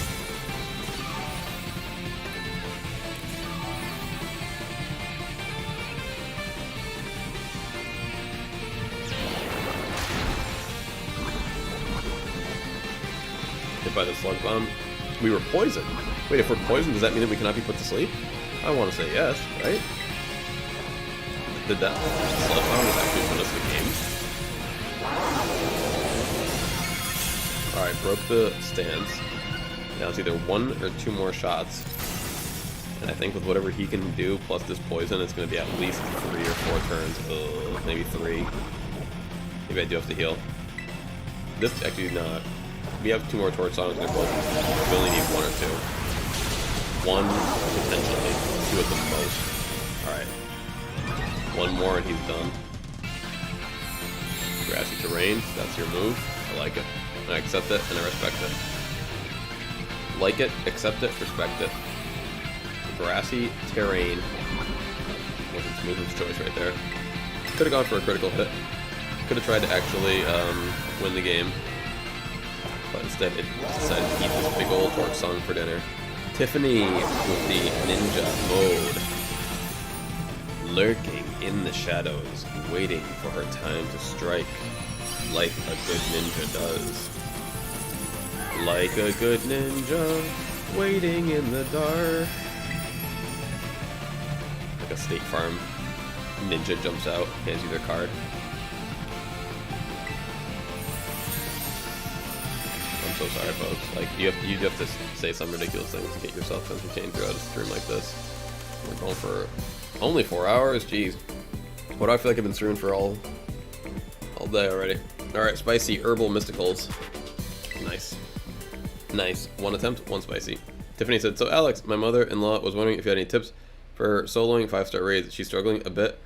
A: Hit by the slug bomb. We were poisoned. Wait, if we're poisoned, does that mean that we cannot be put to sleep? I want to say yes, right? Did that slug bomb actually put us in the game? Alright, broke the stance. Now it's either 1 or 2 more shots. And I think with whatever he can do, plus this poison, it's going to be at least 3 or 4 turns. Ugh, maybe 3. Maybe I do have to heal. This actually not. We have 2 more torch songs. We only need 1 or 2. 1 potentially. 2 at the most. Alright. 1 more and he's done. Grassy terrain, that's your move. I like it. I accept it and I respect it. Like it, accept it, respect it. Grassy terrain was its move of choice right there. Could have gone for a critical hit. Could have tried to actually win the game. But instead it decided to eat this big old torch song for dinner. Tiffany with the ninja mode. Lurking in the shadows, waiting for her time to strike, like a good ninja does. Like a good ninja, waiting in the dark. Like a State Farm ninja jumps out, hands you their card. I'm so sorry, folks. Like you have to say some ridiculous things to get yourself entertained throughout a stream like this. We're going for only 4 hours? Jeez. What do I feel like I've been streaming for all day already? Alright, spicy herbal mysticals. Nice. Nice. 1 attempt, 1 spicy. Tiffany said, so Alex, my mother-in-law was wondering if you had any tips for soloing 5-star raids. She's struggling a bit,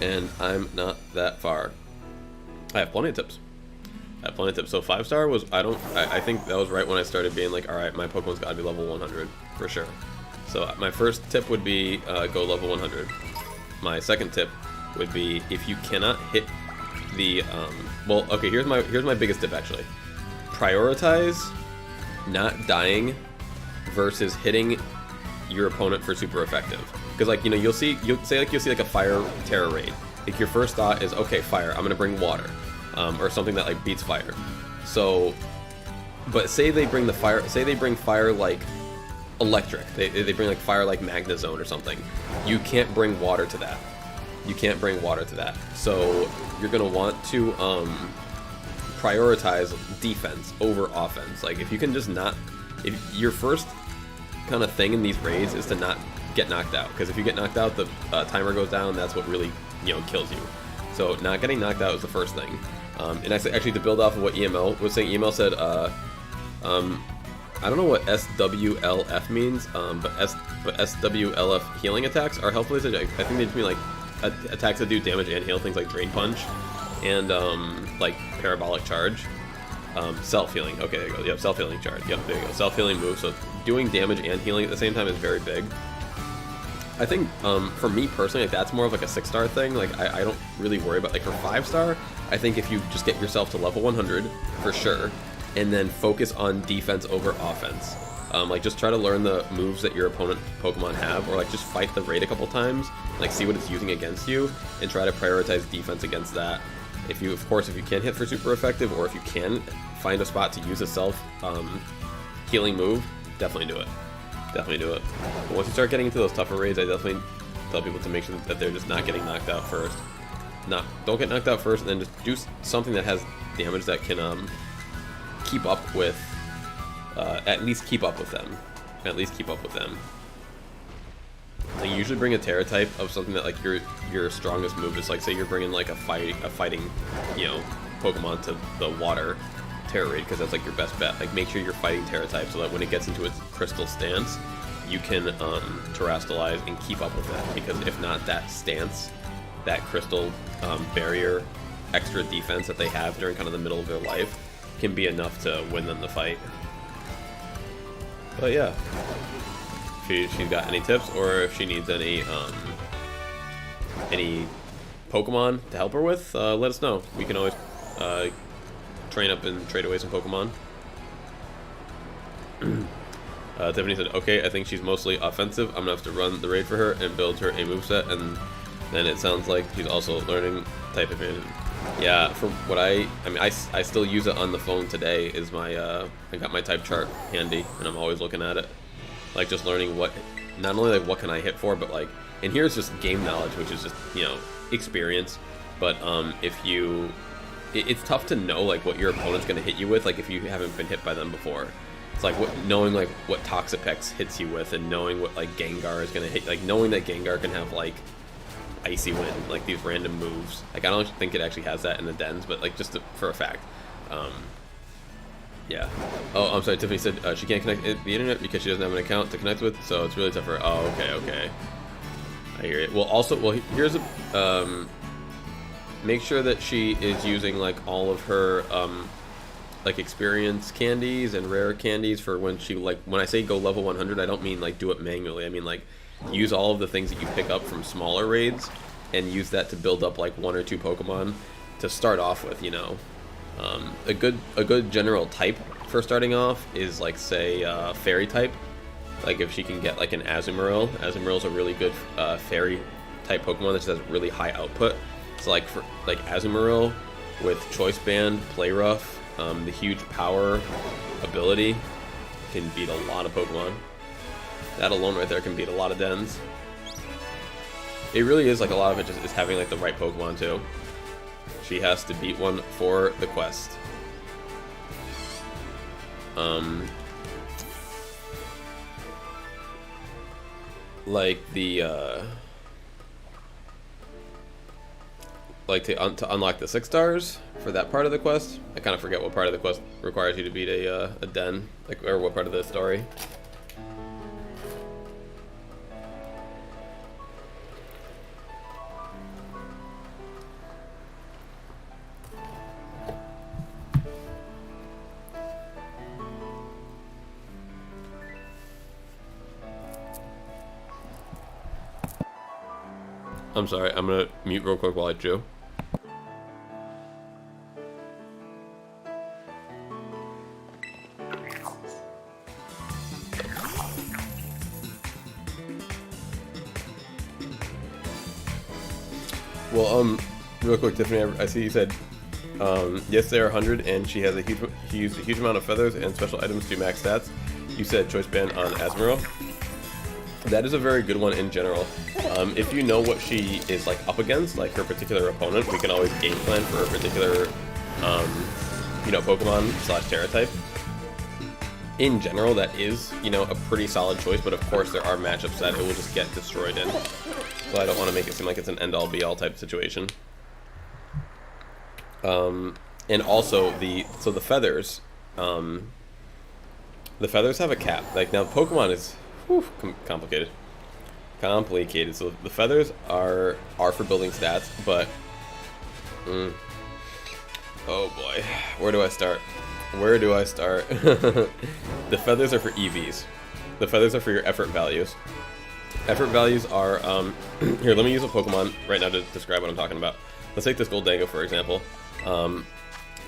A: and I'm not that far. I have plenty of tips. So 5-star was, I think that was right when I started being like, alright, my Pokemon's gotta be level 100, for sure. So my first tip would be go level 100. My second tip would be if you cannot hit the well, okay, here's my biggest tip actually. Prioritize not dying versus hitting your opponent for super effective. Because like, you know, you'll see like a fire terror raid. Like your first thought is, okay, fire, I'm gonna bring water, or something that like beats fire. So, but say they bring fire like electric. They bring like fire like Magnezone or something. You can't bring water to that. So you're gonna want to prioritize defense over offense. Like if you can just not, if your first kind of thing in these raids is to not get knocked out, because if you get knocked out, the timer goes down. That's what really, you know, kills you. So not getting knocked out is the first thing. And actually to build off of what EML was saying, EML said I don't know what SWLF means, but SWLF healing attacks are helpful. I think they just mean like attacks that do damage and heal, things like Drain Punch and like Parabolic Charge. Self-healing. Okay, there you go. Yep, self-healing charge. Yep, there you go. Self-healing move. So doing damage and healing at the same time is very big. I think for me personally, like that's more of like a 6-star thing. Like I don't really worry about like for 5-star. I think if you just get yourself to level 100 for sure, and then focus on defense over offense. Like just try to learn the moves that your opponent Pokemon have, or like just fight the raid a couple times, like see what it's using against you, and try to prioritize defense against that. If you can hit for super effective, or if you can find a spot to use a self healing move, definitely do it. But once you start getting into those tougher raids, I definitely tell people to make sure that they're just not getting knocked out first. Don't get knocked out first, and then just do something that has damage that can keep up with, at least keep up with them. Like, you usually bring a Terra type of something that like your strongest move is, like say you're bringing like a fighting, you know, Pokemon to the water Terra raid, because that's like your best bet. Like make sure you're fighting Terra type so that when it gets into its crystal stance, you can terrestrialize and keep up with that. Because if not, that stance, that crystal barrier, extra defense that they have during kind of the middle of their life can be enough to win them the fight. But yeah, if she's got any tips, or if she needs any Pokemon to help her with, let us know. We can always train up and trade away some Pokemon. Tiffany said, okay, I think she's mostly offensive. I'm gonna have to run the raid for her and build her a moveset, and then it sounds like she's also learning type advantage. Yeah, for what I mean, I still use it on the phone today. Is my I got my type chart handy, and I'm always looking at it, like just learning what, not only like what can I hit for, but like, and here's just game knowledge, which is just, you know, experience. But if you, it's tough to know like what your opponent's gonna hit you with, like if you haven't been hit by them before. It's like knowing like what Toxapex hits you with, and knowing what like Gengar is gonna hit, like knowing that Gengar can have like Icy Wind, like these random moves. Like I don't think it actually has that in the dens, but like just for a fact. Yeah. Oh, I'm sorry. Tiffany said she can't connect the internet because she doesn't have an account to connect with, so it's really tough for her. Oh, okay. I hear it. Well, also, here's a make sure that she is using like all of her like experience candies and rare candies for when she, like, when I say go level 100, I don't mean like do it manually. I mean like use all of the things that you pick up from smaller raids and use that to build up like 1 or 2 Pokemon to start off with, you know. A good general type for starting off is like, say, fairy type. Like if she can get like an Azumarill. Azumarill's a really good fairy type Pokemon that just has really high output. So like for like Azumarill with Choice Band, Play Rough, the huge power ability can beat a lot of Pokemon. That alone right there can beat a lot of dens. It really is like a lot of it just is having like the right Pokemon too. She has to beat one for the quest. Like the like to unlock the 6 stars for that part of the quest. I kind of forget what part of the quest requires you to beat a den, like, or what part of the story. I'm sorry, I'm gonna mute real quick while I chew. Well, real quick, Tiffany, I see you said, yes, they are 100, and she has she used a huge amount of feathers and special items to max stats. You said Choice Band on Azumarill. That is a very good one in general. If you know what she is like up against, like her particular opponent, we can always game plan for her particular, you know, Pokemon / Terra type. In general, that is, you know, a pretty solid choice, but of course there are matchups that it will just get destroyed in. So I don't want to make it seem like it's an end-all be-all type situation. And also the feathers, the feathers have a cap. Like now, Pokemon is complicated. So the feathers are for building stats, but oh boy, where do I start? The feathers are for EVs. The feathers are for your effort values. Effort values are here. Let me use a Pokemon right now to describe what I'm talking about. Let's take this Goldango for example.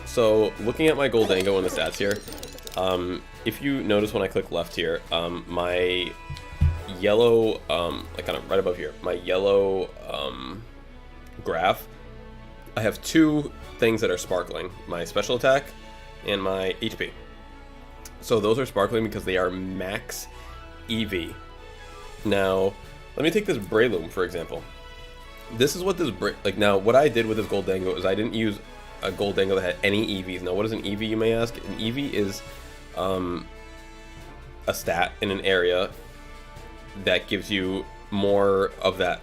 A: So looking at my Goldango in the stats here, if you notice when I click left here, my yellow, like kind of right above here, my yellow graph, I have 2 things that are sparkling, my special attack and my HP. So those are sparkling because they are max EV. Now, let me take this Breloom for example. This is what this, like now what I did with this Goldango is I didn't use a Goldango that had any EVs. Now what is an EV, you may ask? An EV is a stat in an area that gives you more of that.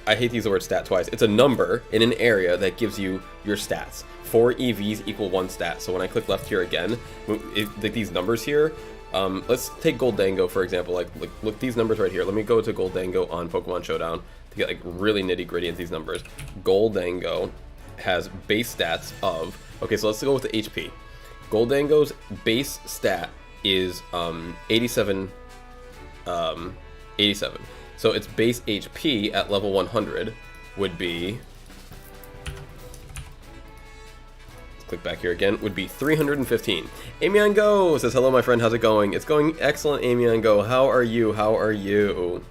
A: I hate to use the word stat twice. It's a number in an area that gives you your stats. 4 EVs equal 1 stat. So when I click left here again, like these numbers here, let's take Goldango for example. Like look these numbers right here. Let me go to Goldango on Pokemon Showdown to get like really nitty gritty into these numbers. Goldango has base stats of, okay, so let's go with the HP. Goldango's base stat is 87. 87. So its base HP at level 100 would be, let's click back here again, would be 315. Amy on Go says, hello my friend, how's it going? It's going excellent, Amy on Go. How are you? How are you?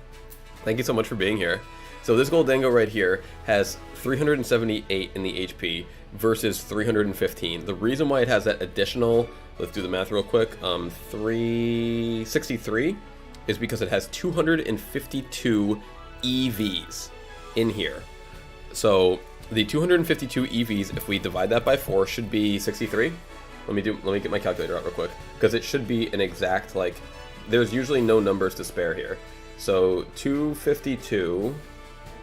A: Thank you so much for being here. So this Goldango right here has 378 in the HP versus 315. The reason why it has that additional, let's do the math real quick, 363 is because it has 252 EVs in here. So the 252 EVs, if we divide that by 4, should be 63. Let me get my calculator out real quick, because it should be an exact, like, there's usually no numbers to spare here. So 252,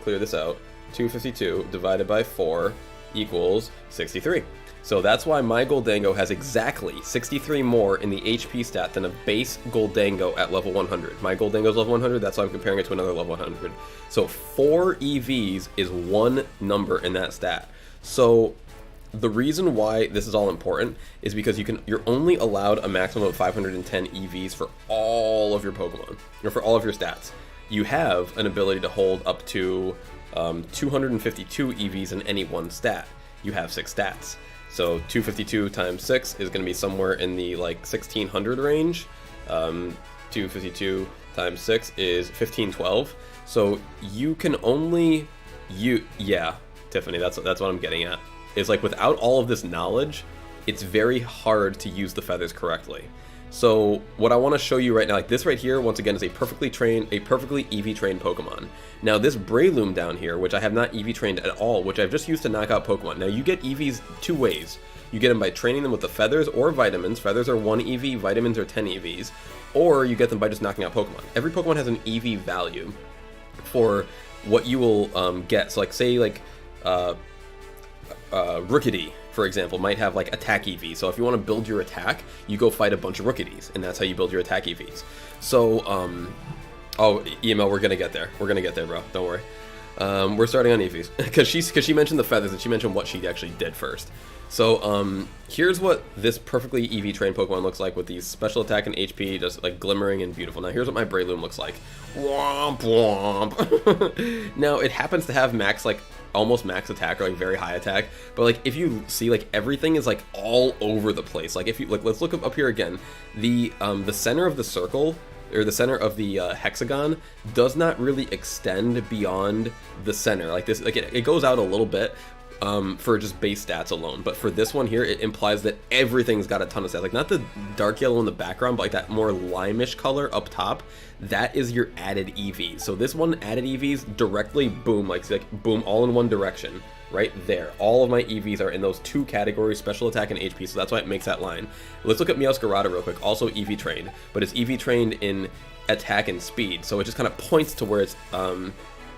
A: clear this out, 252 divided by 4 equals 63. So that's why my Goldango has exactly 63 more in the HP stat than a base Goldango at level 100. My Goldango's level 100, that's why I'm comparing it to another level 100. So 4 EVs is one number in that stat. So the reason why this is all important is because you're only allowed a maximum of 510 EVs for all of your Pokemon, or for all of your stats. You have an ability to hold up to 252 EVs in any one stat. You have 6 stats. So 252 times 6 is going to be somewhere in the like 1600 range. 252 times 6 is 1512. So you can only yeah, Tiffany, that's what I'm getting at. Is like without all of this knowledge, it's very hard to use the feathers correctly. So what I want to show you right now, like this right here, once again, is a perfectly EV trained Pokemon. Now this Breloom down here, which I have not EV trained at all, which I've just used to knock out Pokemon. Now you get EVs 2 ways. You get them by training them with the feathers or vitamins. Feathers are 1 EV, vitamins are 10 EVs. Or you get them by just knocking out Pokemon. Every Pokemon has an EV value for what you will get. So like say like Rookidee, for example, might have like attack EV. So if you want to build your attack, you go fight a bunch of Rookidees, and that's how you build your attack EVs. So, oh, EML, we're gonna get there. We're gonna get there, bro. Don't worry. We're starting on EVs because she mentioned the feathers and she mentioned what she actually did first. So, here's what this perfectly EV trained Pokemon looks like with these special attack and HP just like glimmering and beautiful. Now, here's what my Breloom looks like. Womp womp. Now, it happens to have almost max attack or like very high attack, but like if you see, like everything is like all over the place. Like if you like, let's look up here again. The center of the circle, or the center of the hexagon, does not really extend beyond the center. Like this, like it goes out a little bit for just base stats alone, but for this one here, it implies that everything's got a ton of stats. Like not the dark yellow in the background, but like that more limeish color up top. That is your added EV. So this one added EVs directly, boom, like boom, all in one direction, right there. All of my EVs are in those 2 categories, special attack and HP, so that's why it makes that line. Let's look at Meowscarada real quick, also EV trained, but it's EV trained in attack and speed, so it just kind of points to where it's,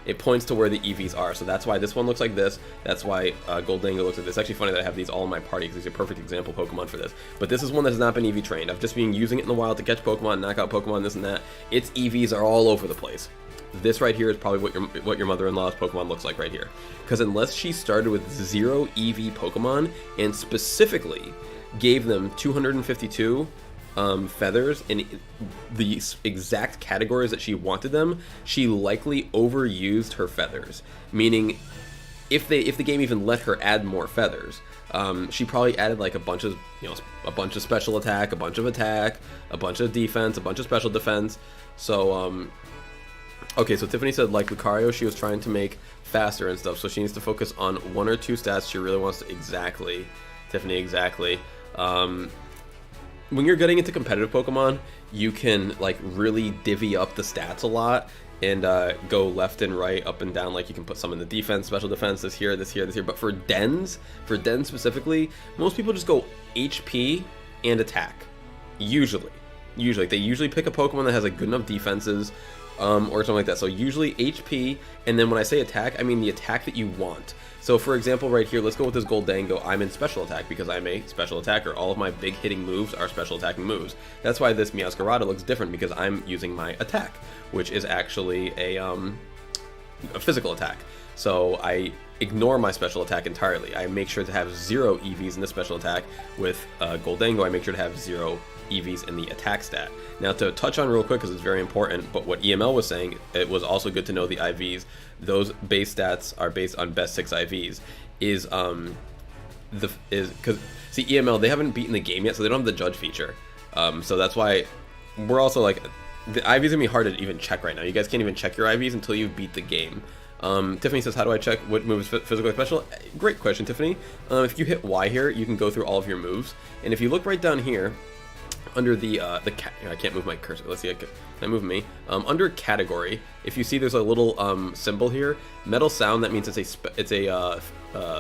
A: it points to where the EVs are. So that's why this one looks like this. That's why Goldango looks like this. It's actually funny that I have these all in my party because these are perfect example Pokemon for this. But this is one that has not been EV trained. I've just been using it in the wild to catch Pokemon, knock out Pokemon, this and that. Its EVs are all over the place. This right here is probably what your mother-in-law's Pokemon looks like right here. Because unless she started with 0 EV Pokemon and specifically gave them 252 feathers in the exact categories that she wanted them, she likely overused her feathers. Meaning, if the game even let her add more feathers, she probably added like a bunch of special attack, a bunch of attack, a bunch of defense, a bunch of special defense. So okay, so Tiffany said like Lucario, she was trying to make faster and stuff, so she needs to focus on 1 or 2 stats she really wants to. Exactly, Tiffany, exactly. When you're getting into competitive Pokemon, you can like really divvy up the stats a lot and go left and right, up and down. Like you can put some in the defense, special defense, this here, this here, this here. But for dens specifically, most people just go HP and attack. Usually they usually pick a Pokemon that has like good enough defenses or something like that. So usually HP, and then when I say attack, I mean the attack that you want. So for example, right here, let's go with this Goldango. I'm in special attack because I'm a special attacker. All of my big hitting moves are special attacking moves. That's why this Meowscarada looks different, because I'm using my attack, which is actually a physical attack. So I ignore my special attack entirely. I make sure to have 0 EVs in the special attack. With Goldango, I make sure to have 0 EVs in the attack stat. Now, to touch on real quick, because it's very important, but what EML was saying, it was also good to know the IVs. Those base stats are based on best 6 IVs. Because see, EML, they haven't beaten the game yet, so they don't have the judge feature. So that's why we're also like, the IVs are gonna be hard to even check right now. You guys can't even check your IVs until you beat the game. Tiffany says, how do I check what move is physical or special? Great question, Tiffany. If you hit Y here, you can go through all of your moves, and if you look right down here under the I can't move my cursor. Let's see, can I move me? Under category, if you see there's a little symbol here, metal sound, that means it's a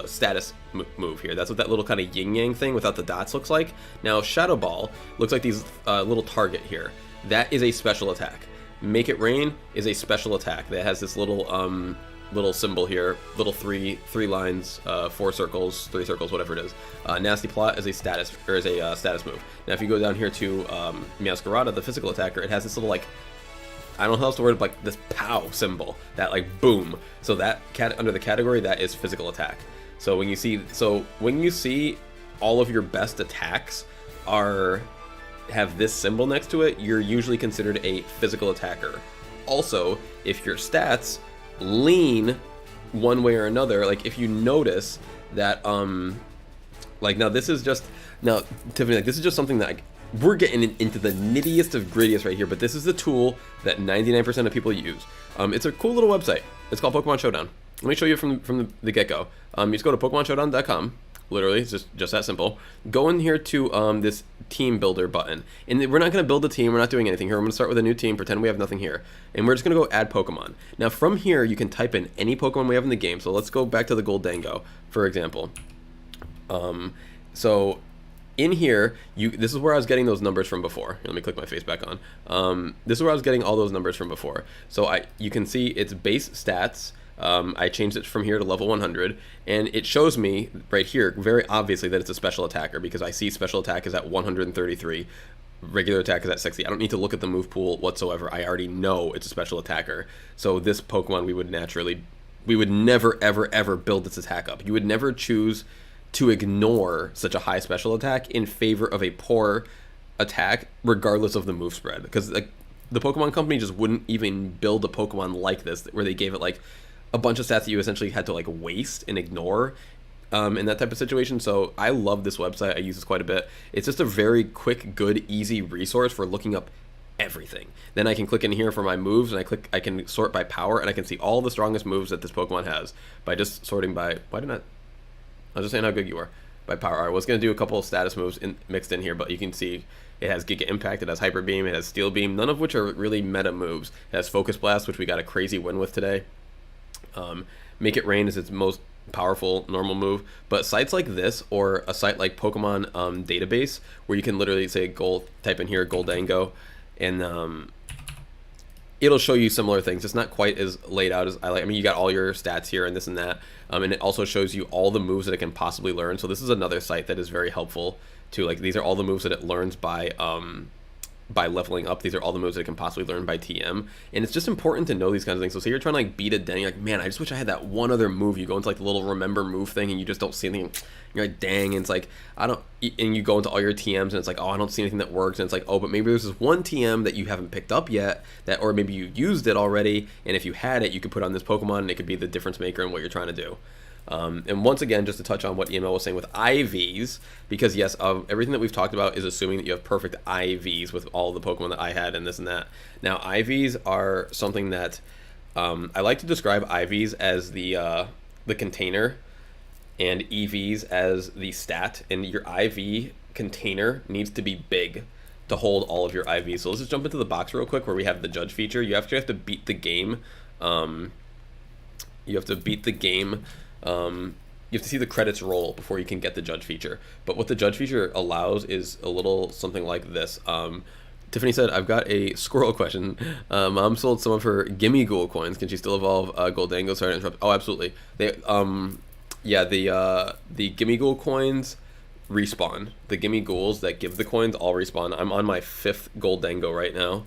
A: status move here. That's what that little kind of yin yang thing without the dots looks like. Now Shadow Ball looks like these little target here. That is a special attack. Make It Rain is a special attack that has this little little symbol here, little three lines, 4 circles, 3 circles, whatever it is. Nasty Plot is a status status move. Now if you go down here to Meowscarada, the physical attacker, it has this little, like, I don't know how else to word it, like this pow symbol, that like boom. So that under the category, that is physical attack. So when you see all of your best attacks have this symbol next to it, you're usually considered a physical attacker. Also, if your stats lean one way or another, like if you notice that like now Tiffany, like this is just something that we're getting into the nittiest of grittiest right here, but this is the tool that 99% of people use. It's a cool little website. It's called Pokemon Showdown. Let me show you from the get-go. You just go to PokemonShowdown.com. Literally, it's just that simple. Go in here to this team builder button, and we're not going to build a team. We're not doing anything here. I'm going to start with a new team, pretend we have nothing here, and we're just going to go add Pokemon. Now from here, you can type in any Pokemon we have in the game. So let's go back to the Goldango, for example. So in here, this is where I was getting those numbers from before. Here, let me click my face back on. This is where I was getting all those numbers from before. So you can see its base stats. I changed it from here to level 100, and it shows me right here very obviously that it's a special attacker, because I see special attack is at 133, regular attack is at 60. I don't need to look at the move pool whatsoever. I already know it's a special attacker. So this Pokemon, we would never ever build this attack up. You would never choose to ignore such a high special attack in favor of a poor attack, regardless of the move spread, because like the Pokemon company just wouldn't even build a Pokemon like this, where they gave it like a bunch of stats that you essentially had to like waste and ignore in that type of situation. So I love this website. I use this quite a bit. It's just a very quick, good, easy resource for looking up everything. Then I can click in here for my moves, and I can sort by power, and I can see all the strongest moves that this Pokemon has by just sorting by, I was just saying how good you are, by power. I was going to do a couple of status moves mixed in here, but you can see it has Giga Impact, it has Hyper Beam, it has Steel Beam, none of which are really meta moves. It has Focus Blast, which we got a crazy win with today. Make It Rain is its most powerful normal move, but sites like this, or a site like Pokemon Database, where you can literally say type in here Goldango, and it'll show you similar things. It's not quite as laid out as I like. I mean, you got all your stats here and this and that, and it also shows you all the moves that it can possibly learn. So this is another site that is very helpful too. Like, these are all the moves that it learns by leveling up. These are all the moves that it can possibly learn by TM, and it's just important to know these kinds of things. So say you're trying to like beat a den, you're like, man, I just wish I had that one other move. You go into like the little remember move thing, and you just don't see anything. You're like, dang, and it's like, and you go into all your TMs, and it's like, oh, I don't see anything that works, and it's like, oh, but maybe there's this one TM that you haven't picked up yet, or maybe you used it already, and if you had it, you could put on this Pokemon, and it could be the difference maker in what you're trying to do. And once again, just to touch on what EML was saying with IVs, because yes, everything that we've talked about is assuming that you have perfect IVs with all the Pokemon that I had and this and that. Now, IVs are something that I like to describe IVs as the container, and EVs as the stat. And your IV container needs to be big to hold all of your IVs. So let's just jump into the box real quick where we have the judge feature. You actually have to beat the game. You have to see the credits roll before you can get the judge feature. But what the judge feature allows is a little something like this. Tiffany said, I've got a squirrel question. Mom sold some of her Gimme Ghoul coins. Can she still evolve Goldango? Sorry to interrupt. Oh, absolutely. The Gimme Ghoul coins respawn. The Gimme Ghouls that give the coins all respawn. I'm on my 5th Goldango right now.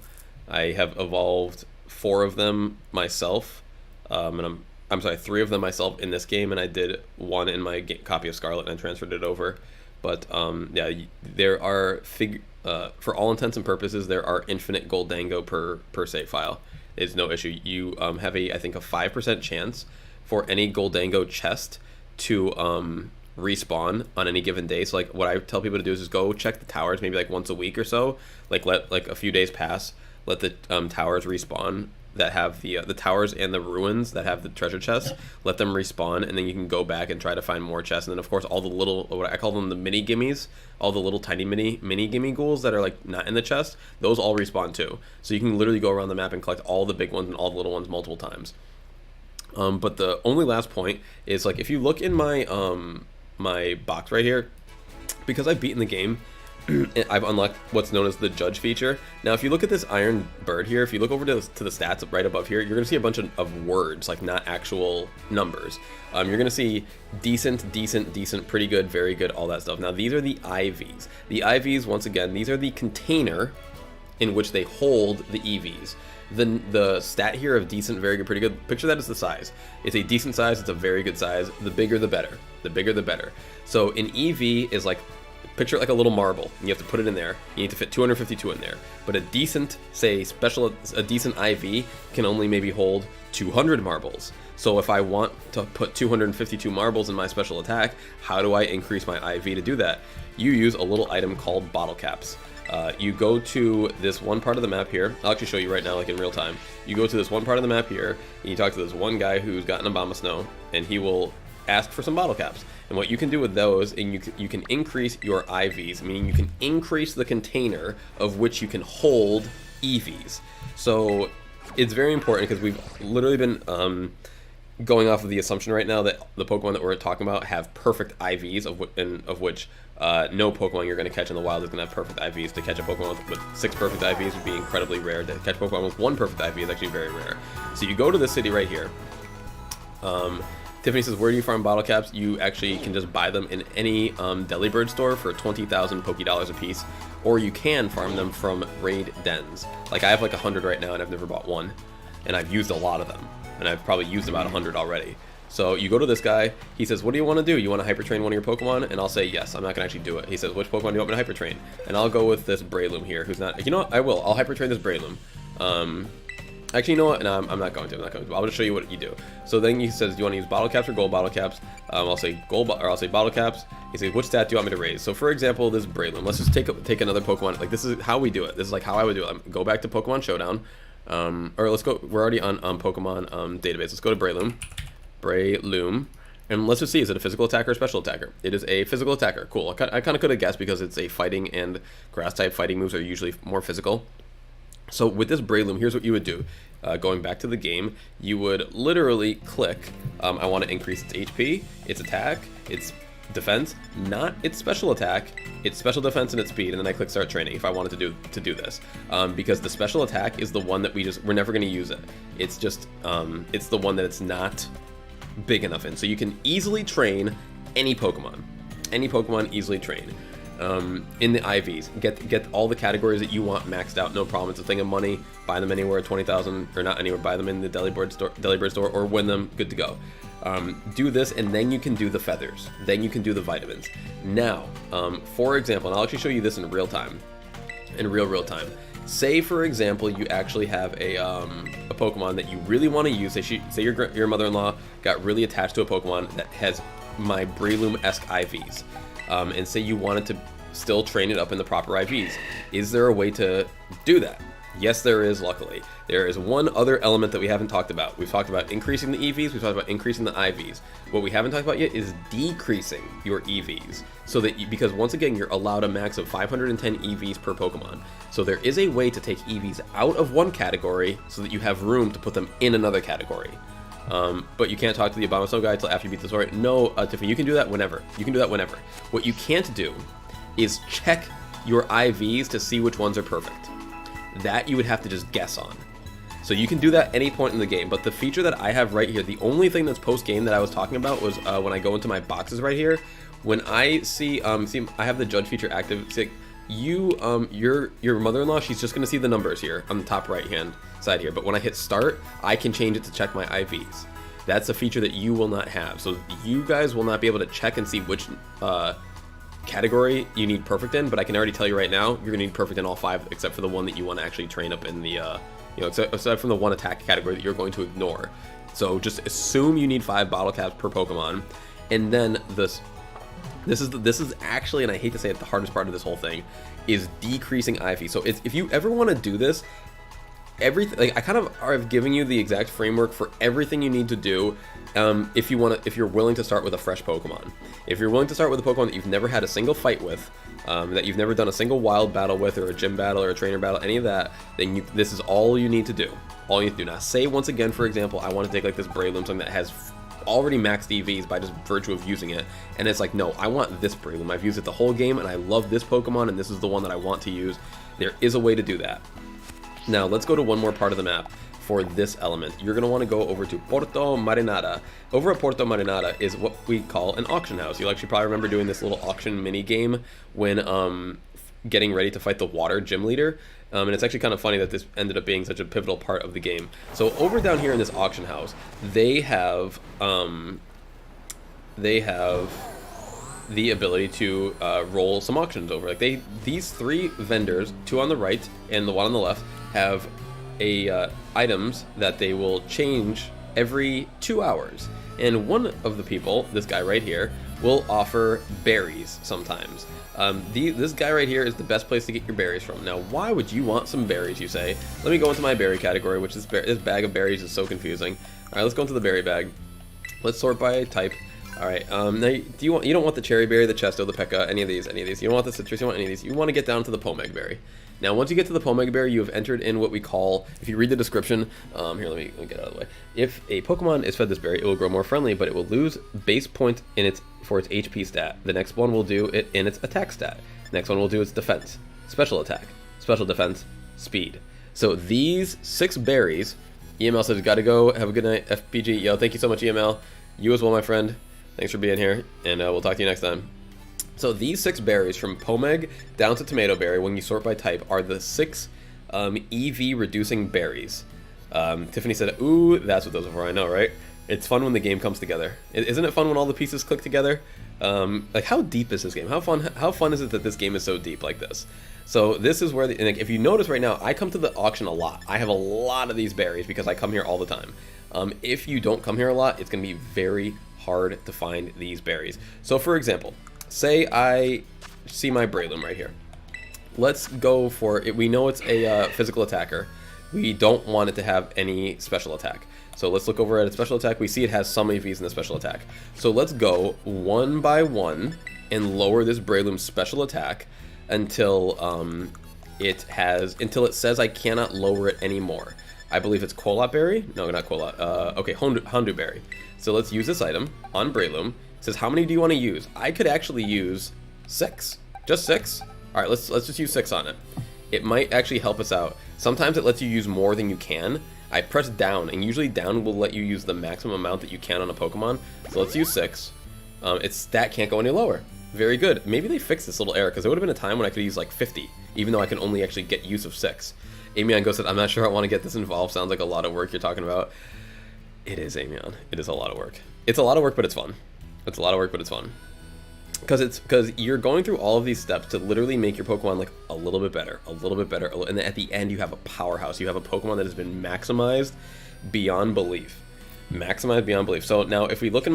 A: I have evolved 4 of them myself. And I'm sorry, 3 of them myself in this game, and I did 1 in my copy of Scarlet, and I transferred it over. But yeah, there are for all intents and purposes, there are infinite Goldango per save file. It's no issue. You have I think a 5% chance for any Goldango chest to respawn on any given day. So like what I tell people to do is just go check the towers maybe like once a week or so. Like let like a few days pass, let the towers respawn that have the towers and the ruins that have the treasure chests, let them respawn, and then you can go back and try to find more chests. And then of course all the little, what I call them, the mini gimmies, all the little tiny mini gimme ghouls that are like not in the chest, those all respawn too. So you can literally go around the map and collect all the big ones and all the little ones multiple times. But the only last point is, like, if you look in my my box right here, because I've beaten the game, I've unlocked what's known as the judge feature. Now, if you look at this iron bird here, if you look over to the stats right above here, you're going to see a bunch of words, like not actual numbers. You're going to see decent, decent, decent, pretty good, very good, all that stuff. Now, these are the IVs. The IVs, once again, these are the container in which they hold the EVs. The stat here of decent, very good, pretty good, picture that as the size. It's a decent size, it's a very good size. The bigger the better. The bigger the better. So an EV is like, picture it like a little marble. You have to put it in there. You need to fit 252 in there. But a decent, say, a decent IV can only maybe hold 200 marbles. So if I want to put 252 marbles in my special attack, how do I increase my IV to do that? You use a little item called bottle caps. You go to this one part of the map here. I'll actually show you right now, like in real time. You go to this one part of the map here, and you talk to this one guy who's gotten a bomb of snow, and he will ask for some bottle caps. And what you can do with those, and you can increase your IVs, meaning you can increase the container of which you can hold EVs. So it's very important, because we've literally been going off of the assumption right now that the Pokemon that we're talking about have perfect IVs, of which no Pokemon you're going to catch in the wild is going to have perfect IVs. To catch a Pokemon with 6 perfect IVs would be incredibly rare. To catch a Pokemon with 1 perfect IV is actually very rare. So you go to this city right here. Tiffany says, where do you farm bottle caps? You actually can just buy them in any Delibird store for 20,000 Pokédollars a piece, or you can farm them from raid dens. Like, I have like 100 right now, and I've never bought one, and I've used a lot of them, and I've probably used about 100 already. So you go to this guy, he says, what do you want to do? You want to hyper train one of your Pokemon? And I'll say, yes, I'm not going to actually do it. He says, which Pokemon do you want me to hyper train? And I'll go with this Breloom here, who's not, you know what, I will. I'll hyper train this Breloom. Actually, you know what? No, I'm not going to. I'll just show you what you do. So then he says, do you want to use bottle caps or gold bottle caps? I'll say I'll say bottle caps. He says, which stat do you want me to raise? So for example, this Breloom. Let's just take another Pokemon. Like, this is how we do it. This is like how I would do it. Go back to Pokemon Showdown. Or let's go. We're already on Pokemon database. Let's go to Breloom. And let's just see, is it a physical attacker or special attacker? It is a physical attacker. Cool. I kind of could have guessed, because it's a fighting, and grass type fighting moves are usually more physical. So with this Breloom, here's what you would do. Going back to the game, you would literally click, I want to increase its HP, its attack, its defense, not its special attack, its special defense, and its speed, and then I click start training if I wanted to do this. Because the special attack is the one that we're never going to use it. It's just, it's the one that it's not big enough in. So you can easily train any Pokemon. Any Pokemon easily train. In the IVs, get all the categories that you want maxed out, no problem. It's a thing of money. Buy them anywhere, 20,000, or not anywhere. Buy them in the Delibird store, or win them. Good to go. Do this, and then you can do the feathers. Then you can do the vitamins. Now, for example, and I'll actually show you this in real time, in real time. Say, for example, you actually have a Pokemon that you really want to use. Say your mother-in-law got really attached to a Pokemon that has my Breloom-esque IVs. And say you wanted to still train it up in the proper IVs. Is there a way to do that? Yes, there is, luckily. There is one other element that we haven't talked about. We've talked about increasing the EVs, we've talked about increasing the IVs. What we haven't talked about yet is decreasing your EVs. So that because once again, you're allowed a max of 510 EVs per Pokemon. So there is a way to take EVs out of one category so that you have room to put them in another category. But you can't talk to the Abomasnow guy until after you beat the story. No, Tiffany, you can do that whenever. You can do that whenever. What you can't do is check your IVs to see which ones are perfect. That you would have to just guess on. So you can do that any point in the game, but the feature that I have right here, the only thing that's post-game that I was talking about was when I go into my boxes right here, when I see I have the judge feature active. See, your mother-in-law, she's just going to see the numbers here on the top right-hand side here, but when I hit start, I can change it to check my IVs. That's a feature that you will not have. So you guys will not be able to check and see which category you need perfect in, but I can already tell you right now, you're gonna need perfect in all 5, except for the one that you want to actually train up in the, you know, except from the 1 attack category that you're going to ignore. So just assume you need 5 bottle caps per Pokemon, and then this is actually, and I hate to say it, the hardest part of this whole thing is decreasing IV. So if you ever want to do this, everything, like, I kind of have given you the exact framework for everything you need to do. If you're willing to start with a fresh Pokemon. If you're willing to start with a Pokemon that you've never had a single fight with, that you've never done a single wild battle with, or a gym battle, or a trainer battle, any of that, then this is all you need to do. All you need to do. Now, say once again, for example, I want to take like this Breloom, something that has already maxed EVs by just virtue of using it, and it's like, no, I want this Breloom. I've used it the whole game, and I love this Pokemon, and this is the one that I want to use. There is a way to do that. Now, let's go to one more part of the map for this element. You're going to want to go over to Porto Marinada. Over at Porto Marinada is what we call an auction house. You'll actually probably remember doing this little auction mini game when getting ready to fight the water gym leader. And it's actually kind of funny that this ended up being such a pivotal part of the game. So over down here in this auction house, they have the ability to roll some auctions over. Like these 3 vendors, 2 on the right and the 1 on the left, have items that they will change every 2 hours. And one of the people, this guy right here, will offer berries sometimes. This guy right here is the best place to get your berries from. Now, why would you want some berries, you say? Let me go into my berry category, which is this bag of berries is so confusing. All right, let's go into the berry bag. Let's sort by type. All right, now you don't want the cherry berry, the chesto, the pekka, any of these. You don't want the citrus, you don't want any of these. You want to get down to the pomeg berry. Now, once you get to the pomeg berry, you have entered in what we call, if you read the description, here, let me get out of the way. If a Pokemon is fed this berry, it will grow more friendly, but it will lose base point for its HP stat. The next one will do it in its attack stat. Next one will do its defense, special attack, special defense, speed. So these 6 berries, EML says, gotta go, have a good night, FPG. Yo, thank you so much, EML. You as well, my friend. Thanks for being here, and we'll talk to you next time. So these 6 berries, from Pomeg down to Tomato Berry, when you sort by type, are the 6 EV reducing berries. Tiffany said, ooh, that's what those are for. I know, right? It's fun when the game comes together. Isn't it fun when all the pieces click together? Like, how deep is this game? How fun is it that this game is so deep like this? So this is where, and like, if you notice right now, I come to the auction a lot. I have a lot of these berries because I come here all the time. If you don't come here a lot, it's going to be very hard to find these berries. So for example, say I see my Breloom right here. Let's go for it. We know it's a physical attacker. We don't want it to have any special attack. So let's look over at its special attack. We see it has some EVs in the special attack. So let's go 1 by 1 and lower this Breloom's special attack until it says I cannot lower it anymore. I believe it's Kolot Berry. No, not Kolot. Okay, Hondu Berry. So let's use this item on Breloom. It says, how many do you want to use? I could actually use 6. Just 6? All right, let's just use 6 on it. It might actually help us out. Sometimes it lets you use more than you can. I press down, and usually down will let you use the maximum amount that you can on a Pokemon. So let's use 6. Its stat can't go any lower. Very good. Maybe they fixed this little error, because there would have been a time when I could use like 50, even though I can only actually get use of 6. Amion Go said, I'm not sure I want to get this involved. Sounds like a lot of work you're talking about. It is, Amion. It is a lot of work. It's a lot of work, but it's fun. It's a lot of work, but it's fun. Because you're going through all of these steps to literally make your Pokemon like a little bit better, and then at the end you have a powerhouse. You have a Pokemon that has been maximized beyond belief. Maximized beyond belief. So now if we look at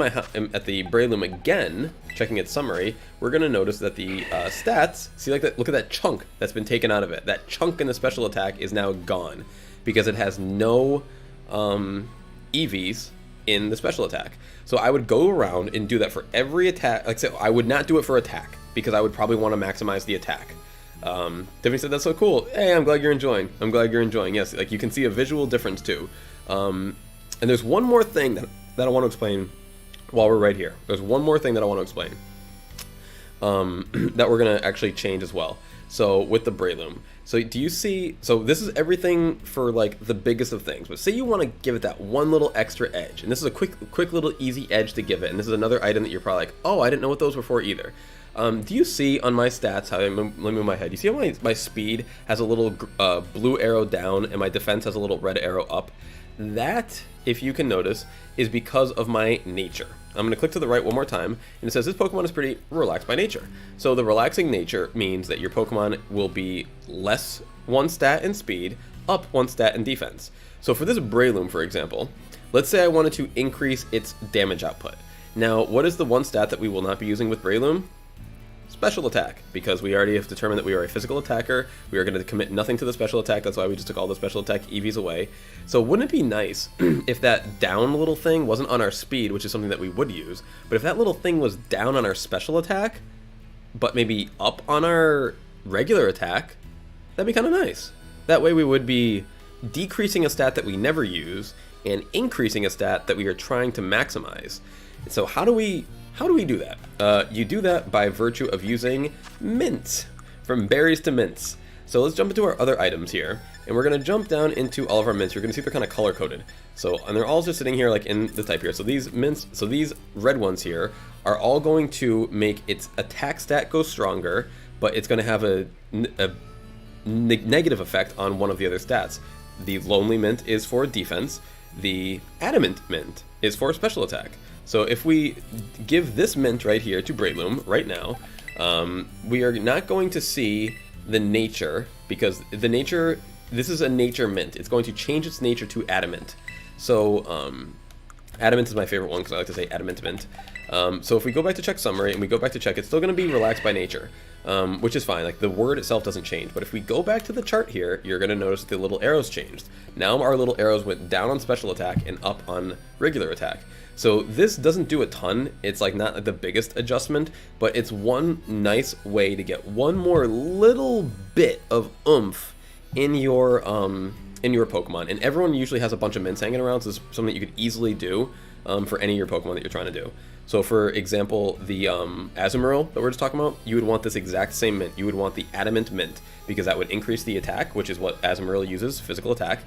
A: the Breloom again, checking its summary, we're going to notice that the stats, see like that, look at that chunk that's been taken out of it. That chunk in the special attack is now gone because it has no EVs in the special attack. So I would go around and do that for every attack. Like I said, I would not do it for attack because I would probably want to maximize the attack. Tiffany said, that's so cool. Hey, I'm glad you're enjoying. I'm glad you're enjoying. Yes, like you can see a visual difference too. And there's one more thing that I want to explain while we're right here. There's one more thing that I want to explain that we're going to actually change as well. So with the Breloom. So do you see, so this is everything for like the biggest of things, but say you want to give it that one little extra edge, and this is a quick little easy edge to give it, and this is another item that you're probably like, oh, I didn't know what those were for either. Do you see on my stats, let me move my head, you see how my speed has a little blue arrow down and my defense has a little red arrow up? That if you can notice, is because of my nature. I'm going to click to the right one more time, and it says this Pokemon is pretty relaxed by nature. So the relaxing nature means that your Pokemon will be less 1 stat in speed, up 1 stat in defense. So for this Breloom, for example, let's say I wanted to increase its damage output. Now, what is the 1 stat that we will not be using with Breloom? Special attack, because we already have determined that we are a physical attacker. We are going to commit nothing to the special attack. That's why we just took all the special attack EVs away. So wouldn't it be nice if that down little thing wasn't on our speed, which is something that we would use, but if that little thing was down on our special attack, but maybe up on our regular attack, that'd be kind of nice. That way we would be decreasing a stat that we never use and increasing a stat that we are trying to maximize. So how do we do that? You do that by virtue of using mints, from berries to mints. So let's jump into our other items here, and we're going to jump down into all of our mints. You're going to see they're kind of color coded. So, and they're all just sitting here like in the type here. So these mints, so these red ones here are all going to make its attack stat go stronger, but it's going to have a negative effect on one of the other stats. The lonely mint is for defense. The adamant mint is for special attack. So if we give this mint right here to Breloom right now, we are not going to see the nature, because the nature, this is a nature mint. It's going to change its nature to adamant. So adamant is my favorite one because I like to say adamant mint. So if we go back to check summary and we go back to check, it's still going to be relaxed by nature, which is fine. Like the word itself doesn't change. But if we go back to the chart here, you're going to notice that the little arrows changed. Now our little arrows went down on special attack and up on regular attack. So this doesn't do a ton. It's like not like the biggest adjustment, but it's one nice way to get one more little bit of oomph in your Pokemon. And everyone usually has a bunch of mints hanging around, so it's something that you could easily do for any of your Pokemon that you're trying to do. So for example, the Azumarill that we're just talking about, you would want this exact same mint. You would want the Adamant Mint, because that would increase the attack, which is what Azumarill uses, physical attack,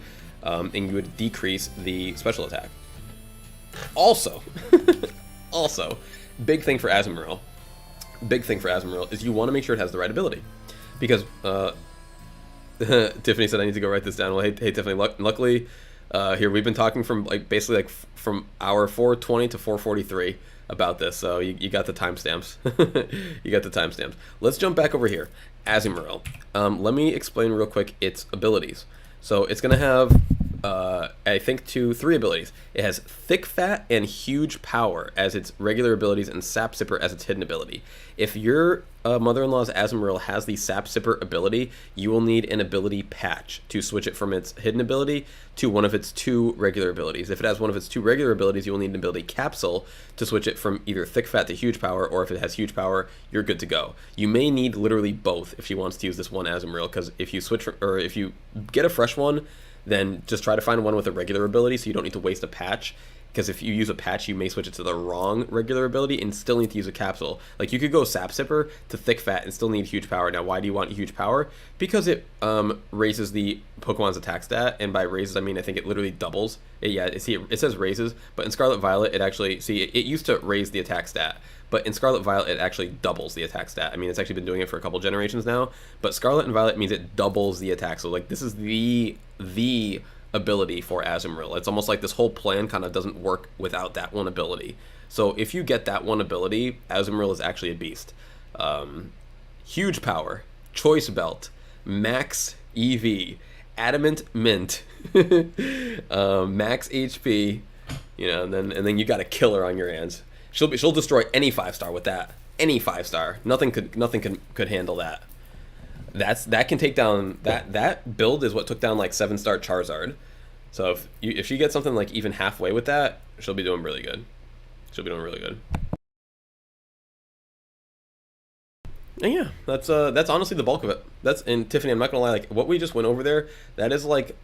A: and you would decrease the special attack. Also, big thing for Azumarill is you want to make sure it has the right ability, because Tiffany said I need to go write this down. Well, hey Tiffany, luckily here we've been talking from basically from hour 4:20 to 4:43 about this, so you got the timestamps. You got the timestamps. Let's jump back over here. Azumarill. Let me explain real quick its abilities. So it's gonna have I think 3 abilities. It has Thick Fat and Huge Power as its regular abilities, and Sap Sipper as its hidden ability. If your mother-in-law's Azumarill has the Sap Sipper ability, you will need an ability patch to switch it from its hidden ability to one of its 2 regular abilities. If it has one of its 2 regular abilities, you will need an ability capsule to switch it from either Thick Fat to Huge Power, or if it has Huge Power, you're good to go. You may need literally both if she wants to use this one Azumarill, because if you switch or if you get a fresh one, then just try to find one with a regular ability so you don't need to waste a patch, because if you use a patch you may switch it to the wrong regular ability and still need to use a capsule. Like you could go Sap Sipper to Thick Fat and still need Huge Power. Now why do you want Huge Power? Because it raises the Pokemon's attack stat, and by raises I mean I think it literally doubles. It says raises, but in Scarlet Violet it actually, it used to raise the attack stat, but in Scarlet Violet it actually doubles the attack stat. I mean, it's actually been doing it for a couple generations now, but Scarlet and Violet means it doubles the attack. So like this is the ability for Azumarill. It's almost like this whole plan kind of doesn't work without that one ability. So if you get that one ability, Azumarill is actually a beast. Huge Power, Choice Belt, Max EV, Adamant Mint, Max HP, you know, and then you got a killer on your hands. She'll destroy any 5-star with that. Any 5-star. Nothing could handle that. That can take down that build is what took down like 7-star Charizard. So if she gets something like even halfway with that, she'll be doing really good. And yeah, that's honestly the bulk of it. And Tiffany, I'm not gonna lie, like what we just went over there, that is like,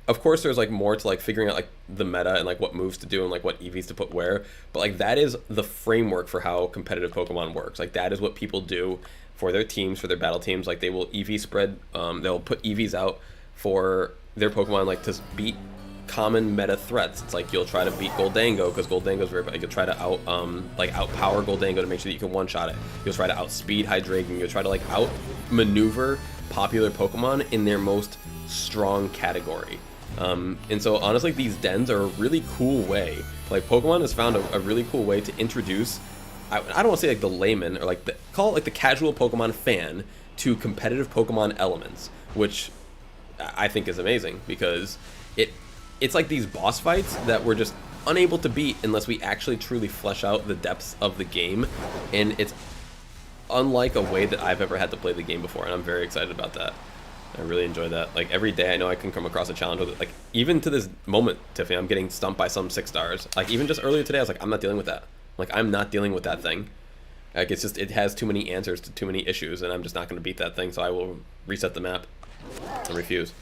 A: of course there's like more to like figuring out like the meta and like what moves to do and like what EVs to put where, but like that is the framework for how competitive Pokemon works. Like that is what people do for their teams, for their battle teams. Like they will EV spread, they'll put EVs out for their Pokemon like to beat common meta threats. It's like you'll try to beat Goldango because Goldango's very bad. You'll try to outpower Goldango to make sure that you can one-shot it. You'll try to outspeed Hydreigon. You'll try to like outmaneuver popular Pokemon in their most strong category. And so honestly, these dens are a really cool way. Like Pokemon has found a really cool way to introduce, I don't want to say like the layman, or like call it like the casual Pokemon fan, to competitive Pokemon elements, which I think is amazing, because it's like these boss fights that we're just unable to beat unless we actually truly flesh out the depths of the game, and it's unlike a way that I've ever had to play the game before, and I'm very excited about that. I really enjoy that. Like every day I know I can come across a challenge with it. Like even to this moment, Tiffany, I'm getting stumped by some 6 stars. Like even just earlier today I was like, I'm not dealing with that. Like I'm not dealing with that thing. Like it's just, it has too many answers to too many issues, and I'm just not going to beat that thing, so I will reset the map and refuse.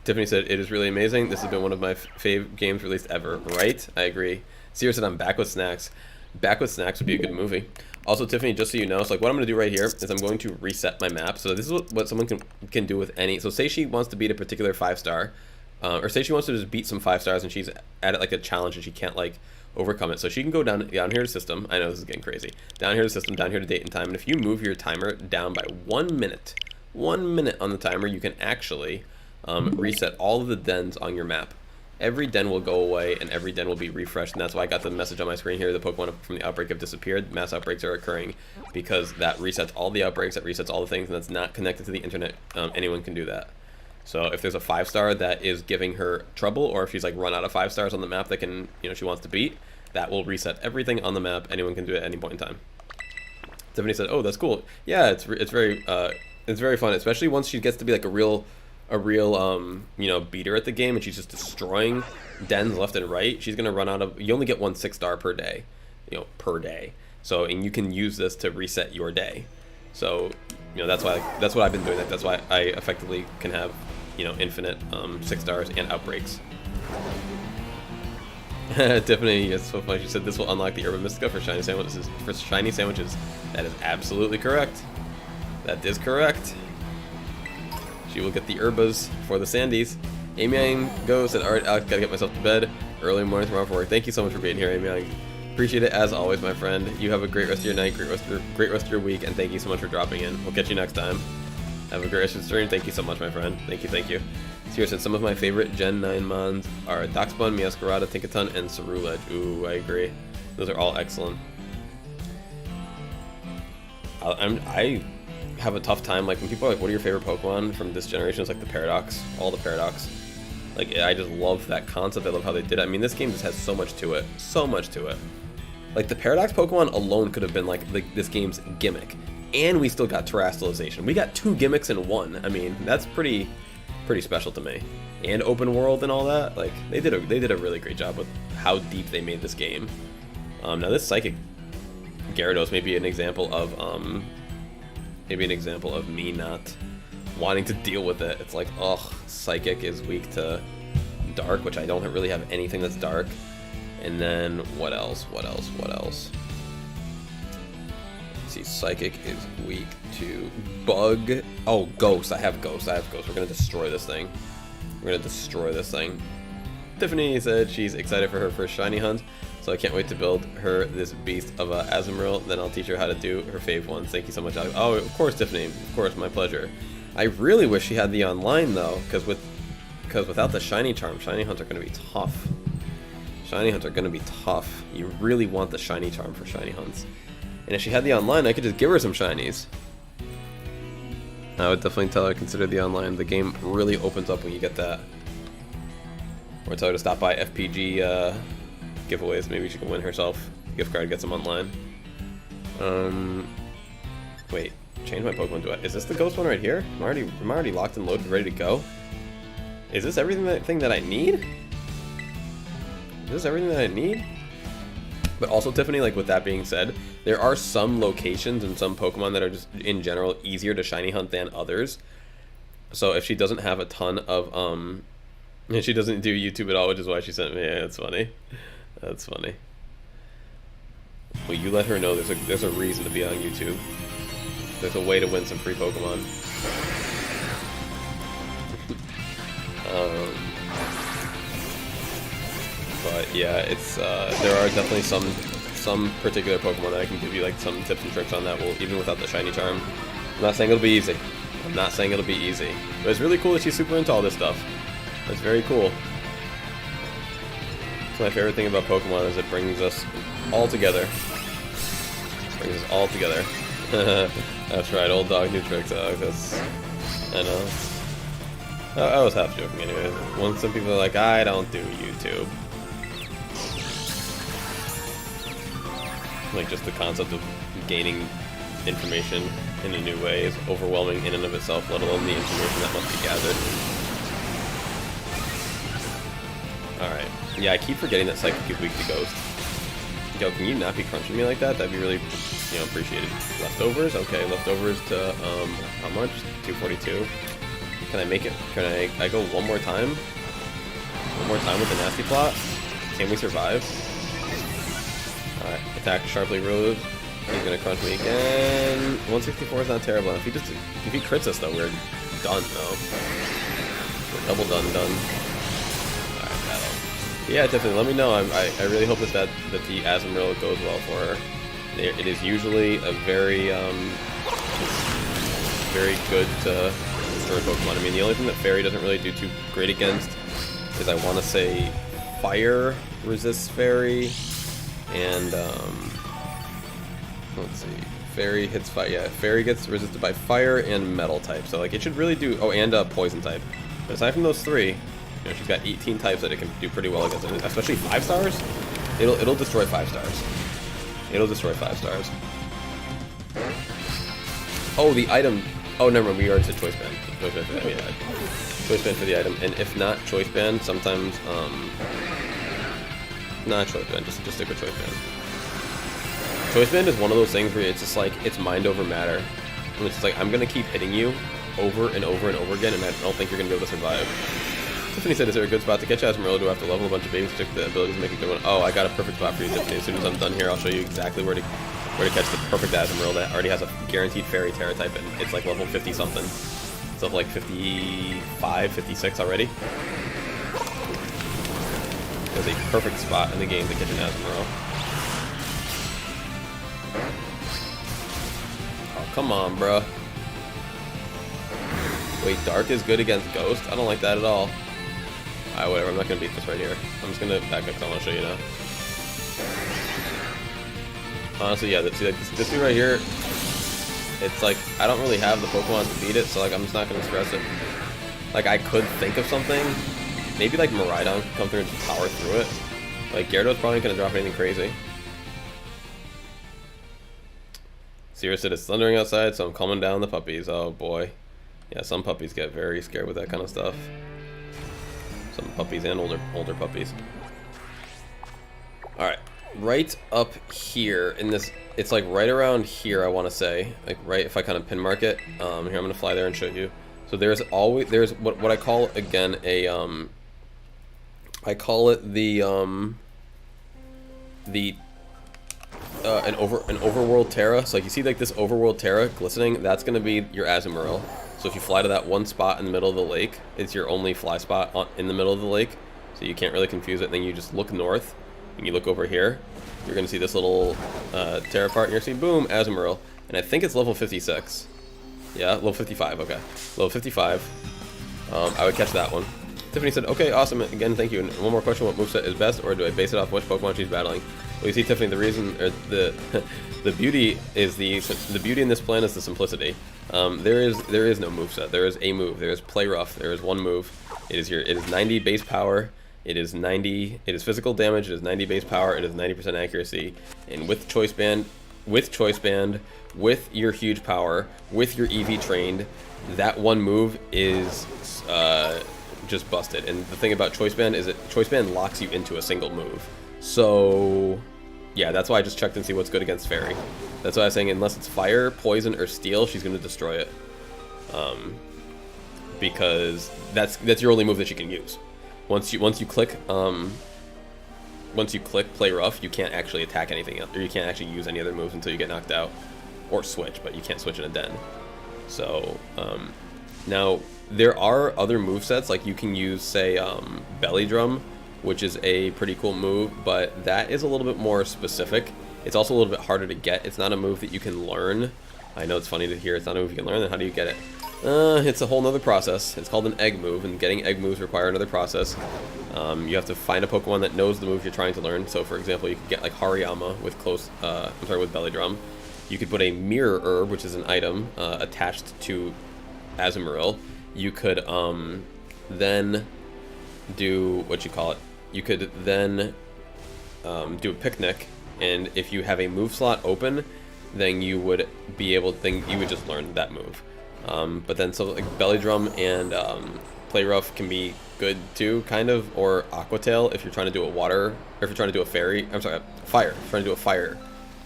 A: Tiffany said, it is really amazing. This has been one of my fave games released ever. Right? I agree. Sierra said, I'm back with snacks. Back with Snacks would be a good movie. Also, Tiffany, just so you know, so like what I'm going to do right here is I'm going to reset my map. So this is what someone can do with any. So say she wants to beat a particular 5-star, or say she wants to just beat some 5 stars and she's at it like a challenge and she can't like overcome it. So she can go down here to system. I know this is getting crazy. Down here to system, down here to date and time. And if you move your timer down by 1 minute, 1 minute on the timer, you can actually reset all of the dens on your map. Every den will go away and every den will be refreshed, and that's why I got the message on my screen here. The Pokemon from the outbreak have disappeared. Mass outbreaks are occurring because that resets all the outbreaks, that resets all the things, and that's not connected to the internet. Anyone can do that. So if there's a 5-star that is giving her trouble, or if she's like run out of 5 stars on the map that can, she wants to beat, that will reset everything on the map. Anyone can do it at any point in time. Tiffany said, "Oh, that's cool. Yeah, it's very fun, especially once she gets to be like a real beater at the game, and she's just destroying dens left and right. She's gonna run out of. You only get 1 6-star per day, per day. So, and you can use this to reset your day. So, that's what I've been doing. That's why I effectively can have, infinite 6 stars and outbreaks." Tiffany, it's so funny. She said this will unlock the Urban Mystica for shiny sandwiches. That is absolutely correct. That is correct. She will get the Urbas for the Sandies. Amy Go said, "Alright, Alex, gotta get myself to bed. Early morning tomorrow for work." Thank you so much for being here, Amy. I appreciate it as always, my friend. You have a great rest of your night, great rest of your week, and thank you so much for dropping in. We'll catch you next time. Have a great rest of the stream. Thank you so much, my friend. Thank you. Sierra said, some of my favorite Gen 9 mons are Darkspun, Meowscarada, Tinkaton, and Cerulege. Ooh, I agree. Those are all excellent. I have a tough time, like when people are like, what are your favorite Pokemon from this generation? It's like the Paradox, all the Paradox. Like I just love that concept. I love how they did it. I mean, this game just has so much to it, like the Paradox Pokemon alone could have been like this game's gimmick, and we still got terrestrialization. We got 2 gimmicks in one. I mean, that's pretty special to me. And open world and all that, like they did a really great job with how deep they made this game. Now this Psychic Gyarados may be an example of me not wanting to deal with it. It's like, ugh, Psychic is weak to Dark, which I don't really have anything that's Dark. And then what else? Let's see, Psychic is weak to Bug. Oh, Ghost. I have Ghost. We're gonna destroy this thing. Tiffany said she's excited for her first shiny hunt, so I can't wait to build her this beast of a Azumarill. Then I'll teach her how to do her fave ones. Thank you so much, Alex. Oh, of course, Tiffany. Of course, my pleasure. I really wish she had the online though, because without the shiny charm, shiny hunts are going to be tough. You really want the shiny charm for shiny hunts. And if she had the online, I could just give her some shinies. I would definitely tell her to consider the online. The game really opens up when you get that. Or tell her to stop by FPG giveaways. Maybe she can win herself a gift card, get some online. Wait, change my Pokemon to it. Is this the ghost one right here? I'm already locked and loaded, ready to go. Is this everything that I need? But also, Tiffany, like with that being said, there are some locations and some Pokemon that are just in general easier to shiny hunt than others. So if she doesn't have a ton of and she doesn't do YouTube at all, which is why she sent me. Yeah, that's funny. Well, you let her know there's a reason to be on YouTube. There's a way to win some free Pokemon. But yeah, it's there are definitely some particular Pokemon that I can give you like some tips and tricks on that will, even without the shiny charm. I'm not saying it'll be easy. I'm not saying it'll be easy. But it's really cool that she's super into all this stuff. That's very cool. So my favorite thing about Pokemon is it brings us all together. Brings us all together. That's right, old dog, new tricks. That's, I know. I was half joking anyway. When some people are like, I don't do YouTube. Like, just the concept of gaining information in a new way is overwhelming in and of itself, let alone the information that must be gathered. Alright. Yeah, I keep forgetting that Psychic is weak to Ghost. Yo, can you not be crunching me like that? That'd be really, you know, appreciated. Leftovers? Okay, leftovers to, how much? 242. Can I make it? Can I go one more time? One more time with the Nasty Plot? Can we survive? Alright, attack sharply rose. He's gonna crunch me again. 164 is not terrible. If he crits us though, we're done though. We're double done. Alright, battle. Yeah, definitely. Let me know. I really hope that the Azumarill goes well for her. It is usually a very very good destroy Pokemon. I mean, the only thing that Fairy doesn't really do too great against is, I want to say, Fire resists Fairy, and let's see, Fairy hits fire. Yeah, Fairy gets resisted by Fire and Metal type. So like, it should really do. Oh, and Poison type. But aside from those three, you know, she's got 18 types that it can do pretty well against. Especially 5 stars. It'll destroy 5 stars. It'll destroy 5 stars. Oh, the item. Oh, never mind. We already said Choice Band. Choice Band for the, yeah. Choice Band for the item, and if not Choice Band, sometimes not Choice Band. Just stick with Choice Band. Choice Band is one of those things where it's just like, it's mind over matter. And it's just like, I'm gonna keep hitting you over and over and over again, and I don't think you're gonna be able to survive. Tiffany said, is there a good spot to catch Azumarill? Do I have to level a bunch of babies to check the abilities to make a good one? Oh, I got a perfect spot for you, Tiffany. As soon as I'm done here, I'll show you exactly where to catch the perfect Azumarill that already has a guaranteed Fairy Terra type, and it's like level 50 something. It's level like 55, 56 already. There's a perfect spot in the game to catch an Azumarill. Oh, come on, bruh. Wait, Dark is good against Ghost? I don't like that at all. Alright, whatever, I'm not gonna beat this right here. I'm just gonna back up because I want to show you now. Honestly, yeah, see, like, this dude right here, it's like, I don't really have the Pokemon to beat it, so like, I'm just not gonna stress it. Like, I could think of something. Maybe like Miraidon could come through and just power through it. Like, Gyarados probably not gonna drop anything crazy. Sierra said it's thundering outside, so I'm calming down the puppies. Oh boy. Yeah, some puppies get very scared with that kind of stuff. Some puppies and older puppies. Alright. Right up here in this, it's like right around here, I want to say. Like right, if I kind of pin mark it. Here, I'm going to fly there and show you. So there's what I call, again, a, I call it the, an overworld Terra. So like you see like this overworld Terra glistening, that's going to be your Azumarill. So if you fly to that one spot in the middle of the lake, it's your only fly spot in the middle of the lake. So you can't really confuse it. And then you just look north, and you look over here, you're going to see this little Terra part, and you're going to see, boom, Azumarill. And I think it's level 56. Yeah, level 55, okay. Level 55. I would catch that one. Tiffany said, okay, awesome. Again, thank you. And one more question, what moveset is best, or do I base it off which Pokemon she's battling? Well, you see, Tiffany, the reason, or the beauty is the beauty in this plan is the simplicity. There is no moveset. There is a move. There is Play Rough. There is one move. It is 90 base power. It is physical damage. It is 90 base power. It is 90% accuracy. And with Choice Band, with your huge power, with your EV trained, that one move is just busted. And the thing about Choice Band is that Choice Band locks you into a single move. So yeah, that's why I just checked and see what's good against Fairy. That's why I was saying, unless it's Fire, Poison, or Steel, she's going to destroy it. Because that's your only move that she can use. Once you click Play Rough, you can't actually attack anything else, or you can't actually use any other moves until you get knocked out, or switch. But you can't switch in a den. So now there are other movesets, like you can use, say, Belly Drum, which is a pretty cool move, but that is a little bit more specific. It's also a little bit harder to get. It's not a move that you can learn I know it's funny to hear it's not a move you can learn, then how do you get it? It's a whole nother process. It's called an egg move, and getting egg moves require another process. You have to find a Pokemon that knows the move you're trying to learn. So, for example, you could get like Hariyama with with Belly Drum. You could put a Mirror Herb, which is an item, attached to Azumarill. You could then do You could then do a Picnic, and if you have a move slot open, then you would just learn that move. But then so like Belly Drum and Play Rough can be good too, kind of, or Aqua Tail if you're trying to do a water, or if you're trying to do a fairy. I'm sorry, fire. If you're trying to do a fire,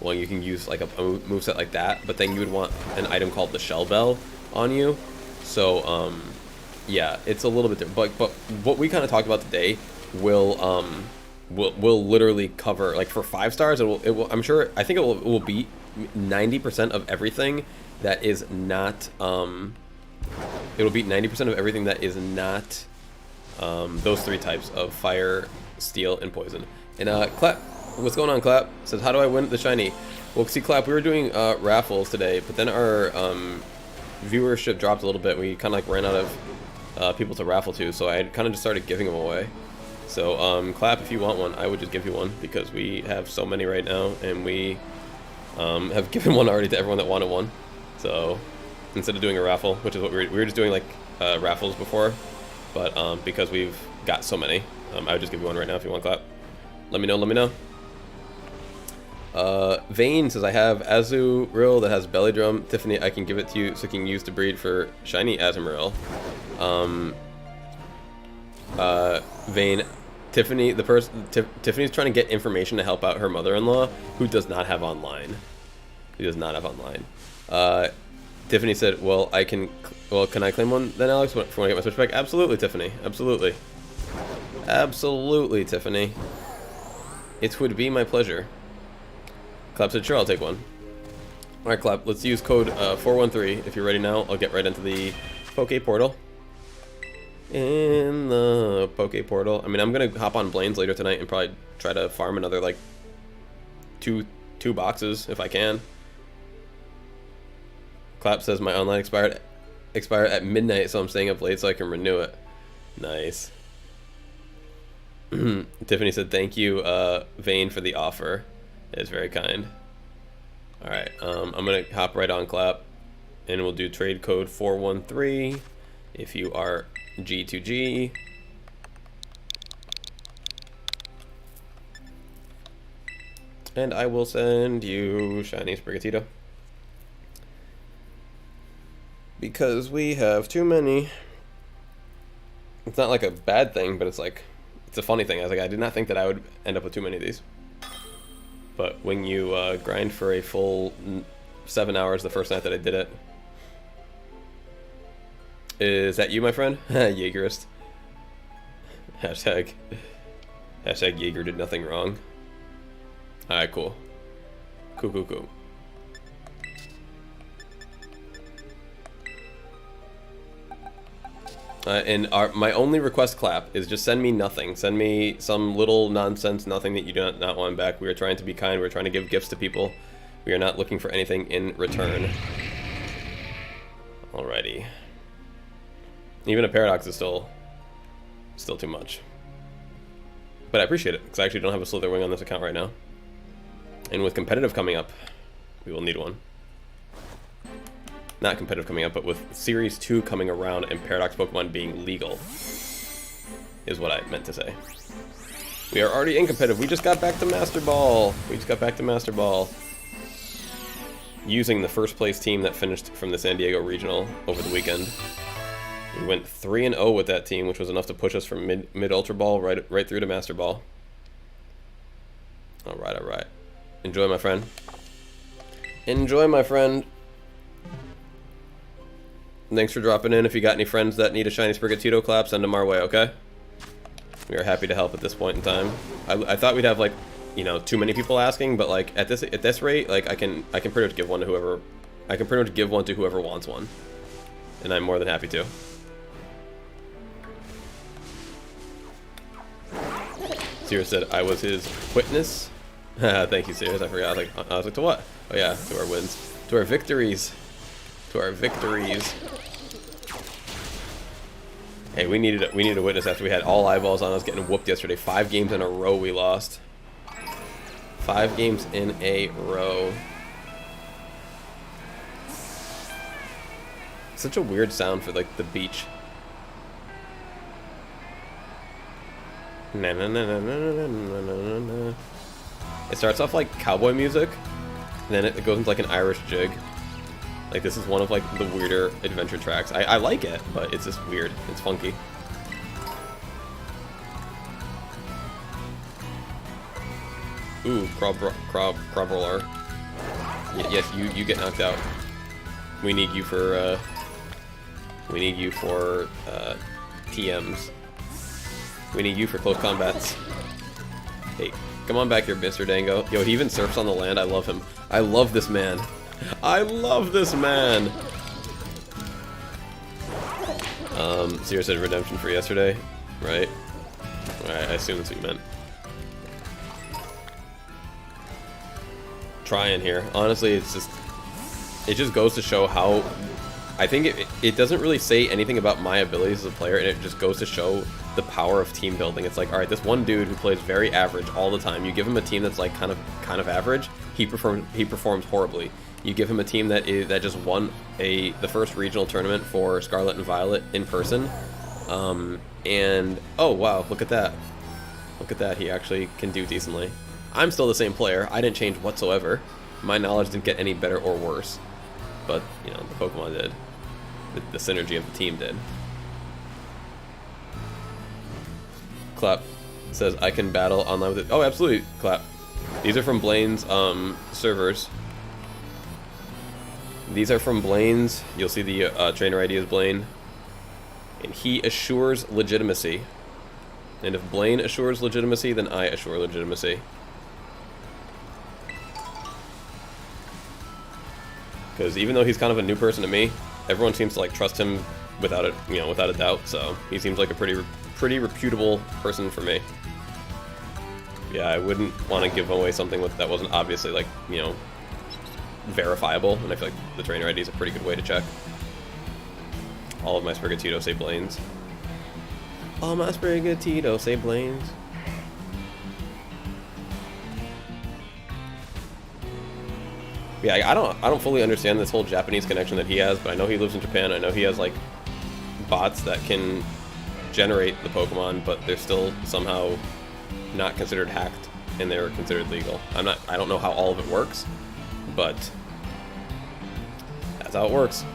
A: well, you can use like a moveset like that. But then you would want an item called the Shell Bell on you. So yeah, it's a little bit different. But what we kind of talked about today will literally cover, like, for 5 stars. It will. I think it will beat 90% of everything that is not it'll beat 90% of everything that is not those 3 types of fire, steel, and poison. And Clap, what's going on? Clap says, how do I win the shiny? Well, see, Clap, we were doing raffles today, but then our viewership dropped a little bit. We kind of like ran out of people to raffle to, so I kind of just started giving them away. So Clap, if you want one, I would just give you one, because we have so many right now, and we have given one already to everyone that wanted one. So instead of doing a raffle, which is what we were just doing, like raffles before, but because we've got so many, I would just give you one right now if you want. Clap. Let me know. Vane says, I have Azurill that has Belly Drum. Tiffany, I can give it to you so you can use to breed for shiny Azumarill. Vane, Tiffany, Tiffany's trying to get information to help out her mother-in-law, who does not have online. Tiffany said, well, can I claim one then, Alex, for when I get my switch back? Absolutely, Tiffany. Absolutely, Tiffany. It would be my pleasure. Clap said, sure, I'll take one. Alright, Clap, let's use code 413. If you're ready now, I'll get right into the Poke Portal. In the Poke Portal. I mean, I'm gonna hop on Blaine's later tonight and probably try to farm another, like, two boxes if I can. Clap says my online expired at midnight, so I'm staying up late so I can renew it. Nice. Tiffany said, thank you, Vane, for the offer. It is very kind. Alright, I'm gonna hop right on, Clap, and we'll do trade code 413 if you are G2G. And I will send you shiny Sprigatito, because we have too many. It's not like a bad thing, but it's like, it's a funny thing. I did not think that I would end up with too many of these. But when you grind for a full 7 hours the first night that I did it. Is that you, my friend? Jaegerist. Hashtag Jaeger did nothing wrong. Alright, cool. Cool. And my only request, Clap, is just send me nothing. Send me some little nonsense, nothing that you do not want back. We are trying to be kind. We're trying to give gifts to people. We are not looking for anything in return. Alrighty. Even a Paradox is still too much. But I appreciate it, because I actually don't have a Slitherwing on this account right now. And with competitive coming up, we will need one. Not competitive coming up, but with Series 2 coming around and Paradox Pokemon being legal, is what I meant to say. We are already in competitive. We just got back to Master Ball. Using the first place team that finished from the San Diego Regional over the weekend. We went 3-0 with that team, which was enough to push us from mid Ultra Ball right through to Master Ball. Alright. Enjoy, my friend. Thanks for dropping in. If you got any friends that need a shiny Sprigatito, Clap, send them our way, okay? We are happy to help at this point in time. I thought we'd have, like, you know, too many people asking, but like at this rate, like I can pretty much give one to whoever. I can pretty much give one to whoever wants one, and I'm more than happy to. Sirius said I was his witness. Thank you, Sirius. I forgot. I was like, to what? Oh yeah, to our wins. To our victories. To our victories. Hey, we needed a witness after we had all eyeballs on us getting whooped yesterday. 5 games in a row we lost. 5 games in a row. Such a weird sound for like the beach. Na na na na na na na na na. It starts off like cowboy music, and then it goes into like an Irish jig. Like this is one of like the weirder adventure tracks. I like it, but it's just weird. It's funky. Ooh, crab roller. Yes, you get knocked out. We need you for TMs. We need you for close combats. Hey, come on back here, Mr. Dango. Yo, he even surfs on the land. I love him. I love this man. I love this man. Sierra said redemption for yesterday, right? Alright, I assume that's what you meant. Trying here. Honestly, it just goes to show how I think it doesn't really say anything about my abilities as a player, and it just goes to show the power of team building. It's like, all right, this one dude who plays very average all the time, you give him a team that's like kind of average, he performs horribly. You give him a team that just won the first regional tournament for Scarlet and Violet in person, and oh wow, look at that, he actually can do decently. I'm still the same player. I didn't change whatsoever. My knowledge didn't get any better or worse, but you know, the Pokemon did. The synergy of the team did. Clap says I can battle online with it. Oh, absolutely, Clap. These are from Blaine's servers. These are from Blaine's. You'll see the trainer ID is Blaine, and he assures legitimacy. And if Blaine assures legitimacy, then I assure legitimacy. Because even though he's kind of a new person to me, everyone seems to like trust him without a doubt. So he seems like a pretty reputable person for me. Yeah, I wouldn't want to give away something that wasn't obviously like, you know, verifiable, and I feel like the trainer ID is a pretty good way to check. All of my Sprigatito say Blaine's. All my Sprigatito say Blaine's. Yeah, I don't fully understand this whole Japanese connection that he has, but I know he lives in Japan. I know he has like bots that can generate the Pokemon, but they're still somehow not considered hacked, and they're considered legal. I don't know how all of it works, but that's how it works.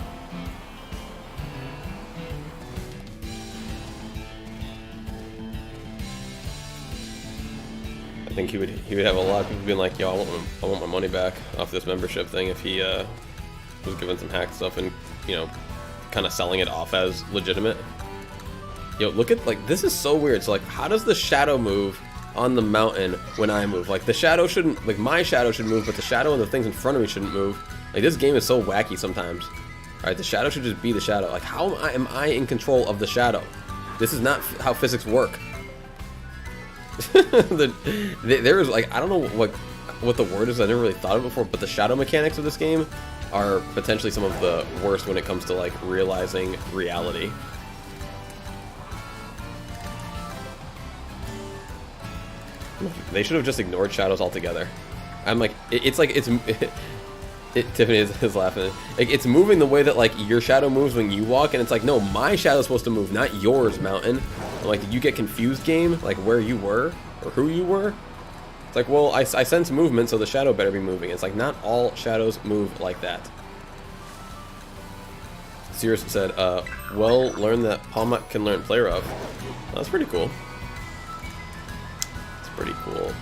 A: I think he would have a lot of people being like, yo, I want my money back off this membership thing if he was given some hacked stuff and, you know, kind of selling it off as legitimate. Yo, look at, like, this is so weird. So, like, how does the shadow move on the mountain when I move? Like, the shadow shouldn't, like, my shadow should move, but the shadow and the things in front of me shouldn't move. Like, this game is so wacky sometimes. Alright, the shadow should just be the shadow. Like, how am I in control of the shadow? This is not how physics work. There is, like, I don't know what the word is. I never really thought of it before, but the shadow mechanics of this game are potentially some of the worst when it comes to, like, realizing reality. They should have just ignored shadows altogether. I'm like, Tiffany is laughing. Like, it's moving the way that, like, your shadow moves when you walk, and it's like, no, my shadow's supposed to move, not yours, Mountain. I'm like, did you get confused, game? Like, where you were? Or who you were? It's like, well, I sense movement, so the shadow better be moving. It's like, not all shadows move like that. Sirius said, well, learn that Palmat can learn Play Rough. That's pretty cool. It's pretty cool.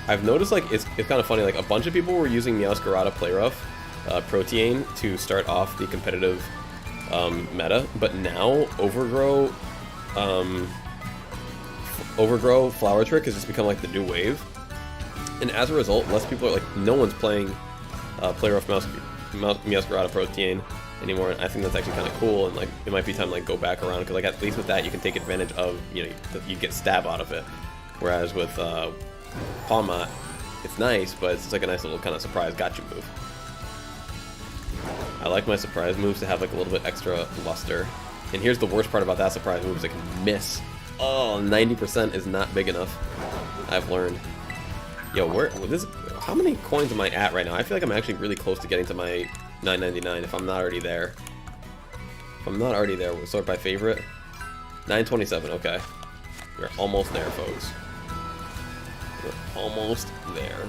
A: I've noticed, like, it's kind of funny, like, a bunch of people were using Meowscarada Play Rough Protean to start off the competitive meta, but now Overgrow Flower Trick has just become like the new wave, and as a result, less people are like, no one's playing Play Rough Meowscarada Protean anymore, and I think that's actually kind of cool, and like it might be time to like go back around, because like at least with that you can take advantage of, you know, you get stab out of it, whereas with Palmat, it's nice, but it's just like a nice little kind of surprise gotcha move. I like my surprise moves to have like a little bit extra luster. And here's the worst part about that surprise move is it can miss. Oh, 90% is not big enough. I've learned. Yo, how many coins am I at right now? I feel like I'm actually really close to getting to my $9.99 if I'm not already there. If I'm not already there, we'll sort by favorite. 927, okay. We're almost there, folks. We're almost there.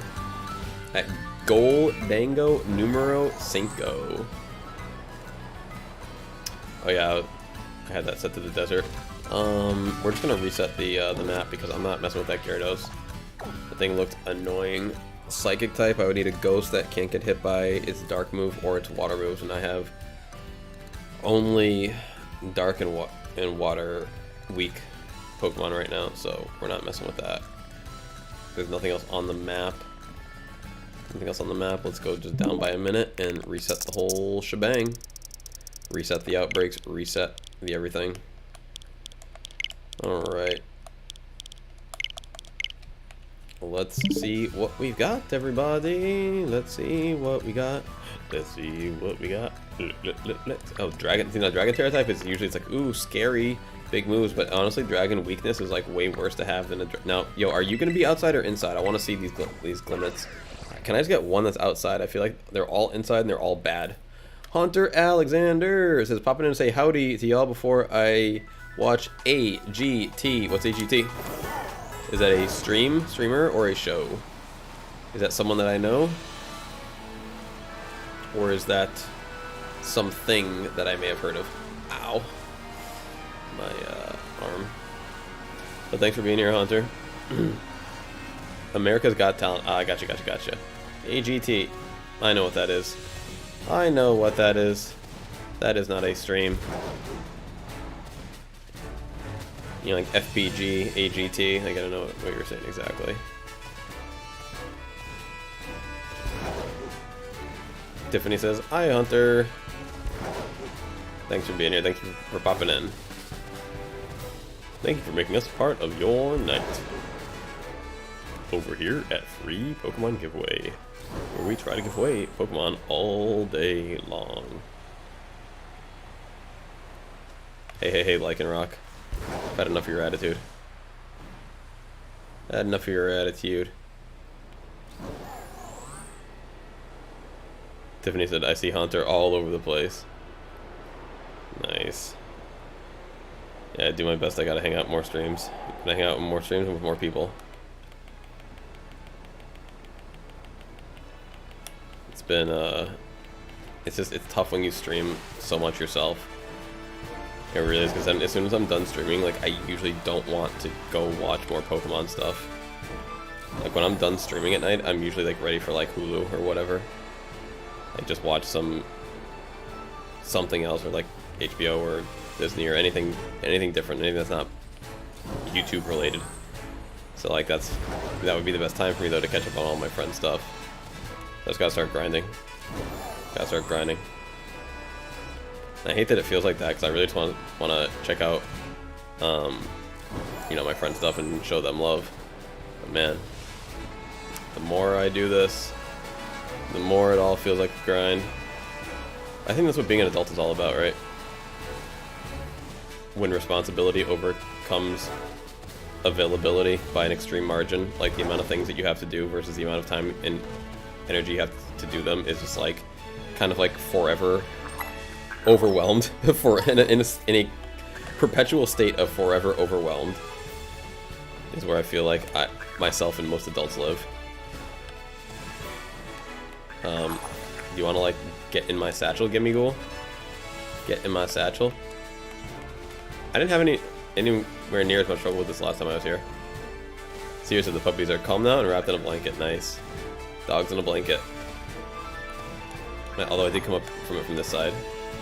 A: At Gol Dango Numero Cinco. Oh yeah, I had that set to the desert. We're just gonna reset the map because I'm not messing with that Gyarados. The thing looked annoying. Psychic type, I would need a ghost that can't get hit by its dark move or its water moves, and I have only dark and water weak Pokemon right now, so we're not messing with that. There's nothing else on the map. Nothing else on the map. Let's go just down by a minute and reset the whole shebang. Reset the outbreaks, reset the everything. Alright. Let's see what we've got, everybody. Let's see what we got. Let's see what we got. Oh, Dragon. See, now Dragon Terra type is usually, it's like, ooh, scary, big moves, but honestly, Dragon weakness is like way worse to have than a... Now, yo, are you going to be outside or inside? I want to see these glimmets. Can I just get one that's outside? I feel like they're all inside and they're all bad. Hunter Alexander says, popping in to say howdy to y'all before I watch AGT. What's AGT? Is that a streamer, or a show? Is that someone that I know? Or is that something that I may have heard of? Ow. My arm. But thanks for being here, Hunter. America's Got Talent. Ah, gotcha. AGT. I know what that is. I know what that is. That is not a stream. You know, like FBG, AGT. I gotta know what you're saying exactly. Tiffany says, hi, Hunter. Thanks for being here. Thank you for popping in. Thank you for making us part of your night. Over here at Free Pokemon Giveaway, where we try to give away Pokemon all day long. Hey, Lycanroc. I've had enough of your attitude. Tiffany said, I see Hunter all over the place. Nice. Yeah, I do my best. I gotta hang out more streams. Can I hang out with more streams and with more people? It's been, it's tough when you stream so much yourself. It really is, because then as soon as I'm done streaming, like, I usually don't want to go watch more Pokemon stuff. Like, when I'm done streaming at night, I'm usually, like, ready for, like, Hulu or whatever. I just watch something else, or, like, HBO or Disney or anything different, anything that's not YouTube related. So, like, that would be the best time for me, though, to catch up on all my friends' stuff. I just gotta start grinding. I hate that it feels like that, because I really just want to check out, you know, my friends' stuff and show them love. But man, the more I do this, the more it all feels like a grind. I think that's what being an adult is all about, right? When responsibility overcomes availability by an extreme margin, like the amount of things that you have to do versus the amount of time and energy you have to do them is just like, kind of like forever overwhelmed, in a perpetual state of forever overwhelmed is where I feel like myself and most adults live. You want to, like, get in my satchel, Gimmighoul? Get in my satchel? I didn't have anywhere near as much trouble with this last time I was here. Seriously, the puppies are calm now and wrapped in a blanket. Nice. Dogs in a blanket. Although I did come up from it from this side.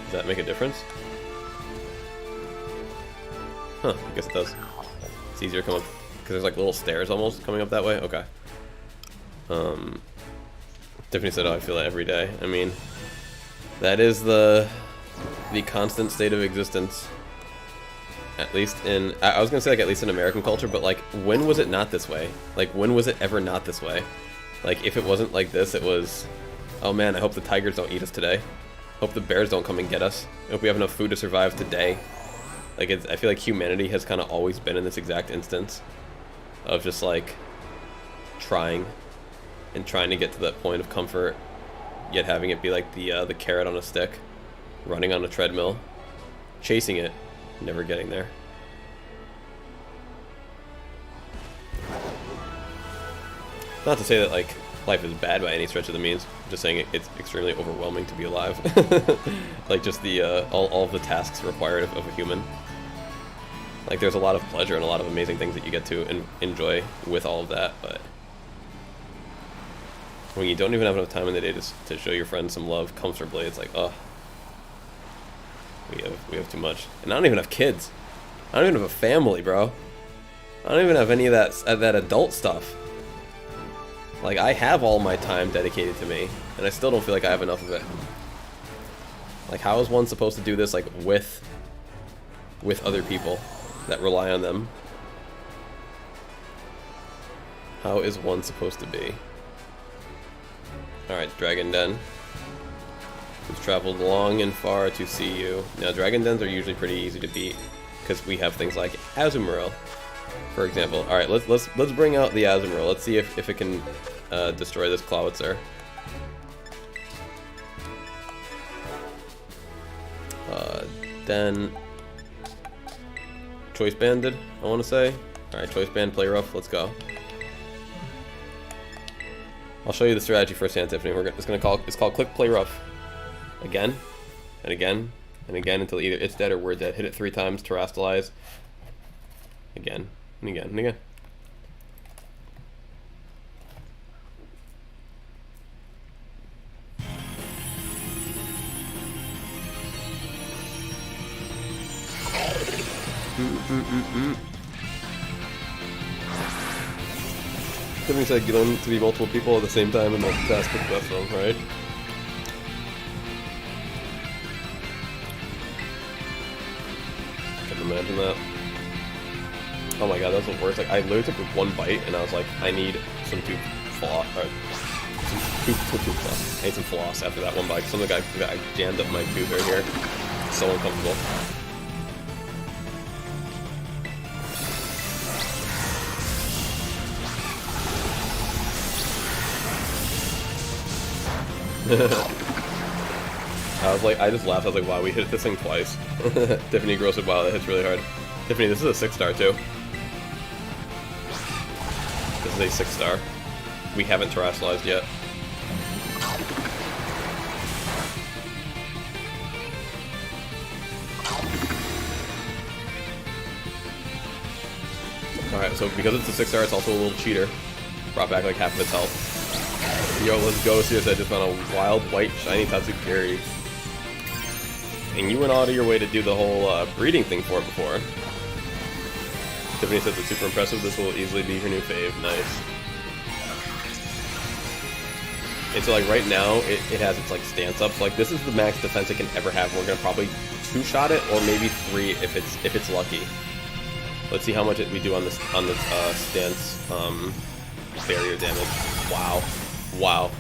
A: Does that make a difference? Huh, I guess it does. It's easier to come up, because there's like little stairs almost coming up that way. Okay. Tiffany said, oh, I feel that every day. I mean, that is the constant state of existence. At least in, I was gonna say, like, at least in American culture, but like, when was it not this way? Like, when was it ever not this way? Like, if it wasn't like this, it was, oh man, I hope the tigers don't eat us today. Hope the bears don't come and get us. I hope we have enough food to survive today. Like, I feel like humanity has kind of always been in this exact instance of just like trying to get to that point of comfort, yet having it be like the carrot on a stick, running on a treadmill, chasing it, never getting there. Not to say that like life is bad by any stretch of the means. I'm just saying it's extremely overwhelming to be alive. Like just the all of the tasks required of a human. Like there's a lot of pleasure and a lot of amazing things that you get to enjoy with all of that, but when you don't even have enough time in the day to show your friends some love comfortably, it's like, oh, we have too much. And I don't even have kids. I don't even have a family, bro. I don't even have any of that adult stuff. Like, I have all my time dedicated to me, and I still don't feel like I have enough of it. Like, how is one supposed to do this, like, with other people that rely on them? How is one supposed to be? Alright, Dragon Den. We've traveled long and far to see you. Now, Dragon Dens are usually pretty easy to beat, because we have things like Azumarill, for example. Alright, let's bring out the Azumarill. Let's see if it can destroy this Clawitzer. Then Choice Banded, I want to say. Alright, Choice Band, Play Rough, let's go. I'll show you the strategy first hand, Tiffany. It's called Click Play Rough. Again, and again, and again until either it's dead or we're dead. Hit it 3 times, Terrastalize. Again, and again, and again. Tiffany said get on to be multiple people at the same time and multitask with the best one, right? I can imagine that. Oh my god, that's the worst. Like, I literally took one bite and I was like, I need some tooth floss. I need some floss after that one bite. Some of the guy jammed up my tooth right here. It's so uncomfortable. I just laughed. I was like, wow, we hit this thing twice. Tiffany Gross said, wow, that hits really hard. Tiffany, this is a 6-star too. This is a 6-star. We haven't terrestrialized yet. Alright, so because it's a 6-star, it's also a little cheater. Brought back like half of its health. Yo, let's go. Seriously, I just found a wild white shiny Tatsukiri. And you went out of your way to do the whole breeding thing for it before. Tiffany says it's super impressive. This will easily be her new fave. Nice. And so like right now, it has its like stance up. So like this is the max defense it can ever have. We're gonna probably 2-shot it, or maybe 3 if it's lucky. Let's see how much we do on this stance barrier damage. Wow. Wow.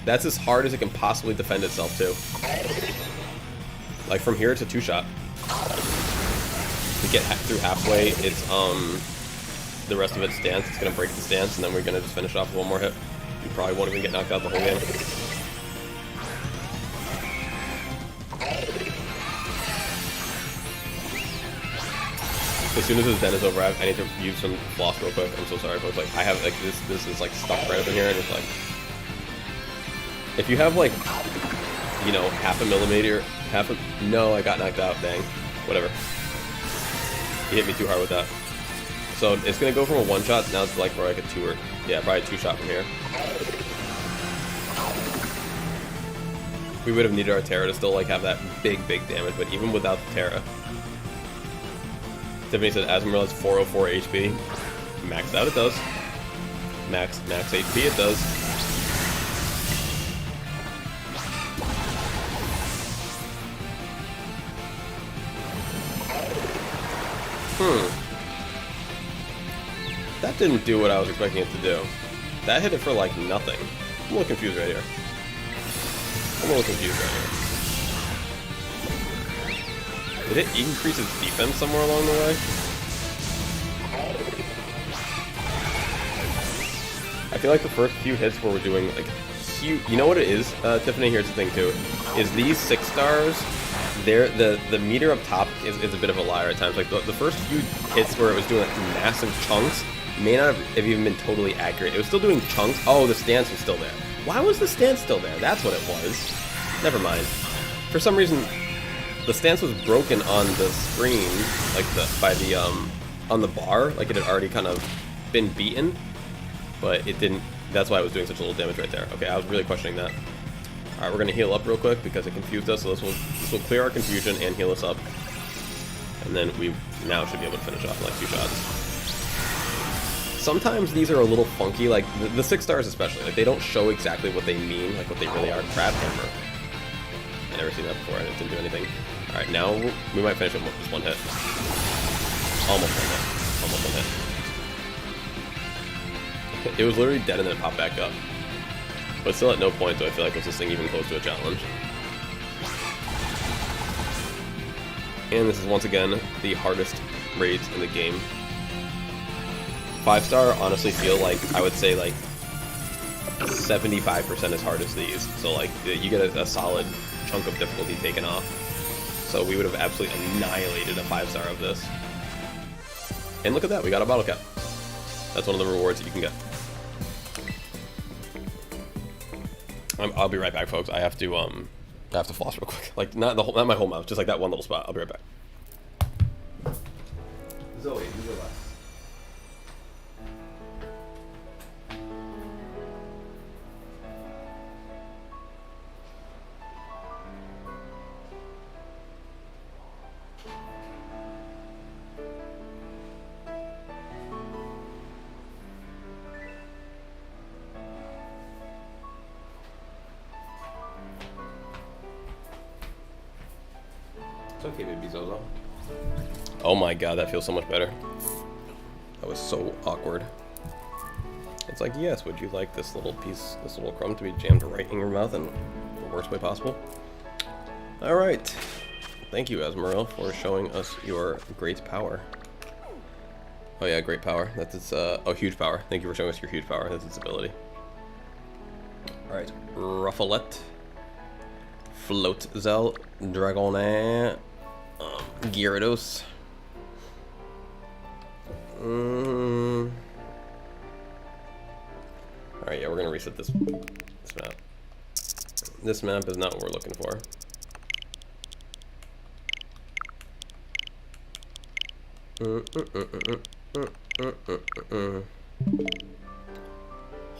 A: That's as hard as it can possibly defend itself, too. Like, from here, it's a 2-shot. To get through halfway, it's, the rest of its stance. It's gonna break the stance, and then we're gonna just finish off with one more hit. You probably won't even get knocked out the whole game. As soon as this den is over, I need to use some floss real quick. I'm so sorry, folks. Like, I have, like, this is, like, stuck right up in here, and it's, like... If you have, like, you know, half a millimeter, no, I got knocked out, dang. Whatever. You hit me too hard with that. So, it's gonna go from a 1-shot, now it's, like, for, like, a 2 or... Yeah, probably a 2-shot from here. We would have needed our Terra to still, like, have that big damage, but even without the Terra... Tiffany said Azumarill has 404 HP. Maxed out it does. Max HP it does. That didn't do what I was expecting it to do. That hit it for like nothing. I'm a little confused right here. Did it increase its defense somewhere along the way? I feel like the first few hits where we're doing like huge. You know what it is, Tiffany? Here's the thing too: is these 6 stars. The meter up top is a bit of a liar at times. Like the first few hits where it was doing like massive chunks may not have even been totally accurate. It was still doing chunks. Oh, the stance was still there. Why was the stance still there? That's what it was. Never mind. For some reason, the stance was broken on the screen, like on the bar, like it had already kind of been beaten, but it didn't. That's why it was doing such a little damage right there. Okay, I was really questioning that. All right, we're gonna heal up real quick because it confused us. So this will clear our confusion and heal us up, and then we now should be able to finish off in like 2 shots. Sometimes these are a little funky, like the 6 stars especially. Like they don't show exactly what they mean, like what they really are. Crab hammer. I never seen that before, and it didn't do anything. Alright, now we might finish it with just 1 hit. Almost 1 hit. Almost 1 hit. It was literally dead and then it popped back up. But still at no point do I feel like was this thing even close to a challenge. And this is once again the hardest raids in the game. 5-star honestly feel like, I would say like 75% as hard as these. So like you get a solid chunk of difficulty taken off. So we would have absolutely annihilated a 5-star of this. And look at that, we got a bottle cap. That's one of the rewards that you can get. I'll be right back, folks. I have to floss real quick. Like not my whole mouth, just like that one little spot. I'll be right back. Zoe, these are last. It's okay, baby Zozo. Oh my god, that feels so much better. That was so awkward. It's like, yes, would you like this little piece, this little crumb to be jammed right in your mouth in the worst way possible? Alright. Thank you, Esmeralda, for showing us your great power. Oh yeah, great power. That's its, oh, huge power. Thank you for showing us your huge power. That's its ability. Alright, Rufflet. Floatzel, Dragonet, Gyarados. Alright, yeah, we're gonna reset this map. This map is not what we're looking for.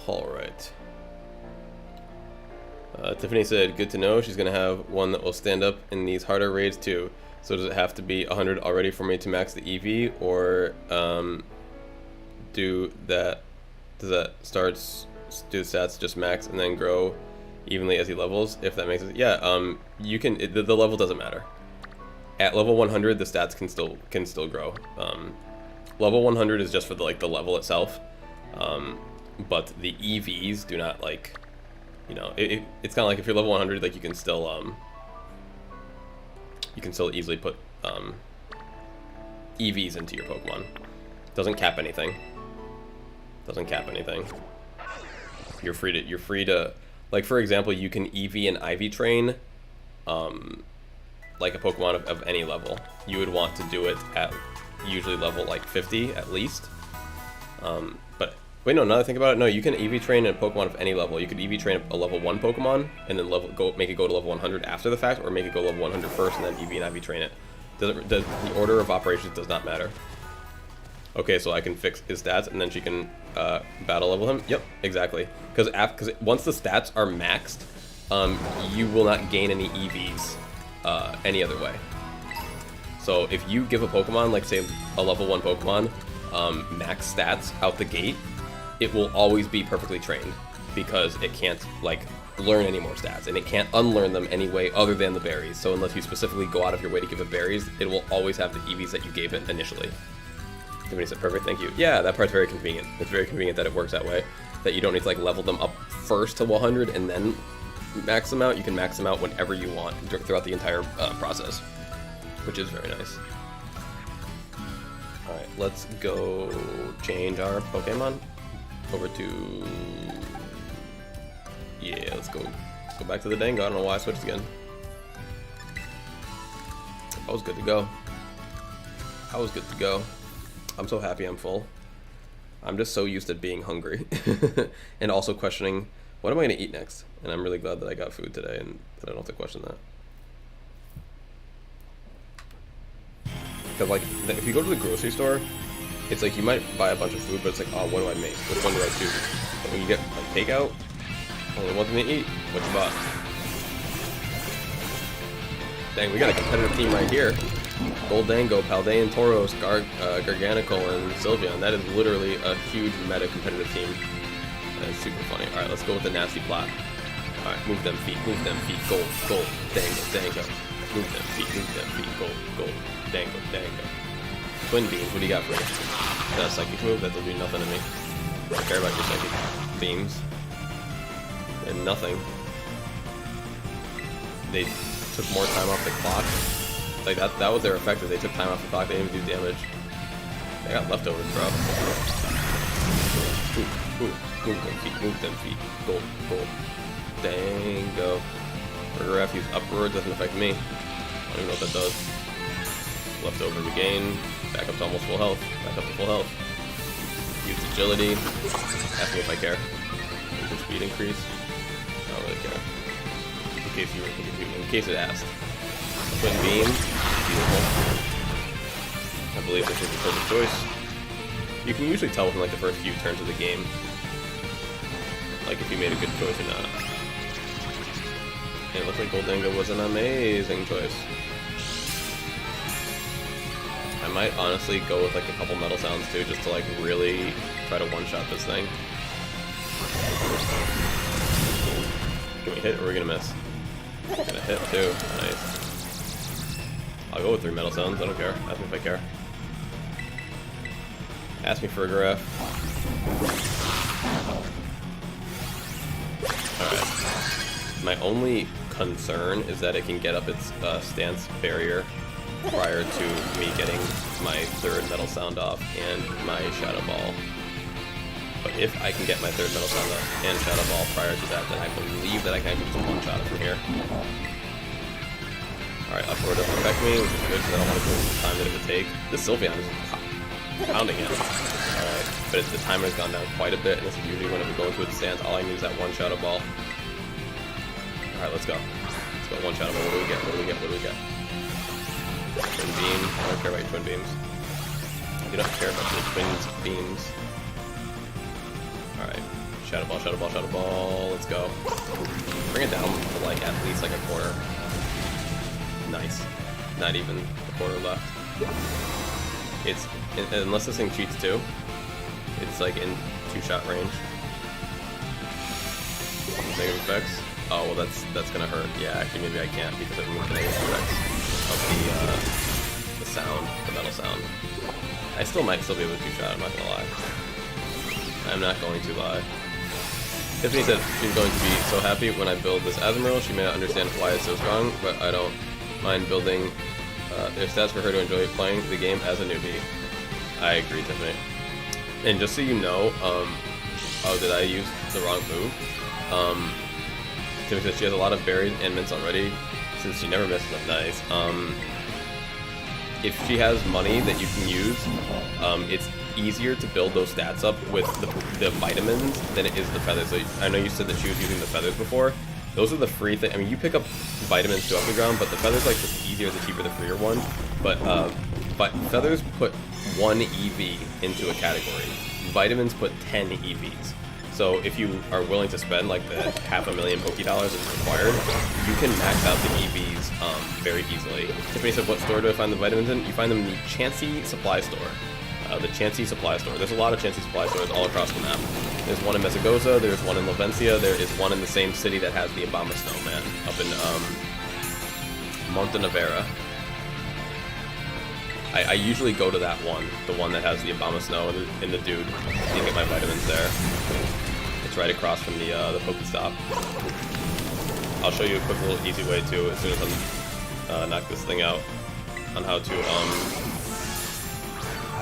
A: Alright. Tiffany said, good to know. She's going to have one that will stand up in these harder raids too. So does it have to be 100 already for me to max the EV? Or does the stats just max and then grow evenly as he levels? If that makes it, yeah. You can. The level doesn't matter. At level 100, the stats can still grow. Level 100 is just for the level itself. But the EVs do not like. You know, it's kind of like if you're level 100, like you can still easily put EVs into your Pokemon. Doesn't cap anything. Doesn't cap anything. You're free to like, for example, you can EV and IV train like a Pokemon of any level. You would want to do it at usually level like 50 at least. But wait, no, now that I think about it, no, you can EV train a Pokemon of any level. You could EV train a level 1 Pokemon and then make it go to level 100 after the fact, or make it go level 100 first and then EV and IV train it. The order of operations does not matter. Okay, so I can fix his stats and then she can battle level him? Yep, exactly. Because once the stats are maxed, you will not gain any EVs any other way. So if you give a Pokemon, like say a level 1 Pokemon, max stats out the gate, it will always be perfectly trained because it can't like learn any more stats and it can't unlearn them any way other than the berries. So unless you specifically go out of your way to give it berries, it will always have the EVs that you gave it initially. Somebody said perfect, thank you. Yeah, that part's very convenient. It's very convenient that it works that way, that you don't need to like level them up first to 100 and then max them out. You can max them out whenever you want throughout the entire process. which is very nice. Alright, let's go change our Pokemon over to... Yeah, let's go back to the Dango. I don't know why I switched again. I was good to go. I was good to go. I'm so happy I'm full. I'm just so used to being hungry. And also questioning, what am I going to eat next? And I'm really glad that I got food today and that I don't have to question that. Because like, if you go to the grocery store, it's like you might buy a bunch of food, but it's like, oh, what do I make? Which one do I choose? But when you get like takeout, only one thing to eat, what you bought? Dang, we got a competitive team right here. Goldango, Paldean, Tauros, Garganical, and Sylveon. That is literally a huge meta competitive team. That is super funny. Alright, let's go with the nasty plot. Alright, move them feet, gold, gold, Dango, Dango. Move them feet, gold, gold, Dango, Dango. Twin beams, what do you got for me? Is that a psychic move? That'll do nothing to me. I don't care about your psychic beams. And nothing. They took more time off the clock. Like that was their effect. They took time off the clock. They didn't even do damage. They got leftovers, bro. Move them feet. Gold, gold. Dango. Burger F, use upward, doesn't affect me. I don't even know what that does. Leftovers again. Back up to almost full health. Back up to full health. Use agility. Ask me if I care. Use the speed increase. I don't really care. In case it asked. Twin beam. Beautiful. I believe this is the perfect choice. You can usually tell within like the first few turns of the game, like if you made a good choice or not. And it looks like Goldango was an amazing choice. I might honestly go with like a couple metal sounds too, just to like really try to one-shot this thing. Can we hit or are we gonna miss? We're gonna hit too. Nice. I'll go with 3 metal sounds. I don't care. Ask me if I care. Ask me for a graph. Alright. My only concern is that it can get up its stance barrier prior to me getting my 3rd metal sound off and my Shadow Ball. But if I can get my 3rd metal sound off and Shadow Ball prior to that, then I believe that I can actually just one-shot it from here. Alright, upward doesn't affect me, which is good because I don't want to go the time that it would take. This Sylveon is pounding it. Alright, but the timer has gone down quite a bit, and this is usually when it would go into its stance. All I need is that one Shadow Ball. Alright, let's go. Let's go, one Shadow Ball. What do we get? What do we get? What do we get? Twin beam. I don't care about your twin beams. You don't care about your twin beams. Alright. Shadow Ball, Shadow Ball, Shadow Ball. Let's go. Bring it down to like at least like a quarter. Nice. Not even a quarter left. It's, unless this thing cheats too, it's like in 2-shot range. Negative effects. Oh, well that's gonna hurt. Yeah, actually maybe I can't because it removed the negative effects of the sound, the metal sound. I still might be able to 2-shot, I'm not gonna lie. I'm not going to lie. Tiffany said she's going to be so happy when I build this Azumarill. She may not understand why it's so strong, but I don't mind building their stats for her to enjoy playing the game as a newbie. I agree, Tiffany. And just so you know, oh, did I use the wrong move? Tiffany says she has a lot of berries and mints already, since she never misses them. Nice. If she has money that you can use, it's easier to build those stats up with the vitamins than it is the feathers. So I know you said that she was using the feathers before. Those are the free thing. I mean, you pick up vitamins to up the ground, but the feathers like just easier, the cheaper, the freer one. But feathers put 1 EV into a category. Vitamins put 10 EVs. So if you are willing to spend like the $500,000 Poké Dollars that's required, you can max out the EVs very easily. Tiffany said, what store do I find the vitamins in? You find them in the Chansey Supply Store. The Chansey Supply Store. There's a lot of Chansey Supply Stores all across the map. There's one in Messagoza, there's one in Lavencia, there is one in the same city that has the Obama Snowman, up in Montenevera. I usually go to that one, the one that has the Obama Snow and the dude. You can get my vitamins there. It's right across from the Pokestop. I'll show you a quick little easy way too, as soon as I'm knock this thing out. on how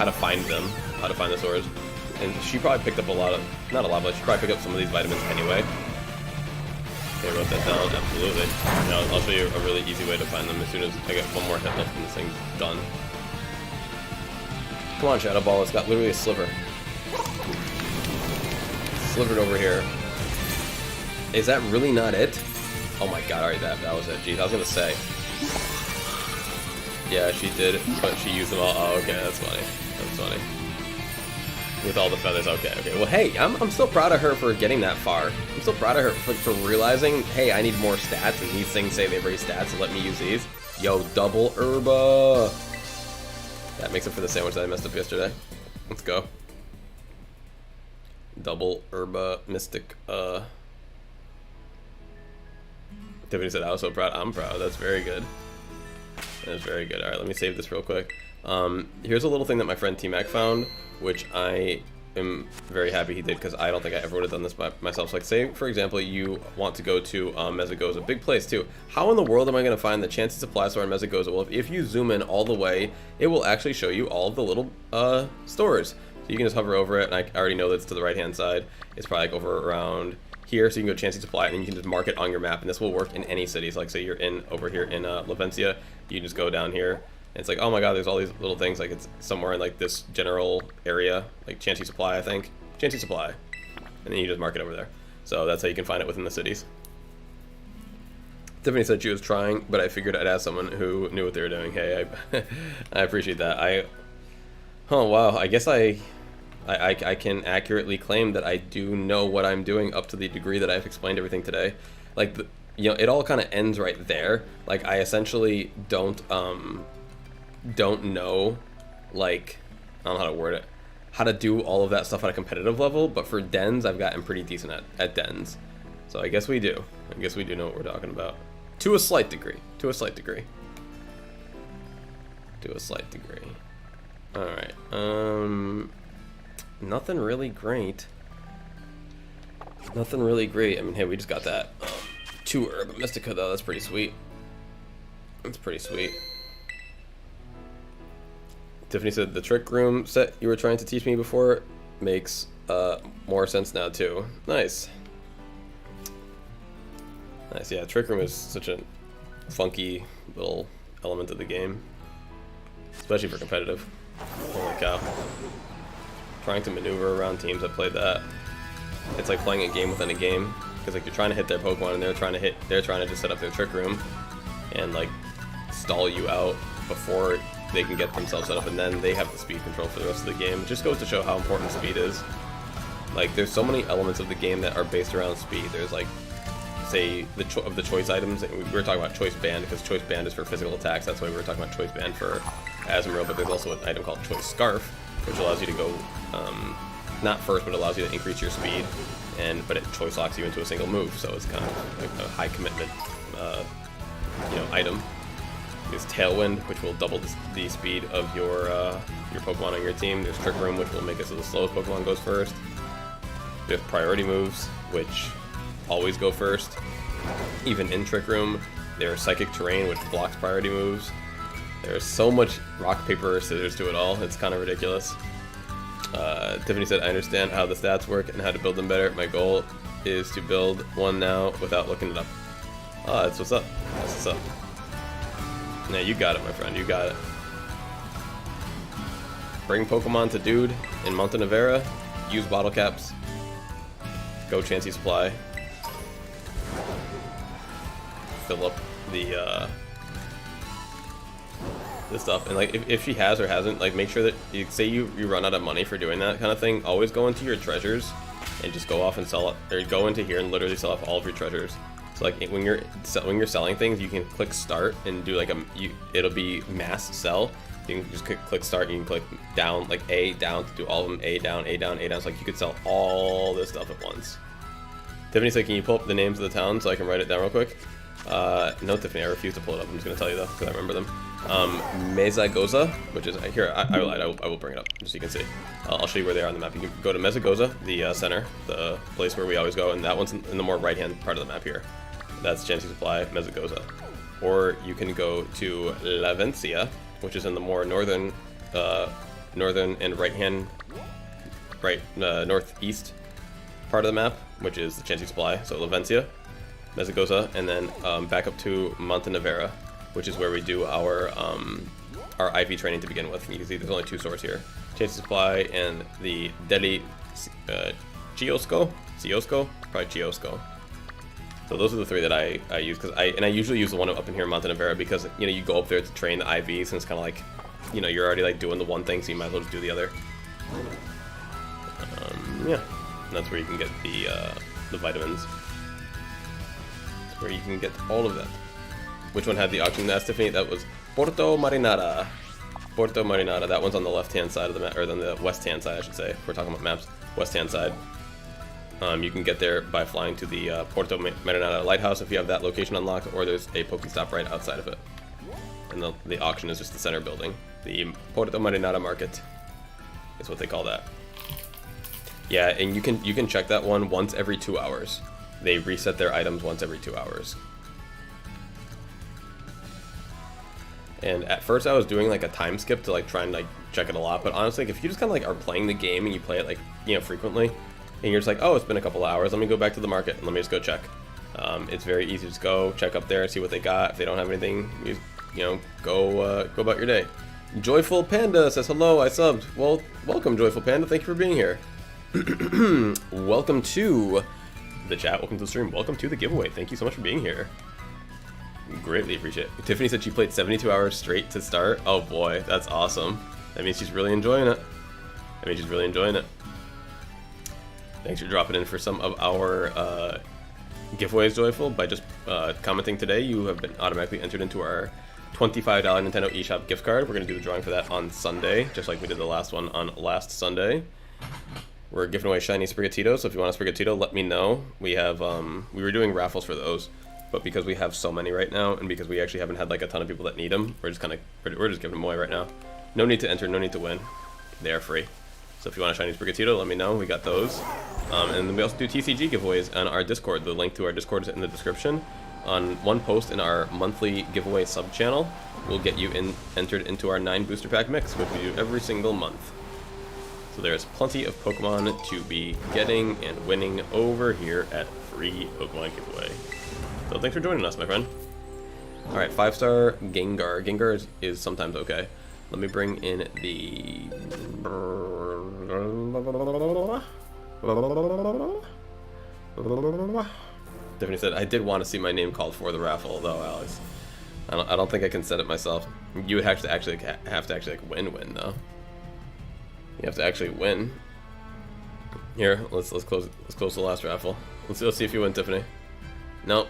A: to find them, how to find the swords. And she probably picked up a lot of, not a lot, but she probably picked up some of these vitamins anyway. Okay, wrote that down, absolutely. Now, I'll show you a really easy way to find them as soon as I get one more hit left and this thing's done. Come on, Shadow Ball, it's got literally a sliver. Slivered over here. Is that really not it? Oh my god, alright, that was it. Jeez, I was gonna say. Yeah, she did, but she used them all. Oh, okay, that's funny. That's funny. With all the feathers, okay. Well, hey, I'm still proud of her for getting that far. I'm still proud of her for realizing, hey, I need more stats, and these things say they raise stats, so let me use these. Yo, double herba. That makes it for the sandwich that I messed up yesterday. Let's go. Double herba mystic. Tiffany said, I was so proud. I'm proud. That's very good. That's very good. Alright, let me save this real quick. Here's a little thing that my friend T-Mac found, which I am very happy he did, because I don't think I ever would have done this by myself. So, like, say, for example, you want to go to Mezagoza, big place too. How in the world am I going to find the Chansey Supply Store in Mezagoza? Well, if you zoom in all the way, it will actually show you all of the little stores. So you can just hover over it, and I already know that it's to the right-hand side. It's probably like over around here, so you can go Chansey Supply, and you can just mark it on your map, and this will work in any city. So, like, say you're over here in Lavencia, you just go down here. It's like, oh my god, there's all these little things, like it's somewhere in like this general area, like Chansey Supply, I think. Chansey Supply. And then you just mark it over there. So that's how you can find it within the cities. Tiffany said she was trying, but I figured I'd ask someone who knew what they were doing. Hey, I appreciate that. Oh wow, I guess I can accurately claim that I do know what I'm doing up to the degree that I've explained everything today. Like, you know, it all kind of ends right there. Like, I essentially don't know, like, I don't know how to word it, how to do all of that stuff at a competitive level, but for dens, I've gotten pretty decent at dens. So I guess we do. I guess we do know what we're talking about. To a slight degree. To a slight degree. To a slight degree. Alright. Nothing really great. Nothing really great. I mean, hey, we just got that 2 Herba Mystica, though. That's pretty sweet. That's pretty sweet. Tiffany said, the Trick Room set you were trying to teach me before makes more sense now, too. Nice. Nice, yeah, Trick Room is such a funky little element of the game. Especially for competitive. Holy cow. Trying to maneuver around teams, I played that. It's like playing a game within a game. Because like you're trying to hit their Pokemon and they're trying to just set up their Trick Room and like stall you out before they can get themselves set up, and then they have the speed control for the rest of the game. It just goes to show how important speed is. Like, there's so many elements of the game that are based around speed. There's like, say, the choice items. We were talking about Choice Band because Choice Band is for physical attacks. That's why we were talking about Choice Band for Azumarill. But there's also an item called Choice Scarf, which allows you to go not first, but allows you to increase your speed. But it choice locks you into a single move, so it's kind of like a high commitment, item. There's Tailwind, which will double the speed of your Pokemon on your team. There's Trick Room, which will make it so the slowest Pokemon goes first. There's Priority Moves, which always go first, even in Trick Room. There's Psychic Terrain, which blocks priority moves. There's so much rock, paper, or scissors to it all. It's kind of ridiculous. Tiffany said, I understand how the stats work and how to build them better. My goal is to build one now without looking it up. Ah, that's what's up. That's what's up. Now you got it, my friend. You got it. Bring Pokemon to Dude in Monte Nevera. Use bottle caps. Go Chansey Supply. Fill up the stuff, and like if she has or hasn't, like make sure that you run out of money for doing that kind of thing, always go into your treasures and just go off and sell it, or go into here and literally sell off all of your treasures. So like when you're selling things, you can click start and do like it'll be mass sell. You can just click start, and you can click down, like A down to do all of them, A down, A down, A down. So like you could sell all this stuff at once. Tiffany said, can you pull up the names of the towns so I can write it down real quick? No, Tiffany, I refuse to pull it up. I'm just gonna tell you though, because I remember them. Mezagoza, which is here. I will bring it up just so you can see. I'll show you where they are on the map. You can go to Mezagoza, the center, the place where we always go, and that one's in the more right-hand part of the map here. That's Chansey Supply, Mezagoza. Or you can go to Lavencia, which is in the more northern and northeast part of the map, which is the Chansey Supply, so Lavencia, Mezagoza, and then back up to Montenevera, which is where we do our IV training to begin with. And you can see there's only 2 stores here, Chansey Supply and the Deli Chiosco, probably Chiosco. So those are the 3 that I use, because I usually use the one up in here in Montenevera, because you go up there to train the IVs, and it's kind of like, you're already like doing the one thing, so you might as well just do the other. Yeah, and that's where you can get the vitamins. That's where you can get all of that. Which one had the auction? That's Tiffany. That was Porto Marinara. Porto Marinara. That one's on the left-hand side of the map, or on the west-hand side, I should say. If we're talking about maps, west-hand side. You can get there by flying to the Porto Marinara Lighthouse if you have that location unlocked, or there's a Pokestop right outside of it. And the auction is just the center building. The Porto Marinara Market is what they call that. Yeah, and you can check that one once every 2 hours. They reset their items once every 2 hours. And at first I was doing like a time skip to like try and like check it a lot, but honestly, if you just kind of like are playing the game and you play it like frequently, and you're just like, oh, it's been a couple of hours, let me go back to the market and let me just go check. It's very easy to just go check up there, see what they got. If they don't have anything, you go about your day. Joyful Panda says hello, I subbed. Well, welcome Joyful Panda, thank you for being here. Welcome to the chat, welcome to the stream, welcome to the giveaway. Thank you so much for being here. Greatly appreciate it. Tiffany said she played 72 hours straight to start. Oh boy, that's awesome. That means she's really enjoying it. Thanks for dropping in for some of our giveaways, Joyful. By just commenting today, you have been automatically entered into our $25 Nintendo eShop gift card. We're going to do the drawing for that on Sunday, just like we did the last one on last Sunday. We're giving away shiny Sprigatito, so if you want a Sprigatito, let me know. We have we were doing raffles for those, but because we have so many right now, and because we actually haven't had like a ton of people that need them, we're just giving them away right now. No need to enter, no need to win. They are free. So if you want a shiny Sprigatito, let me know. We got those. And then we also do TCG giveaways on our Discord. The link to our Discord is in the description. On one post in our monthly giveaway sub channel, we'll get you entered into our 9 booster pack mix, which we do every single month. So there's plenty of Pokemon to be getting and winning over here at Free Pokemon Giveaway. So thanks for joining us, my friend. Alright, 5-star Gengar. Gengar is sometimes okay. Let me bring in the... Tiffany said, I did want to see my name called for the raffle, though, Alex. I don't think I can set it myself. You would have to actually like win though. You have to actually win. Here, let's close the last raffle. Let's see if you win, Tiffany. Nope.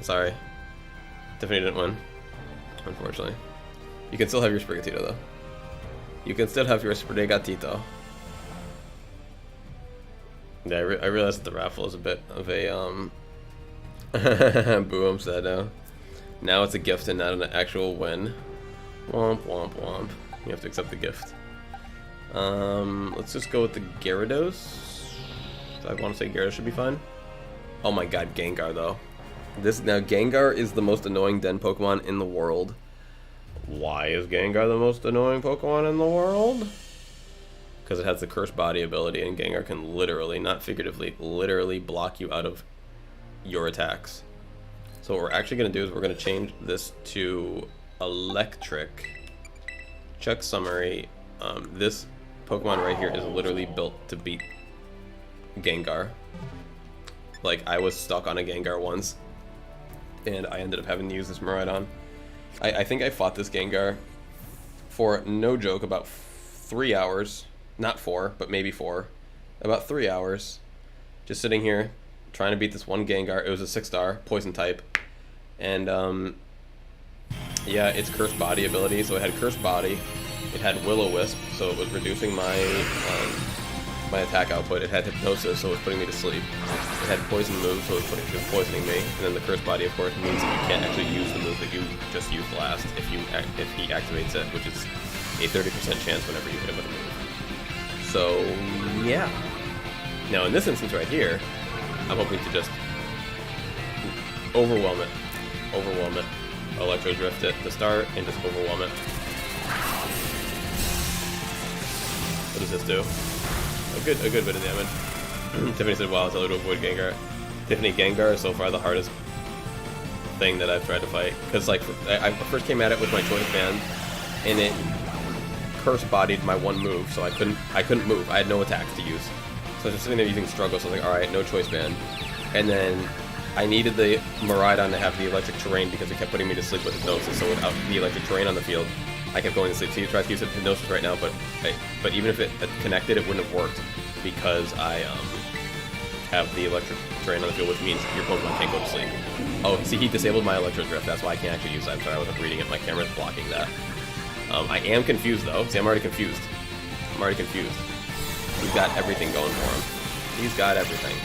A: Sorry. Tiffany didn't win, unfortunately. You can still have your Sprigatito though. You can still have your Sprigatito. Yeah, I realized that the raffle is a bit of a boom said no. Now it's a gift and not an actual win. Womp womp womp. You have to accept the gift. Let's just go with the Gyarados. I want to say Gyarados should be fine. Oh my god, Gengar though. Now Gengar is the most annoying den Pokemon in the world. Why is Gengar the most annoying Pokemon in the world? Because it has the Curse Body ability, and Gengar can literally, not figuratively, literally block you out of your attacks. So what we're actually going to do is we're going to change this to Electric. Check summary. This Pokemon right here is literally built to beat Gengar. Like, I was stuck on a Gengar once, and I ended up having to use this Miraidon. I think I fought this Gengar for, no joke, about 3 hours. Not 4, but maybe 4. About 3 hours. Just sitting here, trying to beat this one Gengar. It was a 6-star, poison type. And, yeah, it's Curse Body ability. So it had Curse Body. It had Will-O-Wisp, so it was reducing my my attack output. It had Hypnosis, so it was putting me to sleep. It had Poison Move, so it was poisoning me. And then the Curse Body, of course, means that you can't actually use the move that you just used last if he activates it, which is a 30% chance whenever you hit him with a move. So, yeah. Now, in this instance right here, I'm hoping to just overwhelm it. Electro Drift it to start and just overwhelm it. assist too. A good bit of damage. Tiffany said, wow, tell her to avoid Gengar. Tiffany, Gengar is so far the hardest thing that I've tried to fight. Because, like, I first came at it with my choice band, and it curse bodied my one move, so I couldn't move. I had no attacks to use. So I was just sitting there using struggle, so I was like, alright, no choice band. And then I needed the Miraidon to have the electric terrain because it kept putting me to sleep with hypnosis, so without the electric terrain on the field, I kept going to sleep. See, you tried to use hypnosis right now, but even if it connected, it wouldn't have worked because I have the electric terrain on the field, which means your Pokemon can't go to sleep. Oh, see, he disabled my Electro Drift. That's why I can't actually use that. I'm sorry, I wasn't reading it. My camera's blocking that. I am confused, though. See, I'm already confused. He's got everything going for him. He's got everything.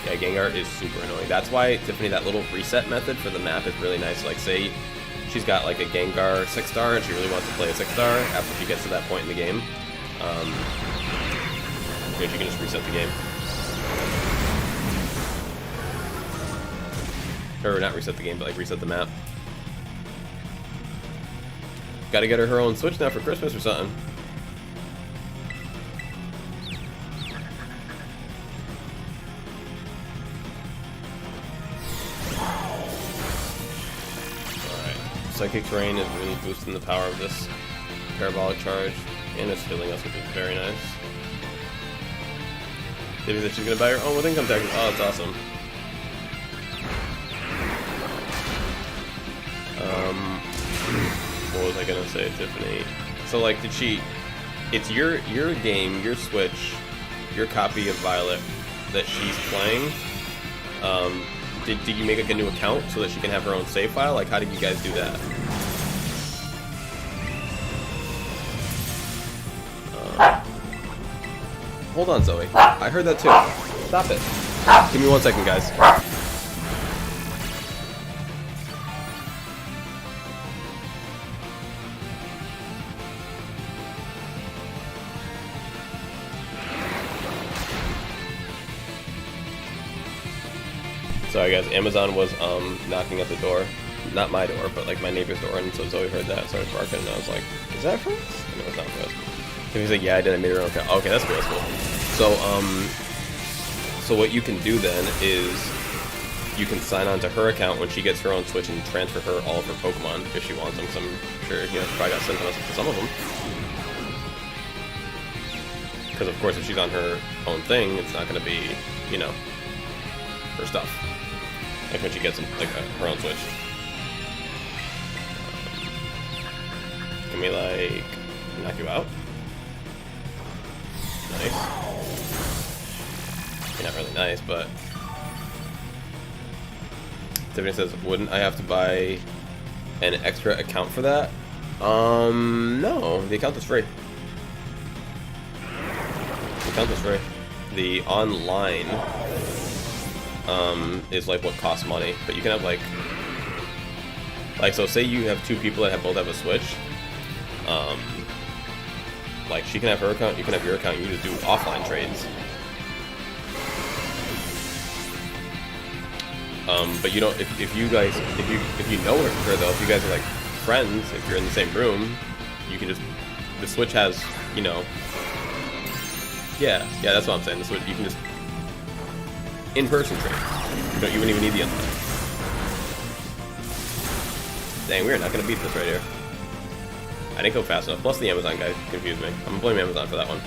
A: Yeah, Gengar is super annoying. That's why, Tiffany, that little reset method for the map is really nice. Like, say she's got, like, a Gengar 6-star, and she really wants to play a 6-star after she gets to that point in the game. She can just reset the game. Or not reset the game, but like reset the map. Gotta get her own Switch now for Christmas or something. Alright. Psychic Terrain is really boosting the power of this Parabolic Charge, and it's healing us, which is very nice. Maybe that she's gonna buy her own with income tax. Oh, that's awesome. What was I gonna say, Tiffany? So, like, did she... It's your game, your Switch, your copy of Violet that she's playing. Did you make, like, a new account so that she can have her own save file? Like, how did you guys do that? Hold on, Zoe. I heard that too. Stop it. Give me 1 second, guys. Sorry guys, Amazon was knocking at the door. Not my door, but like my neighbor's door, and so Zoe heard that, started barking, and I was like, is that for us? No, it's not for us. And he's like, yeah, I did, I made her own account. Okay, that's cool, that's cool. So what you can do then is you can sign on to her account when she gets her own Switch and transfer her all of her Pokemon if she wants them, because I'm sure, you know, she probably got sent on to some of them. Because of course if she's on her own thing, it's not going to be, you know, her stuff. Like when she gets like her own Switch. Can we like knock you out? Nice. You're not really nice, but Tiffany says, wouldn't I have to buy an extra account for that? No, the account is free. The account is free. The online is like what costs money, but you can have like so say you have two people that both have a Switch, like she can have her account, you can have your account, you just do offline trades. But you don't, if you guys, if you know her though, if you guys are like friends, if you're in the same room, you can just, the Switch has, you know, yeah, that's what I'm saying, the Switch, you can just in-person trade. You wouldn't even need the other thing. Dang, we are not going to beat this right here. I didn't go fast enough. Plus the Amazon guy confused me. I'm going to blame Amazon for that one.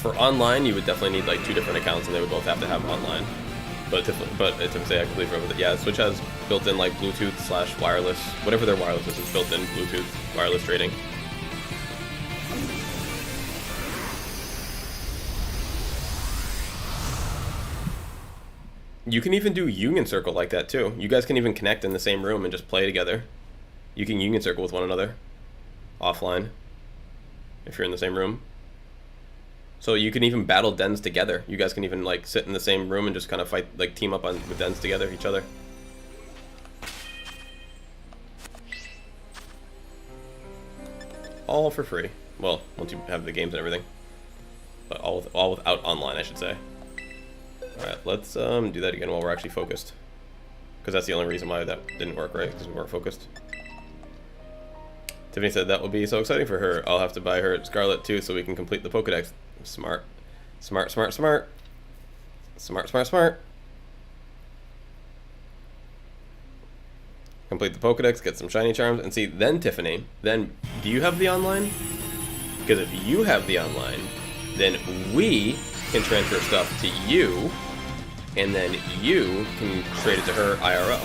A: For online, you would definitely need like 2 different accounts, and they would both have to have online. But to say I completely forgot with it. Yeah, Switch has built-in like Bluetooth / wireless, whatever their wireless is built-in Bluetooth wireless trading. You can even do Union Circle like that too. You guys can even connect in the same room and just play together. You can Union Circle with one another offline if you're in the same room. So you can even battle dens together. You guys can even like sit in the same room and just kind of fight, like team up with dens together, each other. All for free. Well, once you have the games and everything. But all without online, I should say. Alright, let's do that again while we're actually focused. Because that's the only reason why that didn't work, right? Because we weren't focused. Tiffany said that will be so exciting for her. I'll have to buy her Scarlet too so we can complete the Pokedex. Smart. Smart, smart, smart. Smart, smart, smart. Complete the Pokedex, get some shiny charms, and see, then Tiffany, then do you have the online? Because if you have the online, then we can transfer stuff to you, and then you can trade it to her IRL.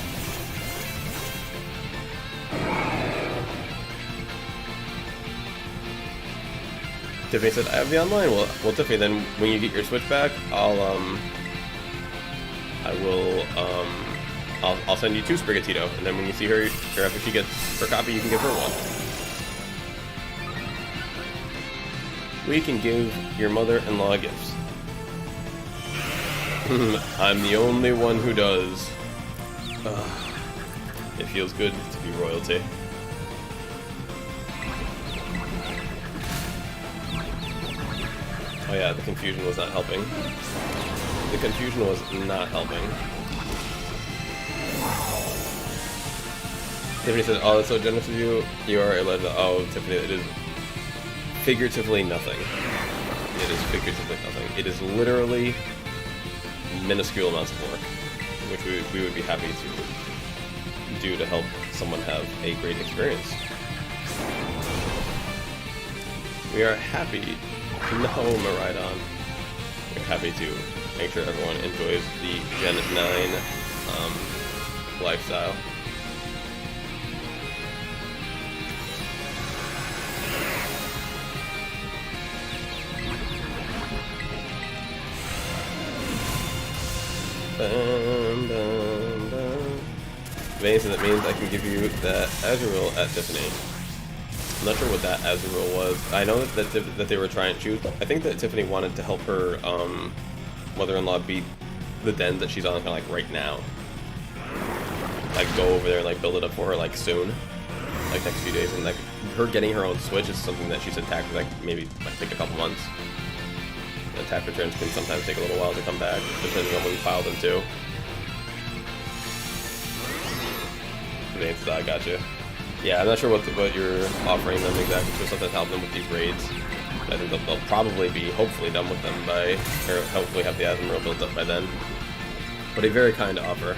A: Tiffany said, I have the online. Well, Tiffany, then when you get your Switch back, I'll send you 2 Sprigatito, and then when you see her, or after she gets her copy, you can give her one. We can give your mother-in-law gifts. I'm the only one who does. It feels good to be royalty. Oh yeah, the confusion was not helping. The confusion was not helping. Tiffany said, oh, that's so generous of you. You are a legend. Oh, Tiffany, it is figuratively nothing. It is figuratively nothing. It is literally minuscule amounts of work, which we would be happy to do to help someone have a great experience. We are happy. No, Maridon. We're happy to make sure everyone enjoys the Gen 9 lifestyle. Vane says that means I can give you that Azurill at Tiffany. I'm not sure what that Azurill was. I know that they were trying to choose. I think that Tiffany wanted to help her mother-in-law beat the den that she's on, kind of like right now. Like go over there and like build it up for her like soon, like next few days. And like her getting her own Switch is something that she said tack like maybe like take a couple months. And tack returns can sometimes take a little while to come back, depending on when you file them too. I got you. Yeah, I'm not sure what you're offering them exactly, so something to help them with these raids. I think they'll probably be, hopefully, done with them by, or hopefully have the Azumarill built up by then. But a very kind offer.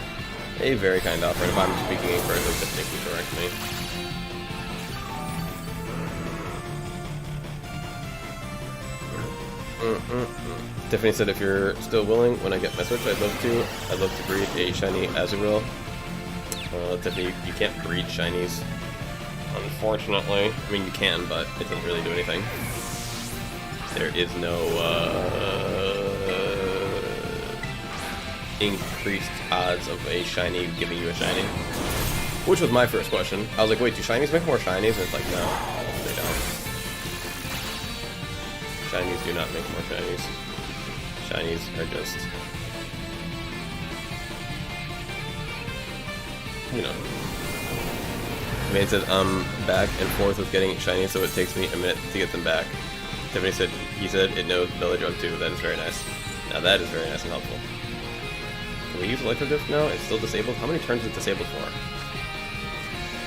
A: A very kind offer, and if I'm speaking incorrectly, Tiffany can correct me. Tiffany said if you're still willing, when I get my Switch, I'd love to breed a shiny Azurill. Tiffany, you can't breed shinies, unfortunately. I mean, you can, but it doesn't really do anything. There is no increased odds of a shiny giving you a shiny. Which was my first question. I was like, wait, do shinies make more shinies? And it's like, no, they don't. Shinies do not make more shinies. Shinies are just, you know. Maine said, I'm back and forth with getting shiny, so it takes me a minute to get them back. Tiffany said, he said it knows Village on 2. That is very nice. Now that is very nice and helpful. Can we use Electro Disc now? It's still disabled? How many turns is it disabled for?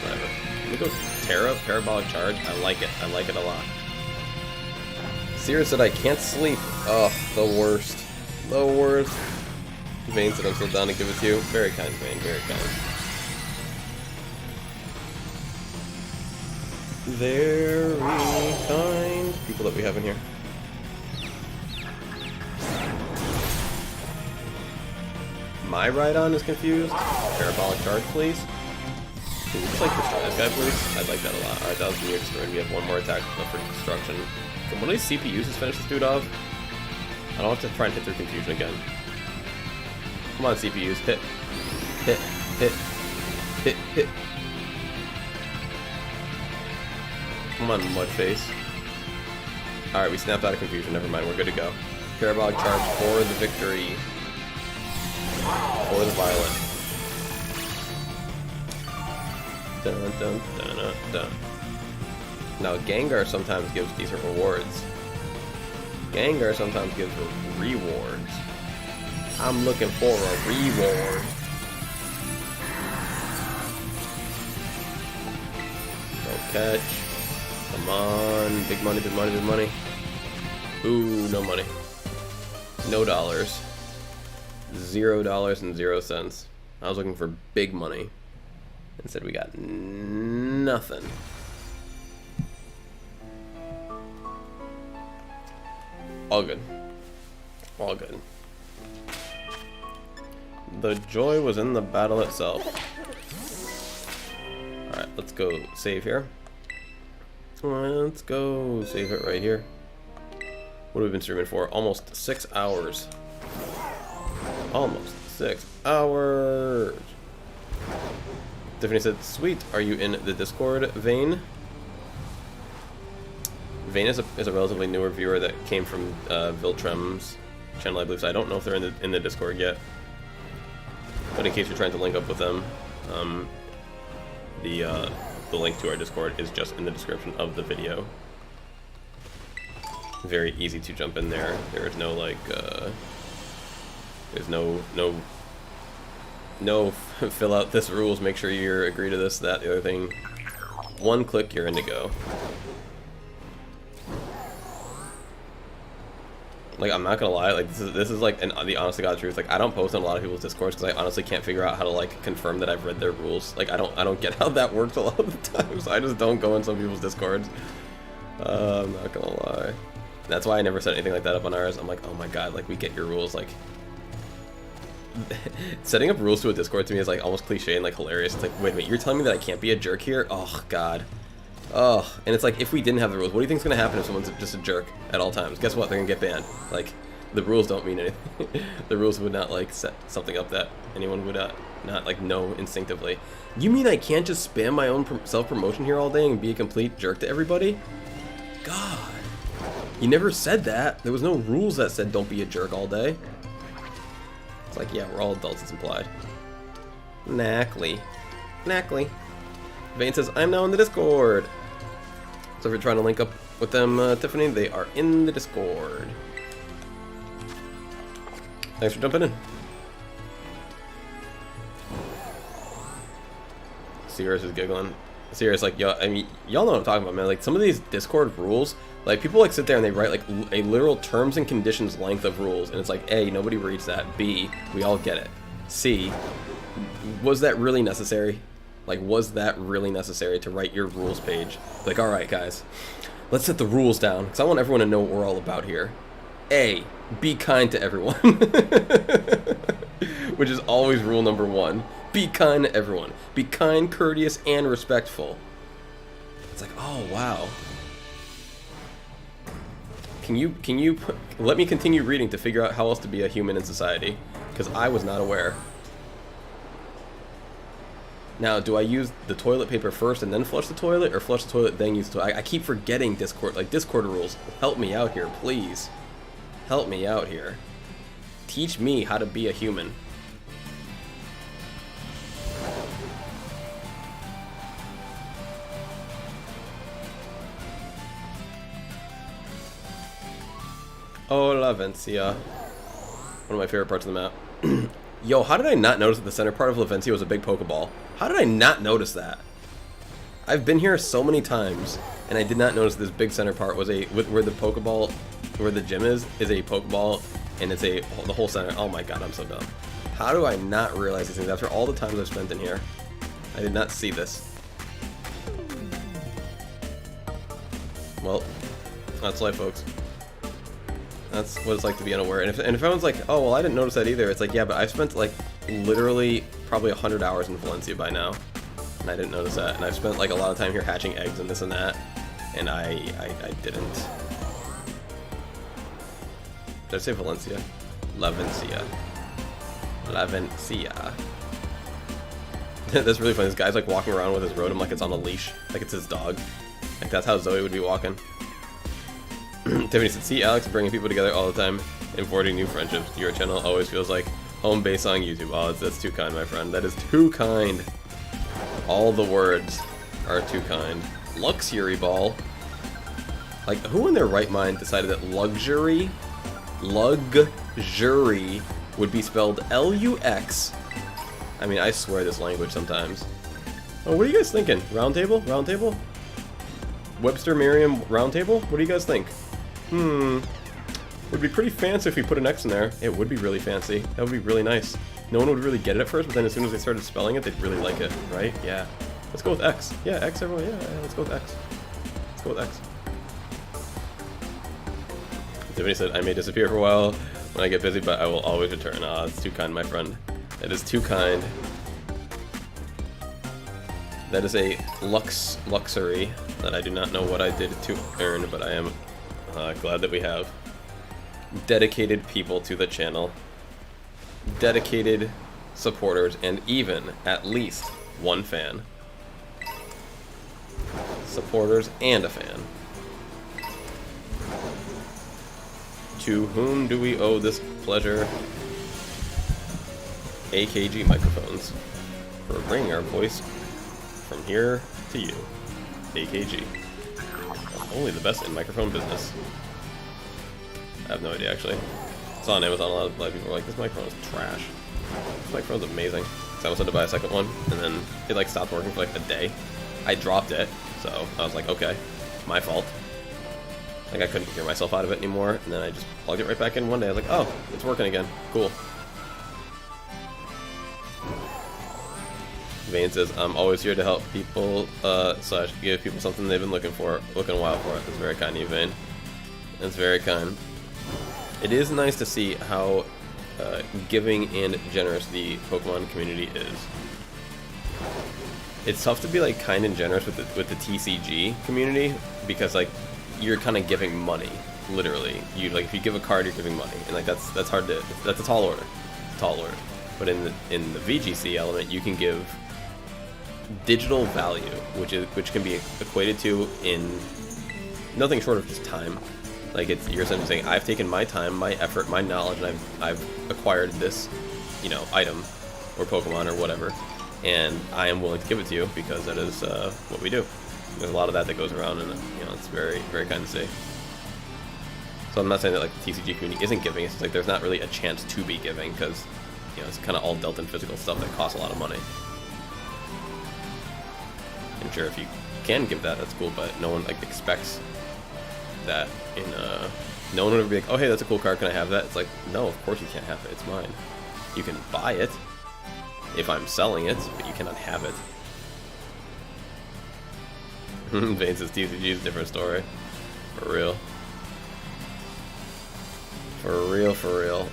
A: Whatever. Can we go Terra, Parabolic Charge? I like it. I like it a lot. Sierra said I can't sleep. Ugh, the worst. The worst. Vane said I'm still down to give it to you. Very kind, Vane. Very kind. Very kind people that we have in here. My Rhydon is confused. Parabolic Charge, please. Can you just like destroy this guy, please? I'd like that a lot. Alright, that was the new destroyed. We have one more attack for destruction. Can one of these CPUs just finish this dude off? I don't have to try and hit through confusion again. Come on, CPUs. Hit. Hit. Hit. Hit. Hit. Come on, Mudface. Alright, we snapped out of confusion. Never mind, we're good to go. Parabolic Charge for the victory. For the violet. Dun, dun, dun, dun, dun. Now, Gengar sometimes gives decent rewards. Gengar sometimes gives rewards. I'm looking for a reward. No catch. Come on, big money, big money, big money. Ooh, no money. No dollars. $0 and 0 cents. I was looking for big money. Instead we got nothing. All good. All good. The joy was in the battle itself. Alright, let's go save here. Let's go save it right here. What have we been streaming for? Almost 6 hours. Almost 6 hours. Tiffany said, sweet, are you in the Discord, Vane? Vane is a relatively newer viewer that came from Viltrem's channel, I believe, so I don't know if they're in the Discord yet. But in case you're trying to link up with them, the link to our Discord is just in the description of the video. Very easy to jump in there. There is no like, there's no fill out this rules, make sure you agree to this, that, the other thing. One click, you're in to go. Like, I'm not gonna lie, like, this is like the honest to God truth. Like, I don't post on a lot of people's Discords because I honestly can't figure out how to like confirm that I've read their rules. Like, I don't get how that works a lot of the times. I just don't go in some people's Discords. I'm not gonna lie. That's why I never set anything like that up on ours. I'm like, oh my God, like, we get your rules. Like, setting up rules to a Discord to me is like almost cliche and like hilarious. It's like, wait a minute, you're telling me that I can't be a jerk here? Oh God. Oh, and it's like, if we didn't have the rules, what do you think's gonna happen if someone's just a jerk at all times? Guess what? They're gonna get banned. Like, the rules don't mean anything. The rules would not like set something up that anyone would not like know instinctively. You mean I can't just spam my own self-promotion here all day and be a complete jerk to everybody? God, you never said that. There was no rules that said don't be a jerk all day. It's like, yeah, we're all adults, it's implied. Knackly. Knackly. Vane says, I'm now in the Discord. So if you're trying to link up with them, Tiffany, they are in the Discord. Thanks for jumping in. Sirius is giggling. Sirius, like, yo, I mean, y'all know what I'm talking about, man. Like, some of these Discord rules, like, people, like, sit there and they write, like, a literal terms and conditions length of rules. And it's like, A, nobody reads that. B, we all get it. C, was that really necessary? Like, was that really necessary to write your rules page? Like, alright, guys, let's set the rules down, because I want everyone to know what we're all about here. A, be kind to everyone. Which is always rule number 1. Be kind to everyone. Be kind, courteous, and respectful. It's like, oh, wow. Can you let me continue reading to figure out how else to be a human in society? Because I was not aware. Now, do I use the toilet paper first and then flush the toilet, or flush the toilet then use the toilet? I keep forgetting Discord, like, Discord rules. Help me out here, please. Help me out here. Teach me how to be a human. Oh, La Vencia. One of my favorite parts of the map. Yo, how did I not notice that the center part of Lavencia was a big Pokeball? How did I not notice that? I've been here so many times, and I did not notice this big center part was where the Pokeball, where the gym is a Pokeball, and it's the whole center. Oh my God, I'm so dumb. How do I not realize these things after all the times I've spent in here? I did not see this. Well, that's life, folks. That's what it's like to be unaware. And if everyone's like, oh, well, I didn't notice that either, it's like, yeah, but I've spent, like, literally probably 100 hours in Valencia by now, and I didn't notice that. And I've spent, like, a lot of time here hatching eggs and this and that, and I didn't. Did I say Valencia? Lavencia. Lavencia. That's really funny. This guy's, like, walking around with his Rotom like it's on a leash, like it's his dog. Like, that's how Zoe would be walking. Tiffany said, see Alex bringing people together all the time and forging new friendships. Your channel always feels like home base on YouTube. Oh, that's too kind, my friend. That is too kind. All the words are too kind. Luxury ball. Like, who in their right mind decided that luxury would be spelled L-U-X? I mean, I swear this language sometimes. Oh, what are you guys thinking? Round table? Round table? Webster Merriam Roundtable? What do you guys think? Would be pretty fancy if we put an X in there. It would be really fancy. That would be really nice. No one would really get it at first, but then as soon as they started spelling it, they'd really like it, right? Yeah. Let's go with X. Yeah, X, everyone. Yeah, let's go with X. Let's go with X. Tiffany said, I may disappear for a while when I get busy, but I will always return. Ah, it's too kind, my friend. That is too kind. That is a luxury that I do not know what I did to earn, but I am glad that we have dedicated people to the channel, dedicated supporters, and even at least one fan. Supporters and a fan. To whom do we owe this pleasure? AKG microphones for bringing our voice from here to you. AKG. Only the best in microphone business. I have no idea, actually. It's on Amazon. A lot of people are like, this microphone is trash. This microphone's amazing. So I almost had to buy a second one, and then it like stopped working for like a day. I dropped it, so I was like, okay, my fault. Like I couldn't hear myself out of it anymore, and then I just plugged it right back in one day. I was like, oh, it's working again. Cool. Vane says, I'm always here to help people, / give people something they've been looking a while for. It's very kind of you, Vane. It's very kind. It is nice to see how giving and generous the Pokemon community is. It's tough to be like kind and generous with the TCG community because like you're kind of giving money, literally. You like if you give a card, you're giving money, and like that's hard to that's a tall order. It's a tall order. But in the VGC element, you can give digital value, which can be equated to in nothing short of just time. Like you're essentially saying, I've taken my time, my effort, my knowledge, and I've acquired this, item or Pokemon or whatever, and I am willing to give it to you because that is what we do. There's a lot of that goes around, and it's very, very kind to see. So I'm not saying that like the TCG community isn't giving. It's just like there's not really a chance to be giving because it's kind of all dealt in physical stuff that costs a lot of money. And sure, if you can give that, that's cool, but no one like expects that no one would ever be like, oh hey, that's a cool card, can I have that? It's like, no, of course you can't have it, it's mine. You can buy it if I'm selling it, but you cannot have it. Vane says TCG is a different story. For real. For real, for real.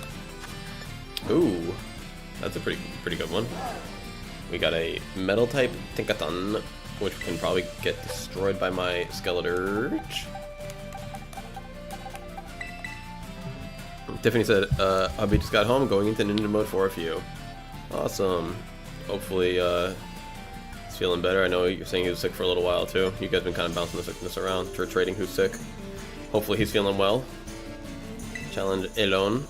A: Ooh, that's a pretty good one. We got a metal type Tinkaton, which can probably get destroyed by my Skeletorch. Tiffany said, hubby just got home, going into ninja mode for a few. Awesome. Hopefully, he's feeling better. I know you're saying he was sick for a little while, too. You guys have been kind of bouncing the sickness around, for trading who's sick. Hopefully he's feeling well. Challenge Elon.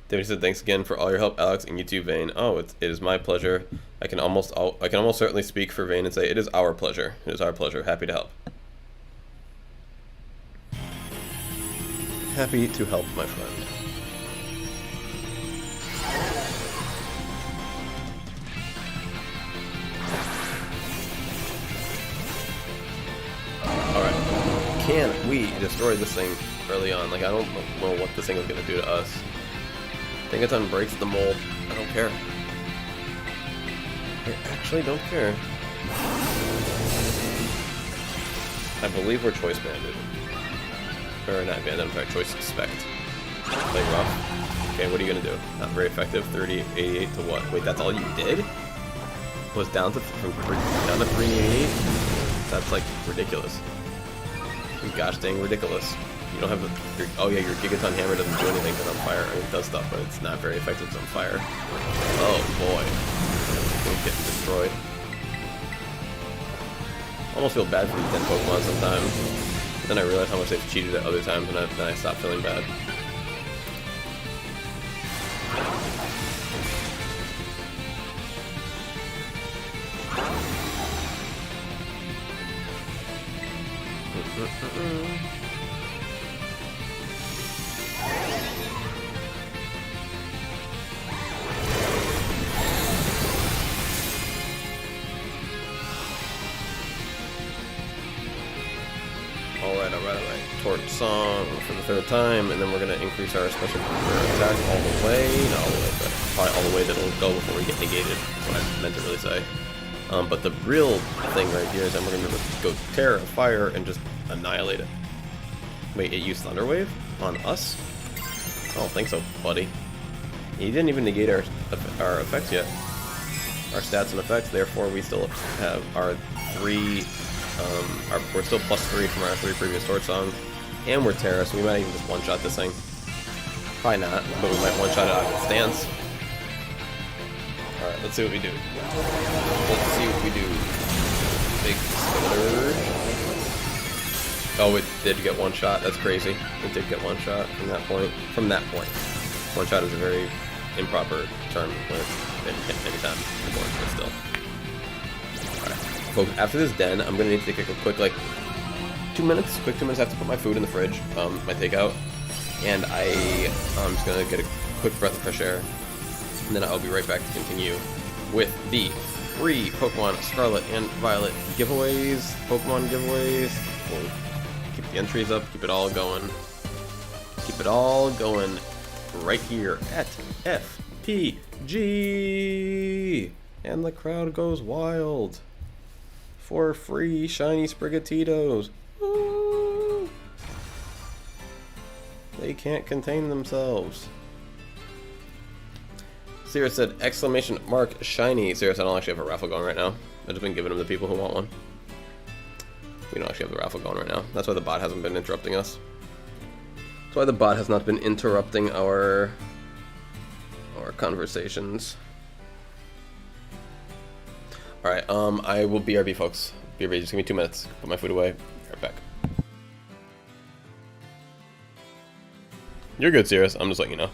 A: Tiffany said, thanks again for all your help, Alex, and you too, Vane. Oh, it is my pleasure. I can almost certainly speak for Vane and say it is our pleasure. It is our pleasure. Happy to help. Happy to help, my friend. Alright. Can we destroy this thing early on? Like, I don't know what this thing is going to do to us. I think it's breaks the mold. I don't care. I actually don't care. I believe we're choice banded. Or not banded, I'm sorry, choice suspect. Play rough. Okay, what are you gonna do? Not very effective. 30, 88 to what? Wait, that's all you did? Was down to 388? That's like ridiculous. Gosh dang ridiculous. You don't have oh yeah, your Gigaton Hammer doesn't do anything because it's on fire. I mean, it does stuff, but it's not very effective because it's on fire. Oh boy. We're getting destroyed. Almost feel bad for these 10 Pokemon sometimes. Then I realize how much they've cheated at other times, and then I stop feeling bad. short song for the third time, and then we're going to increase our special attack all the way. Not all the way, but probably all the way that it'll go before we get negated. That's what I meant to really say. But the real thing right here is that we're going to go Terra, Fire, and just annihilate it. Wait, it used Thunder Wave on us? I don't think so, buddy. He didn't even negate our effects yet. Our stats and effects, therefore we still have our 3, we're still +3 from our 3 previous sword songs, and we're Terra, so we might even just one-shot this thing. Probably not, but we might one-shot it out of the stance. Alright, let's see what we do. Let's see what we do. Big Splurge. Oh, it did get one shot. That's crazy. It did get one shot from that point. From that point. One shot is a very improper term when it's been hit many times before, but still. Alright. Folks, after this den, I'm going to need to take a quick, like, 2 minutes. Quick 2 minutes. I have to put my food in the fridge, my takeout. And I'm just going to get a quick breath of fresh air. And then I'll be right back to continue with the free Pokemon Scarlet and Violet giveaways. Pokemon giveaways. We'll keep the entries up, keep it all going. Keep it all going right here at FPG. And the crowd goes wild for free shiny Sprigatitos. Woo! They can't contain themselves. Sirius said, exclamation mark, shiny. Sirius, I don't actually have a raffle going right now. I've just been giving them to people who want one. We don't actually have the raffle going right now. That's why the bot hasn't been interrupting us. That's why the bot has not been interrupting our conversations. Alright, I will BRB, folks. BRB, just give me 2 minutes. Put my food away. Right back. You're good, Sirius. I'm just letting you know.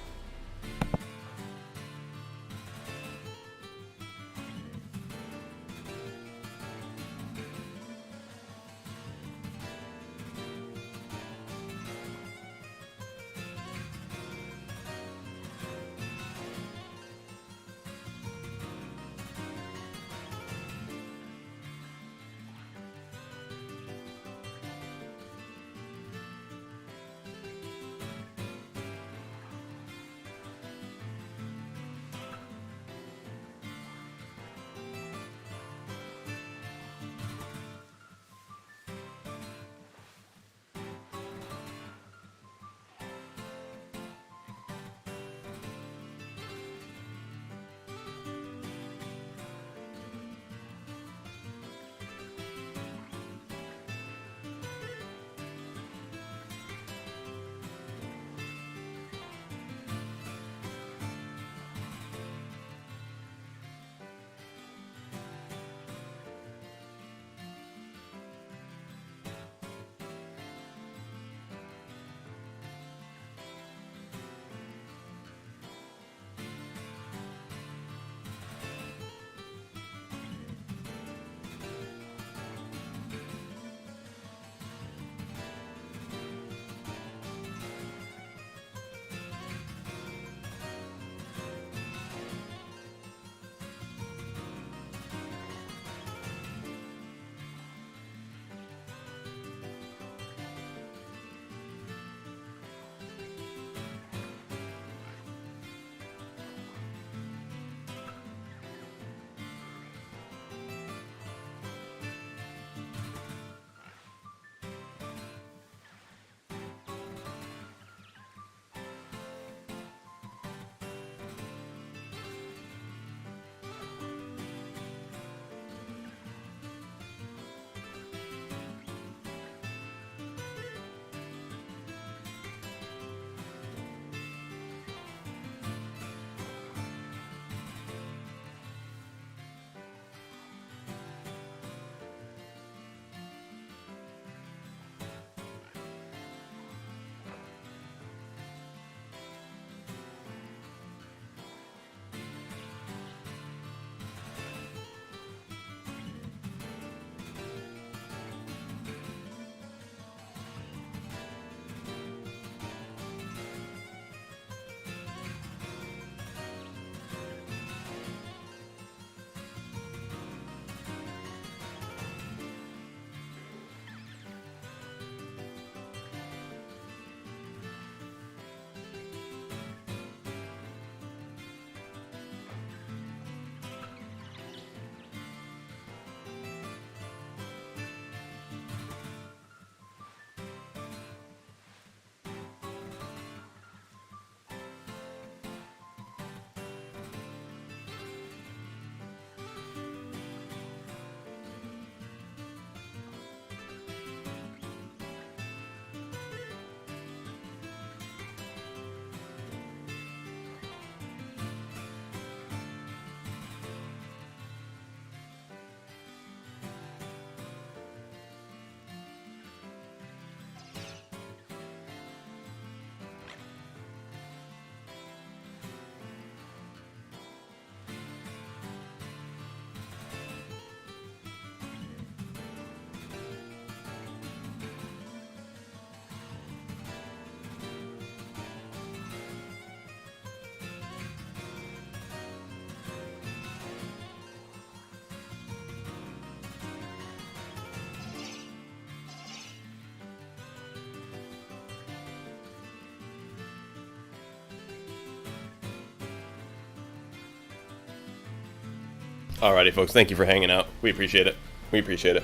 A: Alrighty, folks. Thank you for hanging out. We appreciate it. We appreciate it.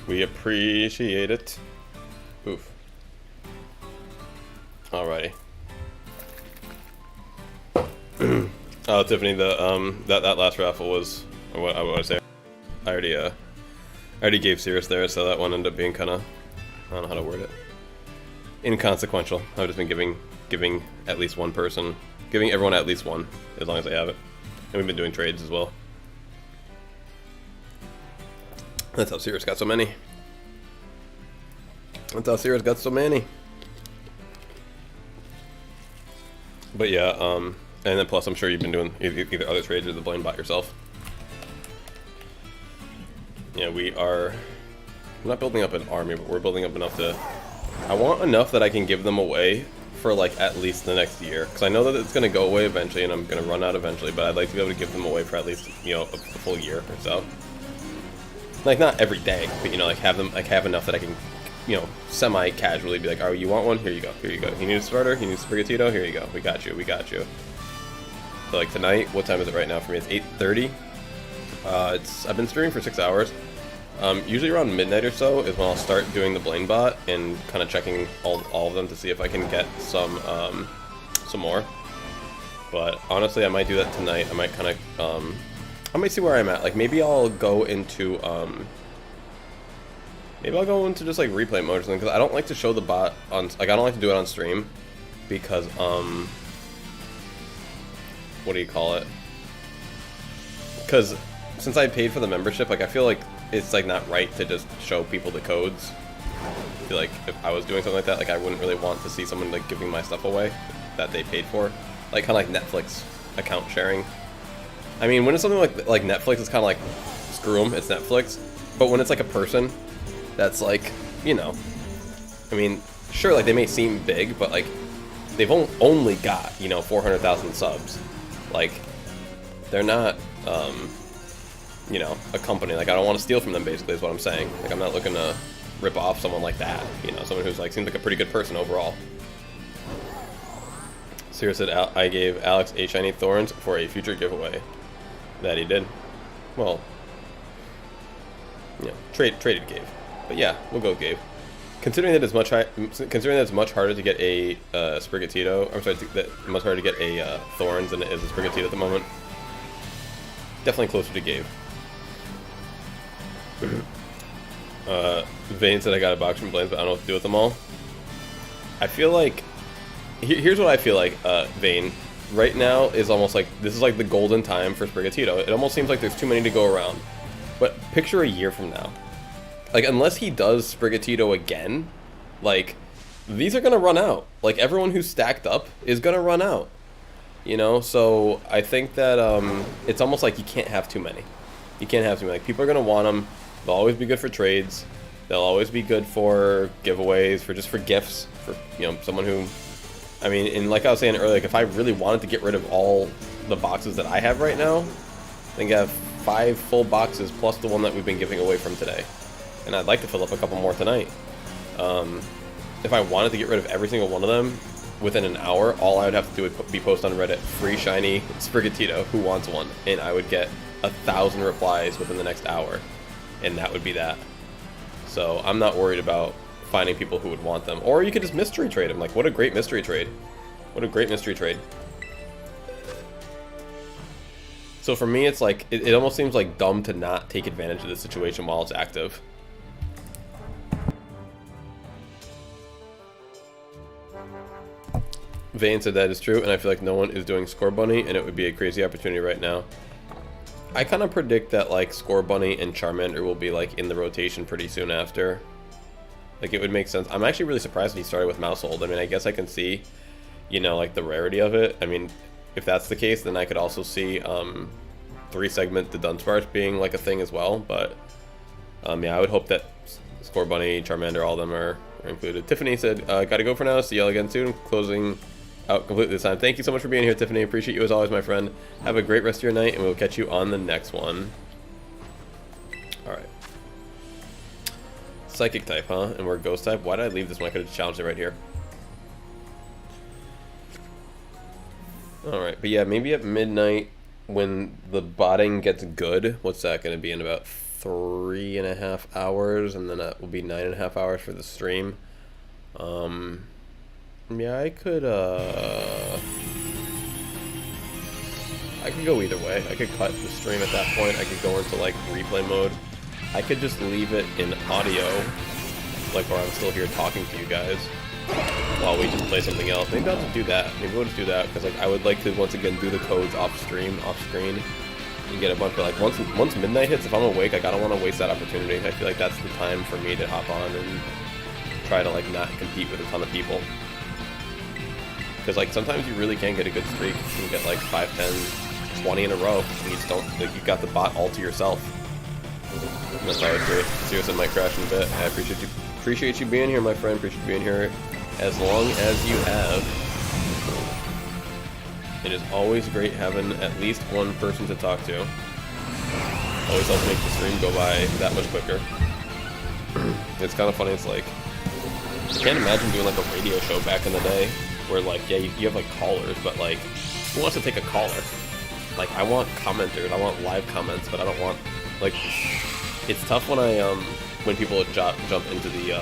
A: We appreciate it. Oof. Alrighty. Oh, Tiffany, that last raffle was what I want to say. I already gave Cirrus there, so that one ended up being kind of, I don't know how to word it, inconsequential. I've just been giving at least one person, giving everyone at least one, as long as they have it. And we've been doing trades as well. That's how Cirrus got so many. That's how Cirrus got so many. But yeah, and then plus I'm sure you've been doing either other trades or the blind bot yourself. Yeah, we're not building up an army, but we're building up enough to... I want enough that I can give them away for like at least the next year. Because I know that it's going to go away eventually and I'm going to run out eventually, but I'd like to be able to give them away for at least, you know, a full year or so. Like, not every day, but, you know, like have enough that I can, you know, semi-casually be like, oh, you want one? Here you go, here you go. You need a starter? You need a Sprigatito? Here you go. We got you, we got you. So, like, tonight, what time is it right now for me? It's 8:30. I've been streaming for 6 hours. Usually around midnight or so is when I'll start doing the Blaine bot and kind of checking all of them to see if I can get some more. But honestly, I might do that tonight. I might kind of, I might see where I'm at. Like, maybe I'll go into, just like replay mode or something, because I don't like to show the bot on, like, I don't like to do it on stream because, what do you call it? Because since I paid for the membership, like, I feel like it's like not right to just show people the codes. I feel like if I was doing something like that, like, I wouldn't really want to see someone like giving my stuff away that they paid for, like kind of like Netflix account sharing. I mean, when it's something like Netflix, it's kind of like, screw them, it's Netflix. But when it's like a person that's like, you know, I mean, sure, like they may seem big, but like they've only got, you know, 400,000 subs. Like, they're not, you know, a company. Like, I don't want to steal from them, basically, is what I'm saying. Like, I'm not looking to rip off someone like that, you know, someone who's like, seems like a pretty good person overall. Sierra said, I gave Alex a shiny thorns for a future giveaway. That he did. Well, yeah, traded Gabe. But yeah, we'll go with Gabe. Considering that it's much harder to get a Sprigatito, I'm sorry, that much harder to get a Thorns than it is a Sprigatito at the moment. Definitely closer to Gabe. Vane said I got a box from Blaine's, but I don't know what to do with them all. I feel like, here's what I feel like, Vane. Right now is almost like, this is like the golden time for Sprigatito. It almost seems like there's too many to go around. But picture a year from now. Like, unless he does Sprigatito again, like, these are going to run out. Like, everyone who's stacked up is going to run out. You know, so I think that it's almost like you can't have too many. You can't have too many. Like, people are going to want them. They'll always be good for trades. They'll always be good for giveaways, for gifts, for, you know, someone who... I mean, and like I was saying earlier, like if I really wanted to get rid of all the boxes that I have right now, I think I have 5 full boxes plus the one that we've been giving away from today. And I'd like to fill up a couple more tonight. If I wanted to get rid of every single one of them within an hour, all I would have to do would be post on Reddit, free shiny Sprigatito, who wants one? And I would get 1,000 replies within the next hour. And that would be that. So I'm not worried about finding people who would want them. Or you could just mystery trade them. Like, what a great mystery trade. What a great mystery trade. So for me, it's like, it almost seems like dumb to not take advantage of this situation while it's active. Vane said that is true, and I feel like no one is doing Score Bunny, and it would be a crazy opportunity right now. I kind of predict that, like, Score Bunny and Charmander will be, like, in the rotation pretty soon after. Like, it would make sense. I'm actually really surprised that he started with Mousehold. I mean, I guess I can see, you know, like, the rarity of it. I mean, if that's the case, then I could also see 3-segment the Dunsparce being, like, a thing as well. But, yeah, I would hope that Score Bunny, Charmander, all of them are included. Tiffany said, gotta go for now. See y'all again soon. Closing out completely this time. Thank you so much for being here, Tiffany. Appreciate you as always, my friend. Have a great rest of your night, and we'll catch you on the next one. Alright. Psychic type, huh? And we're ghost type? Why did I leave this one? I could have challenged it right here. Alright, but yeah, maybe at midnight when the botting gets good, what's that going to be in about 3.5 hours, and then that will be 9.5 hours for the stream. Yeah, I could go either way. I could cut the stream at that point. I could go into like replay mode. I could just leave it in audio, like where I'm still here talking to you guys while we just play something else. Maybe I'll just do that. Maybe we'll just do that, because like I would like to once again do the codes off screen, and get a bunch of like once midnight hits. If I'm awake, like I don't want to waste that opportunity. I feel like that's the time for me to hop on and try to like not compete with a ton of people. Because like sometimes you really can get a good streak. You can get like 5, 10, 20 in a row, and you just don't, like, you got the bot all to yourself. That's always great. Seriously, might crash in a bit. I appreciate you being here, my friend. Appreciate you being here as long as you have. It is always great having at least one person to talk to. Always helps make the stream go by that much quicker. It's kind of funny. It's like, I can't imagine doing like a radio show back in the day where like, yeah, you have like callers, but like, who wants to take a caller? Like, I want commenters, I want live comments, but I don't want, like, it's tough when when people jump into the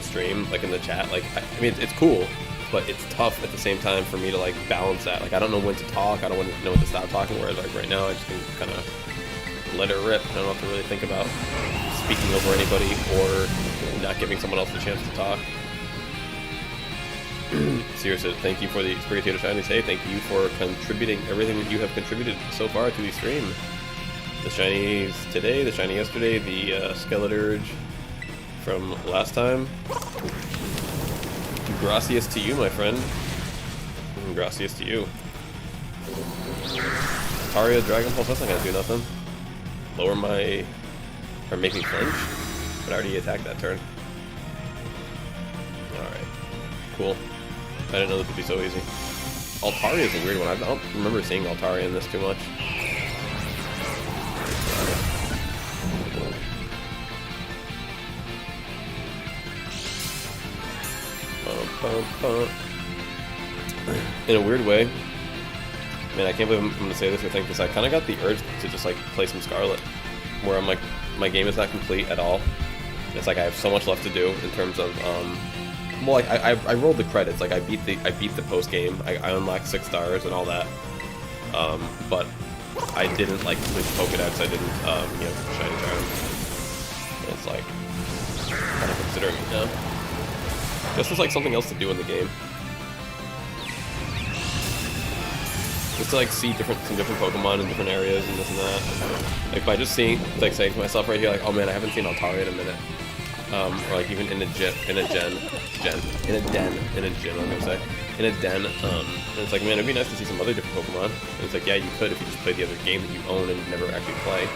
A: stream, like in the chat. Like, I mean, it's cool, but it's tough at the same time for me to like balance that. Like, I don't know when to talk, I don't know when to stop talking, whereas like right now I just can kind of let it rip. I don't have to really think about speaking over anybody or not giving someone else the chance to talk. Seriously, thank you for the Sprigatito shinies. Hey, thank you for contributing everything that you have contributed so far to the stream. The shinies today, the shiny yesterday, the Skeleturge from last time. Gracias to you, my friend. Gracias to you. Taria Dragon Pulse, that's not gonna do nothing. Lower my... or make me flinch? But I already attacked that turn. Alright. Cool. I didn't know this would be so easy. Altaria is a weird one. I don't remember seeing Altaria in this too much. In a weird way, man, I can't believe I'm gonna say this or think this. I kind of got the urge to just like play some Scarlet, where I'm like, my game is not complete at all. It's like I have so much left to do in terms of well, like, I rolled the credits. Like I beat the post game. I unlocked 6 stars and all that. But I didn't like complete the Pokedex. I didn't you know, shiny charm. And it's like kind of considering it now. Just as like something else to do in the game. Just to like see some different Pokemon in different areas and this and that. Like by just seeing, like saying to myself right here, like, oh man, I haven't seen Altaria in a minute. Or like even in a den, I'm gonna say, in a den, and it's like, man, it'd be nice to see some other different Pokemon. And it's like, yeah, you could if you just played the other game that you own and never actually play.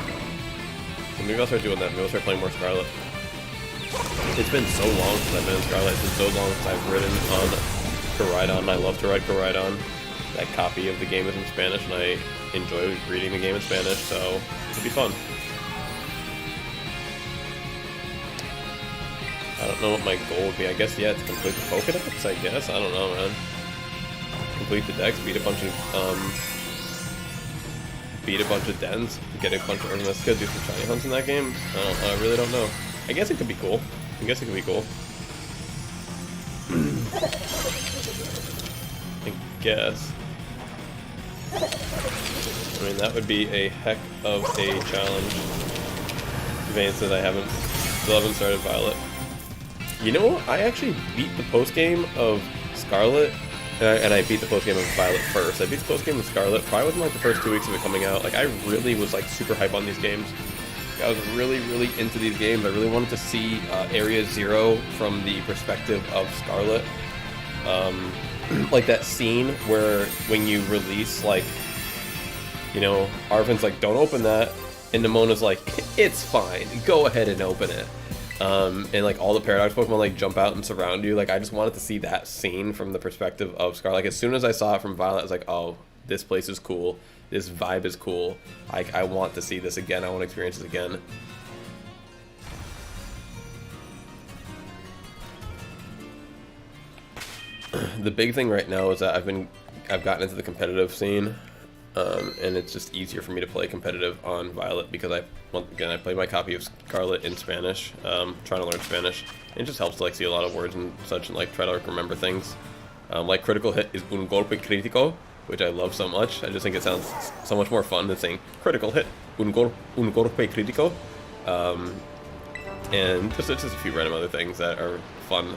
A: So maybe I'll start doing that. Maybe I'll start playing more Scarlet. It's been so long since I've been in Scarlet. It's been so long since I've ridden on Koraidon. I love to ride Koraidon. That copy of the game is in Spanish, and I enjoy reading the game in Spanish, so it'll be fun. I don't know what my goal would be. I guess, yeah, to complete the Pokedex, I guess. I don't know, man. Complete the Dex, beat a bunch of dens, get a bunch of Earth. Let's go do some shiny hunts in that game. I really don't know. I guess it could be cool. I guess it could be cool. I guess. I mean, that would be a heck of a challenge. Advanced that I still haven't started Violet. You know, I actually beat the post-game of Scarlet, and I beat the post-game of Violet first. I beat the post-game of Scarlet probably within like the first 2 weeks of it coming out. Like, I really was like super hype on these games. I was really, really into these games. I really wanted to see Area Zero from the perspective of Scarlet. Like that scene where when you release, like, you know, Arven's like, don't open that, and Nemona's like, it's fine, go ahead and open it. And like all the Paradox Pokemon like jump out and surround you. Like I just wanted to see that scene from the perspective of Scarlet. Like as soon as I saw it from Violet, I was like, oh, this place is cool. This vibe is cool. I want to see this again. I want to experience this again. The big thing right now is that I've gotten into the competitive scene, and it's just easier for me to play competitive on Violet because once again, I play my copy of Scarlet in Spanish, trying to learn Spanish. It just helps to like see a lot of words and such, and like try to like remember things. Like critical hit is un golpe crítico, which I love so much. I just think it sounds so much more fun than saying critical hit, un golpe crítico. And just a few random other things that are fun.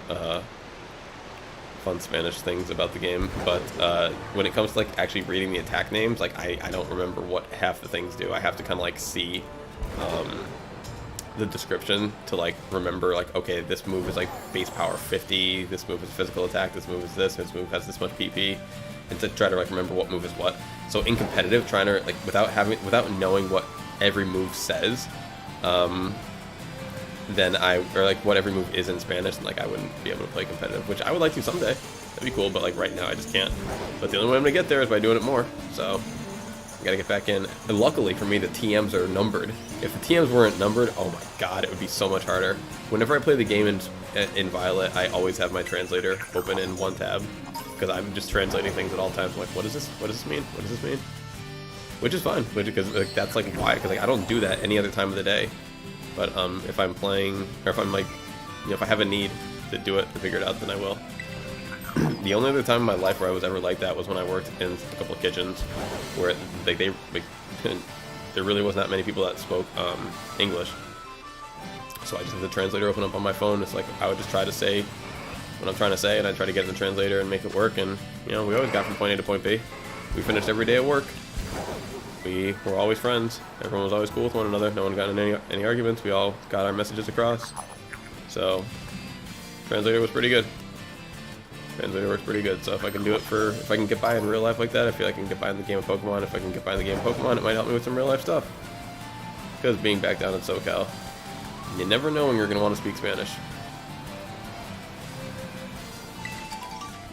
A: Fun Spanish things about the game, but when it comes to like actually reading the attack names, like I don't remember what half the things do. I have to kind of like see the description to like remember like, okay, this move is like base power 50, this move is physical attack, this move is this move has this much PP, and to try to like remember what move is what. So in competitive, trying to like without knowing what every move says, then or like what every move is in Spanish, and like I wouldn't be able to play competitive, which I would like to someday. That'd be cool, but like right now I just can't. But the only way I'm gonna get there is by doing it more. So I gotta get back in. And luckily for me, the TMs are numbered. If the TMs weren't numbered, oh my god, it would be so much harder. Whenever I play the game in Violet, I always have my translator open in one tab because I'm just translating things at all times. I'm like, what is this? What does this mean? What does this mean? Which is fine, because like, that's like why, because like I don't do that any other time of the day. But if I'm playing, or if I'm like, if I have a need to do it, to figure it out, then I will. The only other time in my life where I was ever like that was when I worked in a couple of kitchens, where like there really wasn't that many people that spoke English. So I just had the translator open up on my phone. It's like I would just try to say what I'm trying to say, and I try to get in the translator and make it work. And we always got from point A to point B. We finished every day at work. We were always friends. Everyone was always cool with one another. No one got in any arguments. We all got our messages across. So, translator was pretty good. Translator works pretty good. So if I can do it if I can get by in real life like that, I feel like I can get by in the game of Pokemon. If I can get by in the game of Pokemon, it might help me with some real life stuff. Because being back down in SoCal, you never know when you're going to want to speak Spanish.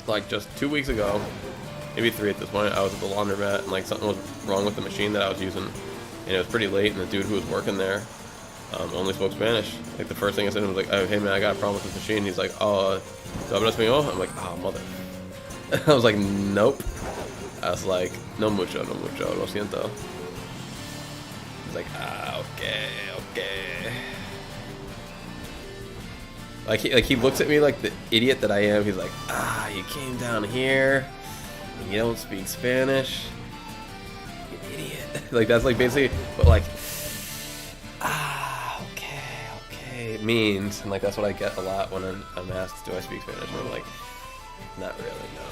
A: Like just 2 weeks ago, maybe 3 at this point, I was at the laundromat and like something was wrong with the machine that I was using, and it was pretty late, and the dude who was working there only spoke Spanish. Like the first thing I said to him was like, oh, hey man, I got a problem with this machine. He's like, oh, ¿tú hablas español? I'm like, oh, mother. I was like, nope. I was like, no mucho, lo siento. He's like, okay. Like he looks at me like the idiot that I am. He's like, you came down here and you don't speak Spanish, you idiot. Like that's like basically what like okay it means, and like that's what I get a lot when I'm asked, do I speak Spanish? And I'm like, not really, no.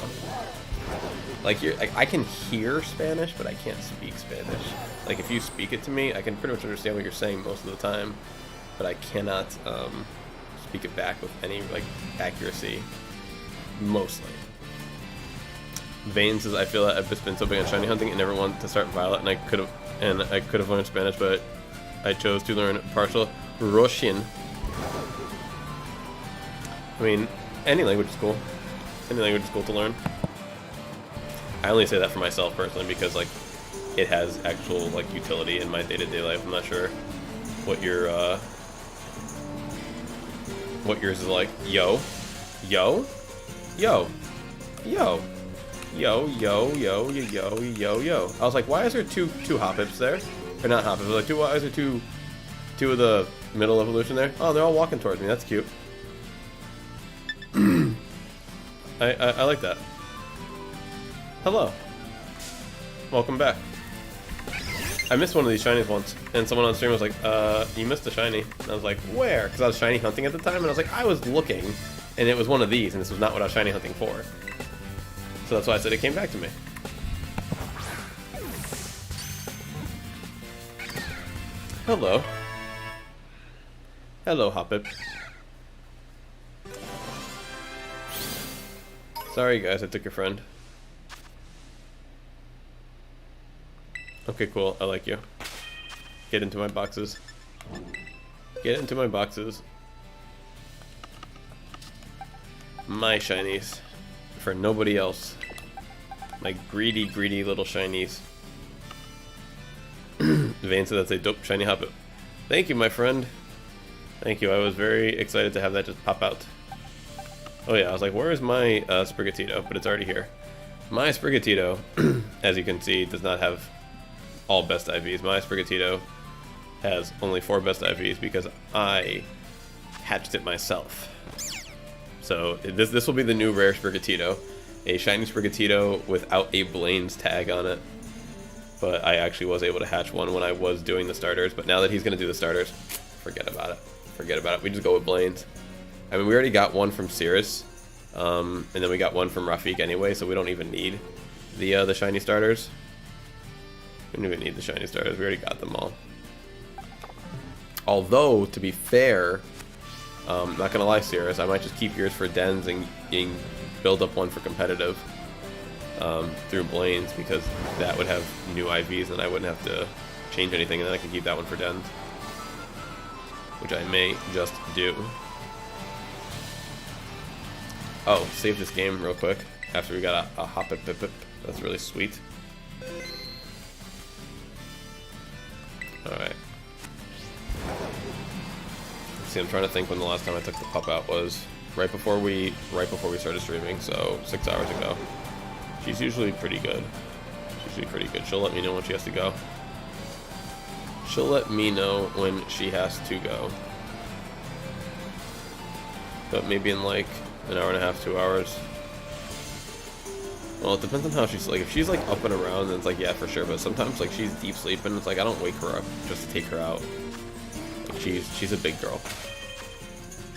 A: Like I can hear Spanish, but I can't speak Spanish. Like if you speak it to me, I can pretty much understand what you're saying most of the time, but I cannot speak it back with any like accuracy, mostly. Vane says, I feel that I've just been so big on shiny hunting and never wanted to start Violet, and I could have learned Spanish, but I chose to learn partial Russian. I mean, any language is cool. Any language is cool to learn. I only say that for myself personally because like it has actual like utility in my day-to-day life. I'm not sure what yours is like. Yo. I was like, why is there two Hoppips there? Or not Hoppips, but like why is there two of the middle evolution there? Oh, they're all walking towards me. That's cute. I like that. Hello. Welcome back. I missed one of these shinies once, and someone on stream was like, you missed a shiny. And I was like, where? Because I was shiny hunting at the time, and I was like, I was looking, and it was one of these, and this was not what I was shiny hunting for. So that's why I said it came back to me. Hello. Hello, Hoppip. Sorry guys, I took your friend. Okay, cool. I like you. Get into my boxes. Get into my boxes. My shinies. For nobody else. My greedy, greedy little shinies. Vane said that's a dope shiny Hoppip. Thank you, my friend. Thank you. I was very excited to have that just pop out. Oh yeah, I was like, where is my Sprigatito? But it's already here. my Sprigatito, as you can see, does not have all best IVs. My Sprigatito has only 4 best IVs because I hatched it myself. So this will be the new rare Sprigatito, a shiny Sprigatito without a Blaine's tag on it. But I actually was able to hatch one when I was doing the starters. But now that he's going to do the starters, forget about it. Forget about it. We just go with Blaine's. I mean, we already got one from Cirrus, and then we got one from Rafik anyway, so we don't even need the shiny starters. We don't even need the shiny starters. We already got them all. Although, to be fair, not gonna lie, Cirrus, I might just keep yours for dens and build up one for competitive through Blaine's, because that would have new IVs and I wouldn't have to change anything, and then I can keep that one for dens, which I may just do. Oh, save this game real quick after we got a hop it pip pip. That's really sweet. Alright. See, I'm trying to think when the last time I took the pup out was. Right before we started streaming, so 6 hours ago. She's usually pretty good. She's usually pretty good. She'll let me know when she has to go. She'll let me know when she has to go. But maybe in like an hour and a half, 2 hours. Well, it depends on how she's, like, if she's like up and around, then it's like, yeah, for sure. But sometimes, like, she's deep sleeping, it's like I don't wake her up just to take her out. Like, she's a big girl.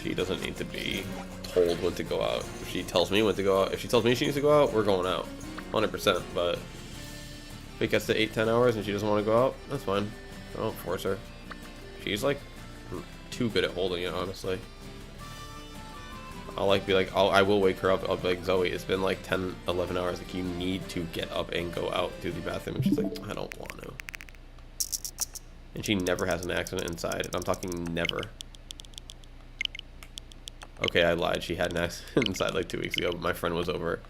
A: She doesn't need to be told when to go out. If she tells me when to go out, if she tells me she needs to go out, we're going out, 100%. But if it gets to 8-10 hours and she doesn't want to go out, that's fine. I don't force her. She's like too good at holding it, honestly. I'll like be like, I will wake her up. I'll be like, Zoe, it's been like 10-11 hours. Like, you need to get up and go out to the bathroom. And she's like, I don't want to. And she never has an accident inside, and I'm talking never. Okay, I lied. She had an accident inside like 2 weeks ago, but my friend was over.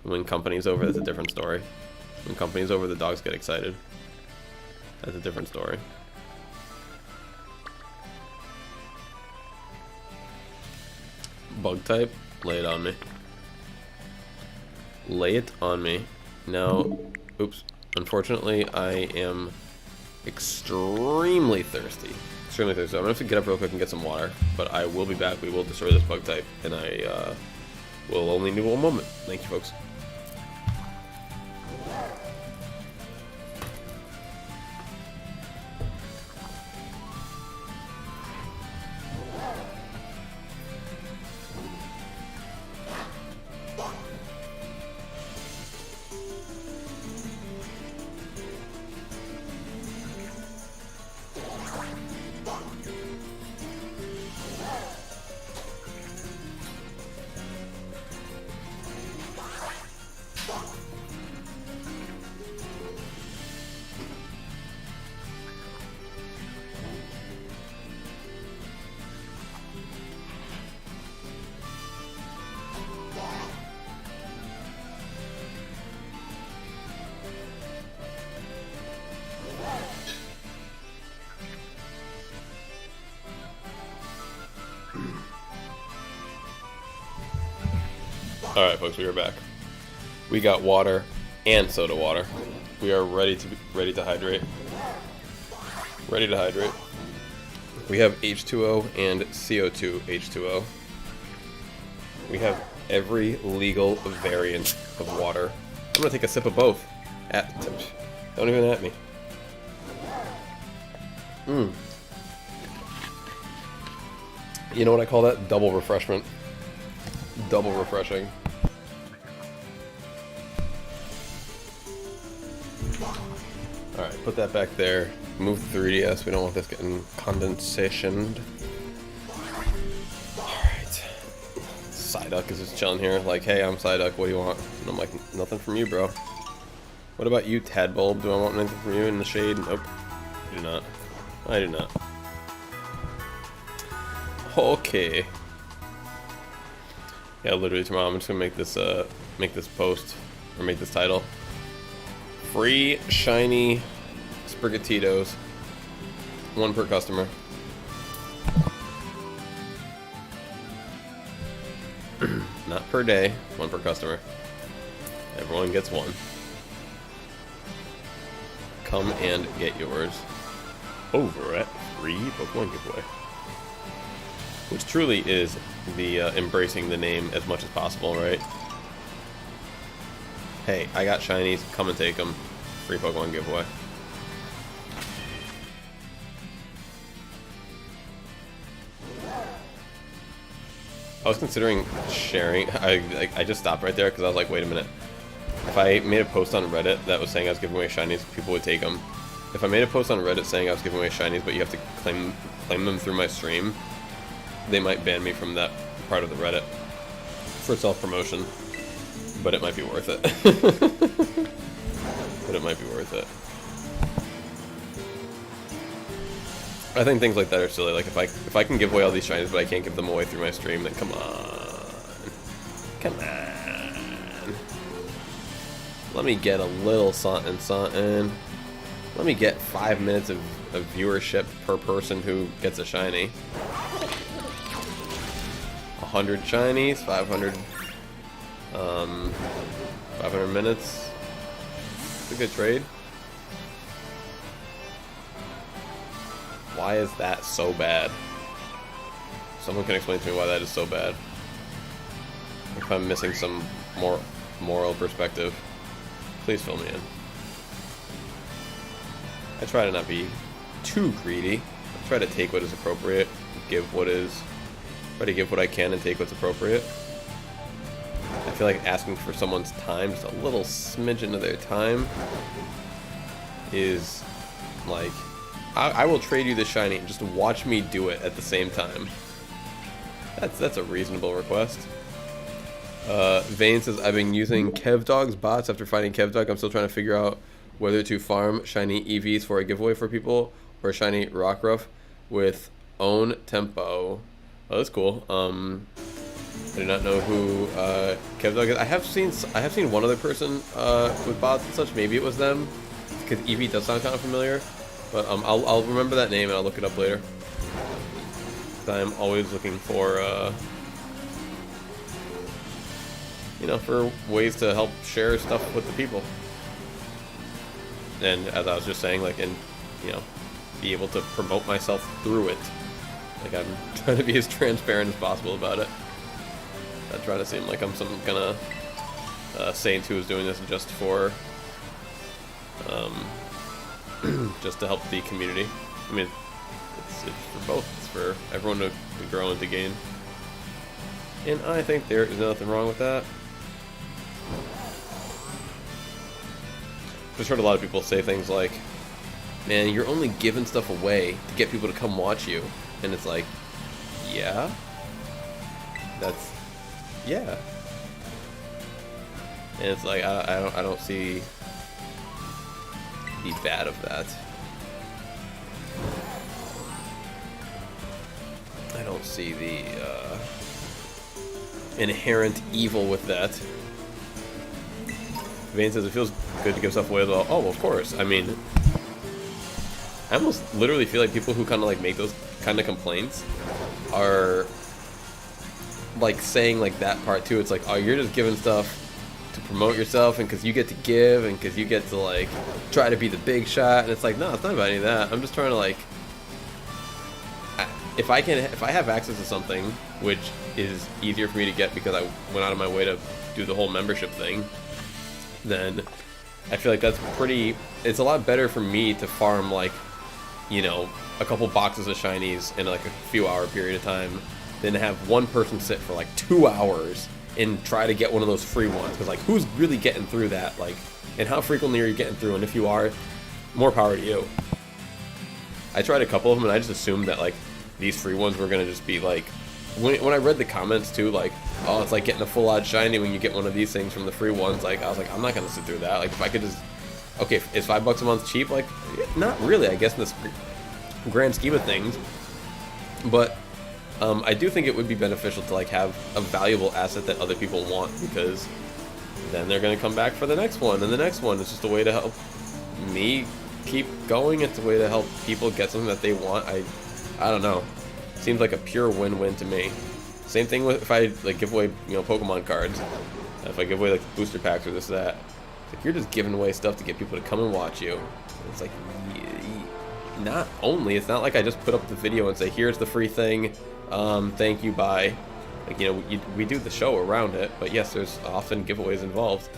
A: When company's over, that's a different story. When company's over, the dogs get excited. That's a different story. Bug type, lay it on me. Lay it on me. Now, oops. Unfortunately, I am extremely thirsty. Extremely thirsty. I'm gonna have to get up real quick and get some water, but I will be back. We will destroy this bug type, and I will only need one moment. Thank you, folks. Alright, folks, we are back. We got water and soda water. We are ready to hydrate. Ready to hydrate. We have H2O and CO2 H2O. We have every legal variant of water. I'm gonna take a sip of both. Don't even at me. You know what I call that? Double refreshment. Double refreshing. Alright, put that back there. Move the 3DS. We don't want this getting condensationed. Alright. Psyduck is just chilling here. Like, hey, I'm Psyduck. What do you want? And I'm like, nothing from you, bro. What about you, Tadbulb? Do I want anything from you in the shade? Nope. I do not. I do not. Okay. Yeah, literally tomorrow I'm just gonna make this post, or make this title. Free shiny Sprigatitos. 1 per customer. Not per day, 1 per customer. Everyone gets one. Come and get yours over at free Pokemon giveaway. Which truly is the embracing the name as much as possible, right? Hey, I got shinies, come and take them. Free Pokemon giveaway. I was considering sharing. I just stopped right there because I was like, wait a minute. If I made a post on Reddit that was saying I was giving away shinies, people would take them. If I made a post on Reddit saying I was giving away shinies, but you have to claim them through my stream, they might ban me from that part of the Reddit for self-promotion. But it might be worth it. But it might be worth it. I think things like that are silly. Like if I can give away all these shinies, but I can't give them away through my stream, then come on. Come on. Let me get a little something. Let me get 5 minutes of viewership per person who gets a shiny. 100 shinies, 500 minutes. It's a good trade. Why is that so bad? Someone can explain to me why that is so bad. If I'm missing some more moral perspective, please fill me in. I try to not be too greedy. I try to take what is appropriate, try to give what I can and take what's appropriate. I feel like asking for someone's time, just a little smidgen of their time, is like, I will trade you the shiny and just watch me do it at the same time. That's a reasonable request. Vane says, I've been using KevDog's bots after finding KevDog. I'm still trying to figure out whether to farm shiny EVs for a giveaway for people or shiny Rockruff with own tempo. Oh, that's cool. I do not know who KevDog is. I have seen one other person with bots and such. Maybe it was them, because EV does sound kind of familiar. But I'll remember that name and I'll look it up later. I'm always looking for for ways to help share stuff with the people. And as I was just saying, like, and be able to promote myself through it. Like, I'm trying to be as transparent as possible about it. I try to seem like I'm some kind of saint who is doing this just for just to help the community. I mean, it's for both. It's for everyone to grow and to gain. And I think there is nothing wrong with that. I've just heard a lot of people say things like, man, you're only giving stuff away to get people to come watch you. And it's like, yeah. Yeah. And it's like, I don't see the bad of that. I don't see the inherent evil with that. Vane says it feels good to give stuff away as well. Oh, of course. I mean, I almost literally feel like people who kind of like make those kind of complaints are like saying like that part too. It's like, oh, you're just giving stuff to promote yourself and because you get to give and because you get to like try to be the big shot. And it's like, no, it's not about any of that. I'm just trying to like, if I have access to something which is easier for me to get because I went out of my way to do the whole membership thing, then I feel like that's it's a lot better for me to farm like, a couple boxes of shinies in like a few hour period of time than to have one person sit for like 2 hours and try to get one of those free ones. Because like, who's really getting through that? Like, and how frequently are you getting through? And if you are, more power to you. I tried a couple of them and I just assumed that like these free ones were gonna just be like, when I read the comments too, like, oh, it's like getting a full odd shiny when you get one of these things from the free ones. Like, I was like, I'm not gonna sit through that. Like, if I could just, okay, is $5 a month cheap? Like, not really, I guess, in this grand scheme of things. But I do think it would be beneficial to like have a valuable asset that other people want, because then they're gonna come back for the next one and the next one. It's just a way to help me keep going. It's a way to help people get something that they want. I don't know. Seems like a pure win-win to me. Same thing with if I like give away Pokemon cards. If I give away like booster packs or this or that, it's like you're just giving away stuff to get people to come and watch you. It's like, not only, it's not like I just put up the video and say, here's the free thing, thank you, bye. Like, you know, we do the show around it, but yes, there's often giveaways involved.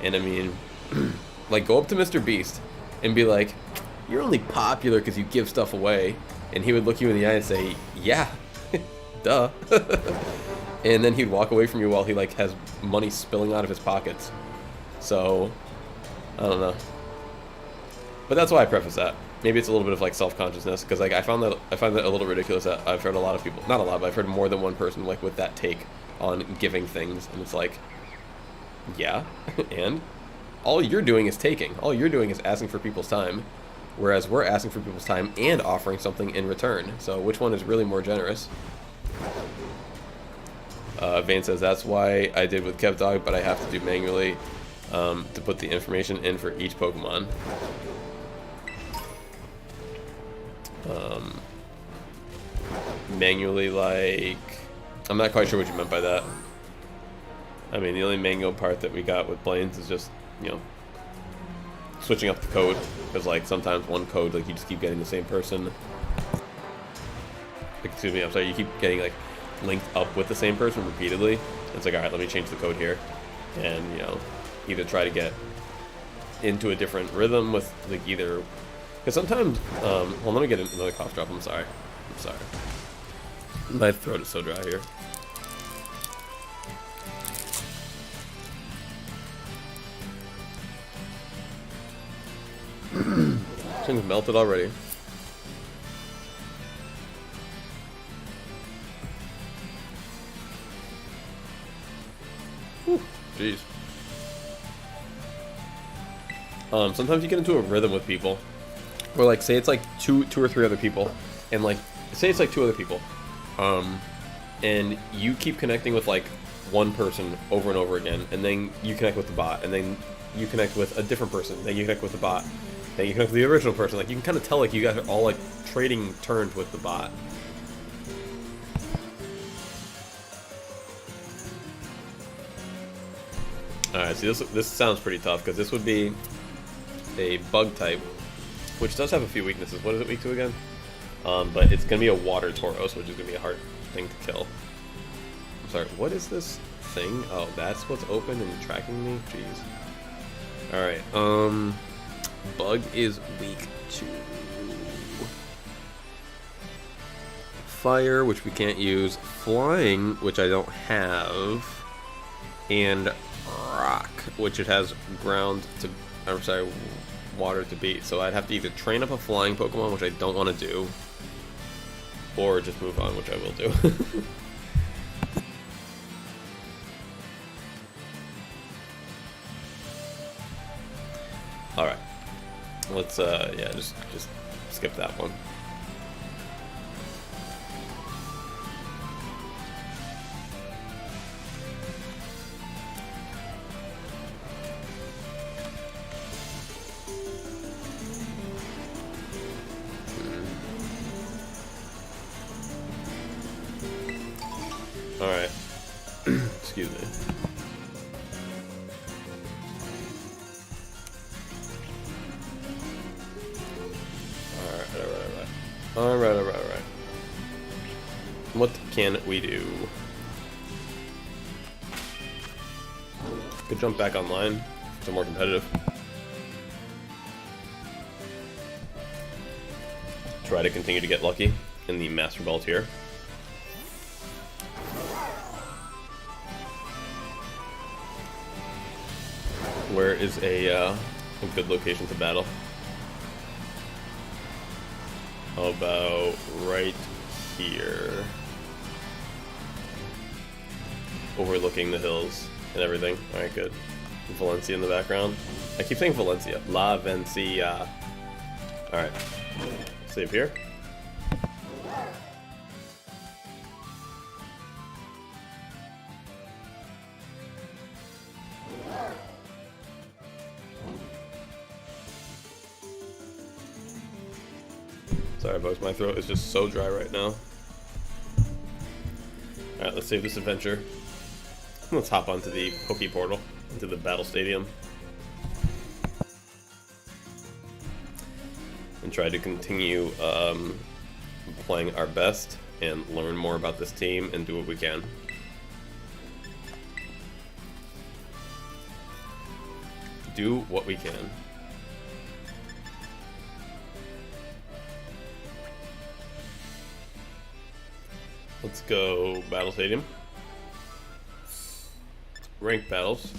A: And I mean, like, go up to Mr. Beast and be like, you're only popular because you give stuff away. And he would look you in the eye and say, yeah, duh. And then he'd walk away from you while he, like, has money spilling out of his pockets. So, I don't know. But that's why I preface that. Maybe it's a little bit of, like, self-consciousness, because, like, I find that a little ridiculous that I've heard a lot of people, not a lot, but I've heard more than one person, like, with that take on giving things, and it's like, yeah, and all you're doing is taking. All you're doing is asking for people's time, whereas we're asking for people's time and offering something in return. So which one is really more generous? Vane says, that's why I did with KevDog, but I have to do manually to put the information in for each Pokemon. Manually, like, I'm not quite sure what you meant by that. I mean, the only manual part that we got with Blaine's is just, you know, switching up the code, because, like, sometimes one code, like, you just keep getting the same person. Like, excuse me, I'm sorry, you keep getting, like, linked up with the same person repeatedly. It's like, alright, let me change the code here, and, you know, either try to get into a different rhythm with, like, either, because sometimes, well, let me get another cough drop, I'm sorry. My throat is so dry here. Things melted already. Whew, jeez. Sometimes you get into a rhythm with people, where, like, say it's like two or three other people, and, like, say it's like two other people, and you keep connecting with, like, one person over and over again, and then you connect with the bot, and then you connect with a different person, then you connect with the bot, then you connect with the original person. Like, you can kind of tell, like, you guys are all, like, trading turns with the bot. Alright, see, this sounds pretty tough, because this would be a bug type, which does have a few weaknesses. What is it weak to again? But it's going to be a water Tauros, which is going to be a hard thing to kill. I'm sorry, what is this thing? Oh, that's what's open and tracking me? Jeez. Alright, bug is weak to fire, which we can't use, flying, which I don't have, and rock, which it has ground to, I'm sorry, water to beat. So I'd have to either train up a flying Pokemon, which I don't want to do, or just move on, which I will do. Alright. Let's, yeah, just skip that one. Alright. Excuse me. Alright. What can we do? Could jump back online to more competitive. Try to continue to get lucky in the Master Ball tier. Where is a good location to battle? How about right here? Overlooking the hills and everything. Alright, good. Valencia in the background. I keep saying Valencia. La Vencia. Alright. Save here. Sorry, folks, my throat is just so dry right now. Alright, let's save this adventure. Let's hop onto the Poke Portal, into the Battle Stadium. And try to continue playing our best and learn more about this team and do what we can. Do what we can. Let's go Battle Stadium. Ranked battles.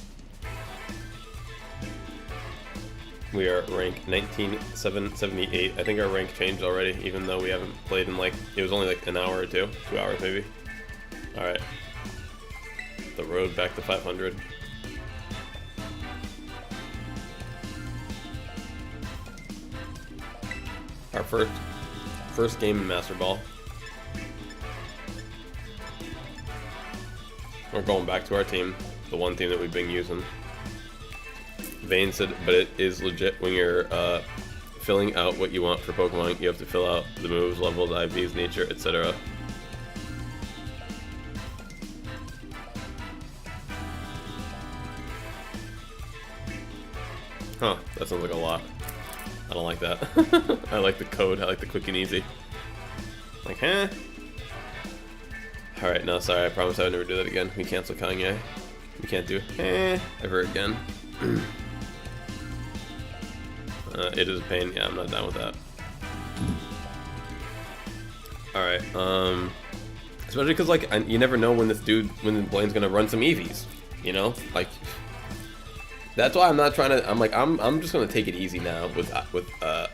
A: We are rank 19,778. I think our rank changed already, even though we haven't played in like, it was only like an hour or 2 hours maybe. Alright. The road back to 500. Our first game in Master Ball. We're going back to our team, the one team that we've been using. Vane said, but it is legit when you're filling out what you want for Pokemon, you have to fill out the moves, levels, IVs, nature, etc. Huh, that sounds like a lot. I don't like that. I like the code, I like the quick and easy. Like, huh? Alright, no, sorry, I promise I would never do that again. We cancel Kanye. We can't do ever again. It is a pain. Yeah, I'm not down with that. Alright, especially because, like, you never know when Blaine's gonna run some EVs, you know? Like, that's why I'm not trying to, I'm just gonna take it easy now with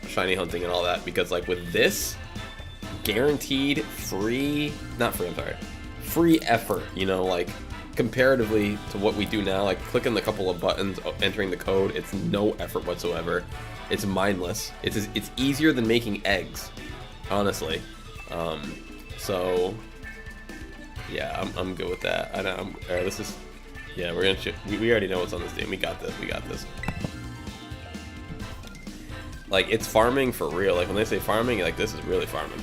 A: shiny hunting and all that, because, like, with this, guaranteed free effort, you know, like, comparatively to what we do now, like, clicking the couple of buttons, entering the code, it's no effort whatsoever. It's mindless. It's easier than making eggs, honestly. So yeah, I'm good with that. I know. Alright, this is, yeah, we're gonna we already know what's on this team. We got this. We got this. Like, it's farming for real. Like, when they say farming, like, this is really farming.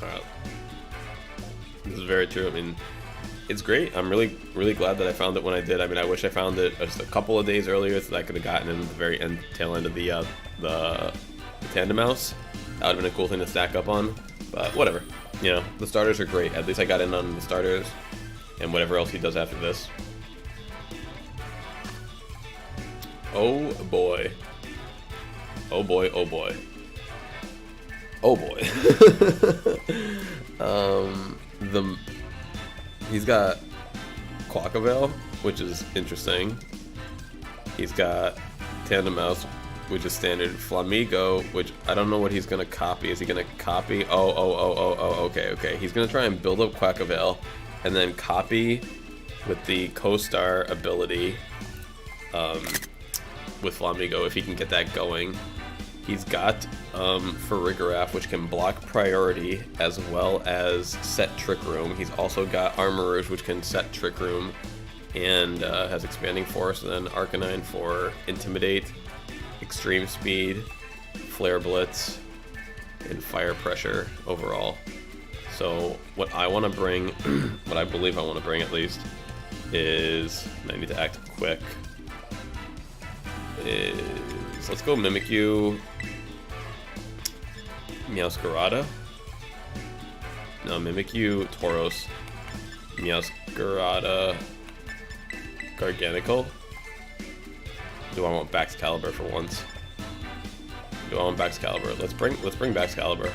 A: Alright. This is very true. I mean, it's great. I'm really glad that I found it when I did. I mean, I wish I found it just a couple of days earlier so that I could have gotten in at the very tail end of the Tandem Mouse. That would have been a cool thing to stack up on. But whatever. You know, the starters are great. At least I got in on the starters and whatever else he does after this. Oh boy. Oh boy, oh boy. Oh boy. He's got Quackavale, which is interesting. He's got Tandem Mouse, which is standard. Flamigo, which I don't know what he's gonna copy. Is he gonna copy? Oh, okay. He's gonna try and build up Quackavale and then copy with the Co-Star ability with Flamigo, if he can get that going. He's got Farigiraf, which can block priority as well as set Trick Room. He's also got Armor which can set Trick Room and has Expanding Force, and then Arcanine for Intimidate, Extreme Speed, Flare Blitz, and Fire Pressure overall. So what I want to bring, what I believe I want to bring at least, is, and I need to act quick, is, let's go Mimikyu, Meowscarada. No, Mimikyu, Tauros, Meowscarada, Garganacl. Do I want Baxcalibur for once? Do I want Baxcalibur? Let's bring Baxcalibur.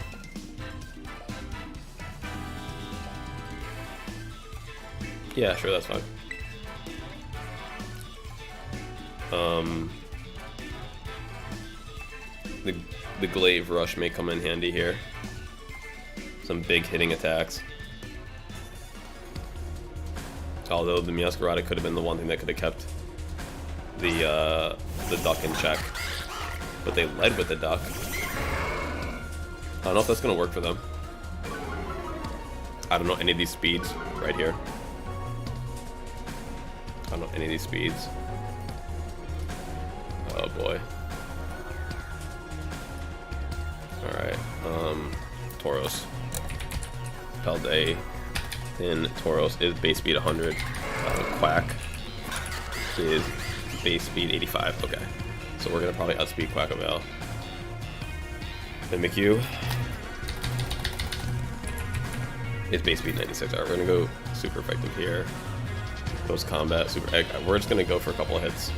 A: Yeah, sure, that's fine. The Glaive Rush may come in handy here. Some big hitting attacks. Although the Meowscarada could have been the one thing that could have kept the duck in check. But they led with the duck. I don't know if that's going to work for them. I don't know any of these speeds right here. I don't know any of these speeds. Oh boy. Alright, Tauros. Palday. in Tauros is base speed 100. Quack is base speed 85. Okay, so we're gonna probably outspeed Quackavale. Mimikyu is base speed 96. Alright, we're gonna go super effective here. Goes combat, super egg. We're just gonna go for a couple of hits.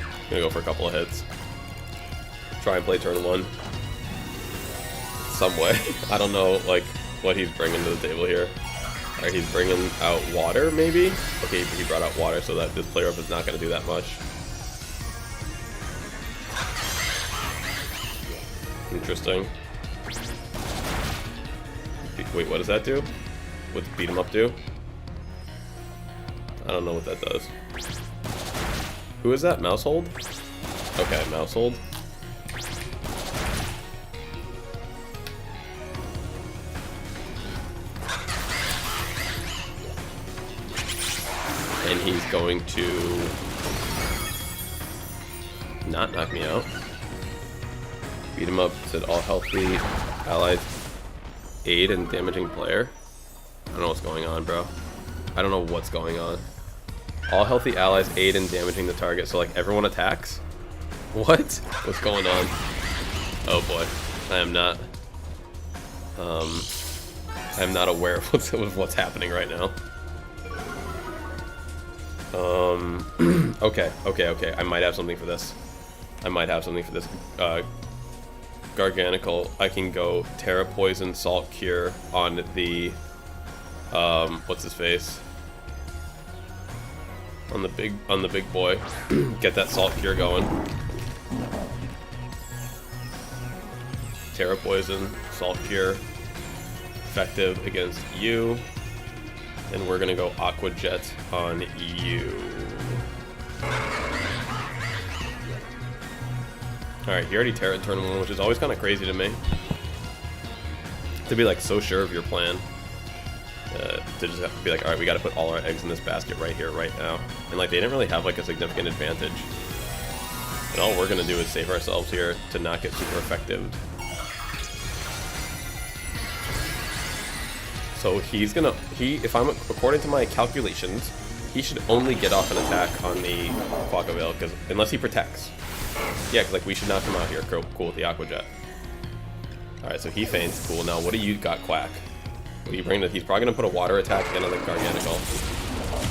A: Try and play turn 1 some way. I don't know like what he's bringing to the table here. Alright, he's bringing out water maybe? Okay, he brought out water so that this player up is not gonna do that much. Interesting. Wait, what does that do? What's beat him up do? I don't know what that does. Who is that? Mousehold? Okay, Mousehold. And he's going to not knock me out. Beat him up, said all healthy allies aid and damaging player. I don't know what's going on, bro. I don't know what's going on. All healthy allies aid in damaging the target, so like everyone attacks? What? What's going on? Oh boy. I am not aware of what's happening right now. Okay. I might have something for this. Garganical, I can go Terra Poison, Salt Cure on the what's his face? On the big boy. Get that Salt Cure going. Terra Poison, Salt Cure, effective against you. And we're gonna go Aqua Jet on you. Alright, he already Terra turn 1, which is always kind of crazy to me. To be like so sure of your plan. To just have to be like, alright, we gotta put all our eggs in this basket right here, right now. And like, they didn't really have like a significant advantage. And all we're gonna do is save ourselves here to not get super effective. So he's gonna, if I'm, according to my calculations, he should only get off an attack on the Quackavale, because unless he protects. Yeah, because like we should knock him out here. Cool with the Aqua Jet. Alright, so he feints. Cool. Now what do you got, Quack? What do you bring? He's probably gonna put a water attack again on the Garganical.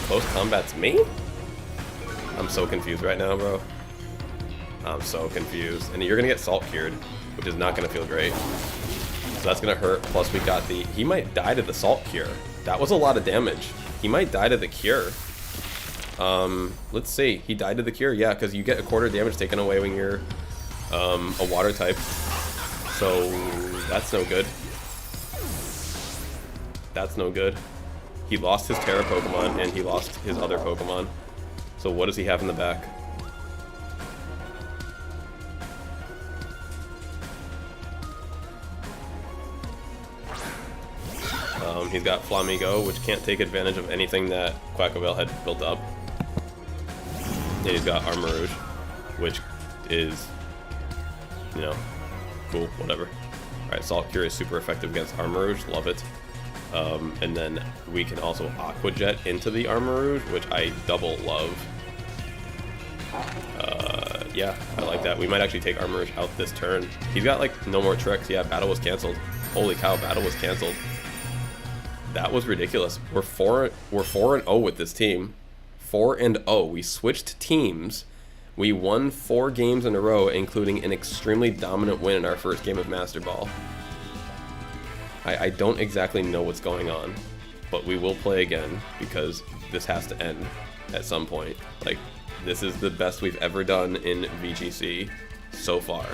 A: Close combat's me? I'm so confused right now, bro. I'm so confused. And you're gonna get Salt Cured, which is not gonna feel great. So that's gonna hurt. Plus we got the, he might die to the Salt Cure. That was a lot of damage. He might die to the Cure. Let's see. He died to the Cure. Yeah, because you get a quarter damage taken away when you're a water type. So that's no good. That's no good. He lost his Terra Pokemon and he lost his other Pokemon. So what does he have in the back? He's got Flamigo, which can't take advantage of anything that Quackavale had built up. And he's got Armarouge, which is, you know, cool, whatever. Alright, Salt Cure is super effective against Armarouge, love it. And then we can also Aqua Jet into the Armarouge, which I double love. Yeah, I like that. We might actually take Armarouge out this turn. He's got like no more tricks. Yeah, battle was canceled. Holy cow, battle was canceled. That was ridiculous. We're 4-0 with this team. 4-0. We switched teams. We won 4 games in a row, including an extremely dominant win in our first game of Master Ball. I don't exactly know what's going on, but we will play again because this has to end at some point. Like, this is the best we've ever done in VGC so far.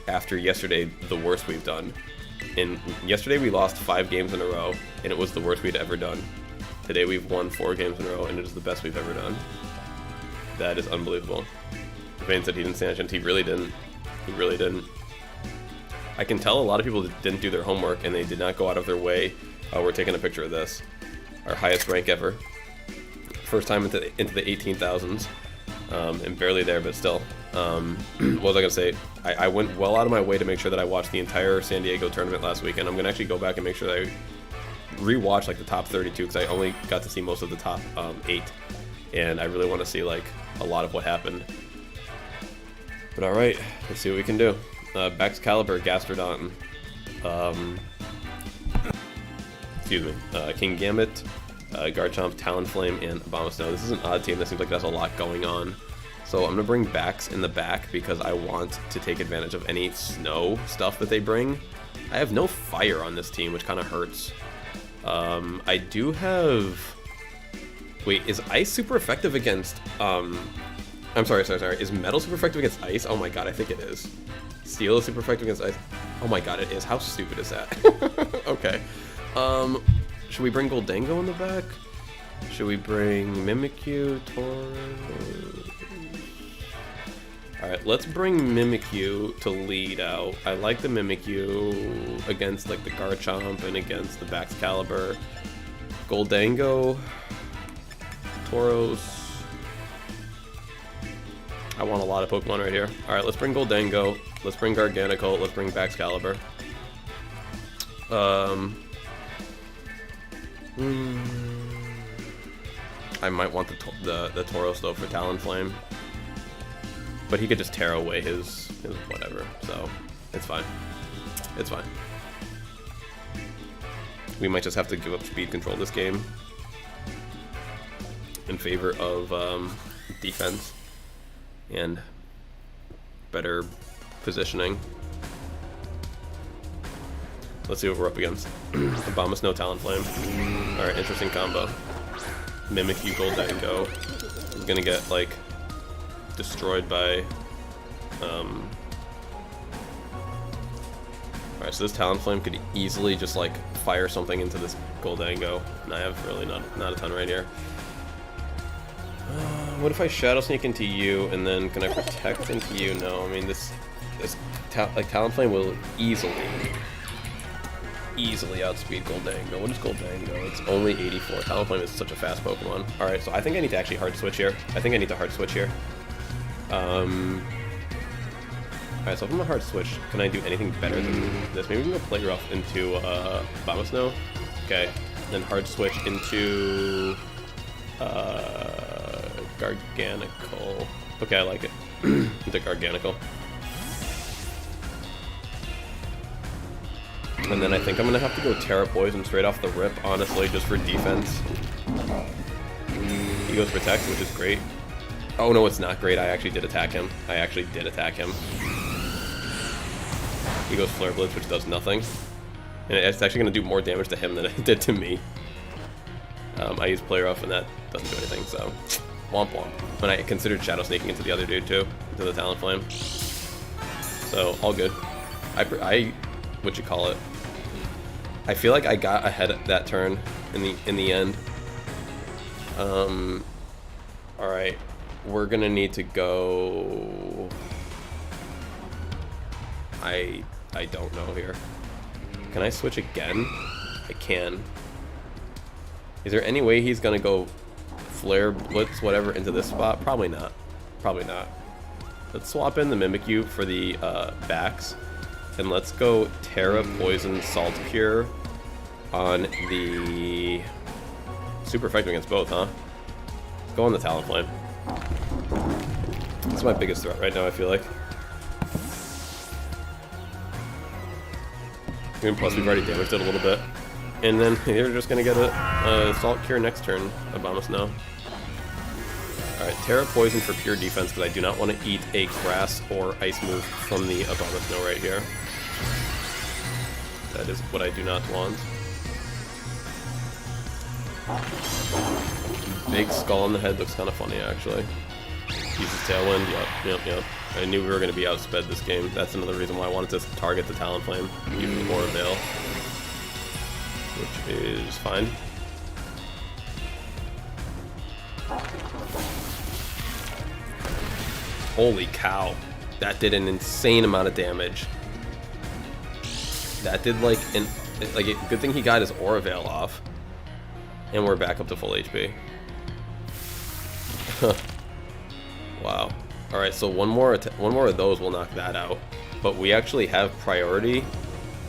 A: After yesterday, the worst we've done. Yesterday we lost 5 games in a row, and it was the worst we'd ever done. Today we've won 4 games in a row, and it is the best we've ever done. That is unbelievable. Vane said he didn't stand a chance. He really didn't. He really didn't. I can tell a lot of people didn't do their homework, and they did not go out of their way. We're taking a picture of this. Our highest rank ever. First time into the 18,000s. And barely there, but still. What was I gonna say? I went well out of my way to make sure that I watched the entire San Diego tournament last week, and I'm gonna actually go back and make sure that I rewatched like the top 32 because I only got to see most of the top 8, and I really want to see like a lot of what happened. But all right, let's see what we can do. Baxcalibur, Gastrodon, excuse me, King Gambit, Garchomp, Talonflame, and Abomasnow. This is an odd team. That seems like there's a lot going on. So I'm gonna bring Bax in the back because I want to take advantage of any snow stuff that they bring. I have no fire on this team, which kind of hurts. I do have... Wait, is ice super effective against... I'm sorry. Is metal super effective against ice? Oh my god, I think it is. Steel is super effective against ice. Oh my god, it is. How stupid is that? Okay. Should we bring Goldango in the back? Should we bring Mimikyu, Tauros? Alright, let's bring Mimikyu to lead out. I like the Mimikyu against like the Garchomp and against the Baxcalibur. Goldango, Tauros. I want a lot of Pokemon right here. Alright, let's bring Goldango. Let's bring Garganacl. Let's bring Baxcalibur. I might want the Tauros though for Talonflame. But he could just tear away his whatever, so it's fine. It's fine. We might just have to give up speed control this game in favor of defense and better positioning. Let's see what we're up against. Abomasnow, Talonflame. Alright, interesting combo. Mimikyu, Goldango. He's gonna get, like, destroyed by... Alright, so this Talonflame could easily just, like, fire something into this Goldango. And I have really not a ton right here. What if I Shadow Sneak into you, and then can I protect into you? No, I mean, this Talonflame will easily outspeed Goldango. What is Goldango? It's only 84. Talonflame is such a fast Pokemon. Alright, so I think I need to actually hard switch here. Alright, so if I'm a hard switch, can I do anything better than this? Maybe we go Play Rough into Abomasnow. Okay, then hard switch into Garganacl. Okay, I like it. Into Garganacl. And then I think I'm gonna have to go Terra Poison straight off the rip, honestly, just for defense. He goes Protect, which is great. Oh no, it's not great. I actually did attack him. He goes Flare Blitz, which does nothing. And it's actually gonna do more damage to him than it did to me. I used Play Rough and that doesn't do anything, so womp womp. And I considered Shadow Sneaking into the other dude too, into the Talonflame. So all good. What you call it? I feel like I got ahead of that turn in the end. All right, we're gonna need to go. I don't know here. Can I switch again? I can. Is there any way he's gonna go Flare Blitz whatever into this spot? Probably not. Probably not. Let's swap in the Mimikyu for the Bax. And let's go Terra Poison Salt Cure on the super effective against both, huh? Let's go on the Talonflame. That's my biggest threat right now, I feel like. And plus, we've already damaged it a little bit. And then you're just gonna get a Salt Cure next turn, Abomasnow. Alright, Terra Poison for pure defense, because I do not want to eat a Grass or Ice move from the Abomasnow right here. That is what I do not want. Big skull on the head looks kind of funny, actually. Uses Tailwind, yep. I knew we were going to be outsped this game. That's another reason why I wanted to target the Talonflame, using the Aubrey, which is fine. Holy cow. That did an insane amount of damage. That did like good thing he got his Aura Veil off. And we're back up to full HP. Wow. Alright, so one more of those will knock that out. But we actually have priority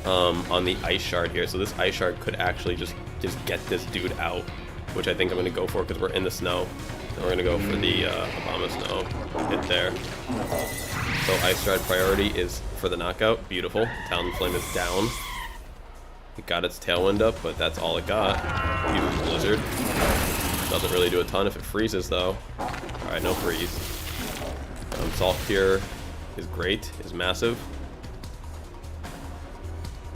A: on the Ice Shard here. So this Ice Shard could actually just just get this dude out, which I think I'm going to go for because we're in the snow. And we're going to go for the Obama Snow. Hit there. So Ice Stride priority is for the knockout. Beautiful. Talonflame is down. It got its Tailwind up, but that's all it got. Uses Blizzard. Doesn't really do a ton if it freezes, though. Alright, no freeze. Salt Cure is great, is massive.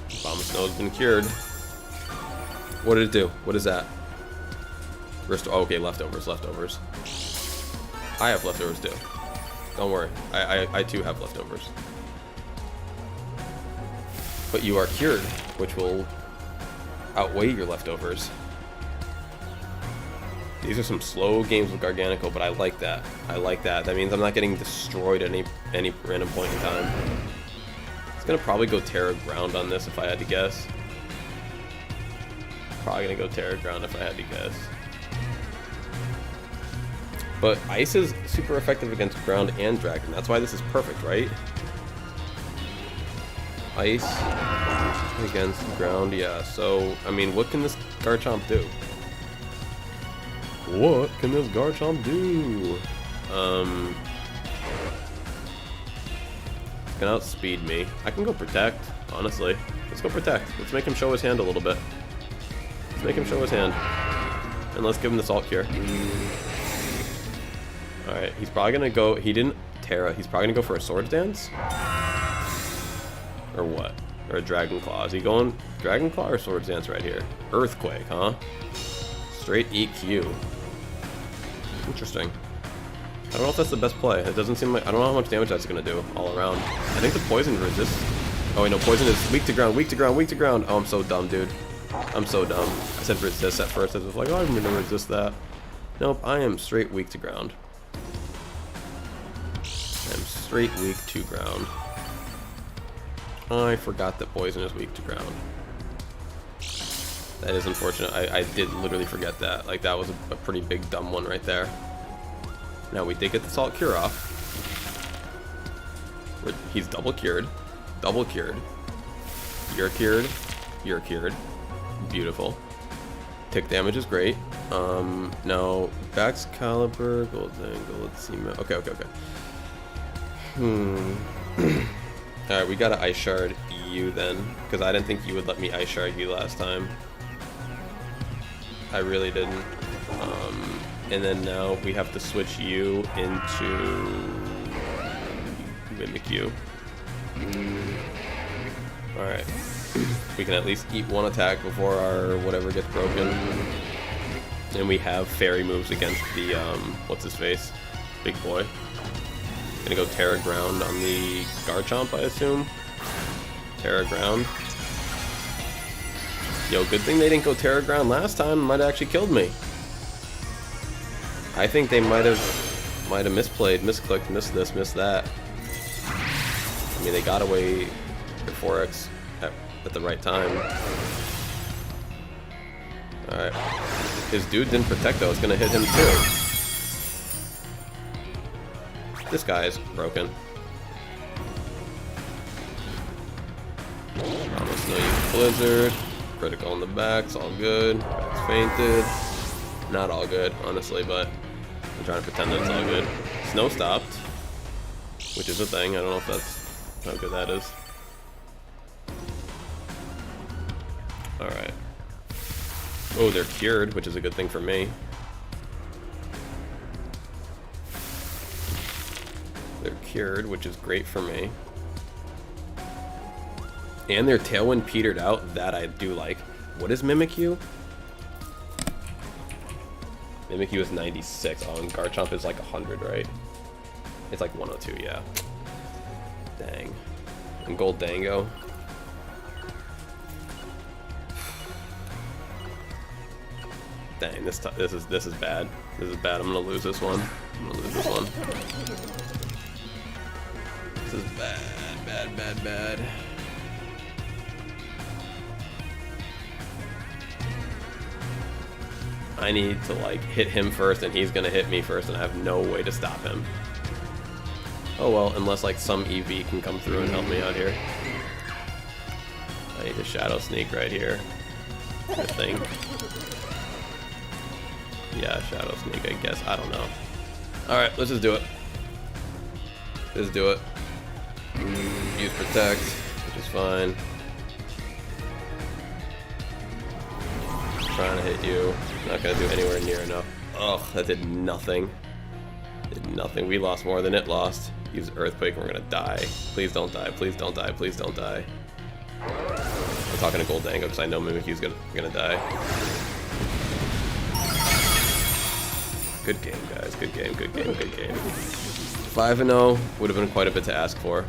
A: Obama Snow's been cured. What did it do? What is that? Oh, okay, leftovers. I have leftovers too. Don't worry. I too have leftovers. But you are cured, which will outweigh your leftovers. These are some slow games with Garganical, but I like that. That means I'm not getting destroyed at any random point in time. It's gonna probably go Terra Ground on this if I had to guess. Probably gonna go Terra Ground if I had to guess. But Ice is super effective against Ground and Dragon. That's why this is perfect, right? Ice against Ground, yeah. So, I mean, what can this Garchomp do? What can this Garchomp do? It's gonna outspeed me. I can go Protect, honestly. Let's go Protect. Let's make him show his hand a little bit. Let's make him show his hand. And let's give him the Salt Cure. Alright, he's probably gonna go... He didn't Terra. He's probably gonna go for a Swords Dance? Or what? Or a Dragon Claw. Is he going Dragon Claw or Swords Dance right here? Earthquake, huh? Straight EQ. Interesting. I don't know if that's the best play. It doesn't seem like... I don't know how much damage that's gonna do all around. I think the Poison resists... Oh wait, no, Poison is weak to ground, weak to ground, weak to ground. Oh, I'm so dumb, dude. I'm so dumb. I said resist at first. I was like, oh, I'm gonna resist that. Nope, I am straight weak to ground. I'm straight weak to ground. I forgot that Poison is weak to ground. That is unfortunate. I did literally forget that. Like, that was a pretty big dumb one right there. Now, we did get the Salt Cure off. He's double cured. Double cured. You're cured. You're cured. Beautiful. Tick damage is great. Now, Bax Caliber, Gold Angle, let's see. Okay. Alright, we gotta Ice Shard you then, because I didn't think you would let me Ice Shard you last time. I really didn't. And then now we have to switch you into Mimikyu. Alright. We can at least eat one attack before our whatever gets broken. And we have fairy moves against the, what's his face? Big boy. Gonna go Terra Ground on the Garchomp, I assume. Terra Ground. Yo, good thing they didn't go Terra Ground last time. Might have actually killed me. I think they might have misplayed, misclicked, missed this, missed that. I mean, they got away their 4X at the right time. Alright. His dude didn't protect though. It's gonna hit him too. This guy is broken. Almost no use Blizzard. Critical in the back. It's all good. Back's fainted. Not all good, honestly, but I'm trying to pretend that it's all good. Snow stopped, which is a thing. I don't know if that's how good that is. Alright. Oh, they're cured, which is a good thing for me. They're cured, which is great for me. And their Tailwind petered out. That I do like. What is Mimikyu? Mimikyu is 96. Oh, and Garchomp is like 100, right? It's like 102, yeah. Dang. And Gold Dango. Dang, this is bad. This is bad. I'm gonna lose this one. This is bad. I need to like hit him first, and he's gonna hit me first, and I have no way to stop him. Oh well, unless like some EV can come through and help me out here. I need to Shadow Sneak right here, I think. Yeah, Shadow Sneak, I guess. I don't know. Alright, let's just do it. Let's do it. Use Protect, which is fine. Trying to hit you. Not gonna do anywhere near enough. Ugh, that did nothing. Did nothing. We lost more than it lost. Use Earthquake and we're gonna die. Please don't die. Please don't die. Please don't die. I'm talking to Goldango because I know Mimikyu's gonna die. Good game, guys. Good game, good game, good game. 5-0 would have been quite a bit to ask for.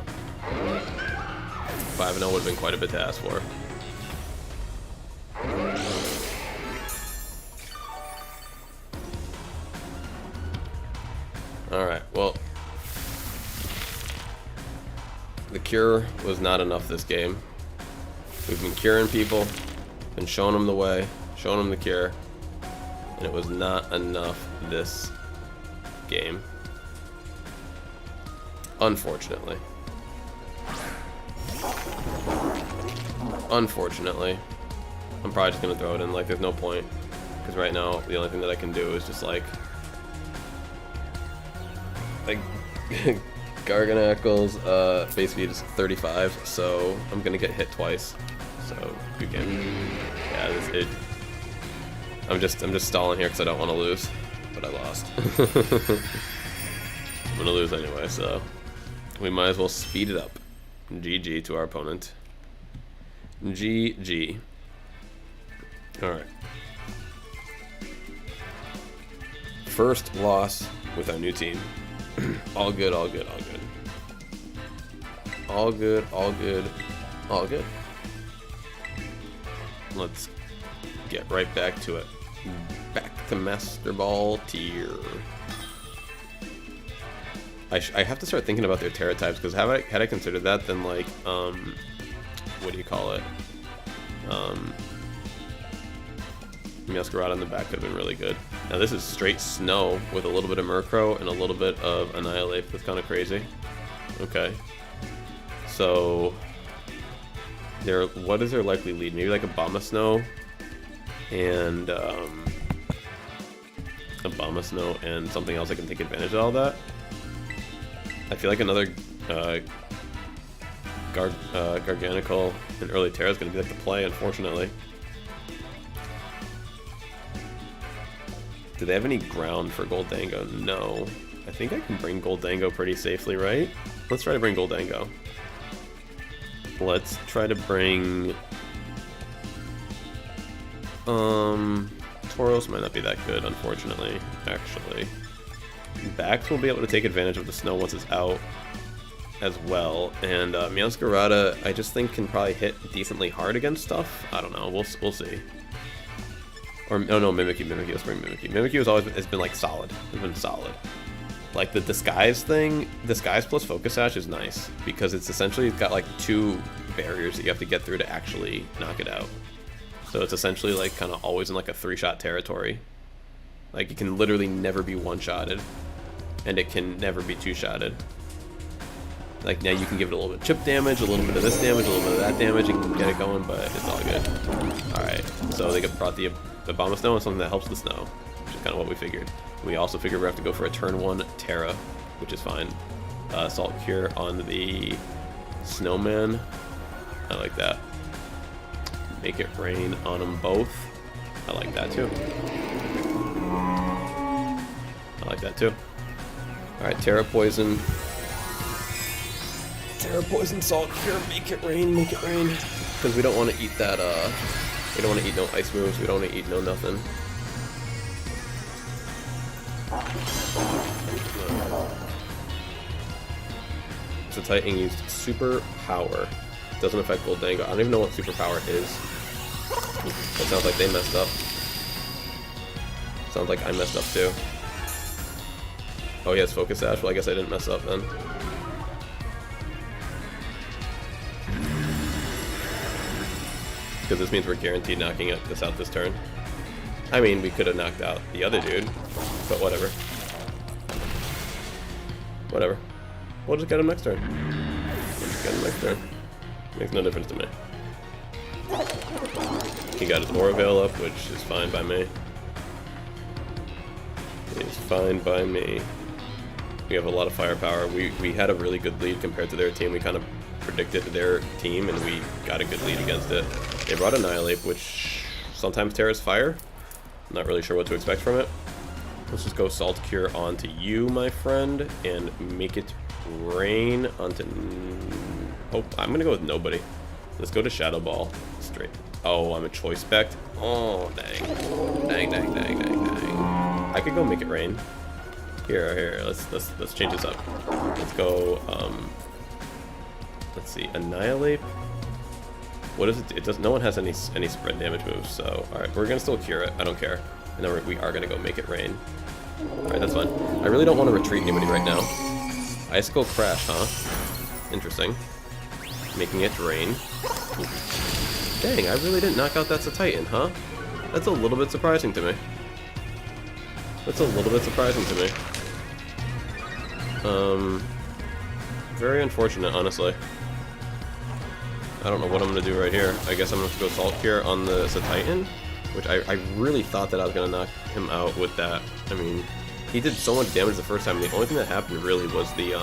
A: 5-0 would have been quite a bit to ask for. Alright, well. The cure was not enough this game. We've been curing people, been showing them the way, showing them the cure, and it was not enough this game. Unfortunately. Unfortunately. I'm probably just gonna throw it in, like there's no point. Because right now, the only thing that I can do is just like Garganacle's basically just 35, so I'm gonna get hit twice. So good game. Yeah, this it. I'm just stalling here because I don't want to lose, but I lost. I'm gonna lose anyway, so we might as well speed it up. GG to our opponent. GG. All right. First loss with our new team. All good, all good, all good. All good, all good, all good. Let's get right back to it. Back to Master Ball tier. I have to start thinking about their Terra types, because had I considered that, then like, what do you call it? Meowscarada in the back could have been really good. Now this is straight Snow with a little bit of Murkrow and a little bit of Annihilate. That's kind of crazy. Okay. So, what is their likely lead? Maybe like a Abomasnow and Abomasnow and something else that can take advantage of all that. I feel like another Garganical in early Terra is going to be like the play, unfortunately. Do they have any ground for Goldango? No. I think I can bring Goldango pretty safely, right? Let's try to bring Goldango. Let's try to bring... Tauros might not be that good, unfortunately, actually. Bax will be able to take advantage of the snow once it's out as well. And Meowscarada, I just think, can probably hit decently hard against stuff. I don't know. We'll see. Or no, Mimikyu. Let's bring Mimikyu. Mimikyu has been like solid. It's been solid. Like the Disguise thing, Disguise plus Focus Sash is nice because it's essentially got like 2 barriers that you have to get through to actually knock it out. So it's essentially like kind of always in like a 3-shot territory. Like it can literally never be 1-shotted, and it can never be 2-shotted. Like now you can give it a little bit of chip damage, a little bit of this damage, a little bit of that damage, and get it going, but it's all good. Alright, so they brought the Abomasnow and something that helps the snow, which is kind of what we figured. We also figured we have to go for a turn 1 Terra, which is fine. Salt Cure on the Snowman. I like that. Make it rain on them both. I like that too. I like that too. Alright, Terra Poison. Terra Poison, Salt Cure, make it rain, make it rain. Because we don't want to eat that, we don't want to eat no ice moves, we don't want to eat no nothing. So Titan used Super Power. Doesn't affect Goldango. I don't even know what Super Power is. That sounds like they messed up. Sounds like I messed up too. Oh, he has Focus Sash? Well, I guess I didn't mess up then. Because this means we're guaranteed knocking this out this turn. I mean, we could have knocked out the other dude, but whatever. Whatever. We'll just get him next turn. We'll just get him next turn. Makes no difference to me. He got his Aura Veil up, which is fine by me. is fine by me. We have a lot of firepower. We had a really good lead compared to their team. We kind of predicted their team, and we got a good lead against it. They brought Annihilate, which sometimes tears fire. I'm not really sure what to expect from it. Let's just go Salt Cure onto you, my friend, and make it rain onto... Oh, I'm going to go with nobody. Let's go to Shadow Ball. Straight. Oh, I'm a choice spec. Oh, dang. Dang, dang, dang, dang, dang. I could go make it rain. Here, let's change this up. Let's go, let's see, Annihilate. What is it? It does. No one has any spread damage moves, so alright, we're gonna still cure it. I don't care. And then we are gonna go make it rain. Alright, that's fine. I really don't want to retreat anybody right now. Icicle Crash, huh? Interesting. Making it rain. Dang, I really didn't knock out That's a Titan, huh? That's a little bit surprising to me. That's a little bit surprising to me. Very unfortunate, honestly. I don't know what I'm gonna do right here. I guess I'm gonna have to go Salt Cure on the Titan, which I really thought that I was gonna knock him out with that. I mean, he did so much damage the first time. The only thing that happened really was the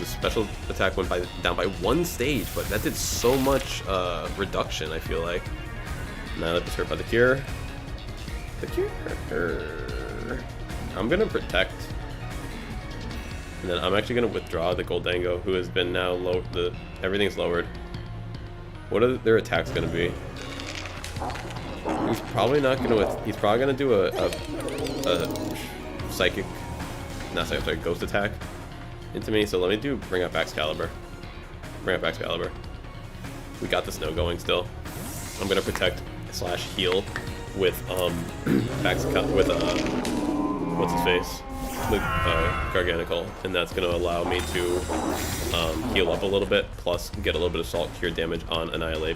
A: special attack went down by 1 stage, but that did so much reduction. I feel like. Now that was hurt by the cure. The cure. I'm gonna protect. And then I'm actually going to withdraw the Goldango, who has been now low. Everything's lowered. What are their attacks going to be? He's probably not going to. He's probably going to do a psychic, not psychic, sorry, ghost attack into me. So let me bring up Excalibur. Bring up Excalibur. We got the snow going still. I'm going to protect / heal with what's his face. With Garganical, and that's going to allow me to heal up a little bit, plus get a little bit of Salt Cure damage on Annihilate.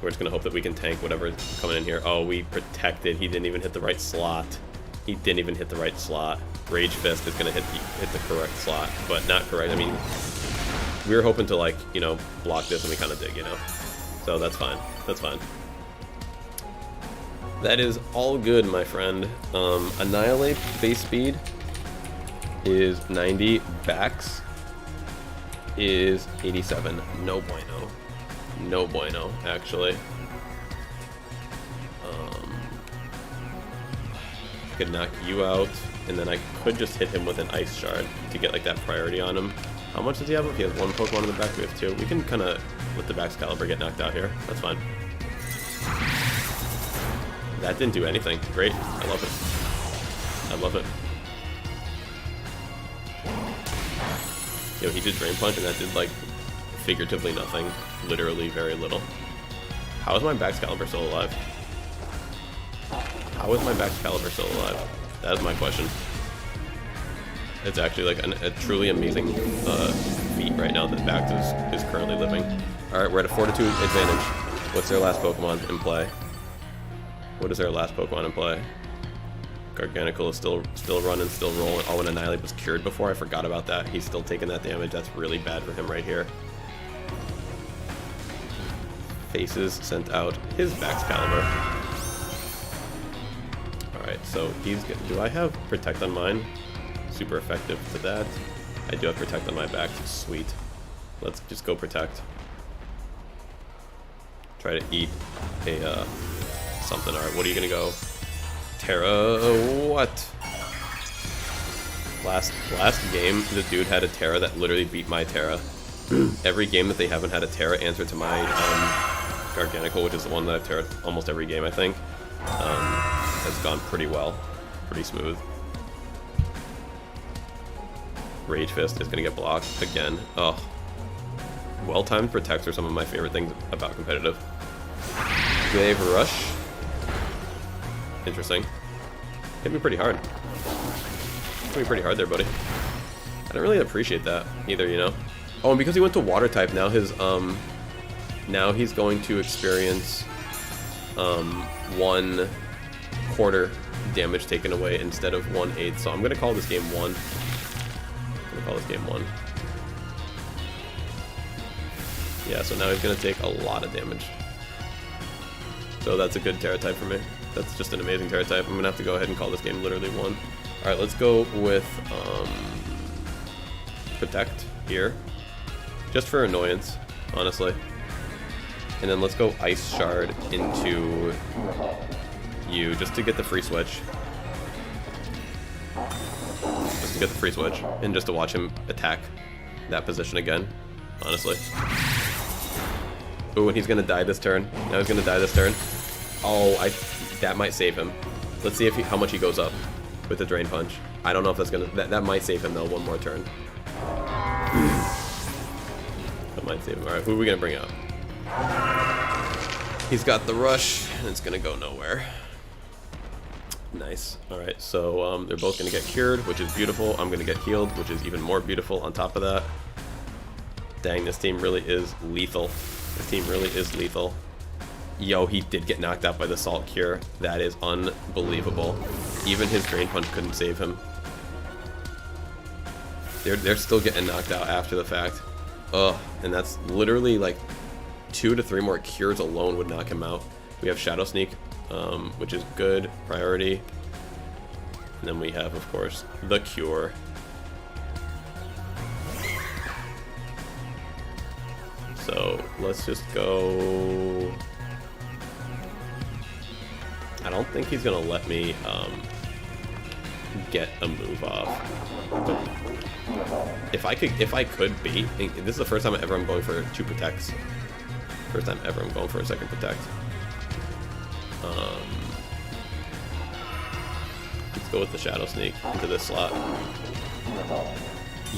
A: We're just going to hope that we can tank whatever is coming in here. Oh, we protected. He didn't even hit the right slot. He didn't even hit the right slot. Rage Fist is going to hit the correct slot, but not correct. I mean, we were hoping to, like, you know, block this, and we kind of did, you know. So that's fine. That's fine. That is all good, my friend. Annihilate base speed is 90, Bax is 87. No bueno. No bueno, actually. I could knock you out, and then I could just hit him with an Ice Shard to get like that priority on him. How much does he have? If he has 1 Pokemon in the back, we have 2. We can kind of let the Excalibur get knocked out here. That's fine. That didn't do anything. Great. I love it. I love it. Yo, he did Drain Punch, and that did, like, figuratively nothing. Literally very little. How is my Excalibur still alive? How is my Excalibur still alive? That is my question. It's actually, like, a truly amazing feat right now that Bax is currently living. Alright, we're at a Fortitude advantage. What's their last Pokemon in play? What is their last Pokemon in play? Garganical is still running, still rolling. Oh, and Annihilate was cured before. I forgot about that. He's still taking that damage. That's really bad for him right here. Faces sent out his Excalibur. Alright, so he's good. Do I have Protect on mine? Super effective to that. I do have Protect on my back. Sweet. Let's just go Protect. Try to eat a something. Alright, what are you gonna go? Terra, what? Last game, the dude had a Terra that literally beat my Terra. Every game that they haven't had a Terra answer to my Garganical, which is the one that I've Terra'd almost every game, I think, has gone pretty well. Pretty smooth. Rage Fist is gonna get blocked again. Oh. Well-timed protects are some of my favorite things about competitive. Do they have Rush? Interesting. Hit me pretty hard. Hit me pretty hard there, buddy. I don't really appreciate that either, you know. Oh, and because he went to Water type, now now he's going to experience 1/4 damage taken away instead of 1/8. So I'm gonna call this game 1. I'm gonna call this game 1. Yeah, so now he's gonna take a lot of damage. So that's a good Terra type for me. That's just an amazing Terra type. I'm going to have to go ahead and call this game literally won. Alright, let's go with Protect here. Just for annoyance, honestly. And then let's go Ice Shard into you just to get the free switch. Just to get the free switch. And just to watch him attack that position again, honestly. Ooh, and he's gonna die this turn. Now he's gonna die this turn. Oh, that might save him. Let's see if how much he goes up with the Drain Punch. I don't know if that's gonna... That might save him, though, one more turn. That might save him. Alright, who are we gonna bring out? He's got the Rush, and it's gonna go nowhere. Nice. Alright, so they're both gonna get cured, which is beautiful. I'm gonna get healed, which is even more beautiful on top of that. Dang, this team really is lethal. This team really is lethal. Yo, he did get knocked out by the Salt Cure. That is unbelievable. Even his Drain Punch couldn't save him. They're still getting knocked out after the fact. Ugh, and that's literally like 2 to 3 more cures alone would knock him out. We have Shadow Sneak, which is good, priority. And then we have, of course, the Cure. So let's just go. I don't think he's gonna let me get a move off. But if I could beat, this is the first time ever I'm going for 2 protects. First time ever I'm going for a second protect. Let's go with the Shadow Sneak into this slot.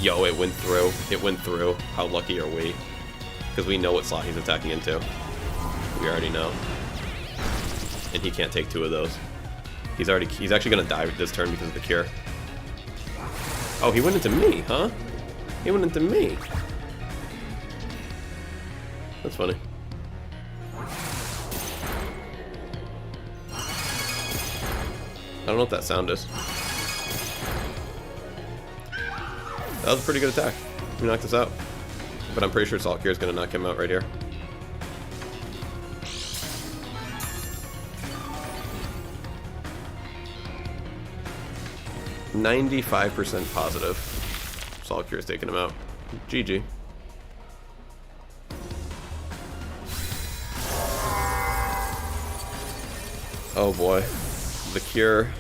A: Yo, it went through. It went through. How lucky are we? Because we know what slot he's attacking into. We already know. And he can't take 2 of those. He's actually gonna die this turn because of the cure. Oh, he went into me, huh? He went into me. That's funny. I don't know what that sound is. That was a pretty good attack. We knocked this out. But I'm pretty sure Salt Cure is going to knock him out right here. %95 positive. Salt Cure is taking him out. GG. Oh boy. The Cure.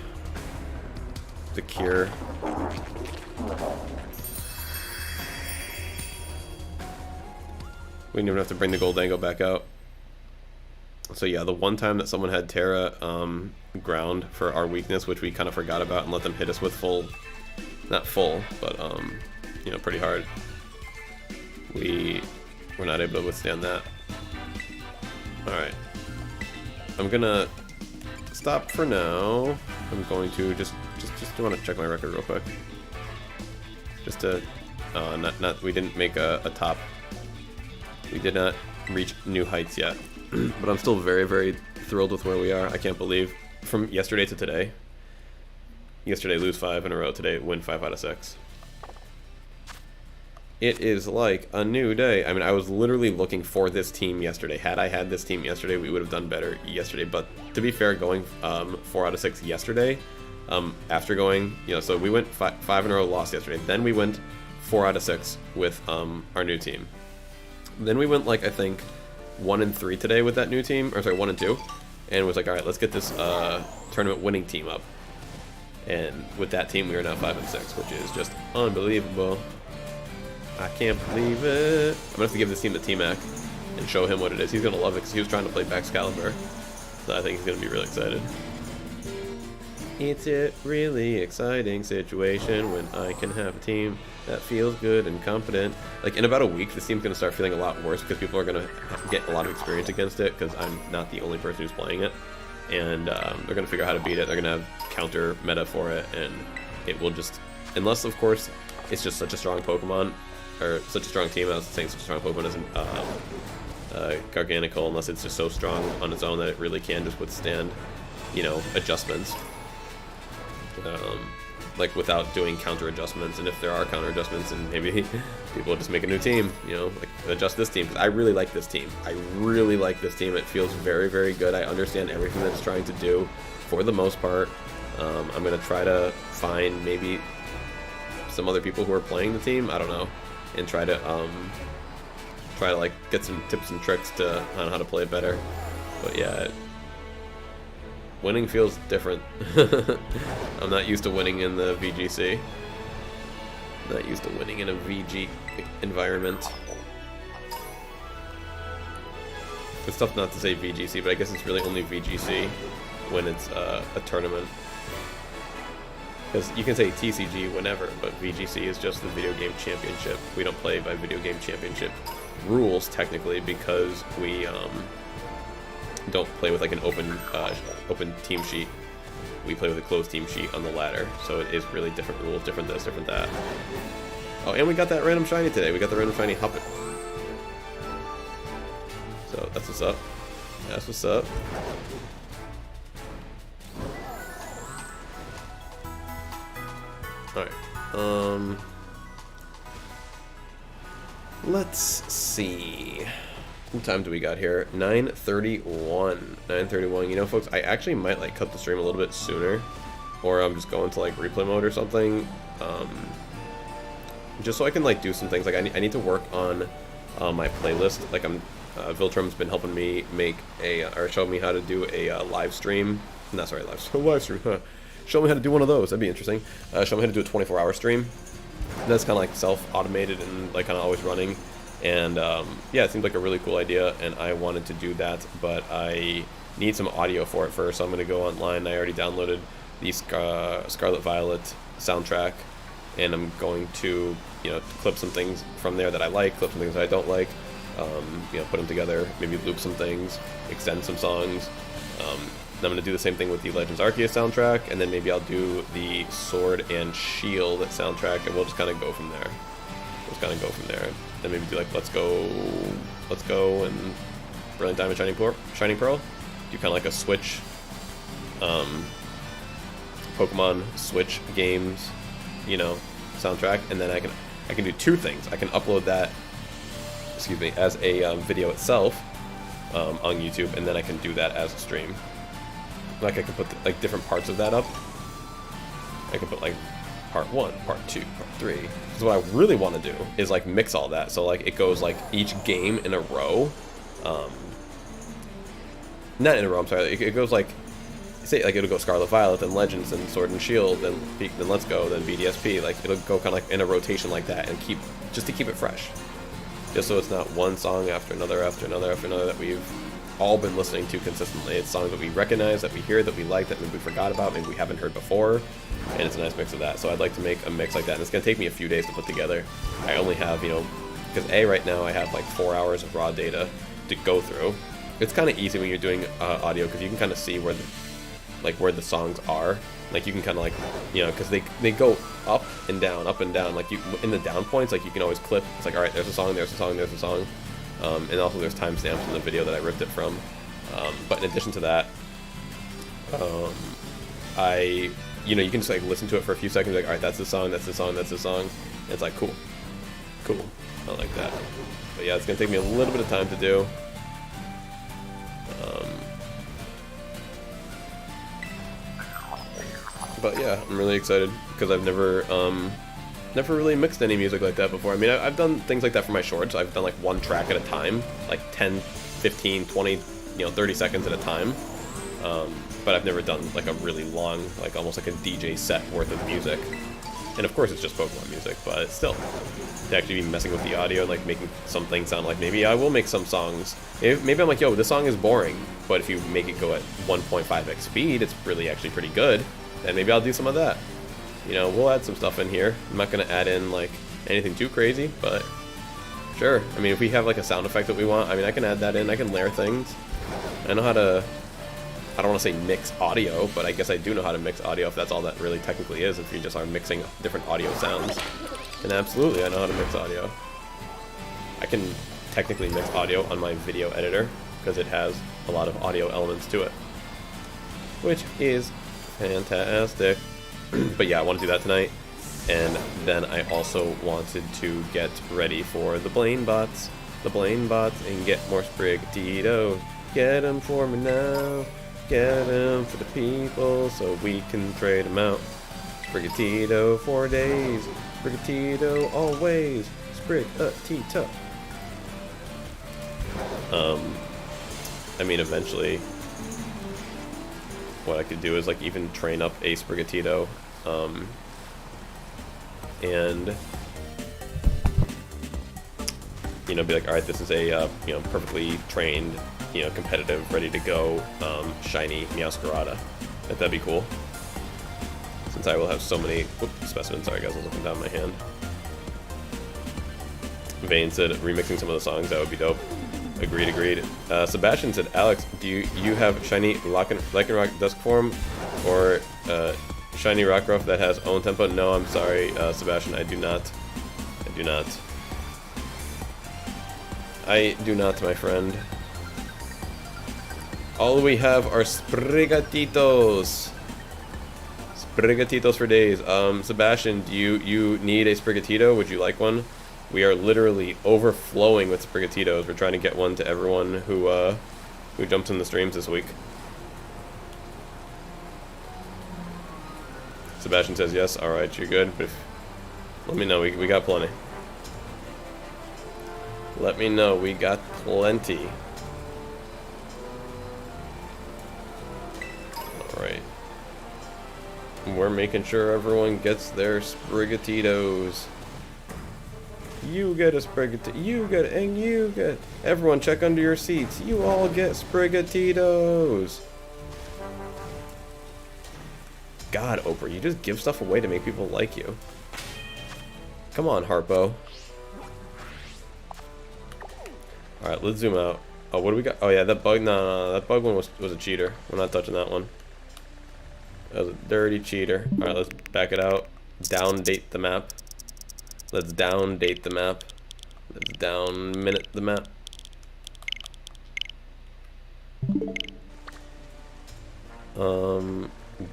A: The Cure. We didn't even have to bring the Goldango back out. So yeah, the one time that someone had Terra ground for our weakness, which we kind of forgot about and let them hit us with full, not full, but you know, pretty hard. We were not able to withstand that. All right, I'm gonna stop for now. I'm going to just want to check my record real quick. Just to we didn't make a top. We did not reach new heights yet, but I'm still very, very thrilled with where we are. I can't believe from yesterday to today. Yesterday lose 5 in a row, today win 5 out of 6. It is like a new day. I mean, I was literally looking for this team yesterday. Had I had this team yesterday, we would have done better yesterday. But to be fair, going 4 out of 6 yesterday, after going, you know, so we went 5 in a row, lost yesterday. Then we went 4 out of 6 with our new team. Then we went, like, I think 1 and 3 today with that new team, or sorry, 1 and 2, and was like, all right, let's get this tournament winning team up. And with that team, we are now 5 and 6, which is just unbelievable. I can't believe it. I'm gonna have to give this team to T-Mac and show him what it is. He's gonna love it because he was trying to play Baxcalibur, so I think he's gonna be really excited. It's a really exciting situation when I can have a team that feels good and competent. Like, in about a week, this team's going to start feeling a lot worse because people are going to get a lot of experience against it because I'm not the only person who's playing it. And they're going to figure out how to beat it. They're going to have counter meta for it, and it will just... Unless, of course, it's just such a strong Pokemon, or such a strong team. I was saying such a strong Pokemon isn't Garganical, unless it's just so strong on its own that it really can just withstand, you know, adjustments. like without doing counter adjustments, and if there are counter adjustments, and maybe people just make a new team, you know, like adjust this team, because I really like this team. I really like this team. It feels very, very good. I understand everything that it's trying to do for the most part. I'm gonna try to find maybe some other people who are playing the team, I don't know, and try to like get some tips and tricks on how to play it better. But yeah, winning feels different. I'm not used to winning in the VGC. Not used to winning in a VG environment. It's tough not to say VGC, but I guess it's really only VGC when it's a tournament. Because you can say TCG whenever, but VGC is just the video game championship. We don't play by video game championship rules technically, because we don't play with like an open team sheet. We play with a closed team sheet on the ladder, so it is really different rules, different this, different that. Oh, and we got that random shiny today. We got the random shiny Huppet. So that's what's up. That's what's up. Alright. Let's see. What time do we got here? 9:31. 9:31. You know, folks, I actually might like cut the stream a little bit sooner, or I'm just going to like replay mode or something. Just so I can like do some things. Like I need to work on my playlist. Like Viltrum's been helping me make or show me how to do a live stream. Not sorry, live stream. Huh. Show me how to do one of those. That'd be interesting. Show me how to do a 24-hour stream. That's kind of like self-automated and like kind of always running. And yeah, it seems like a really cool idea, and I wanted to do that, but I need some audio for it first. So I'm going to go online. I already downloaded the Scarlet Violet soundtrack, and I'm going to, you know, clip some things from there that I like, clip some things that I don't like, you know, put them together, maybe loop some things, extend some songs. I'm going to do the same thing with the Legends Arceus soundtrack, and then maybe I'll do the Sword and Shield soundtrack, and we'll just kind of go from there. Then maybe do like Let's Go, and Brilliant Diamond, Shining Pearl. Do kind of like a Switch, Pokemon Switch games, you know, soundtrack, and then I can do two things. I can upload that, excuse me, as a video itself on YouTube, and then I can do that as a stream. Like I can put like different parts of that up. I can put like part 1, part 2, part 3. Because what I really want to do is like mix all that. So like it goes like each game in a row. Not in a row, I'm sorry. It goes like, say like it'll go Scarlet Violet, then Legends, then Sword and Shield, then Let's Go, then BDSP. Like it'll go kind of like in a rotation like that, and just to keep it fresh. Just so it's not one song after another after another after another that we've all been listening to consistently. It's songs that we recognize, that we hear, that we like, that maybe we forgot about, maybe we haven't heard before, and it's a nice mix of that. So I'd like to make a mix like that, and it's going to take me a few days to put together. I only have, you know, because right now I have like 4 hours of raw data to go through. It's kind of easy when you're doing audio, because you can kind of see where the songs are. Like you can kind of like, you know, because they go up and down, like you in the down points, like you can always clip. It's like, all right, there's a song, there's a song, there's a song. And also there's timestamps in the video that I ripped it from. But in addition to that, you know, you can just like listen to it for a few seconds, like, all right, that's the song, that's the song, that's the song. And it's like, cool. I like that. But yeah, it's gonna take me a little bit of time to do. But yeah, I'm really excited because I've never really mixed any music like that before. I mean, I've done things like that for my shorts. I've done like one track at a time, like 10, 15, 20, you know, 30 seconds at a time. But I've never done like a really long, like almost like a DJ set worth of music. And of course it's just Pokemon music, but still, to actually be messing with the audio, like making something sound like, maybe I will make some songs. Maybe I'm like, yo, this song is boring, but if you make it go at 1.5x speed, it's really actually pretty good. Then maybe I'll do some of that. You know, we'll add some stuff in here. I'm not going to add in, like, anything too crazy, but sure. I mean, if we have, like, a sound effect that we want, I mean, I can add that in. I can layer things. I know how to, I don't want to say mix audio, but I guess I do know how to mix audio if that's all that really technically is, if you just are mixing different audio sounds. And absolutely, I know how to mix audio. I can technically mix audio on my video editor, because it has a lot of audio elements to it. Which is fantastic. But yeah, I want to do that tonight. And then I also wanted to get ready for the Blaine bots. The Blaine bots and get more Sprigatito. Get them for me now. Get them for the people so we can trade them out. Sprigatito for days. Sprigatito always. Sprigatito. I mean, eventually, what I could do is like even train up a Sprigatito, and you know, be like, all right, this is a you know, perfectly trained, you know, competitive, ready to go, shiny Meowscarada. That'd be cool. Since I will have so many specimens. Sorry guys, I was looking down my hand. Vane said remixing some of the songs, that would be dope. Agreed, agreed. Sebastian said, Alex, do you have shiny Lycanroc Dusk form or shiny Rockruff that has own tempo? No, I'm sorry, Sebastian, I do not. I do not. I do not, my friend. All we have are Sprigatitos. Sprigatitos for days. Sebastian, do you need a Sprigatito? Would you like one? We are literally overflowing with Sprigatitos. We're trying to get one to everyone who jumps in the streams this week. Sebastian says yes. All right, you're good. But let me know. We got plenty. Let me know. We got plenty. All right. We're making sure everyone gets their Sprigatitos. You get a Sprigatito, you get, and you get. Everyone check under your seats. You all get Sprigatitos. God, Oprah, you just give stuff away to make people like you. Come on, Harpo. Alright, let's zoom out. Oh, what do we got? Oh yeah, that bug, no, that bug one was a cheater. We're not touching that one. That was a dirty cheater. Alright, let's back it out. Down date the map. Let's down date the map. Let's down minute the map.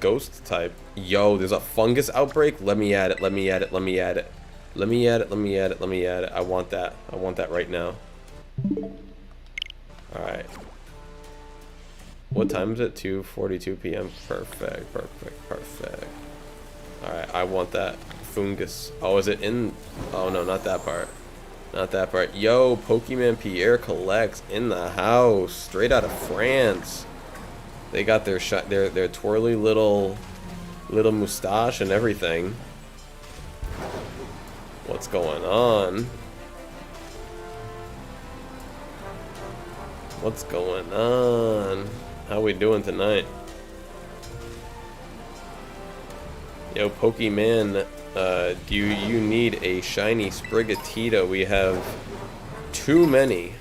A: Ghost type. Yo, there's a fungus outbreak. Let me add it. Let me add it. Let me add it. Let me add it. Let me add it. Let me add it. I want that. I want that right now. Alright. What time is it? 2:42 p.m. Perfect. Perfect. Perfect. Alright, I want that. Fungus. Oh, is it in? Oh no, not that part. Not that part. Yo, Pokemon Pierre collects in the house, straight out of France. They got their their twirly little mustache and everything. What's going on? What's going on? How we doing tonight? Yo, Pokemon. Do you need a shiny Sprigatito? We have too many.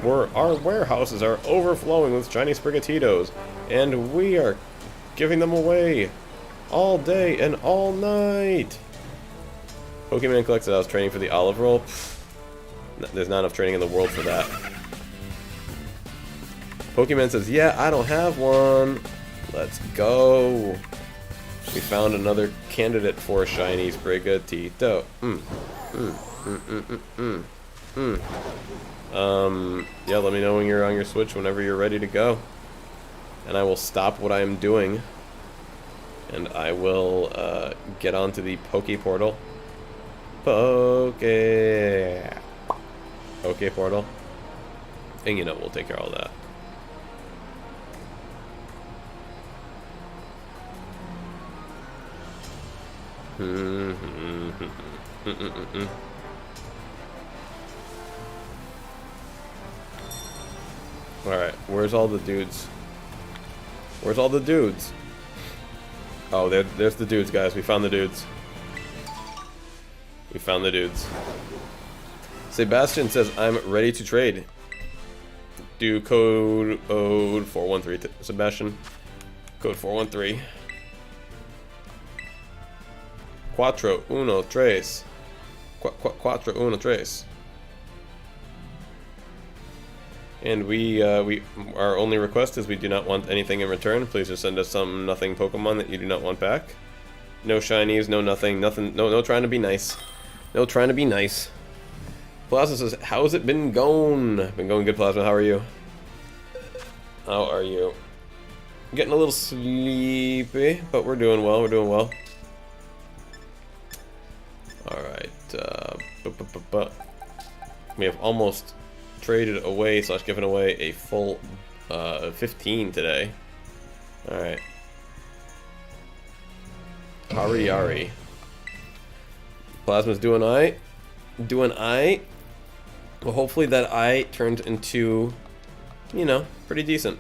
A: Our warehouses are overflowing with shiny Sprigatitos, and we are giving them away all day and all night. Pokemon collects that I was training for the olive roll. There's not enough training in the world for that. Pokemon says, yeah, I don't have one. Let's go. We found another candidate for shiny Sprigatito. Yeah, let me know when you're on your Switch, whenever you're ready to go. And I will stop what I am doing. And I will get onto the Poke Portal. Poke Portal. And you know, we'll take care of all that. Alright, where's all the dudes? Where's all the dudes? Oh, there's the dudes, guys. We found the dudes. We found the dudes. Sebastian says, I'm ready to trade. Do code 413, Sebastian. Code 413. Quattro uno tres. Quattro uno tres. And our only request is we do not want anything in return. Please just send us some nothing Pokemon that you do not want back. No shinies, no nothing, no trying to be nice. No trying to be nice. Plasma says, how's it been going? Been going good, Plasma. How are you? How are you? Getting a little sleepy, but we're doing well. We're doing well. Alright. We have almost traded away / given away a full 15 today. Alright. Yari. Plasma's doing aight. Doing aight. Well, hopefully that aight turns into, you know, pretty decent.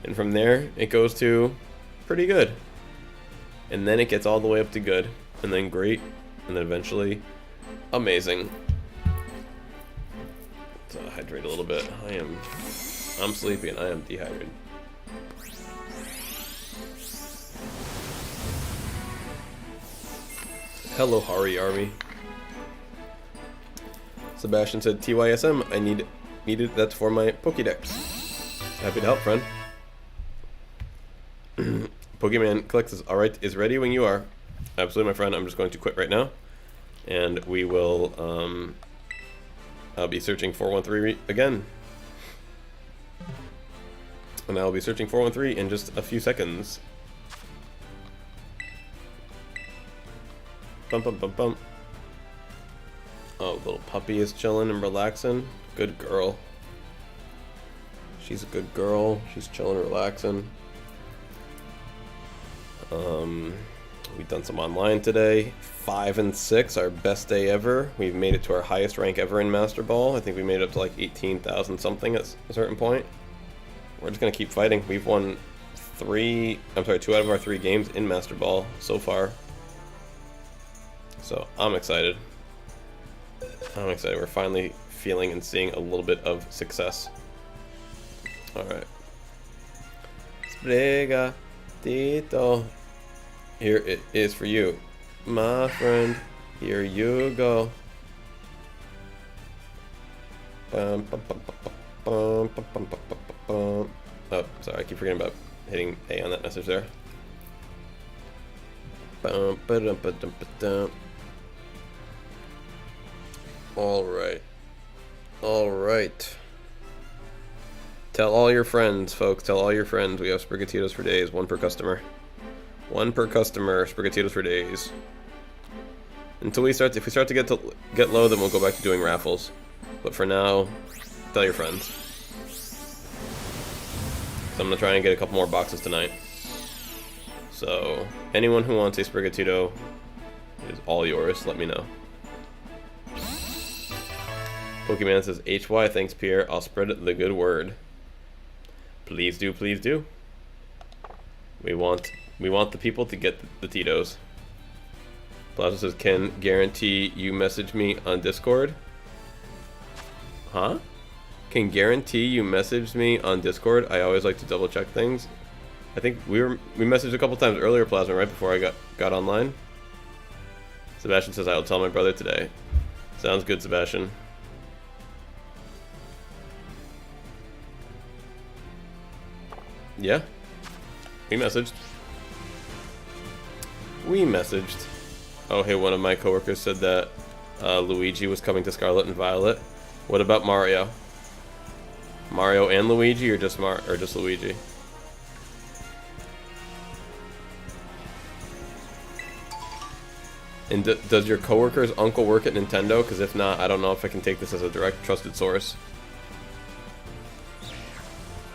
A: And from there, it goes to pretty good. And then it gets all the way up to good. And then great. And then eventually amazing. Let's hydrate a little bit. I'm sleepy and I am dehydrated. Hello, Hari Army. Sebastian said, TYSM, I needed that for my Pokédex. Happy to help, friend. Pokemon Collects is ready when you are. Absolutely, my friend. I'm just going to quit right now. And we will, I'll be searching 413 again. And I'll be searching 413 in just a few seconds. Bum bum bum bum. Oh, little puppy is chilling and relaxing. Good girl. She's a good girl. She's chilling and relaxing. We've done some online today. 5 and 6, our best day ever. We've made it to our highest rank ever in Master Ball. I think we made it up to like 18,000 something at a certain point. We're just gonna keep fighting. We've won 2 out of our 3 games in Master Ball so far. So I'm excited. I'm excited. We're finally feeling and seeing a little bit of success. Alright. Sprigatito. Here it is for you, my friend. Here you go. Oh, sorry, I keep forgetting about hitting A on that message there. Alright. Alright. Tell all your friends, folks. Tell all your friends. We have Sprigatitos for days. 1 per customer. 1 per customer. Sprigatitos for days. Until if we start to get low, then we'll go back to doing raffles. But for now, tell your friends. So I'm gonna try and get a couple more boxes tonight. So anyone who wants a Sprigatito is all yours. Let me know. Pokemon says HY. Thanks, Pierre. I'll spread the good word. Please do, please do. We want the people to get the Titos. Plaza says, can guarantee you message me on Discord? Huh? Can guarantee you message me on Discord? I always like to double check things. I think we messaged a couple times earlier, Plasma, right before I got online. Sebastian says, I'll tell my brother today. Sounds good, Sebastian. Yeah. We messaged. Oh, hey, one of my coworkers said that Luigi was coming to Scarlet and Violet. What about Mario? Mario and Luigi, or just Luigi? And does your coworker's uncle work at Nintendo? Because if not, I don't know if I can take this as a direct trusted source.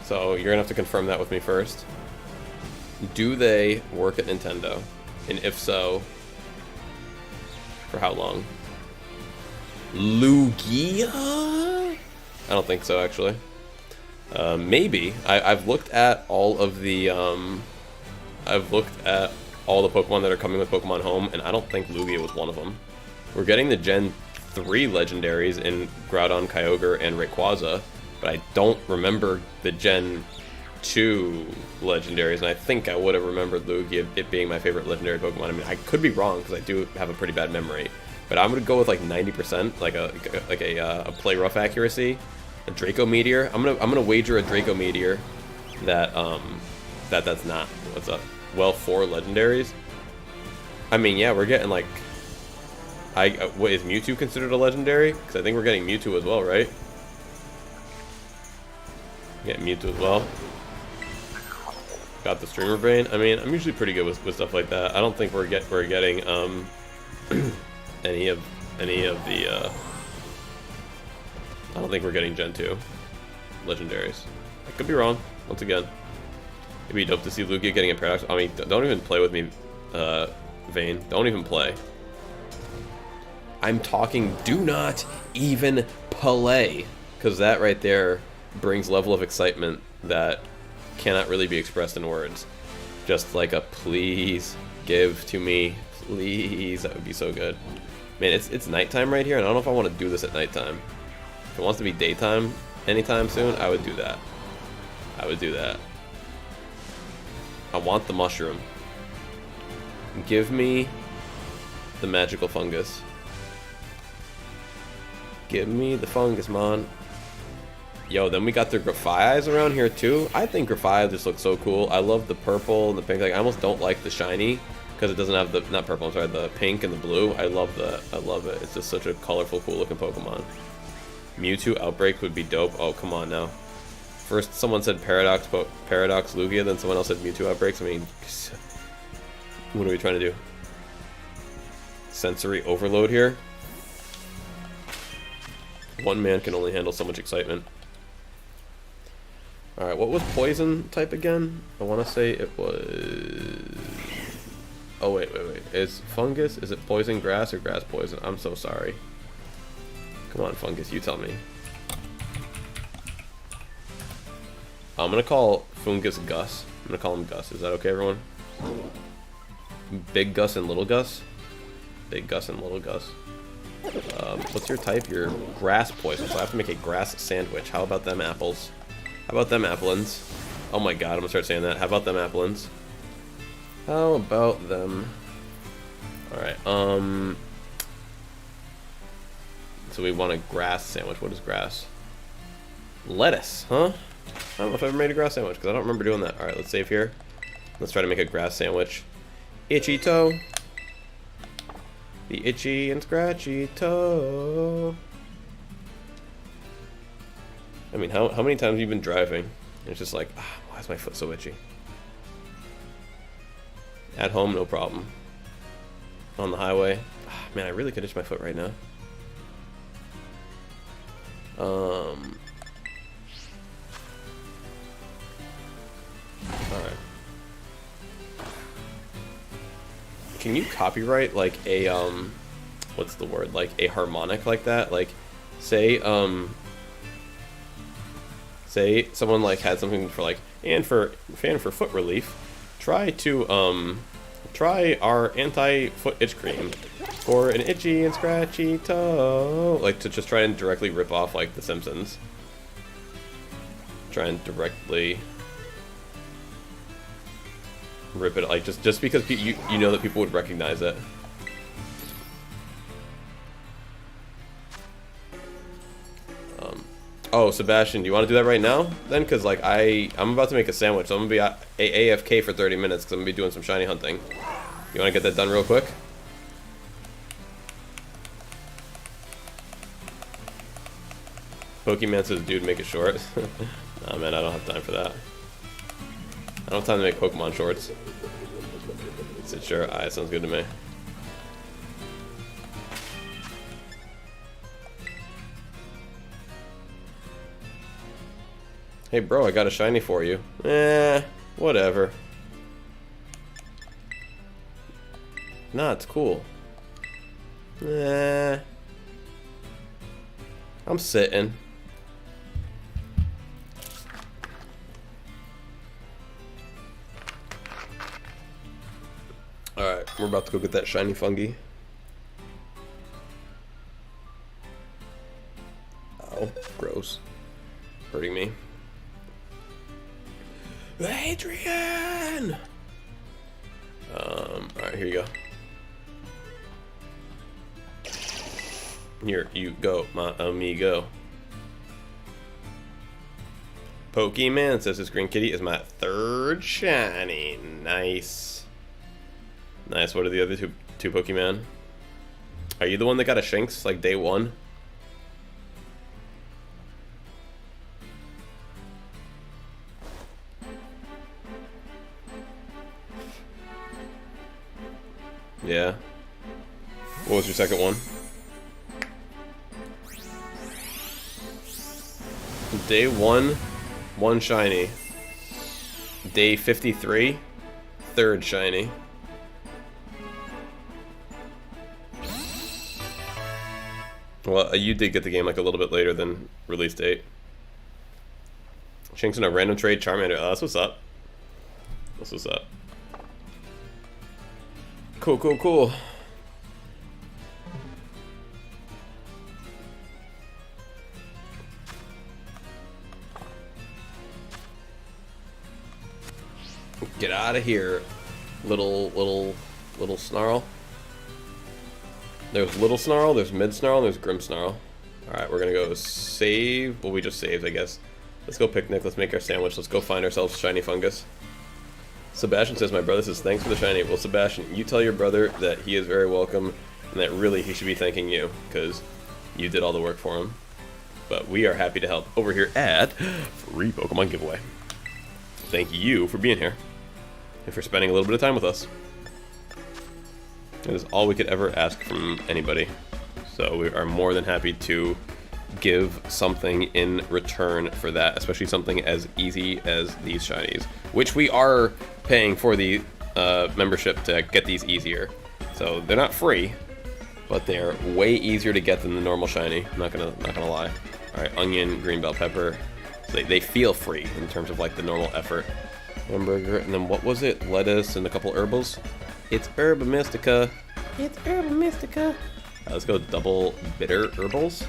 A: So you're gonna have to confirm that with me first. Do they work at Nintendo? And if so, for how long? Lugia? I don't think so, actually. Maybe. I've looked at all of the Pokemon that are coming with Pokemon Home, and I don't think Lugia was one of them. We're getting the Gen 3 legendaries in Groudon, Kyogre, and Rayquaza, but I don't remember the Gen 2 legendaries, and I think I would have remembered Lugia, it being my favorite legendary Pokemon. I mean, I could be wrong, because I do have a pretty bad memory, but I'm going to go with like 90%, like a play rough accuracy, A Draco Meteor. I'm gonna wager a Draco Meteor that that's not. What's up? Well, 4 legendaries. I mean, yeah, we're getting like. What is Mewtwo considered a legendary? Because I think we're getting Mewtwo as well, right? Get Mewtwo as well. Got the Streamer Brain. I mean, I'm usually pretty good with stuff like that. I don't think we're getting any of the. I don't think we're getting Gen 2 legendaries. I could be wrong. Once again, it'd be dope to see Lugia getting a Paradox. I mean, don't even play with me, Vayne. Don't even play. I'm talking. Do not even play, because that right there brings level of excitement that cannot really be expressed in words. Just like a please give to me, please. That would be so good. Man, it's nighttime right here, and I don't know if I want to do this at nighttime. If it wants to be daytime anytime soon, I would do that. I would do that. I want the mushroom. Give me the magical fungus. Give me the fungus, man. Yo, then we got the Grafaias around here too. I think Grafaias just look so cool. I love the purple and the pink. Like, I almost don't like the shiny because it doesn't have the, not purple, I'm sorry, the pink and the blue. I love it. It's just such a colorful, cool looking Pokemon. Mewtwo Outbreak would be dope. Oh, come on now. First someone said Paradox Lugia, then someone else said Mewtwo Outbreaks. I mean, what are we trying to do? Sensory overload here? One man can only handle so much excitement. Alright, what was poison type again? I want to say it was... Oh, wait. Is fungus, is it poison grass or grass poison? I'm so sorry. Come on, fungus, you tell me. I'm going to call fungus Gus. I'm going to call him Gus. Is that okay, everyone? Big Gus and Little Gus? Big Gus and Little Gus. What's your type? You're grass poison, so I have to make a grass sandwich. How about them apples? How about them applins? Oh my god, I'm gonna start saying that. How about them applins? How about them? Alright, so we want a grass sandwich. What is grass? Lettuce, huh? I don't know if I ever made a grass sandwich, because I don't remember doing that. Alright, let's save here. Let's try to make a grass sandwich. Itchy toe. The itchy and scratchy toe. I mean, how many times have you been driving? And it's just like, why is my foot so itchy? At home, no problem. On the highway, man, I really could itch my foot right now. Alright. Can you copyright like a what's the word? Like a harmonic like that? Like say someone like had something for like for foot relief, try our anti-foot itch cream for an itchy and scratchy toe. Like to just try and directly rip off like The Simpsons. Try and directly rip it, like just because you know that people would recognize it. Oh, Sebastian, do you want to do that right now then? Because like I'm about to make a sandwich, so I'm gonna be AFK for 30 minutes because I'm gonna be doing some shiny hunting. You want to get that done real quick? Pokemon says, dude, make it short. Nah, man, I don't have time for that. I don't have time to make Pokemon shorts. He said, sure. Alright, sounds good to me. Hey, bro, I got a shiny for you. Whatever. Nah, it's cool. I'm sitting. Alright, we're about to go get that shiny fungi. Ow, gross. Hurting me. Adrian! Alright, here you go. Here, you go, my amigo. Pokemon says this green kitty is my third shiny. Nice. Nice. What are the other two Pokemon? Are you the one that got a Shinx like day one? Yeah. What was your second one? Day one, one shiny. Day 53, third shiny. Well, you did get the game like a little bit later than release date. Shinx in a random trade, Charmander. Oh, that's what's up. That's what's up. Cool, cool, cool. Get out of here, little snarl. There's little snarl, there's mid snarl, and there's grim snarl. Alright, we're gonna go save. Well, we just saved, I guess. Let's go picnic, let's make our sandwich, let's go find ourselves shiny fungus. Sebastian says, my brother says, thanks for the shiny. Well, Sebastian, you tell your brother that he is very welcome, and that really he should be thanking you, because you did all the work for him. But we are happy to help over here at Free Pokemon Giveaway. Thank you for being here, and for spending a little bit of time with us. It is all we could ever ask from anybody. So we are more than happy to give something in return for that, especially something as easy as these shinies, which we are paying for the membership to get these easier. So they're not free, but they're way easier to get than the normal shiny. I'm not gonna lie. All right, onion, green bell pepper. So they feel free in terms of like the normal effort. Hamburger, and then what was it? Lettuce and a couple herbals. It's Herba Mystica. It's Herba Mystica. Let's go double bitter herbals.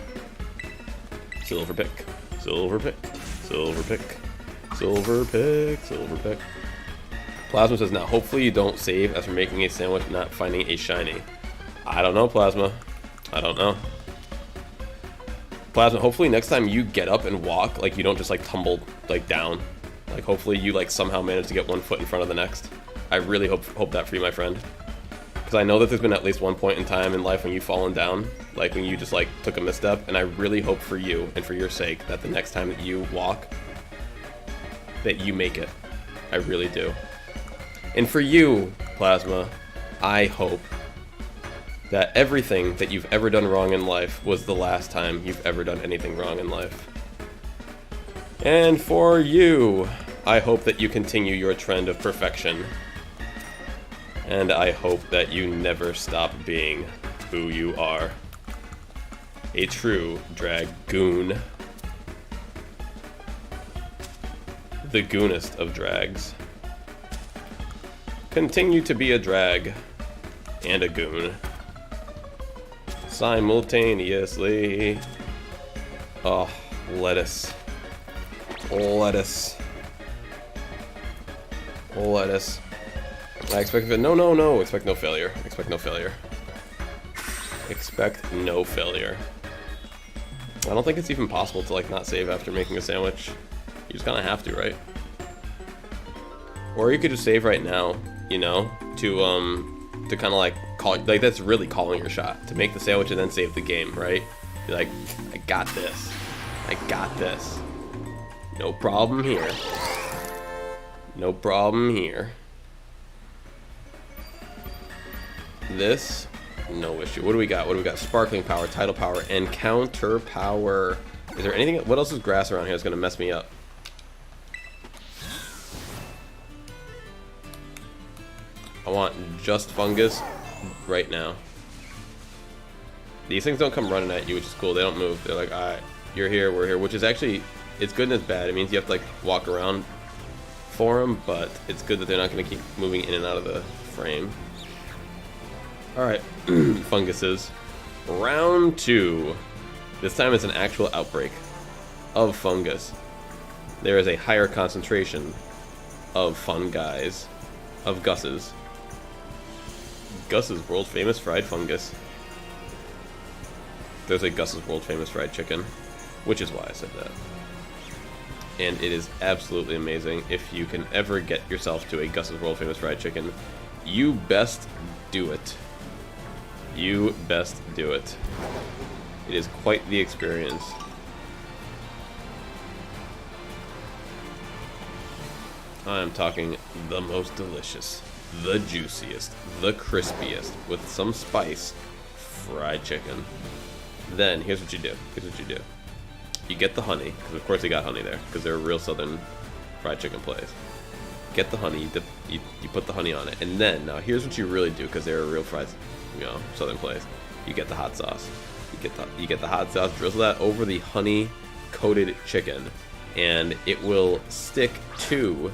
A: Silver pick. Silver pick. Silver pick. Silver pick. Silver pick. Plasma says, now hopefully you don't save as we're making a sandwich, not finding a shiny. I don't know, Plasma. I don't know. Plasma, hopefully next time you get up and walk, like you don't just like tumble like down. Like hopefully you like somehow manage to get one foot in front of the next. I really hope that for you, my friend. Because I know that there's been at least one point in time in life when you've fallen down, like when you just like took a misstep, and I really hope for you and for your sake that the next time that you walk, that you make it. I really do. And for you, Plasma, I hope that everything that you've ever done wrong in life was the last time you've ever done anything wrong in life. And for you, I hope that you continue your trend of perfection. And I hope that you never stop being who you are. A true dragoon. The goonest of drags. Continue to be a drag and a goon. Simultaneously. Oh, lettuce. Lettuce. Lettuce. I expect no. Expect no failure. Expect no failure. Expect no failure. I don't think it's even possible to like not save after making a sandwich. You just kind of have to, right? Or you could just save right now, you know, to kind of like call, like that's really calling your shot, to make the sandwich and then save the game, right? Be like, I got this. I got this. No problem here. No problem here. This, no issue. What do we got? What do we got? Sparkling power, tidal power, and counter power. Is there anything? What else is grass around here that's gonna mess me up? I want just fungus right now. These things don't come running at you, which is cool. They don't move. They're like, alright, you're here, we're here. Which is actually, it's good and it's bad. It means you have to like walk around for them, but it's good that they're not going to keep moving in and out of the frame. Alright, funguses. Round 2. This time it's an actual outbreak of fungus. There is a higher concentration of fun guys, of Gus's. Gus's world famous fried fungus. There's a Gus's world famous fried chicken, which is why I said that. and it is absolutely amazing. If you can ever get yourself to a Gus's World Famous Fried Chicken, you best do it. You best do it. It is quite the experience. I'm talking the most delicious, the juiciest, the crispiest, with some spice, fried chicken. Then, here's what you do. Here's what you do. You get the honey, because of course they got honey there, because they're a real southern fried chicken place. Get the honey, you put the honey on it, and then, now here's what you really do, because they're a real fried, southern place. You get the hot sauce. You get the hot sauce, drizzle that over the honey-coated chicken, and it will stick to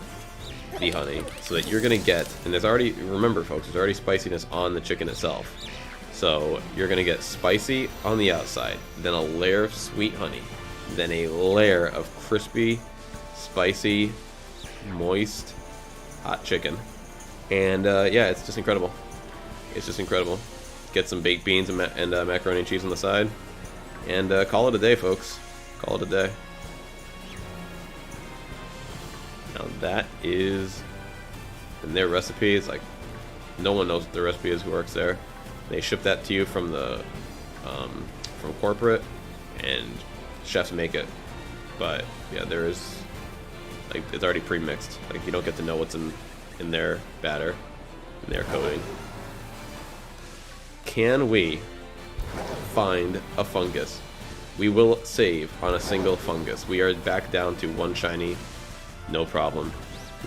A: the honey, so that you're going to get, and there's already, remember folks, there's already spiciness on the chicken itself. So you're going to get spicy on the outside, then a layer of sweet honey, then a layer of crispy, spicy, moist, hot chicken. And yeah, it's just incredible. It's just incredible. Get some baked beans and macaroni and cheese on the side, and call it a day, folks. Call it a day. Now that is, in their recipe, it's like, no one knows what their recipe is who works there. They ship that to you from the from corporate, and chefs make it. But yeah, there is, like, it's already pre-mixed. Like, you don't get to know what's in their batter, in their coating. Can we find a fungus? We will save on a single fungus. We are back down to one shiny, no problem.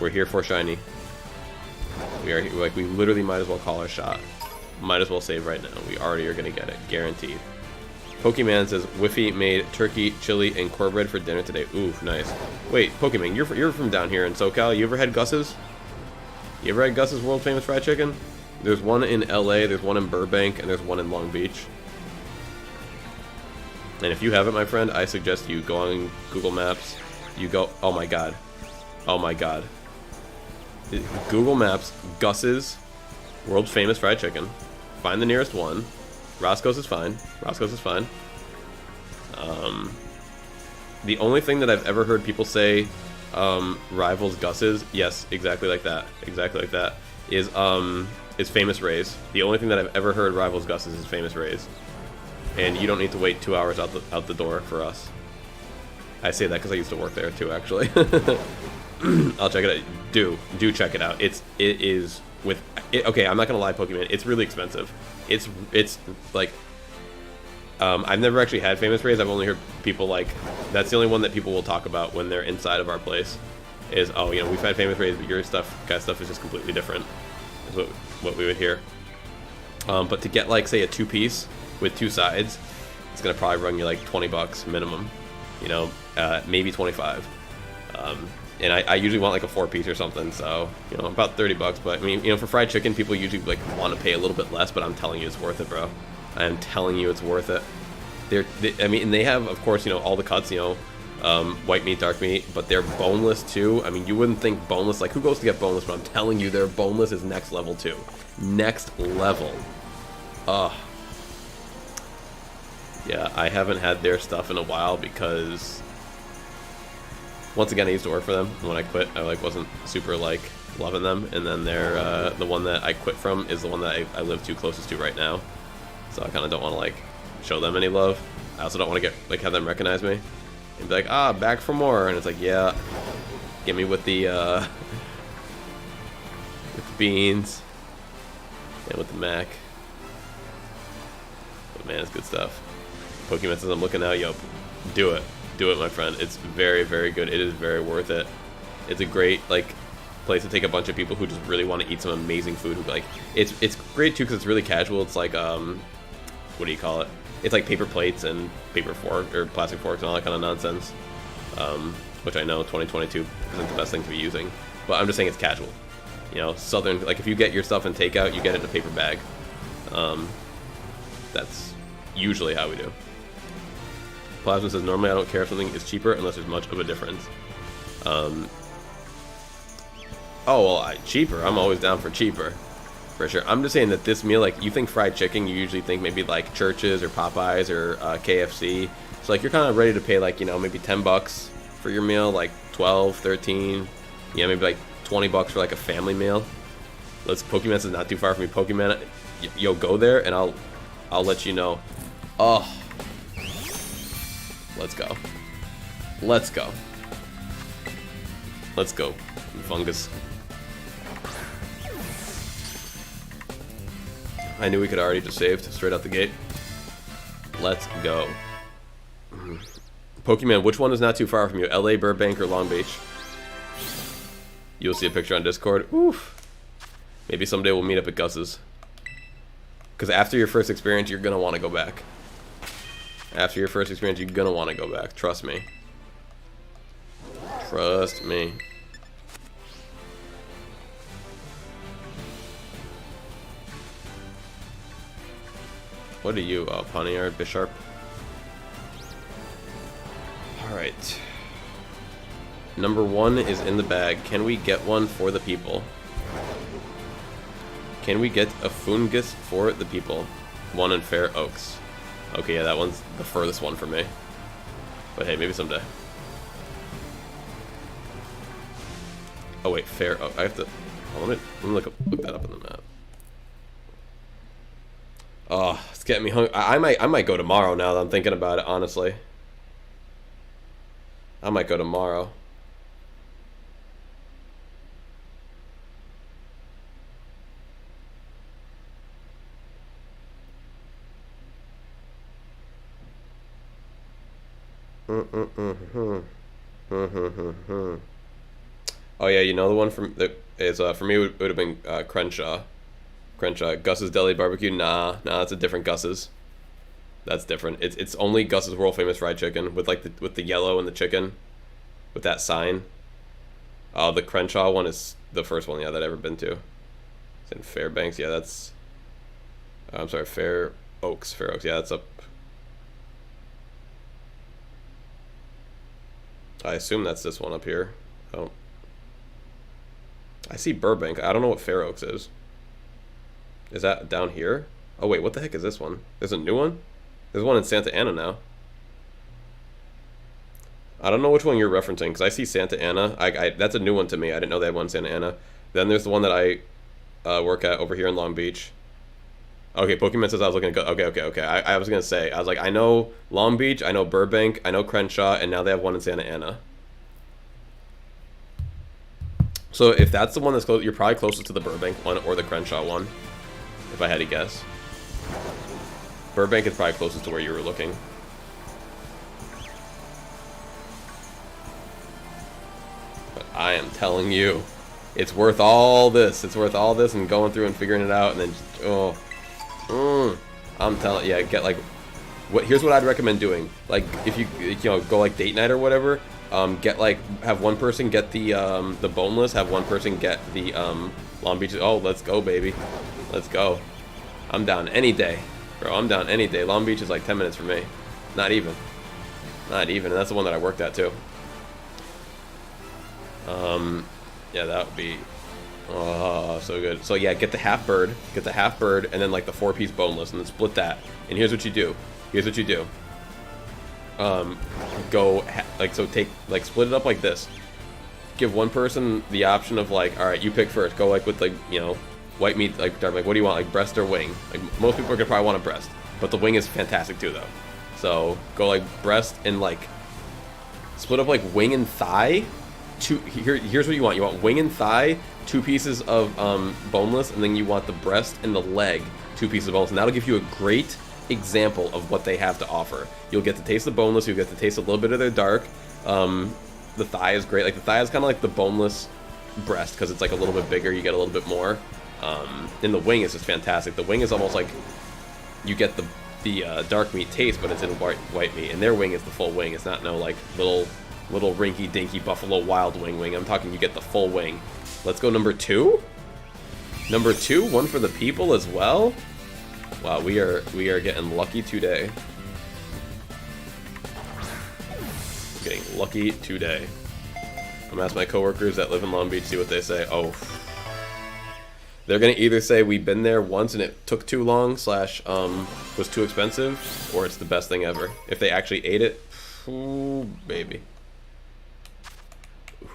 A: We're here for shiny. We are, like, we literally might as well call our shot. Might as well save right now. We already are going to get it. Guaranteed. Pokemon says, Whiffy made turkey, chili, and cornbread for dinner today. Ooh, nice. Wait, Pokemon, you're from down here in SoCal. You ever had Gus's? You ever had Gus's World Famous Fried Chicken? There's one in LA, there's one in Burbank, and there's one in Long Beach. And if you haven't, my friend, I suggest you go on Google Maps. You go, oh my god. Oh my god. Google Maps, Gus's World Famous Fried Chicken. Find the nearest one. Roscoe's is fine. Roscoe's is fine. The only thing that I've ever heard people say rivals Gus's, yes, exactly like that. Exactly like that. Is Famous Ray's. The only thing that I've ever heard rivals Gus's is Famous Ray's. And you don't need to wait 2 hours out the door for us. I say that because I used to work there too, actually. I'll check it out. Do check it out. It is with it, okay, I'm not gonna lie, Pokemon, it's really expensive. It's like I've never actually had Famous Ray's. I've only heard people, like, that's the only one that people will talk about when they're inside of our place. Is, oh, we've had Famous Ray's, but your guy's stuff is just completely different. Is what we would hear. But to get, like, say a 2-piece with 2 sides, it's gonna probably run you like $20 minimum. Maybe 25. And I usually want like a 4-piece or something, so about $30. But I mean, for fried chicken, people usually like want to pay a little bit less. But I'm telling you, it's worth it, bro. I am telling you, it's worth it. I mean, and they have, of course, all the cuts, white meat, dark meat, but they're boneless too. I mean, you wouldn't think boneless. Like, who goes to get boneless? But I'm telling you, their boneless is next level too. Next level. Yeah, I haven't had their stuff in a while because, once again, I used to work for them. When I quit, I wasn't super loving them, and then they're the one that I quit from is the one that I live too closest to right now. So I kind of don't want to show them any love. I also don't want to get have them recognize me and be like, back for more. And it's like, yeah, get me with the beans and with the mac. But man, it's good stuff. Pokemon says I'm looking out. Yo, do it. Do it, my friend. It's very, very good. It is very worth it. It's a great place to take a bunch of people who just really want to eat some amazing food. Who it's great too because it's really casual. It's like what do you call it? It's like paper plates and paper fork or plastic forks and all that kind of nonsense. Which I know 2022 isn't the best thing to be using, but I'm just saying it's casual. Southern, if you get your stuff in takeout, you get it in a paper bag. That's usually how we do. Plasma says, normally I don't care if something is cheaper unless there's much of a difference. Cheaper. I'm always down for cheaper. For sure. I'm just saying that this meal, you think fried chicken, you usually think maybe Church's or Popeyes or KFC. So you're kind of ready to pay maybe $10 for your meal, like 12, 13, yeah, maybe like 20 bucks for like a family meal. Pokemon's is not too far from me. Pokemon, yo, go there and I'll let you know. Oh, let's go. Let's go. Let's go, fungus. I knew we could already just saved straight out the gate. Let's go. Pokemon, which one is not too far from you? LA, Burbank, or Long Beach? You'll see a picture on Discord. Oof. Maybe someday we'll meet up at Gus's. Because after your first experience, you're going to want to go back. After your first experience, you're going to want to go back. Trust me. Trust me. What are you, Poniard, Bisharp? Alright. Number 1 is in the bag. Can we get one for the people? Can we get a Fungus for the people? One in Fair Oaks. Okay, yeah, that one's the furthest one for me. But hey, maybe someday. Oh wait, Fair Oaks. I have to... let me look that up on the map. Oh, it's getting me hungry. I might go tomorrow now that I'm thinking about it, honestly. I might go tomorrow. Oh yeah, you know the one from that is for me it would have been Crenshaw. Gus's Deli Barbecue. Nah, that's a different Gus's. That's different. It's only Gus's world famous fried chicken with like the yellow and the chicken, with that sign. The Crenshaw one is the first one, yeah, that I've ever been to. It's in Fairbanks. Yeah, that's. I'm sorry, Fair Oaks. Yeah, that's up. I assume that's this one up here. Oh. I see Burbank. I don't know what Fair Oaks is. Is that down here? Oh wait, what the heck is this one? There's a new one? There's one in Santa Ana now. I don't know which one you're referencing, because I see Santa Ana. That's a new one to me. I didn't know they had one in Santa Ana. Then there's the one that I work at over here in Long Beach. Okay, Pokemon says I was looking at... Okay. I was going to say, I was like, I know Long Beach, I know Burbank, I know Crenshaw, and now they have one in Santa Ana. So if that's the one that's close, you're probably closest to the Burbank one or the Crenshaw one, if I had to guess. Burbank is probably closest to where you were looking. But I am telling you, it's worth all this. It's worth all this and going through and figuring it out, and then just, I'm telling, yeah, get like, here's what I'd recommend doing. Like if you go like date night or whatever, get like, have one person get the boneless, have one person get the Long Beach. Oh, let's go, baby, let's go. I'm down any day, bro. I'm down any day. Long Beach is like 10 minutes from me, not even, and that's the one that I worked at too. Yeah, that would be, oh, so good. So yeah, get the half bird, and then like the 4-piece boneless, and then split that. And here's what you do. Take, like, split it up like this. Give one person the option of like, all right, you pick first. Go like with like, white meat, like dark. Like, what do you want? Like breast or wing? Like most people are gonna probably want a breast, but the wing is fantastic too, though. So go like breast and like split up like wing and thigh. Here's what you want. You want wing and thigh, 2 pieces of boneless, and then you want the breast and the leg, 2 pieces of boneless, and that'll give you a great example of what they have to offer. You'll get to taste the boneless, you'll get to taste a little bit of their dark. The thigh is great. Like the thigh is kind of like the boneless breast because it's like a little bit bigger, you get a little bit more. And the wing is just fantastic. The wing is almost like you get the dark meat taste, but it's in white meat, and their wing is the full wing. It's not no like little rinky-dinky Buffalo Wild Wing. I'm talking you get the full wing. Let's go number 2. Number 2, one for the people as well. Wow, we are getting lucky today. Getting lucky today. I'm gonna ask my coworkers that live in Long Beach, see what they say. Oh, they're gonna either say we've been there once and it took too long / was too expensive, or it's the best thing ever. If they actually ate it, ooh, baby.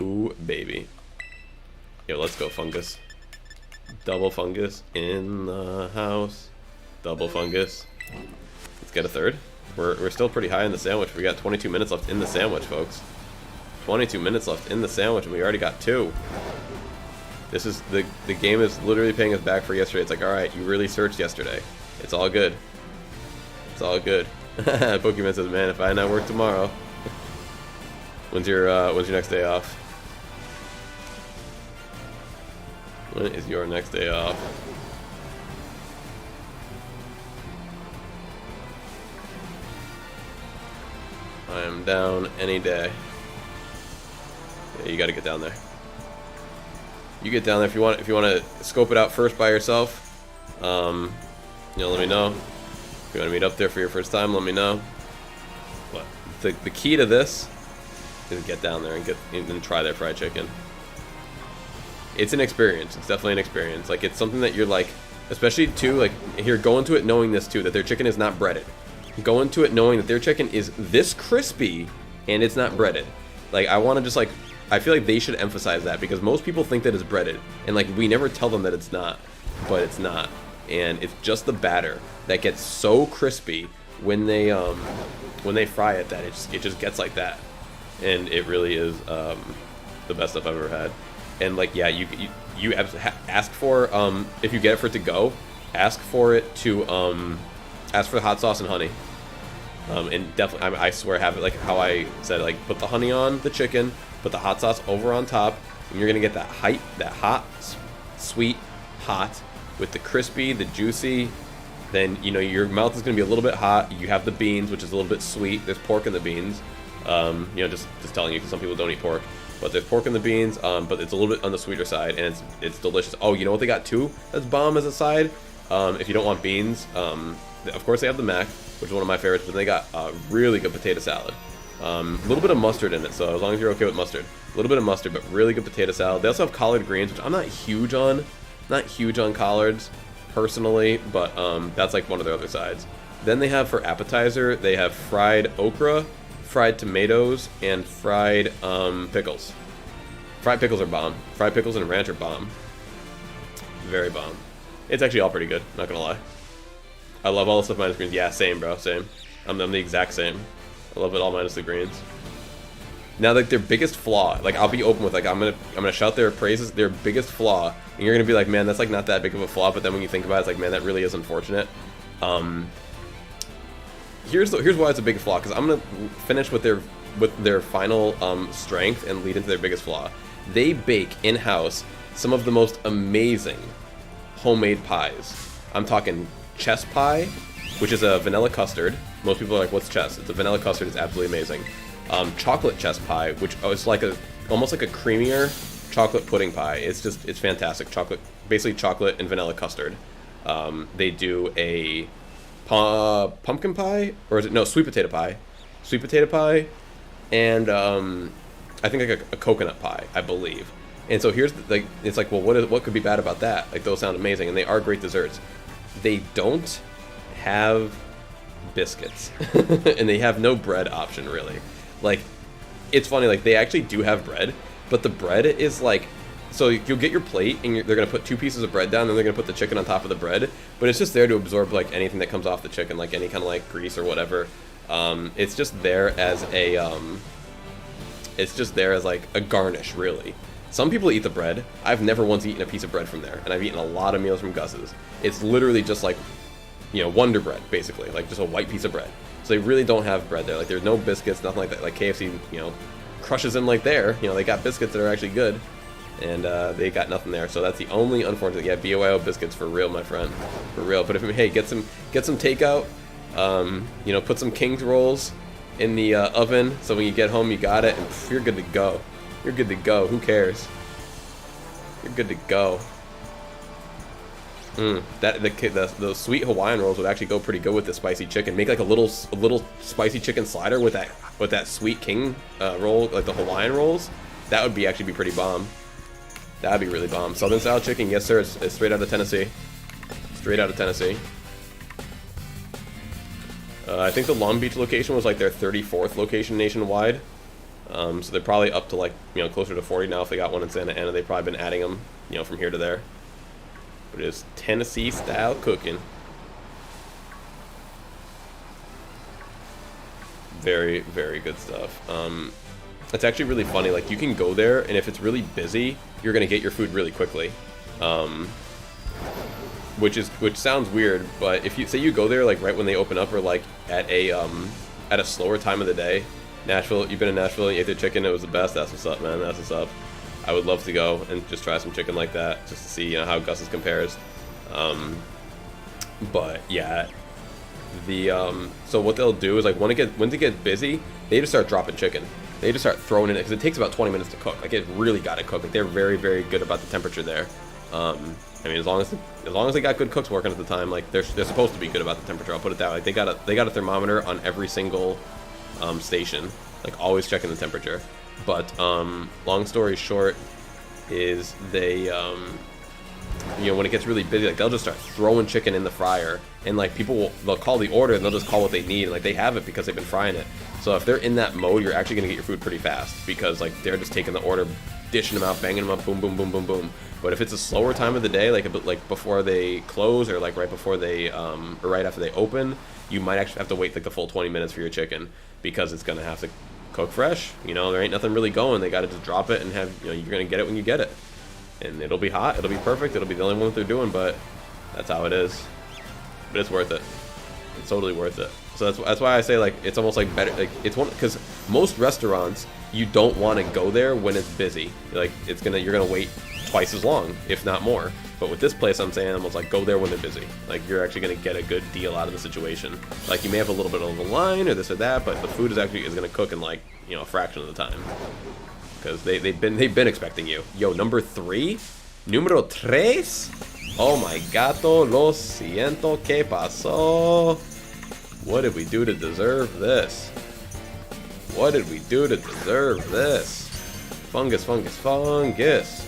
A: Ooh, baby. Yo, let's go, fungus. Double fungus in the house. Double fungus. Let's get a third. We're still pretty high in the sandwich. We got 22 minutes left in the sandwich, folks. 22 minutes left in the sandwich, and we already got 2. This is the game is literally paying us back for yesterday. It's like, all right, you really searched yesterday. It's all good. It's all good. Pokemon says, man, if I not work tomorrow. When's your next day off? When is your next day off? I am down any day. Yeah, you got to get down there. You get down there if you want. If you want to scope it out first by yourself, let me know. If you want to meet up there for your first time, let me know. But the key to this is get down there and try their fried chicken. It's an experience. It's definitely an experience. Like, it's something that you're like, especially too, like, here, go into it knowing this too, that their chicken is not breaded. Go into it knowing that their chicken is this crispy and it's not breaded. Like, I want to just like, I feel like they should emphasize that, because most people think that it's breaded, and like, we never tell them that it's not, but it's not. And it's just the batter that gets so crispy when they fry it that it just gets like that. And it really is the best stuff I've ever had. And like, yeah, you ask for, if you get it for it to go, ask for it to ask for the hot sauce and honey. And definitely, I swear, have it like how I said, like, put the honey on the chicken, put the hot sauce over on top, and you're gonna get that hot, sweet, hot, with the crispy, the juicy. Then, you know, your mouth is gonna be a little bit hot. You have the beans, which is a little bit sweet. There's pork in the beans. Just telling you, because some people don't eat pork, but there's pork in the beans. But it's a little bit on the sweeter side, and it's delicious. Oh, you know what they got too? That's bomb as a side. If you don't want beans, of course they have the mac, which is one of my favorites. But they got a really good potato salad. A little bit of mustard in it, so as long as you're okay with mustard, a little bit of mustard, but really good potato salad. They also have collard greens, which I'm not huge on. Not huge on collards, personally, but that's like one of their other sides. Then they have, for appetizer, they have fried okra, fried tomatoes, and fried pickles. Fried pickles are bomb. Fried pickles and ranch are bomb. Very bomb. It's actually all pretty good, not gonna lie. I love all the stuff minus greens. Yeah, same, bro, same. I'm the exact same. I love it all minus the greens. Now, like, their biggest flaw, like, I'll be open with, like, I'm gonna shout their praises. Their biggest flaw, and you're gonna be like, man, that's like not that big of a flaw. But then when you think about it, it's like, man, that really is unfortunate. Here's why it's a big flaw, because I'm gonna finish with their final strength and lead into their biggest flaw. They bake in-house some of the most amazing homemade pies. I'm talking chess pie, which is a vanilla custard. Most people are like, what's chess? It's a vanilla custard. It's absolutely amazing. Chocolate chess pie, which is like almost like a creamier chocolate pudding pie. It's fantastic. Basically chocolate and vanilla custard. They do a pumpkin pie, or is it, no, sweet potato pie, and I think like a coconut pie, I believe. And so here's it's like, well, what could be bad about that? Like, those sound amazing, and they are great desserts. They don't have biscuits, and they have no bread option, really. Like, it's funny, like, they actually do have bread, but the bread is like, so you'll get your plate, and they're gonna put 2 pieces of bread down, and they're gonna put the chicken on top of the bread, but it's just there to absorb like anything that comes off the chicken, like any kind of like grease or whatever. It's just there as like a garnish, really. Some people eat the bread. I've never once eaten a piece of bread from there, and I've eaten a lot of meals from Gus's. It's literally just like, you know, Wonder Bread, basically, like just a white piece of bread. So they really don't have bread there. Like, there's no biscuits, nothing like that. Like KFC, you know, crushes them like there. You know, they got biscuits that are actually good, and they got nothing there. So that's the only unfortunate. Yeah, BYO biscuits for real, my friend, for real. But hey, get some takeout. You know, put some King's rolls in the oven, so when you get home, you got it, and pff, you're good to go. You're good to go. Who cares? You're good to go. Those sweet Hawaiian rolls would actually go pretty good with the spicy chicken. Make like a little spicy chicken slider with that sweet king roll, like the Hawaiian rolls. That would actually be pretty bomb. That'd be really bomb. Southern style chicken, yes sir. It's straight out of Tennessee. Straight out of Tennessee. I think the Long Beach location was like their 34th location nationwide. So they're probably up to like, you know, closer to 40 now if they got one in Santa Ana. They've probably been adding them, you know, from here to there. But it is Tennessee style cooking. Very, very good stuff. It's actually really funny. Like, you can go there, and if it's really busy, you're gonna get your food really quickly. Which sounds weird, but if you say you go there like right when they open up, or like at a slower time of the day. Nashville, you've been in Nashville, you ate their chicken, it was the best. That's what's up, man. That's what's up. I would love to go and just try some chicken like that, just to see, you know, how Gus's compares. But yeah, so what they'll do is, like, when it gets busy, they just start dropping chicken. They just start throwing in it, because it takes about 20 minutes to cook. Like, it really got to cook. Like, they're very, very good about the temperature there. I mean, as long as they got good cooks working at the time, like, they're supposed to be good about the temperature. I'll put it that way. Like, they got a thermometer on every single station, like, always checking the temperature. But long story short is they you know, when it gets really busy, like, they'll just start throwing chicken in the fryer, and like, they'll call the order and they'll just call what they need, and like, they have it because they've been frying it. So if they're in that mode, you're actually gonna get your food pretty fast, because like, they're just taking the order, dishing them out, banging them up, boom, boom, boom, boom, boom. But if it's a slower time of the day, like a bit like before they close, or like right before they or right after they open, you might actually have to wait like the full 20 minutes for your chicken, because it's gonna have to cook fresh. You know, there ain't nothing really going. They gotta just drop it and have, you know, you're gonna get it when you get it, and it'll be hot, it'll be perfect, it'll be the only one that they're doing. But that's how it is. But it's worth it. It's totally worth it. So that's why I say, like, it's almost like better, like, it's one, because most restaurants, you don't want to go there when it's busy. Like, you're gonna wait twice as long, if not more. But with this place, I'm saying almost like, go there when they're busy. Like, you're actually gonna get a good deal out of the situation. Like, you may have a little bit of a line or this or that, but the food is gonna cook in, like, you know, a fraction of the time, because they've been expecting you. Yo, number 3, número 3. Oh my gato, lo siento, ¿qué pasó? What did we do to deserve this? What did we do to deserve this? Fungus, fungus, fungus.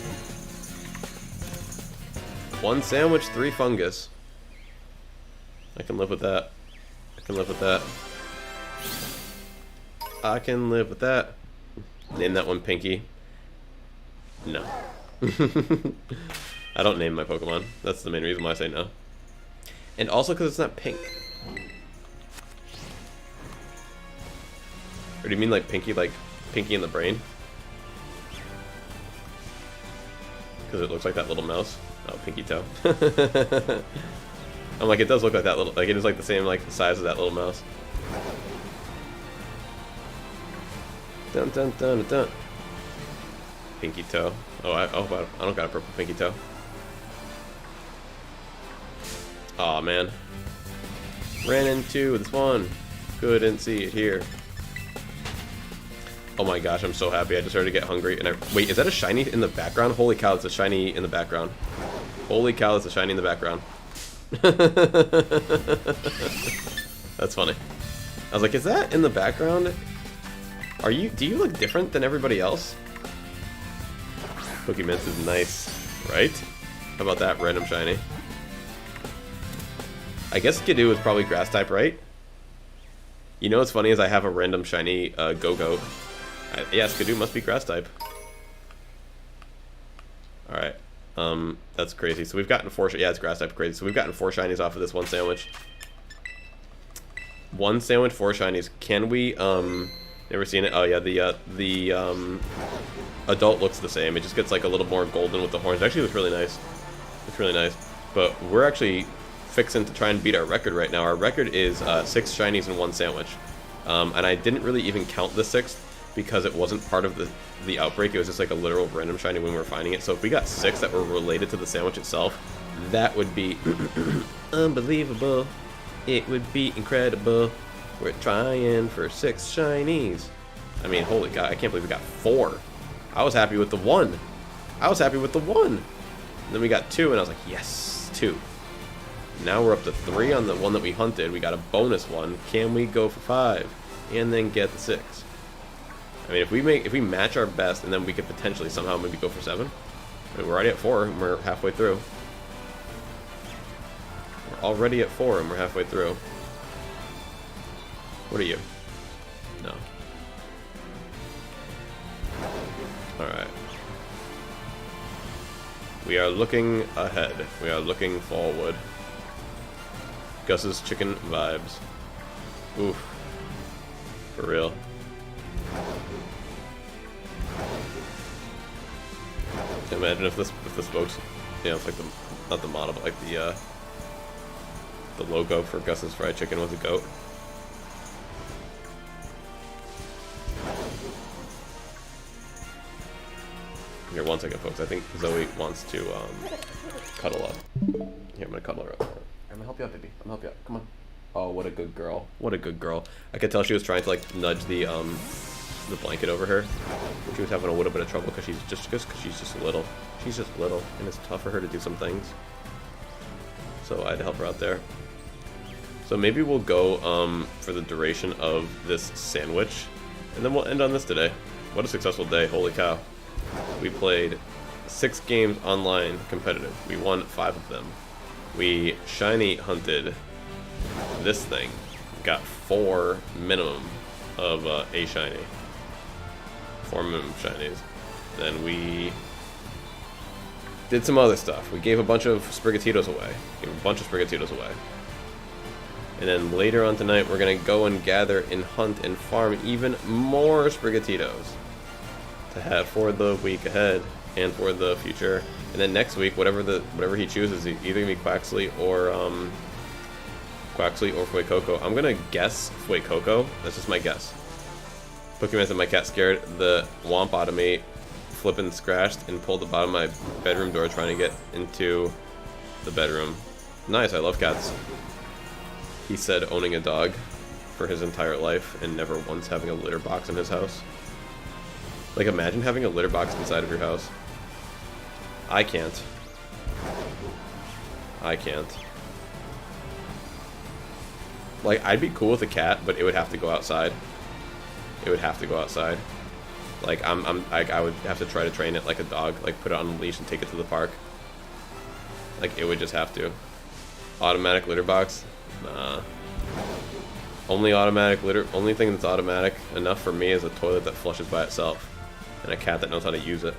A: 1 sandwich, 3 fungus. I can live with that. I can live with that. I can live with that. Name that one Pinky. No. I don't name my Pokemon. That's the main reason why I say no. And also because it's not pink. Or do you mean like Pinky in the brain? Because it looks like that little mouse. Oh, Pinky Toe. I'm like, it does look like that little, like, it is like the same, like, size as that little mouse. Dun dun dun dun. Pinky Toe. Oh, I don't got a purple Pinky Toe. Aw, man. Ran into this one. Couldn't see it here. Oh my gosh, I'm so happy. I just started to get hungry. And wait, is that a shiny in the background? Holy cow, it's a shiny in the background. Holy cow, it's a shiny in the background. That's funny. I was like, is that in the background? Do you look different than everybody else? Cookie Mints is nice, right? How about that random shiny? I guess Skidoo is probably grass type, right? You know what's funny is I have a random shiny Go-Goat. Yeah, Skidoo must be grass type. Alright. That's crazy. So we've gotten 4 yeah, it's grass type, crazy. So we've gotten 4 shinies off of this 1 sandwich. 1 sandwich, 4 shinies. Can we, never seen it? Oh yeah, the adult looks the same. It just gets like a little more golden with the horns. It actually looks really nice. It's really nice. But we're actually fixing to try and beat our record right now. Our record is 6 shinies in 1 sandwich. And I didn't really even count the 6th because it wasn't part of the outbreak. It was just like a literal random shiny when we were finding it. So if we got 6 that were related to the sandwich itself, that would be unbelievable. It would be incredible. We're trying for 6 shinies. I mean, holy God, I can't believe we got 4. I was happy with the 1. I was happy with the 1. And then we got 2, and I was like, yes, 2. Now we're up to 3 on the one that we hunted. We got a bonus 1. Can we go for 5? And then get the 6? I mean, if we match our best, and then we could potentially somehow maybe go for 7. I mean, we're already at 4, and we're halfway through. We're already at 4, and we're halfway through. What are you? No. Alright. We are looking ahead. We are looking forward. Gus's chicken vibes. Oof. For real. Imagine if this folks, you know, it's like the, not the model, but like the logo for Gus's fried chicken was a goat. Here, one second, folks. I think Zoe wants to cuddle up. Here, I'm gonna cuddle her up. I'm gonna help you out, baby. I'm gonna help you out. Come on. Oh, what a good girl. What a good girl. I could tell she was trying to like nudge the blanket over her. She was having a little bit of trouble because she's just little. She's just little, and it's tough for her to do some things. So I had to help her out there. So maybe we'll go for the duration of this sandwich, and then we'll end on this today. What a successful day! Holy cow! We played 6 games online competitive. We won 5 of them. We shiny hunted this thing. Got 4 minimum of a shiny. 4 minimum shinies. Then we did some other stuff. We gave a bunch of Sprigatitos away. And then later on tonight, we're gonna go and gather and hunt and farm even more Sprigatitos to have for the week ahead and for the future. And then next week, whatever he chooses, either gonna be Quaxley or Fuecoco. I'm gonna guess Fuecoco. That's just my guess. Pokemon said my cat scared the womp out of me, flipping scratched and pulled the bottom of my bedroom door trying to get into the bedroom. Nice, I love cats. He said owning a dog for his entire life and never once having a litter box in his house. Like, imagine having a litter box inside of your house. I can't. Like, I'd be cool with a cat, but it would have to go outside. Like, I would have to try to train it like a dog, like put it on a leash and take it to the park. Like, it would just have to. Automatic litter box? Nah. Only thing that's automatic enough for me is a toilet that flushes by itself. And a cat that knows how to use it.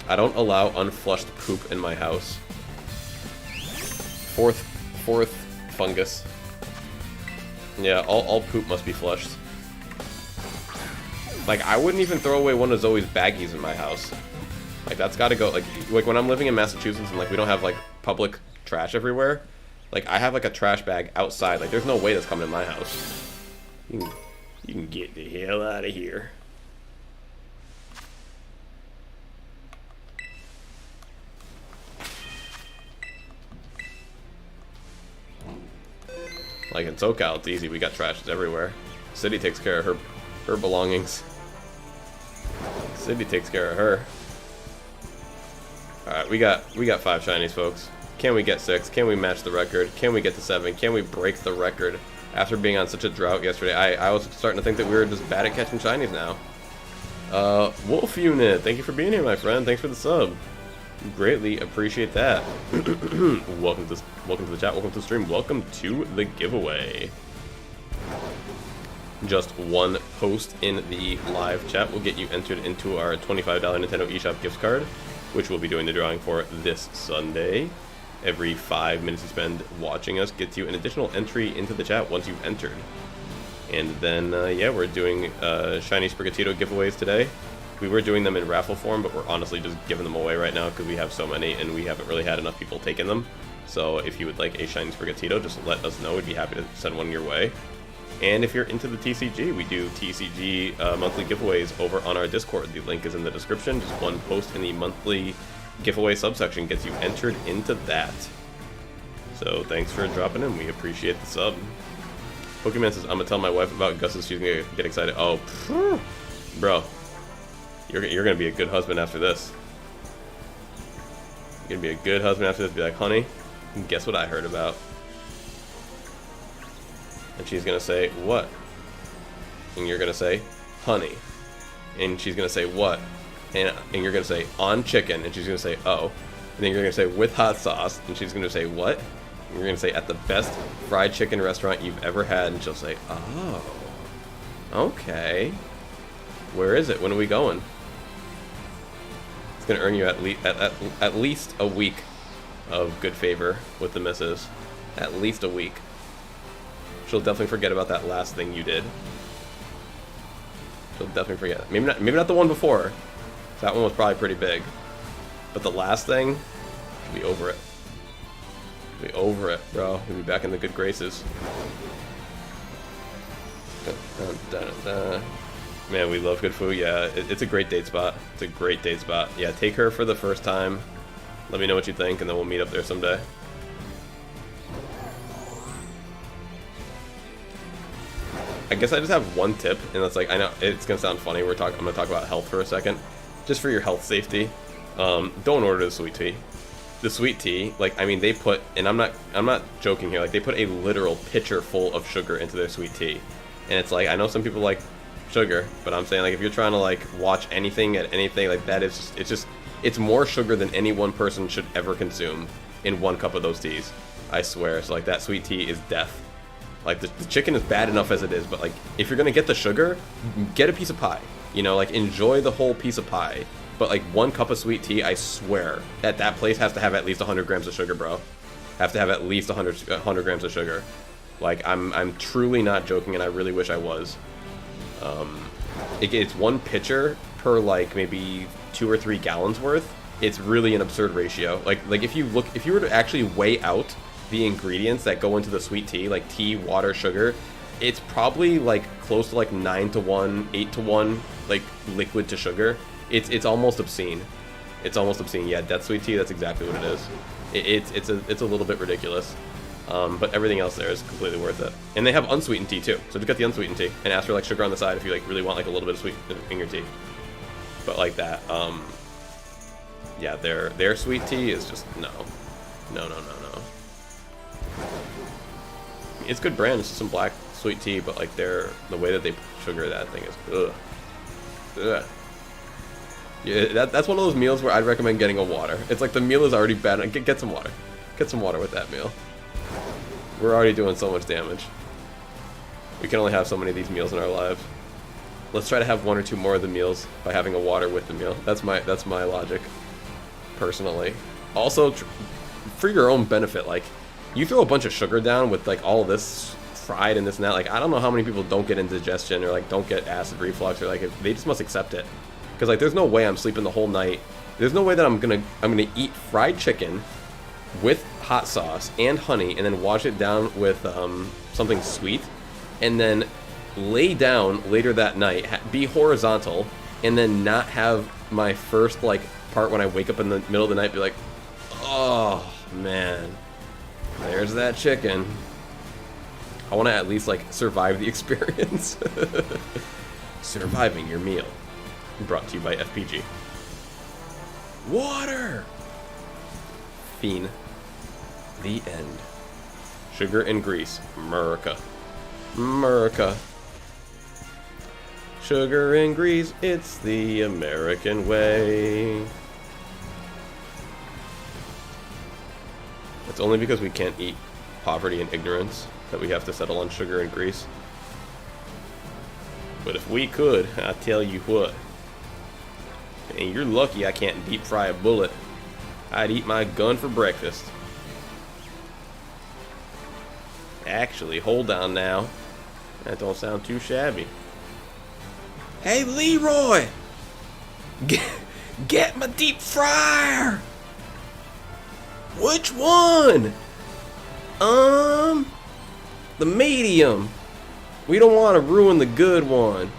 A: I don't allow unflushed poop in my house. Fourth fungus. Yeah, all poop must be flushed. Like, I wouldn't even throw away one of Zoe's baggies in my house. Like, that's gotta go. Like when I'm living in Massachusetts and like we don't have like public trash everywhere. Like, I have like a trash bag outside. Like, there's no way that's coming in my house. You can get the hell out of here. Like, in SoCal, it's easy. We got trashes everywhere. City takes care of her belongings. City takes care of her. Alright, we got 5 shinies, folks. Can we get 6? Can we match the record? Can we get to 7? Can we break the record? After being on such a drought yesterday, I was starting to think that we were just bad at catching shinies now. Wolf Unit, thank you for being here, my friend. Thanks for the sub. Greatly appreciate that. Welcome to the chat. Welcome to the stream. Welcome to the giveaway. Just one post in the live chat will get you entered into our $25 Nintendo eShop gift card, which we'll be doing the drawing for this Sunday. Every 5 minutes you spend watching us gets you an additional entry into the chat once you've entered. And then, yeah, we're doing Shiny Sprigatito giveaways today. We were doing them in raffle form, but we're honestly just giving them away right now because we have so many and we haven't really had enough people taking them. So if you would like a Shiny Sprigatito, just let us know. We'd be happy to send one your way. And if you're into the TCG, we do TCG monthly giveaways over on our Discord. The link is in the description. Just one post in the monthly giveaway subsection gets you entered into that. So thanks for dropping in. We appreciate the sub. Pokemon says, I'm going to tell my wife about Gus's. She's going to get excited. Oh, bro. You're going to be a good husband after this. You're going to be a good husband after this. Be like, honey, guess what I heard about? And she's going to say, what? And you're going to say, honey. And she's going to say, what? And you're going to say, on chicken. And she's going to say, oh. And then you're going to say, with hot sauce. And she's going to say, what? You're gonna say, at the best fried chicken restaurant you've ever had, and she'll say, oh, okay. Where is it? When are we going? It's gonna earn you at least a week of good favor with the missus. At least a week. She'll definitely forget about that last thing you did. She'll definitely forget. Maybe not the one before. That one was probably pretty big. But the last thing, she'll be over it. She'll be over it, bro. You'll be back in the good graces. Dun, dun, dun, dun. Man, we love good food. Yeah, it's a great date spot. It's a great date spot. Yeah, take her for the first time. Let me know what you think, and then we'll meet up there someday. I guess I just have one tip, and that's like, I know it's gonna sound funny. I'm gonna talk about health for a second, just for your health safety. Don't order the sweet tea. The sweet tea, like, I mean, they put, and I'm not joking here. Like, they put a literal pitcher full of sugar into their sweet tea, and it's like, I know some people like sugar, but I'm saying, like, if you're trying to like watch anything at anything, like, that is it's more sugar than any one person should ever consume in one cup of those teas. I swear. So like, that sweet tea is death. Like, the chicken is bad enough as it is, but like, if you're gonna get the sugar, get a piece of pie. You know, like, enjoy the whole piece of pie. But like, 1 cup of sweet tea, I swear, that place has to have at least 100 grams of sugar, bro. Have to have at least 100 grams of sugar. Like, I'm truly not joking, and I really wish I was. It's 1 pitcher per like maybe 2 or 3 gallons worth. It's really an absurd ratio. Like if you were to actually weigh out the ingredients that go into the sweet tea, like tea, water, sugar, it's probably like close to like 9 to 1, 8 to 1, like liquid to sugar. It's almost obscene. It's almost obscene. Yeah, Death Sweet Tea, that's exactly what it is. It's a little bit ridiculous. But everything else there is completely worth it. And they have unsweetened tea too. So just get the unsweetened tea and ask for like sugar on the side if you like really want like a little bit of sweet in your tea. But like that, yeah, their sweet tea is just no. It's good brand. It's just some black sweet tea, but like the way that they sugar that thing is ugh. Yeah, that's one of those meals where I'd recommend getting a water. It's like the meal is already bad. Get some water. Get some water with that meal. We're already doing so much damage. We can only have so many of these meals in our lives. Let's try to have 1 or 2 more of the meals by having a water with the meal. That's my logic, personally. Also, for your own benefit, like, you throw a bunch of sugar down with like all this fried and this and that. Like, I don't know how many people don't get indigestion or like don't get acid reflux, or like they just must accept it. Because like, there's no way I'm sleeping the whole night. There's no way that I'm gonna eat fried chicken with hot sauce and honey, and then wash it down with something sweet, and then lay down later that night, be horizontal, and then not have my first like part when I wake up in the middle of the night be like, oh man, there's that chicken. I want to at least like survive the experience. Surviving your meal. Brought to you by FPG. Water! Fiend. The end. Sugar and grease. America. America. Sugar and grease, it's the American way. It's only because we can't eat poverty and ignorance that we have to settle on sugar and grease. But if we could, I tell you what. And you're lucky I can't deep fry a bullet. I'd eat my gun for breakfast. Actually, hold on now. That don't sound too shabby. Hey, Leroy! Get my deep fryer! Which one? The medium. We don't want to ruin the good one.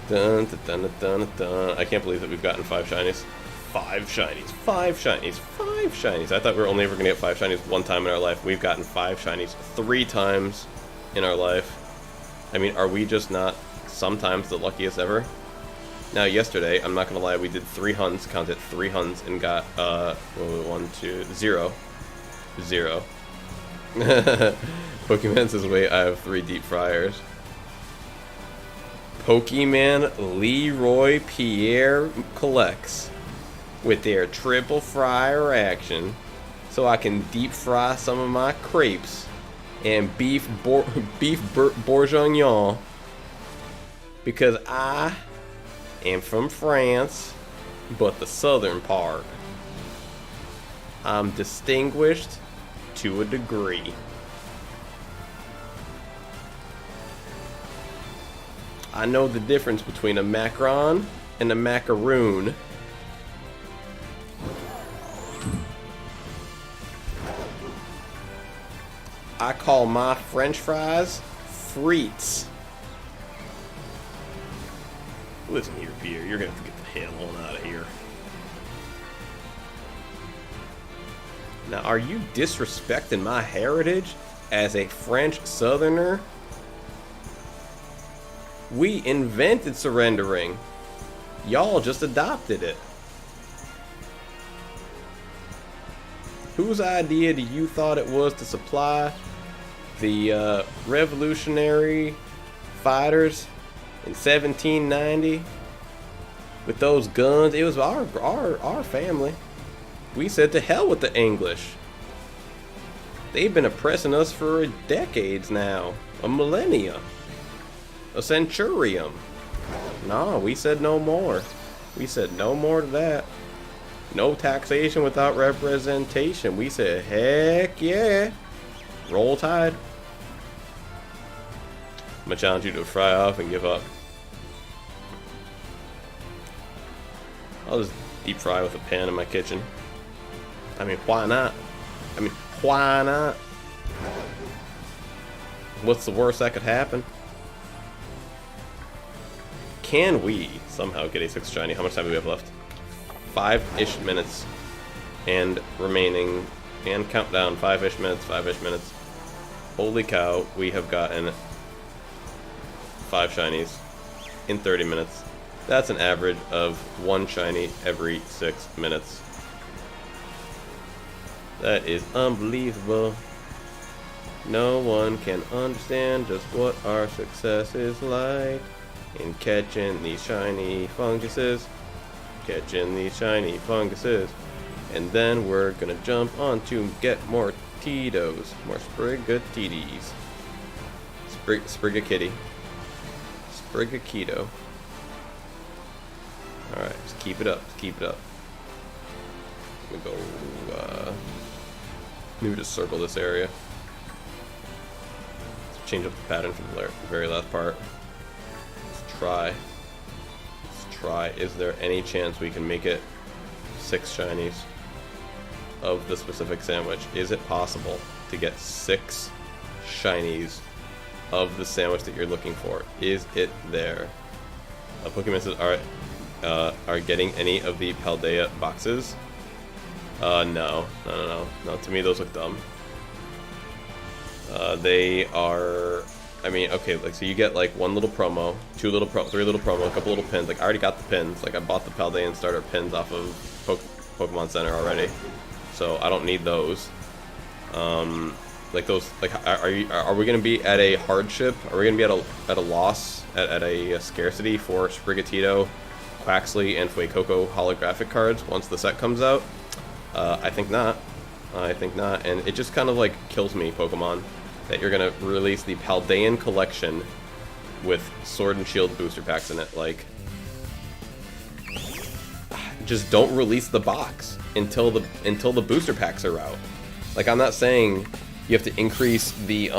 A: Dun, dun, dun, dun, dun. I can't believe that we've gotten 5 shinies. 5 shinies. 5 shinies. 5 shinies. I thought we were only ever going to get 5 shinies one time in our life. We've gotten 5 shinies 3 times in our life. I mean, are we just not sometimes the luckiest ever? Now, yesterday, I'm not going to lie, we did 3 hunts, counted 3 hunts, and got, 0. Pokemon says, wait, I have 3 deep fryers. Pokemon Leroy Pierre collects with their triple fryer action, so I can deep fry some of my crepes and beef bourguignon, because I am from France, but the southern part. I'm distinguished to a degree. I know the difference between a macaron and a macaroon. I call my French fries frites. Listen here, Peter, you're gonna have to get the hell on out of here. Now, are you disrespecting my heritage as a French southerner? We invented surrendering. Y'all just adopted it. Whose idea do you thought it was to supply the revolutionary fighters in 1790 with those guns? It was our family. We said to hell with the English. They've been oppressing us for decades now, a millennia, a centurium. No, we said no more. We said no more to that. No taxation without representation. We said, heck yeah. Roll Tide. I'm gonna challenge you to fry off and give up. I'll just deep fry with a pan in my kitchen. I mean, why not? Why not? What's the worst that could happen? Can we somehow get a 6 shiny? How much time do we have left? 5-ish minutes. And remaining. And countdown. 5-ish minutes, 5-ish minutes. Holy cow, we have gotten 5 shinies in 30 minutes. That's an average of 1 shiny every 6 minutes. That is unbelievable. No one can understand just what our success is like in catching these shiny funguses. Catching these shiny funguses. And then we're gonna jump on to get more Tito's. More Sprigatitis. Sprigakitty. Sprigatito. Alright, just keep it up. Just keep it up. We go, maybe just circle this area. Let's change up the pattern for the very last part. Let's try. Let's try. Is there any chance we can make it 6 shinies of the specific sandwich? Is it possible to get 6 shinies of the sandwich that you're looking for? Is it there? Pokemon says, are getting any of the Paldea boxes? No. To me, those look dumb. They are. I mean, okay, like, so you get like 1 little promo, 2 little promo, 3 little promo, a couple little pins. Like, I already got the pins. Like, I bought the Paldean starter pins off of Pokemon Center already, so I don't need those. Like those. Like, are we gonna be at a hardship? Are we gonna be at a loss, at a scarcity for Sprigatito, Quaxley, and Fuecoco holographic cards once the set comes out? I think not. I think not. And it just kind of like kills me, Pokemon, that you're gonna release the Paldean collection with Sword and Shield booster packs in it. Like, just don't release the box until the booster packs are out. Like, I'm not saying you have to increase the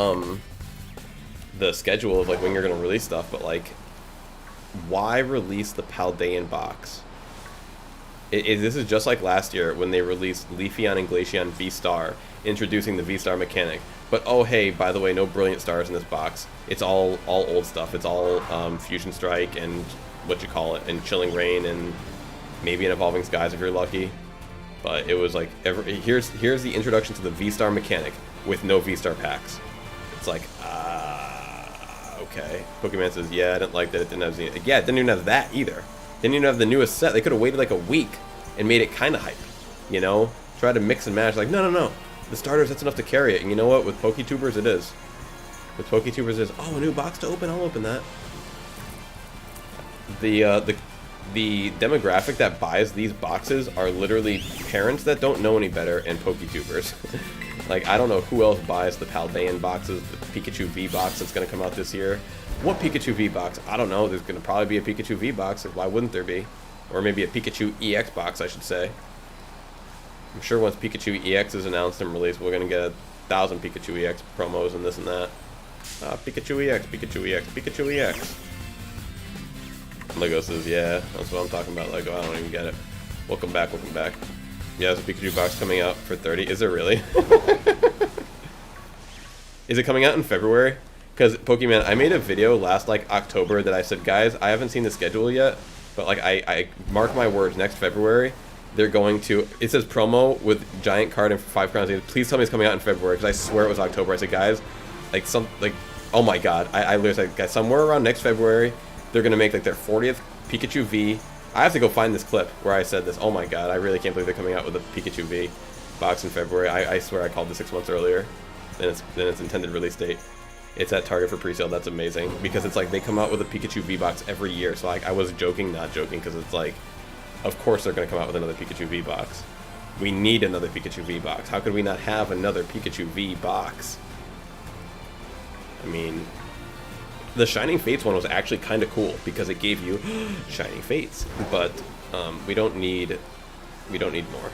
A: schedule of like when you're gonna release stuff, but like, why release the Paldean box? This is just like last year when they released Leafeon and Glaceon V-Star, introducing the V-Star mechanic. But oh hey, by the way, no Brilliant Stars in this box. It's all old stuff. It's all Fusion Strike and and Chilling Rain and maybe an Evolving Skies if you're lucky. But it was like, here's the introduction to the V-Star mechanic with no V-Star packs. It's like, okay. Pokemon says, yeah, I didn't like that it didn't have Zenith. Yeah, it didn't even have that either. Didn't even have the newest set. They could have waited like a week and made it kind of hype, you know? Try to mix and match. Like, no. The starter set's enough to carry it. And you know what? With PokeTubers, it is. With PokeTubers is, oh, a new box to open, I'll open that. The demographic that buys these boxes are literally parents that don't know any better and PokeTubers. Like, I don't know who else buys the Paldean boxes, the Pikachu V box that's going to come out this year. What Pikachu V box? I don't know. There's going to probably be a Pikachu V box. Why wouldn't there be? Or maybe a Pikachu EX box, I should say. I'm sure once Pikachu EX is announced and released, we're going to get 1,000 Pikachu EX promos and this and that. Pikachu EX, Pikachu EX, Pikachu EX. Lego says, yeah, that's what I'm talking about, Lego. I don't even get it. Welcome back, welcome back. Yeah, there's a Pikachu box coming out for 30. Is there really? Is it coming out in February? Because, Pokemon, I made a video last, like, October that I said, guys, I haven't seen the schedule yet, but, like, I mark my words, next February, they're going to, it says promo with giant card and 5 crowns. Please tell me it's coming out in February, because I swear it was October. I said, guys, like, oh my god. I literally said, guys, somewhere around next February, they're going to make, like, their 40th Pikachu V. I have to go find this clip where I said this. Oh my god, I really can't believe they're coming out with a Pikachu V box in February. I swear I called this 6 months earlier than its intended release date. It's at Target for pre-sale. That's amazing. Because it's like they come out with a Pikachu V box every year. So like I was joking, not joking, because it's like, of course they're going to come out with another Pikachu V box. We need another Pikachu V box. How could we not have another Pikachu V box? I mean, the Shining Fates one was actually kind of cool because it gave you Shining Fates, but we don't need more.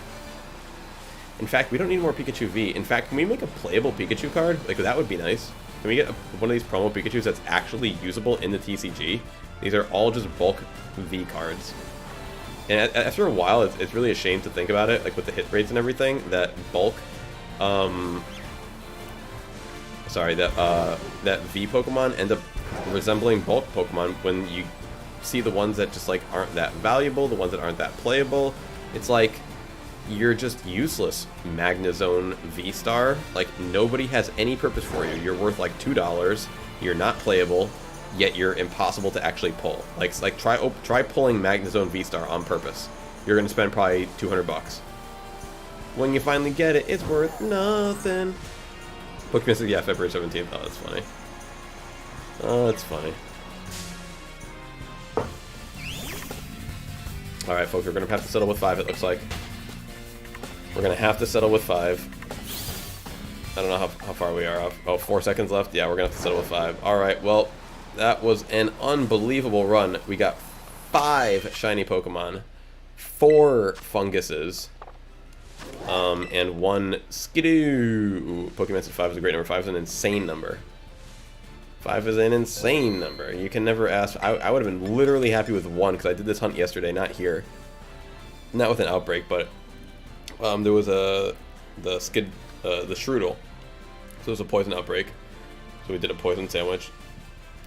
A: In fact, we don't need more Pikachu V. In fact, can we make a playable Pikachu card? Like, that would be nice. Can we get one of these promo Pikachus that's actually usable in the TCG? These are all just bulk V cards. And after a while, it's really a shame to think about it, like with the hit rates and everything, that bulk, that V Pokemon end up resembling bulk Pokemon when you see the ones that just like aren't that valuable, the ones that aren't that playable. It's like you're just useless, Magnezone V-Star. Like, nobody has any purpose for you. You're worth like $2. You're not playable, yet you're impossible to actually pull. Like try pulling Magnezone V-Star on purpose. You're gonna spend probably 200 bucks. When you finally get it, it's worth nothing. Pokemon says, yeah, February 17th. Oh, that's funny. Oh, that's funny. Alright, folks, we're going to have to settle with 5, it looks like. We're going to have to settle with 5. I don't know how far we are off. Oh, 4 seconds left? Yeah, we're going to have to settle with 5. Alright, well, that was an unbelievable run. We got 5 shiny Pokemon, 4 funguses, and 1 Skidoo. Pokemon said 5 is a great number. 5 is an insane number. 5 is an insane number. You can never ask. I would have been literally happy with 1 because I did this hunt yesterday, not here. Not with an outbreak, but there was the Strudel. So it was a poison outbreak. So we did a poison sandwich.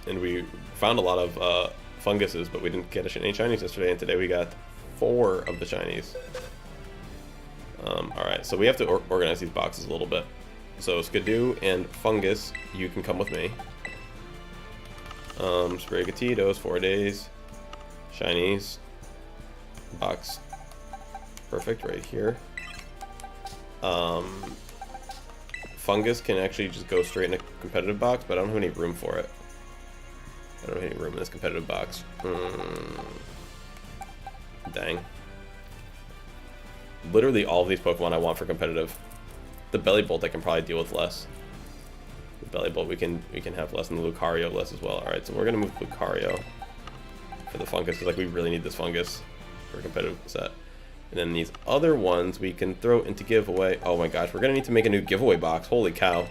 A: And we found a lot of funguses, but we didn't get any shinies yesterday. And today we got 4 of the shinies. Alright, so we have to organize these boxes a little bit. So Skidoo and Fungus, you can come with me. Sprigatito's 4 days. Shinies. Box. Perfect, right here. Fungus can actually just go straight in a competitive box, but I don't have any room for it. I don't have any room in this competitive box. Dang. Literally all of these Pokemon I want for competitive. The Belly Bolt I can probably deal with less. The Belly Bolt we can have less, and the Lucario less as well. Alright, so we're gonna move Lucario for the Fungus, because like we really need this Fungus for a competitive set. And then these other ones we can throw into giveaway. Oh my gosh, we're gonna need to make a new giveaway box. Holy cow.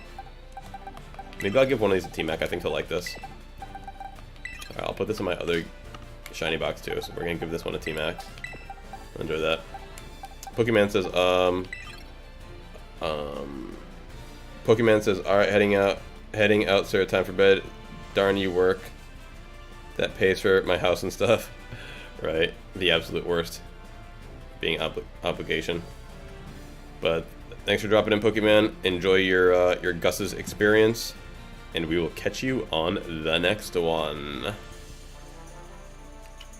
A: Maybe I'll give one of these to T-Mac. I think he'll like this. Alright, I'll put this in my other shiny box too, so we're gonna give this one to T-Mac. Enjoy that. Pokemon says, Pokemon says, alright, heading out, sir, time for bed. Darn you work. That pays for my house and stuff. Right? The absolute worst. Being obligation. But thanks for dropping in, Pokemon. Enjoy your Gus's experience. And we will catch you on the next one.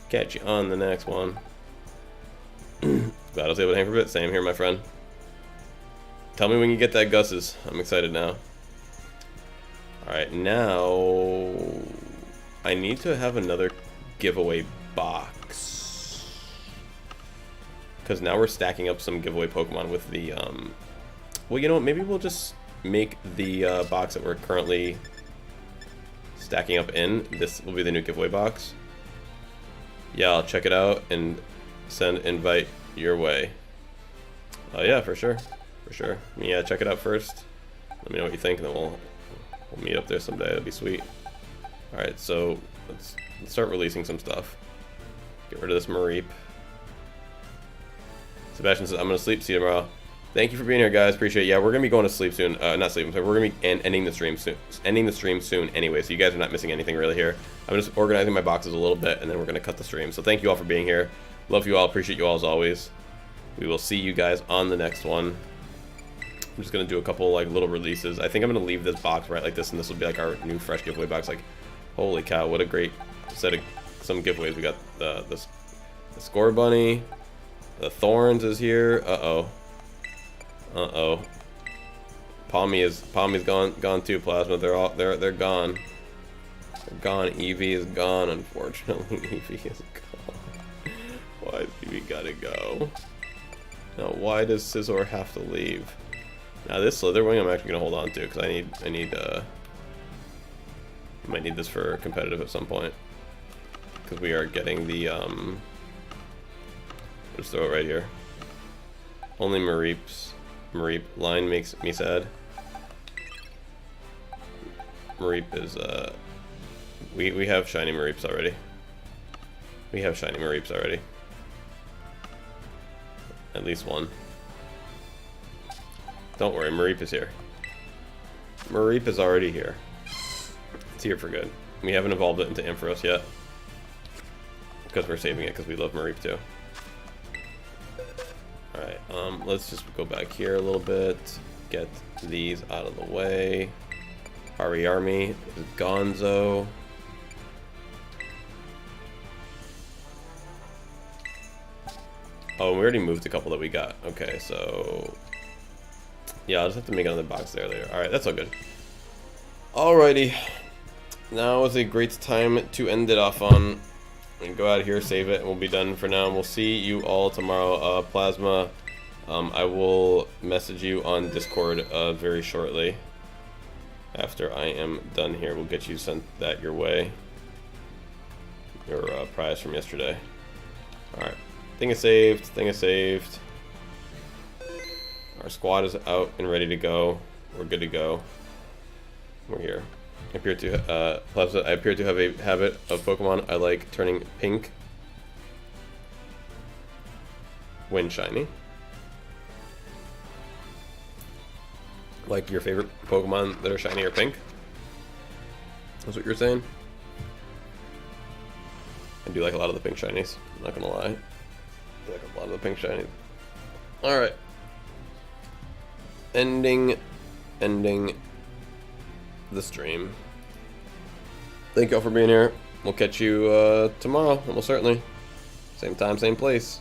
A: Catch you on the next one. Glad I was able to hang for a bit. Same here, my friend. Tell me when you get that Gus's. I'm excited now. Alright, now I need to have another giveaway box. Because now we're stacking up some giveaway Pokemon with the, well, you know what, maybe we'll just make the box that we're currently stacking up in. This will be the new giveaway box. Yeah, I'll check it out and send invite your way. Oh yeah, for sure. For sure. Yeah, check it out first. Let me know what you think, and then we'll meet up there someday. That'd be sweet. Alright, so let's start releasing some stuff. Get rid of this Mareep. Sebastian says, I'm gonna sleep. See you tomorrow. Thank you for being here, guys. Appreciate it. Yeah, we're gonna be going to sleep soon. Not sleep. I'm sorry. We're gonna be ending the stream soon. Ending the stream soon anyway, so you guys are not missing anything really here. I'm just organizing my boxes a little bit, and then we're gonna cut the stream. So thank you all for being here. Love you all. Appreciate you all as always. We will see you guys on the next one. I'm just gonna do a couple like little releases. I think I'm gonna leave this box right like this, and this will be like our new fresh giveaway box. Like, holy cow, what a great set of some giveaways. We got the Score Bunny, the Thorns is here. Palmy's gone too. Plasma. They're gone. They're gone. Eevee is gone. Unfortunately, Eevee is gone. Why does Eevee gotta go? Now, why does Scizor have to leave? Now this Slitherwing I'm actually gonna hold on to because I might need this for competitive at some point. Because we are getting the just throw it right here. Only Mareep line makes me sad. Mareep is we have shiny Mareeps already. We have shiny Mareeps already. At least one. Don't worry, Mareep is here. Mareep is already here. It's here for good. We haven't evolved it into Ampharos yet. Because we're saving it because we love Mareep too. Alright, let's just go back here a little bit. Get these out of the way. Army, Gonzo. Oh, we already moved a couple that we got. Okay, so yeah, I'll just have to make another box there later. Alright, that's all good. Alrighty. Now is a great time to end it off on. And go out here, save it, and we'll be done for now. And we'll see you all tomorrow. Plasma, I will message you on Discord very shortly. After I am done here, we'll get you sent that your way. Your prize from yesterday. Alright. Thing is saved. Our squad is out and ready to go. We're good to go. We're here. I appear to have a habit of Pokemon. I like turning pink when shiny. Like your favorite Pokemon that are shiny or pink? That's what you're saying? I do like a lot of the pink shinies. I'm not gonna lie. I like a lot of the pink shinies. Alright. Ending the stream. Thank you all for being here. We'll catch you tomorrow, almost certainly. Same time, same place.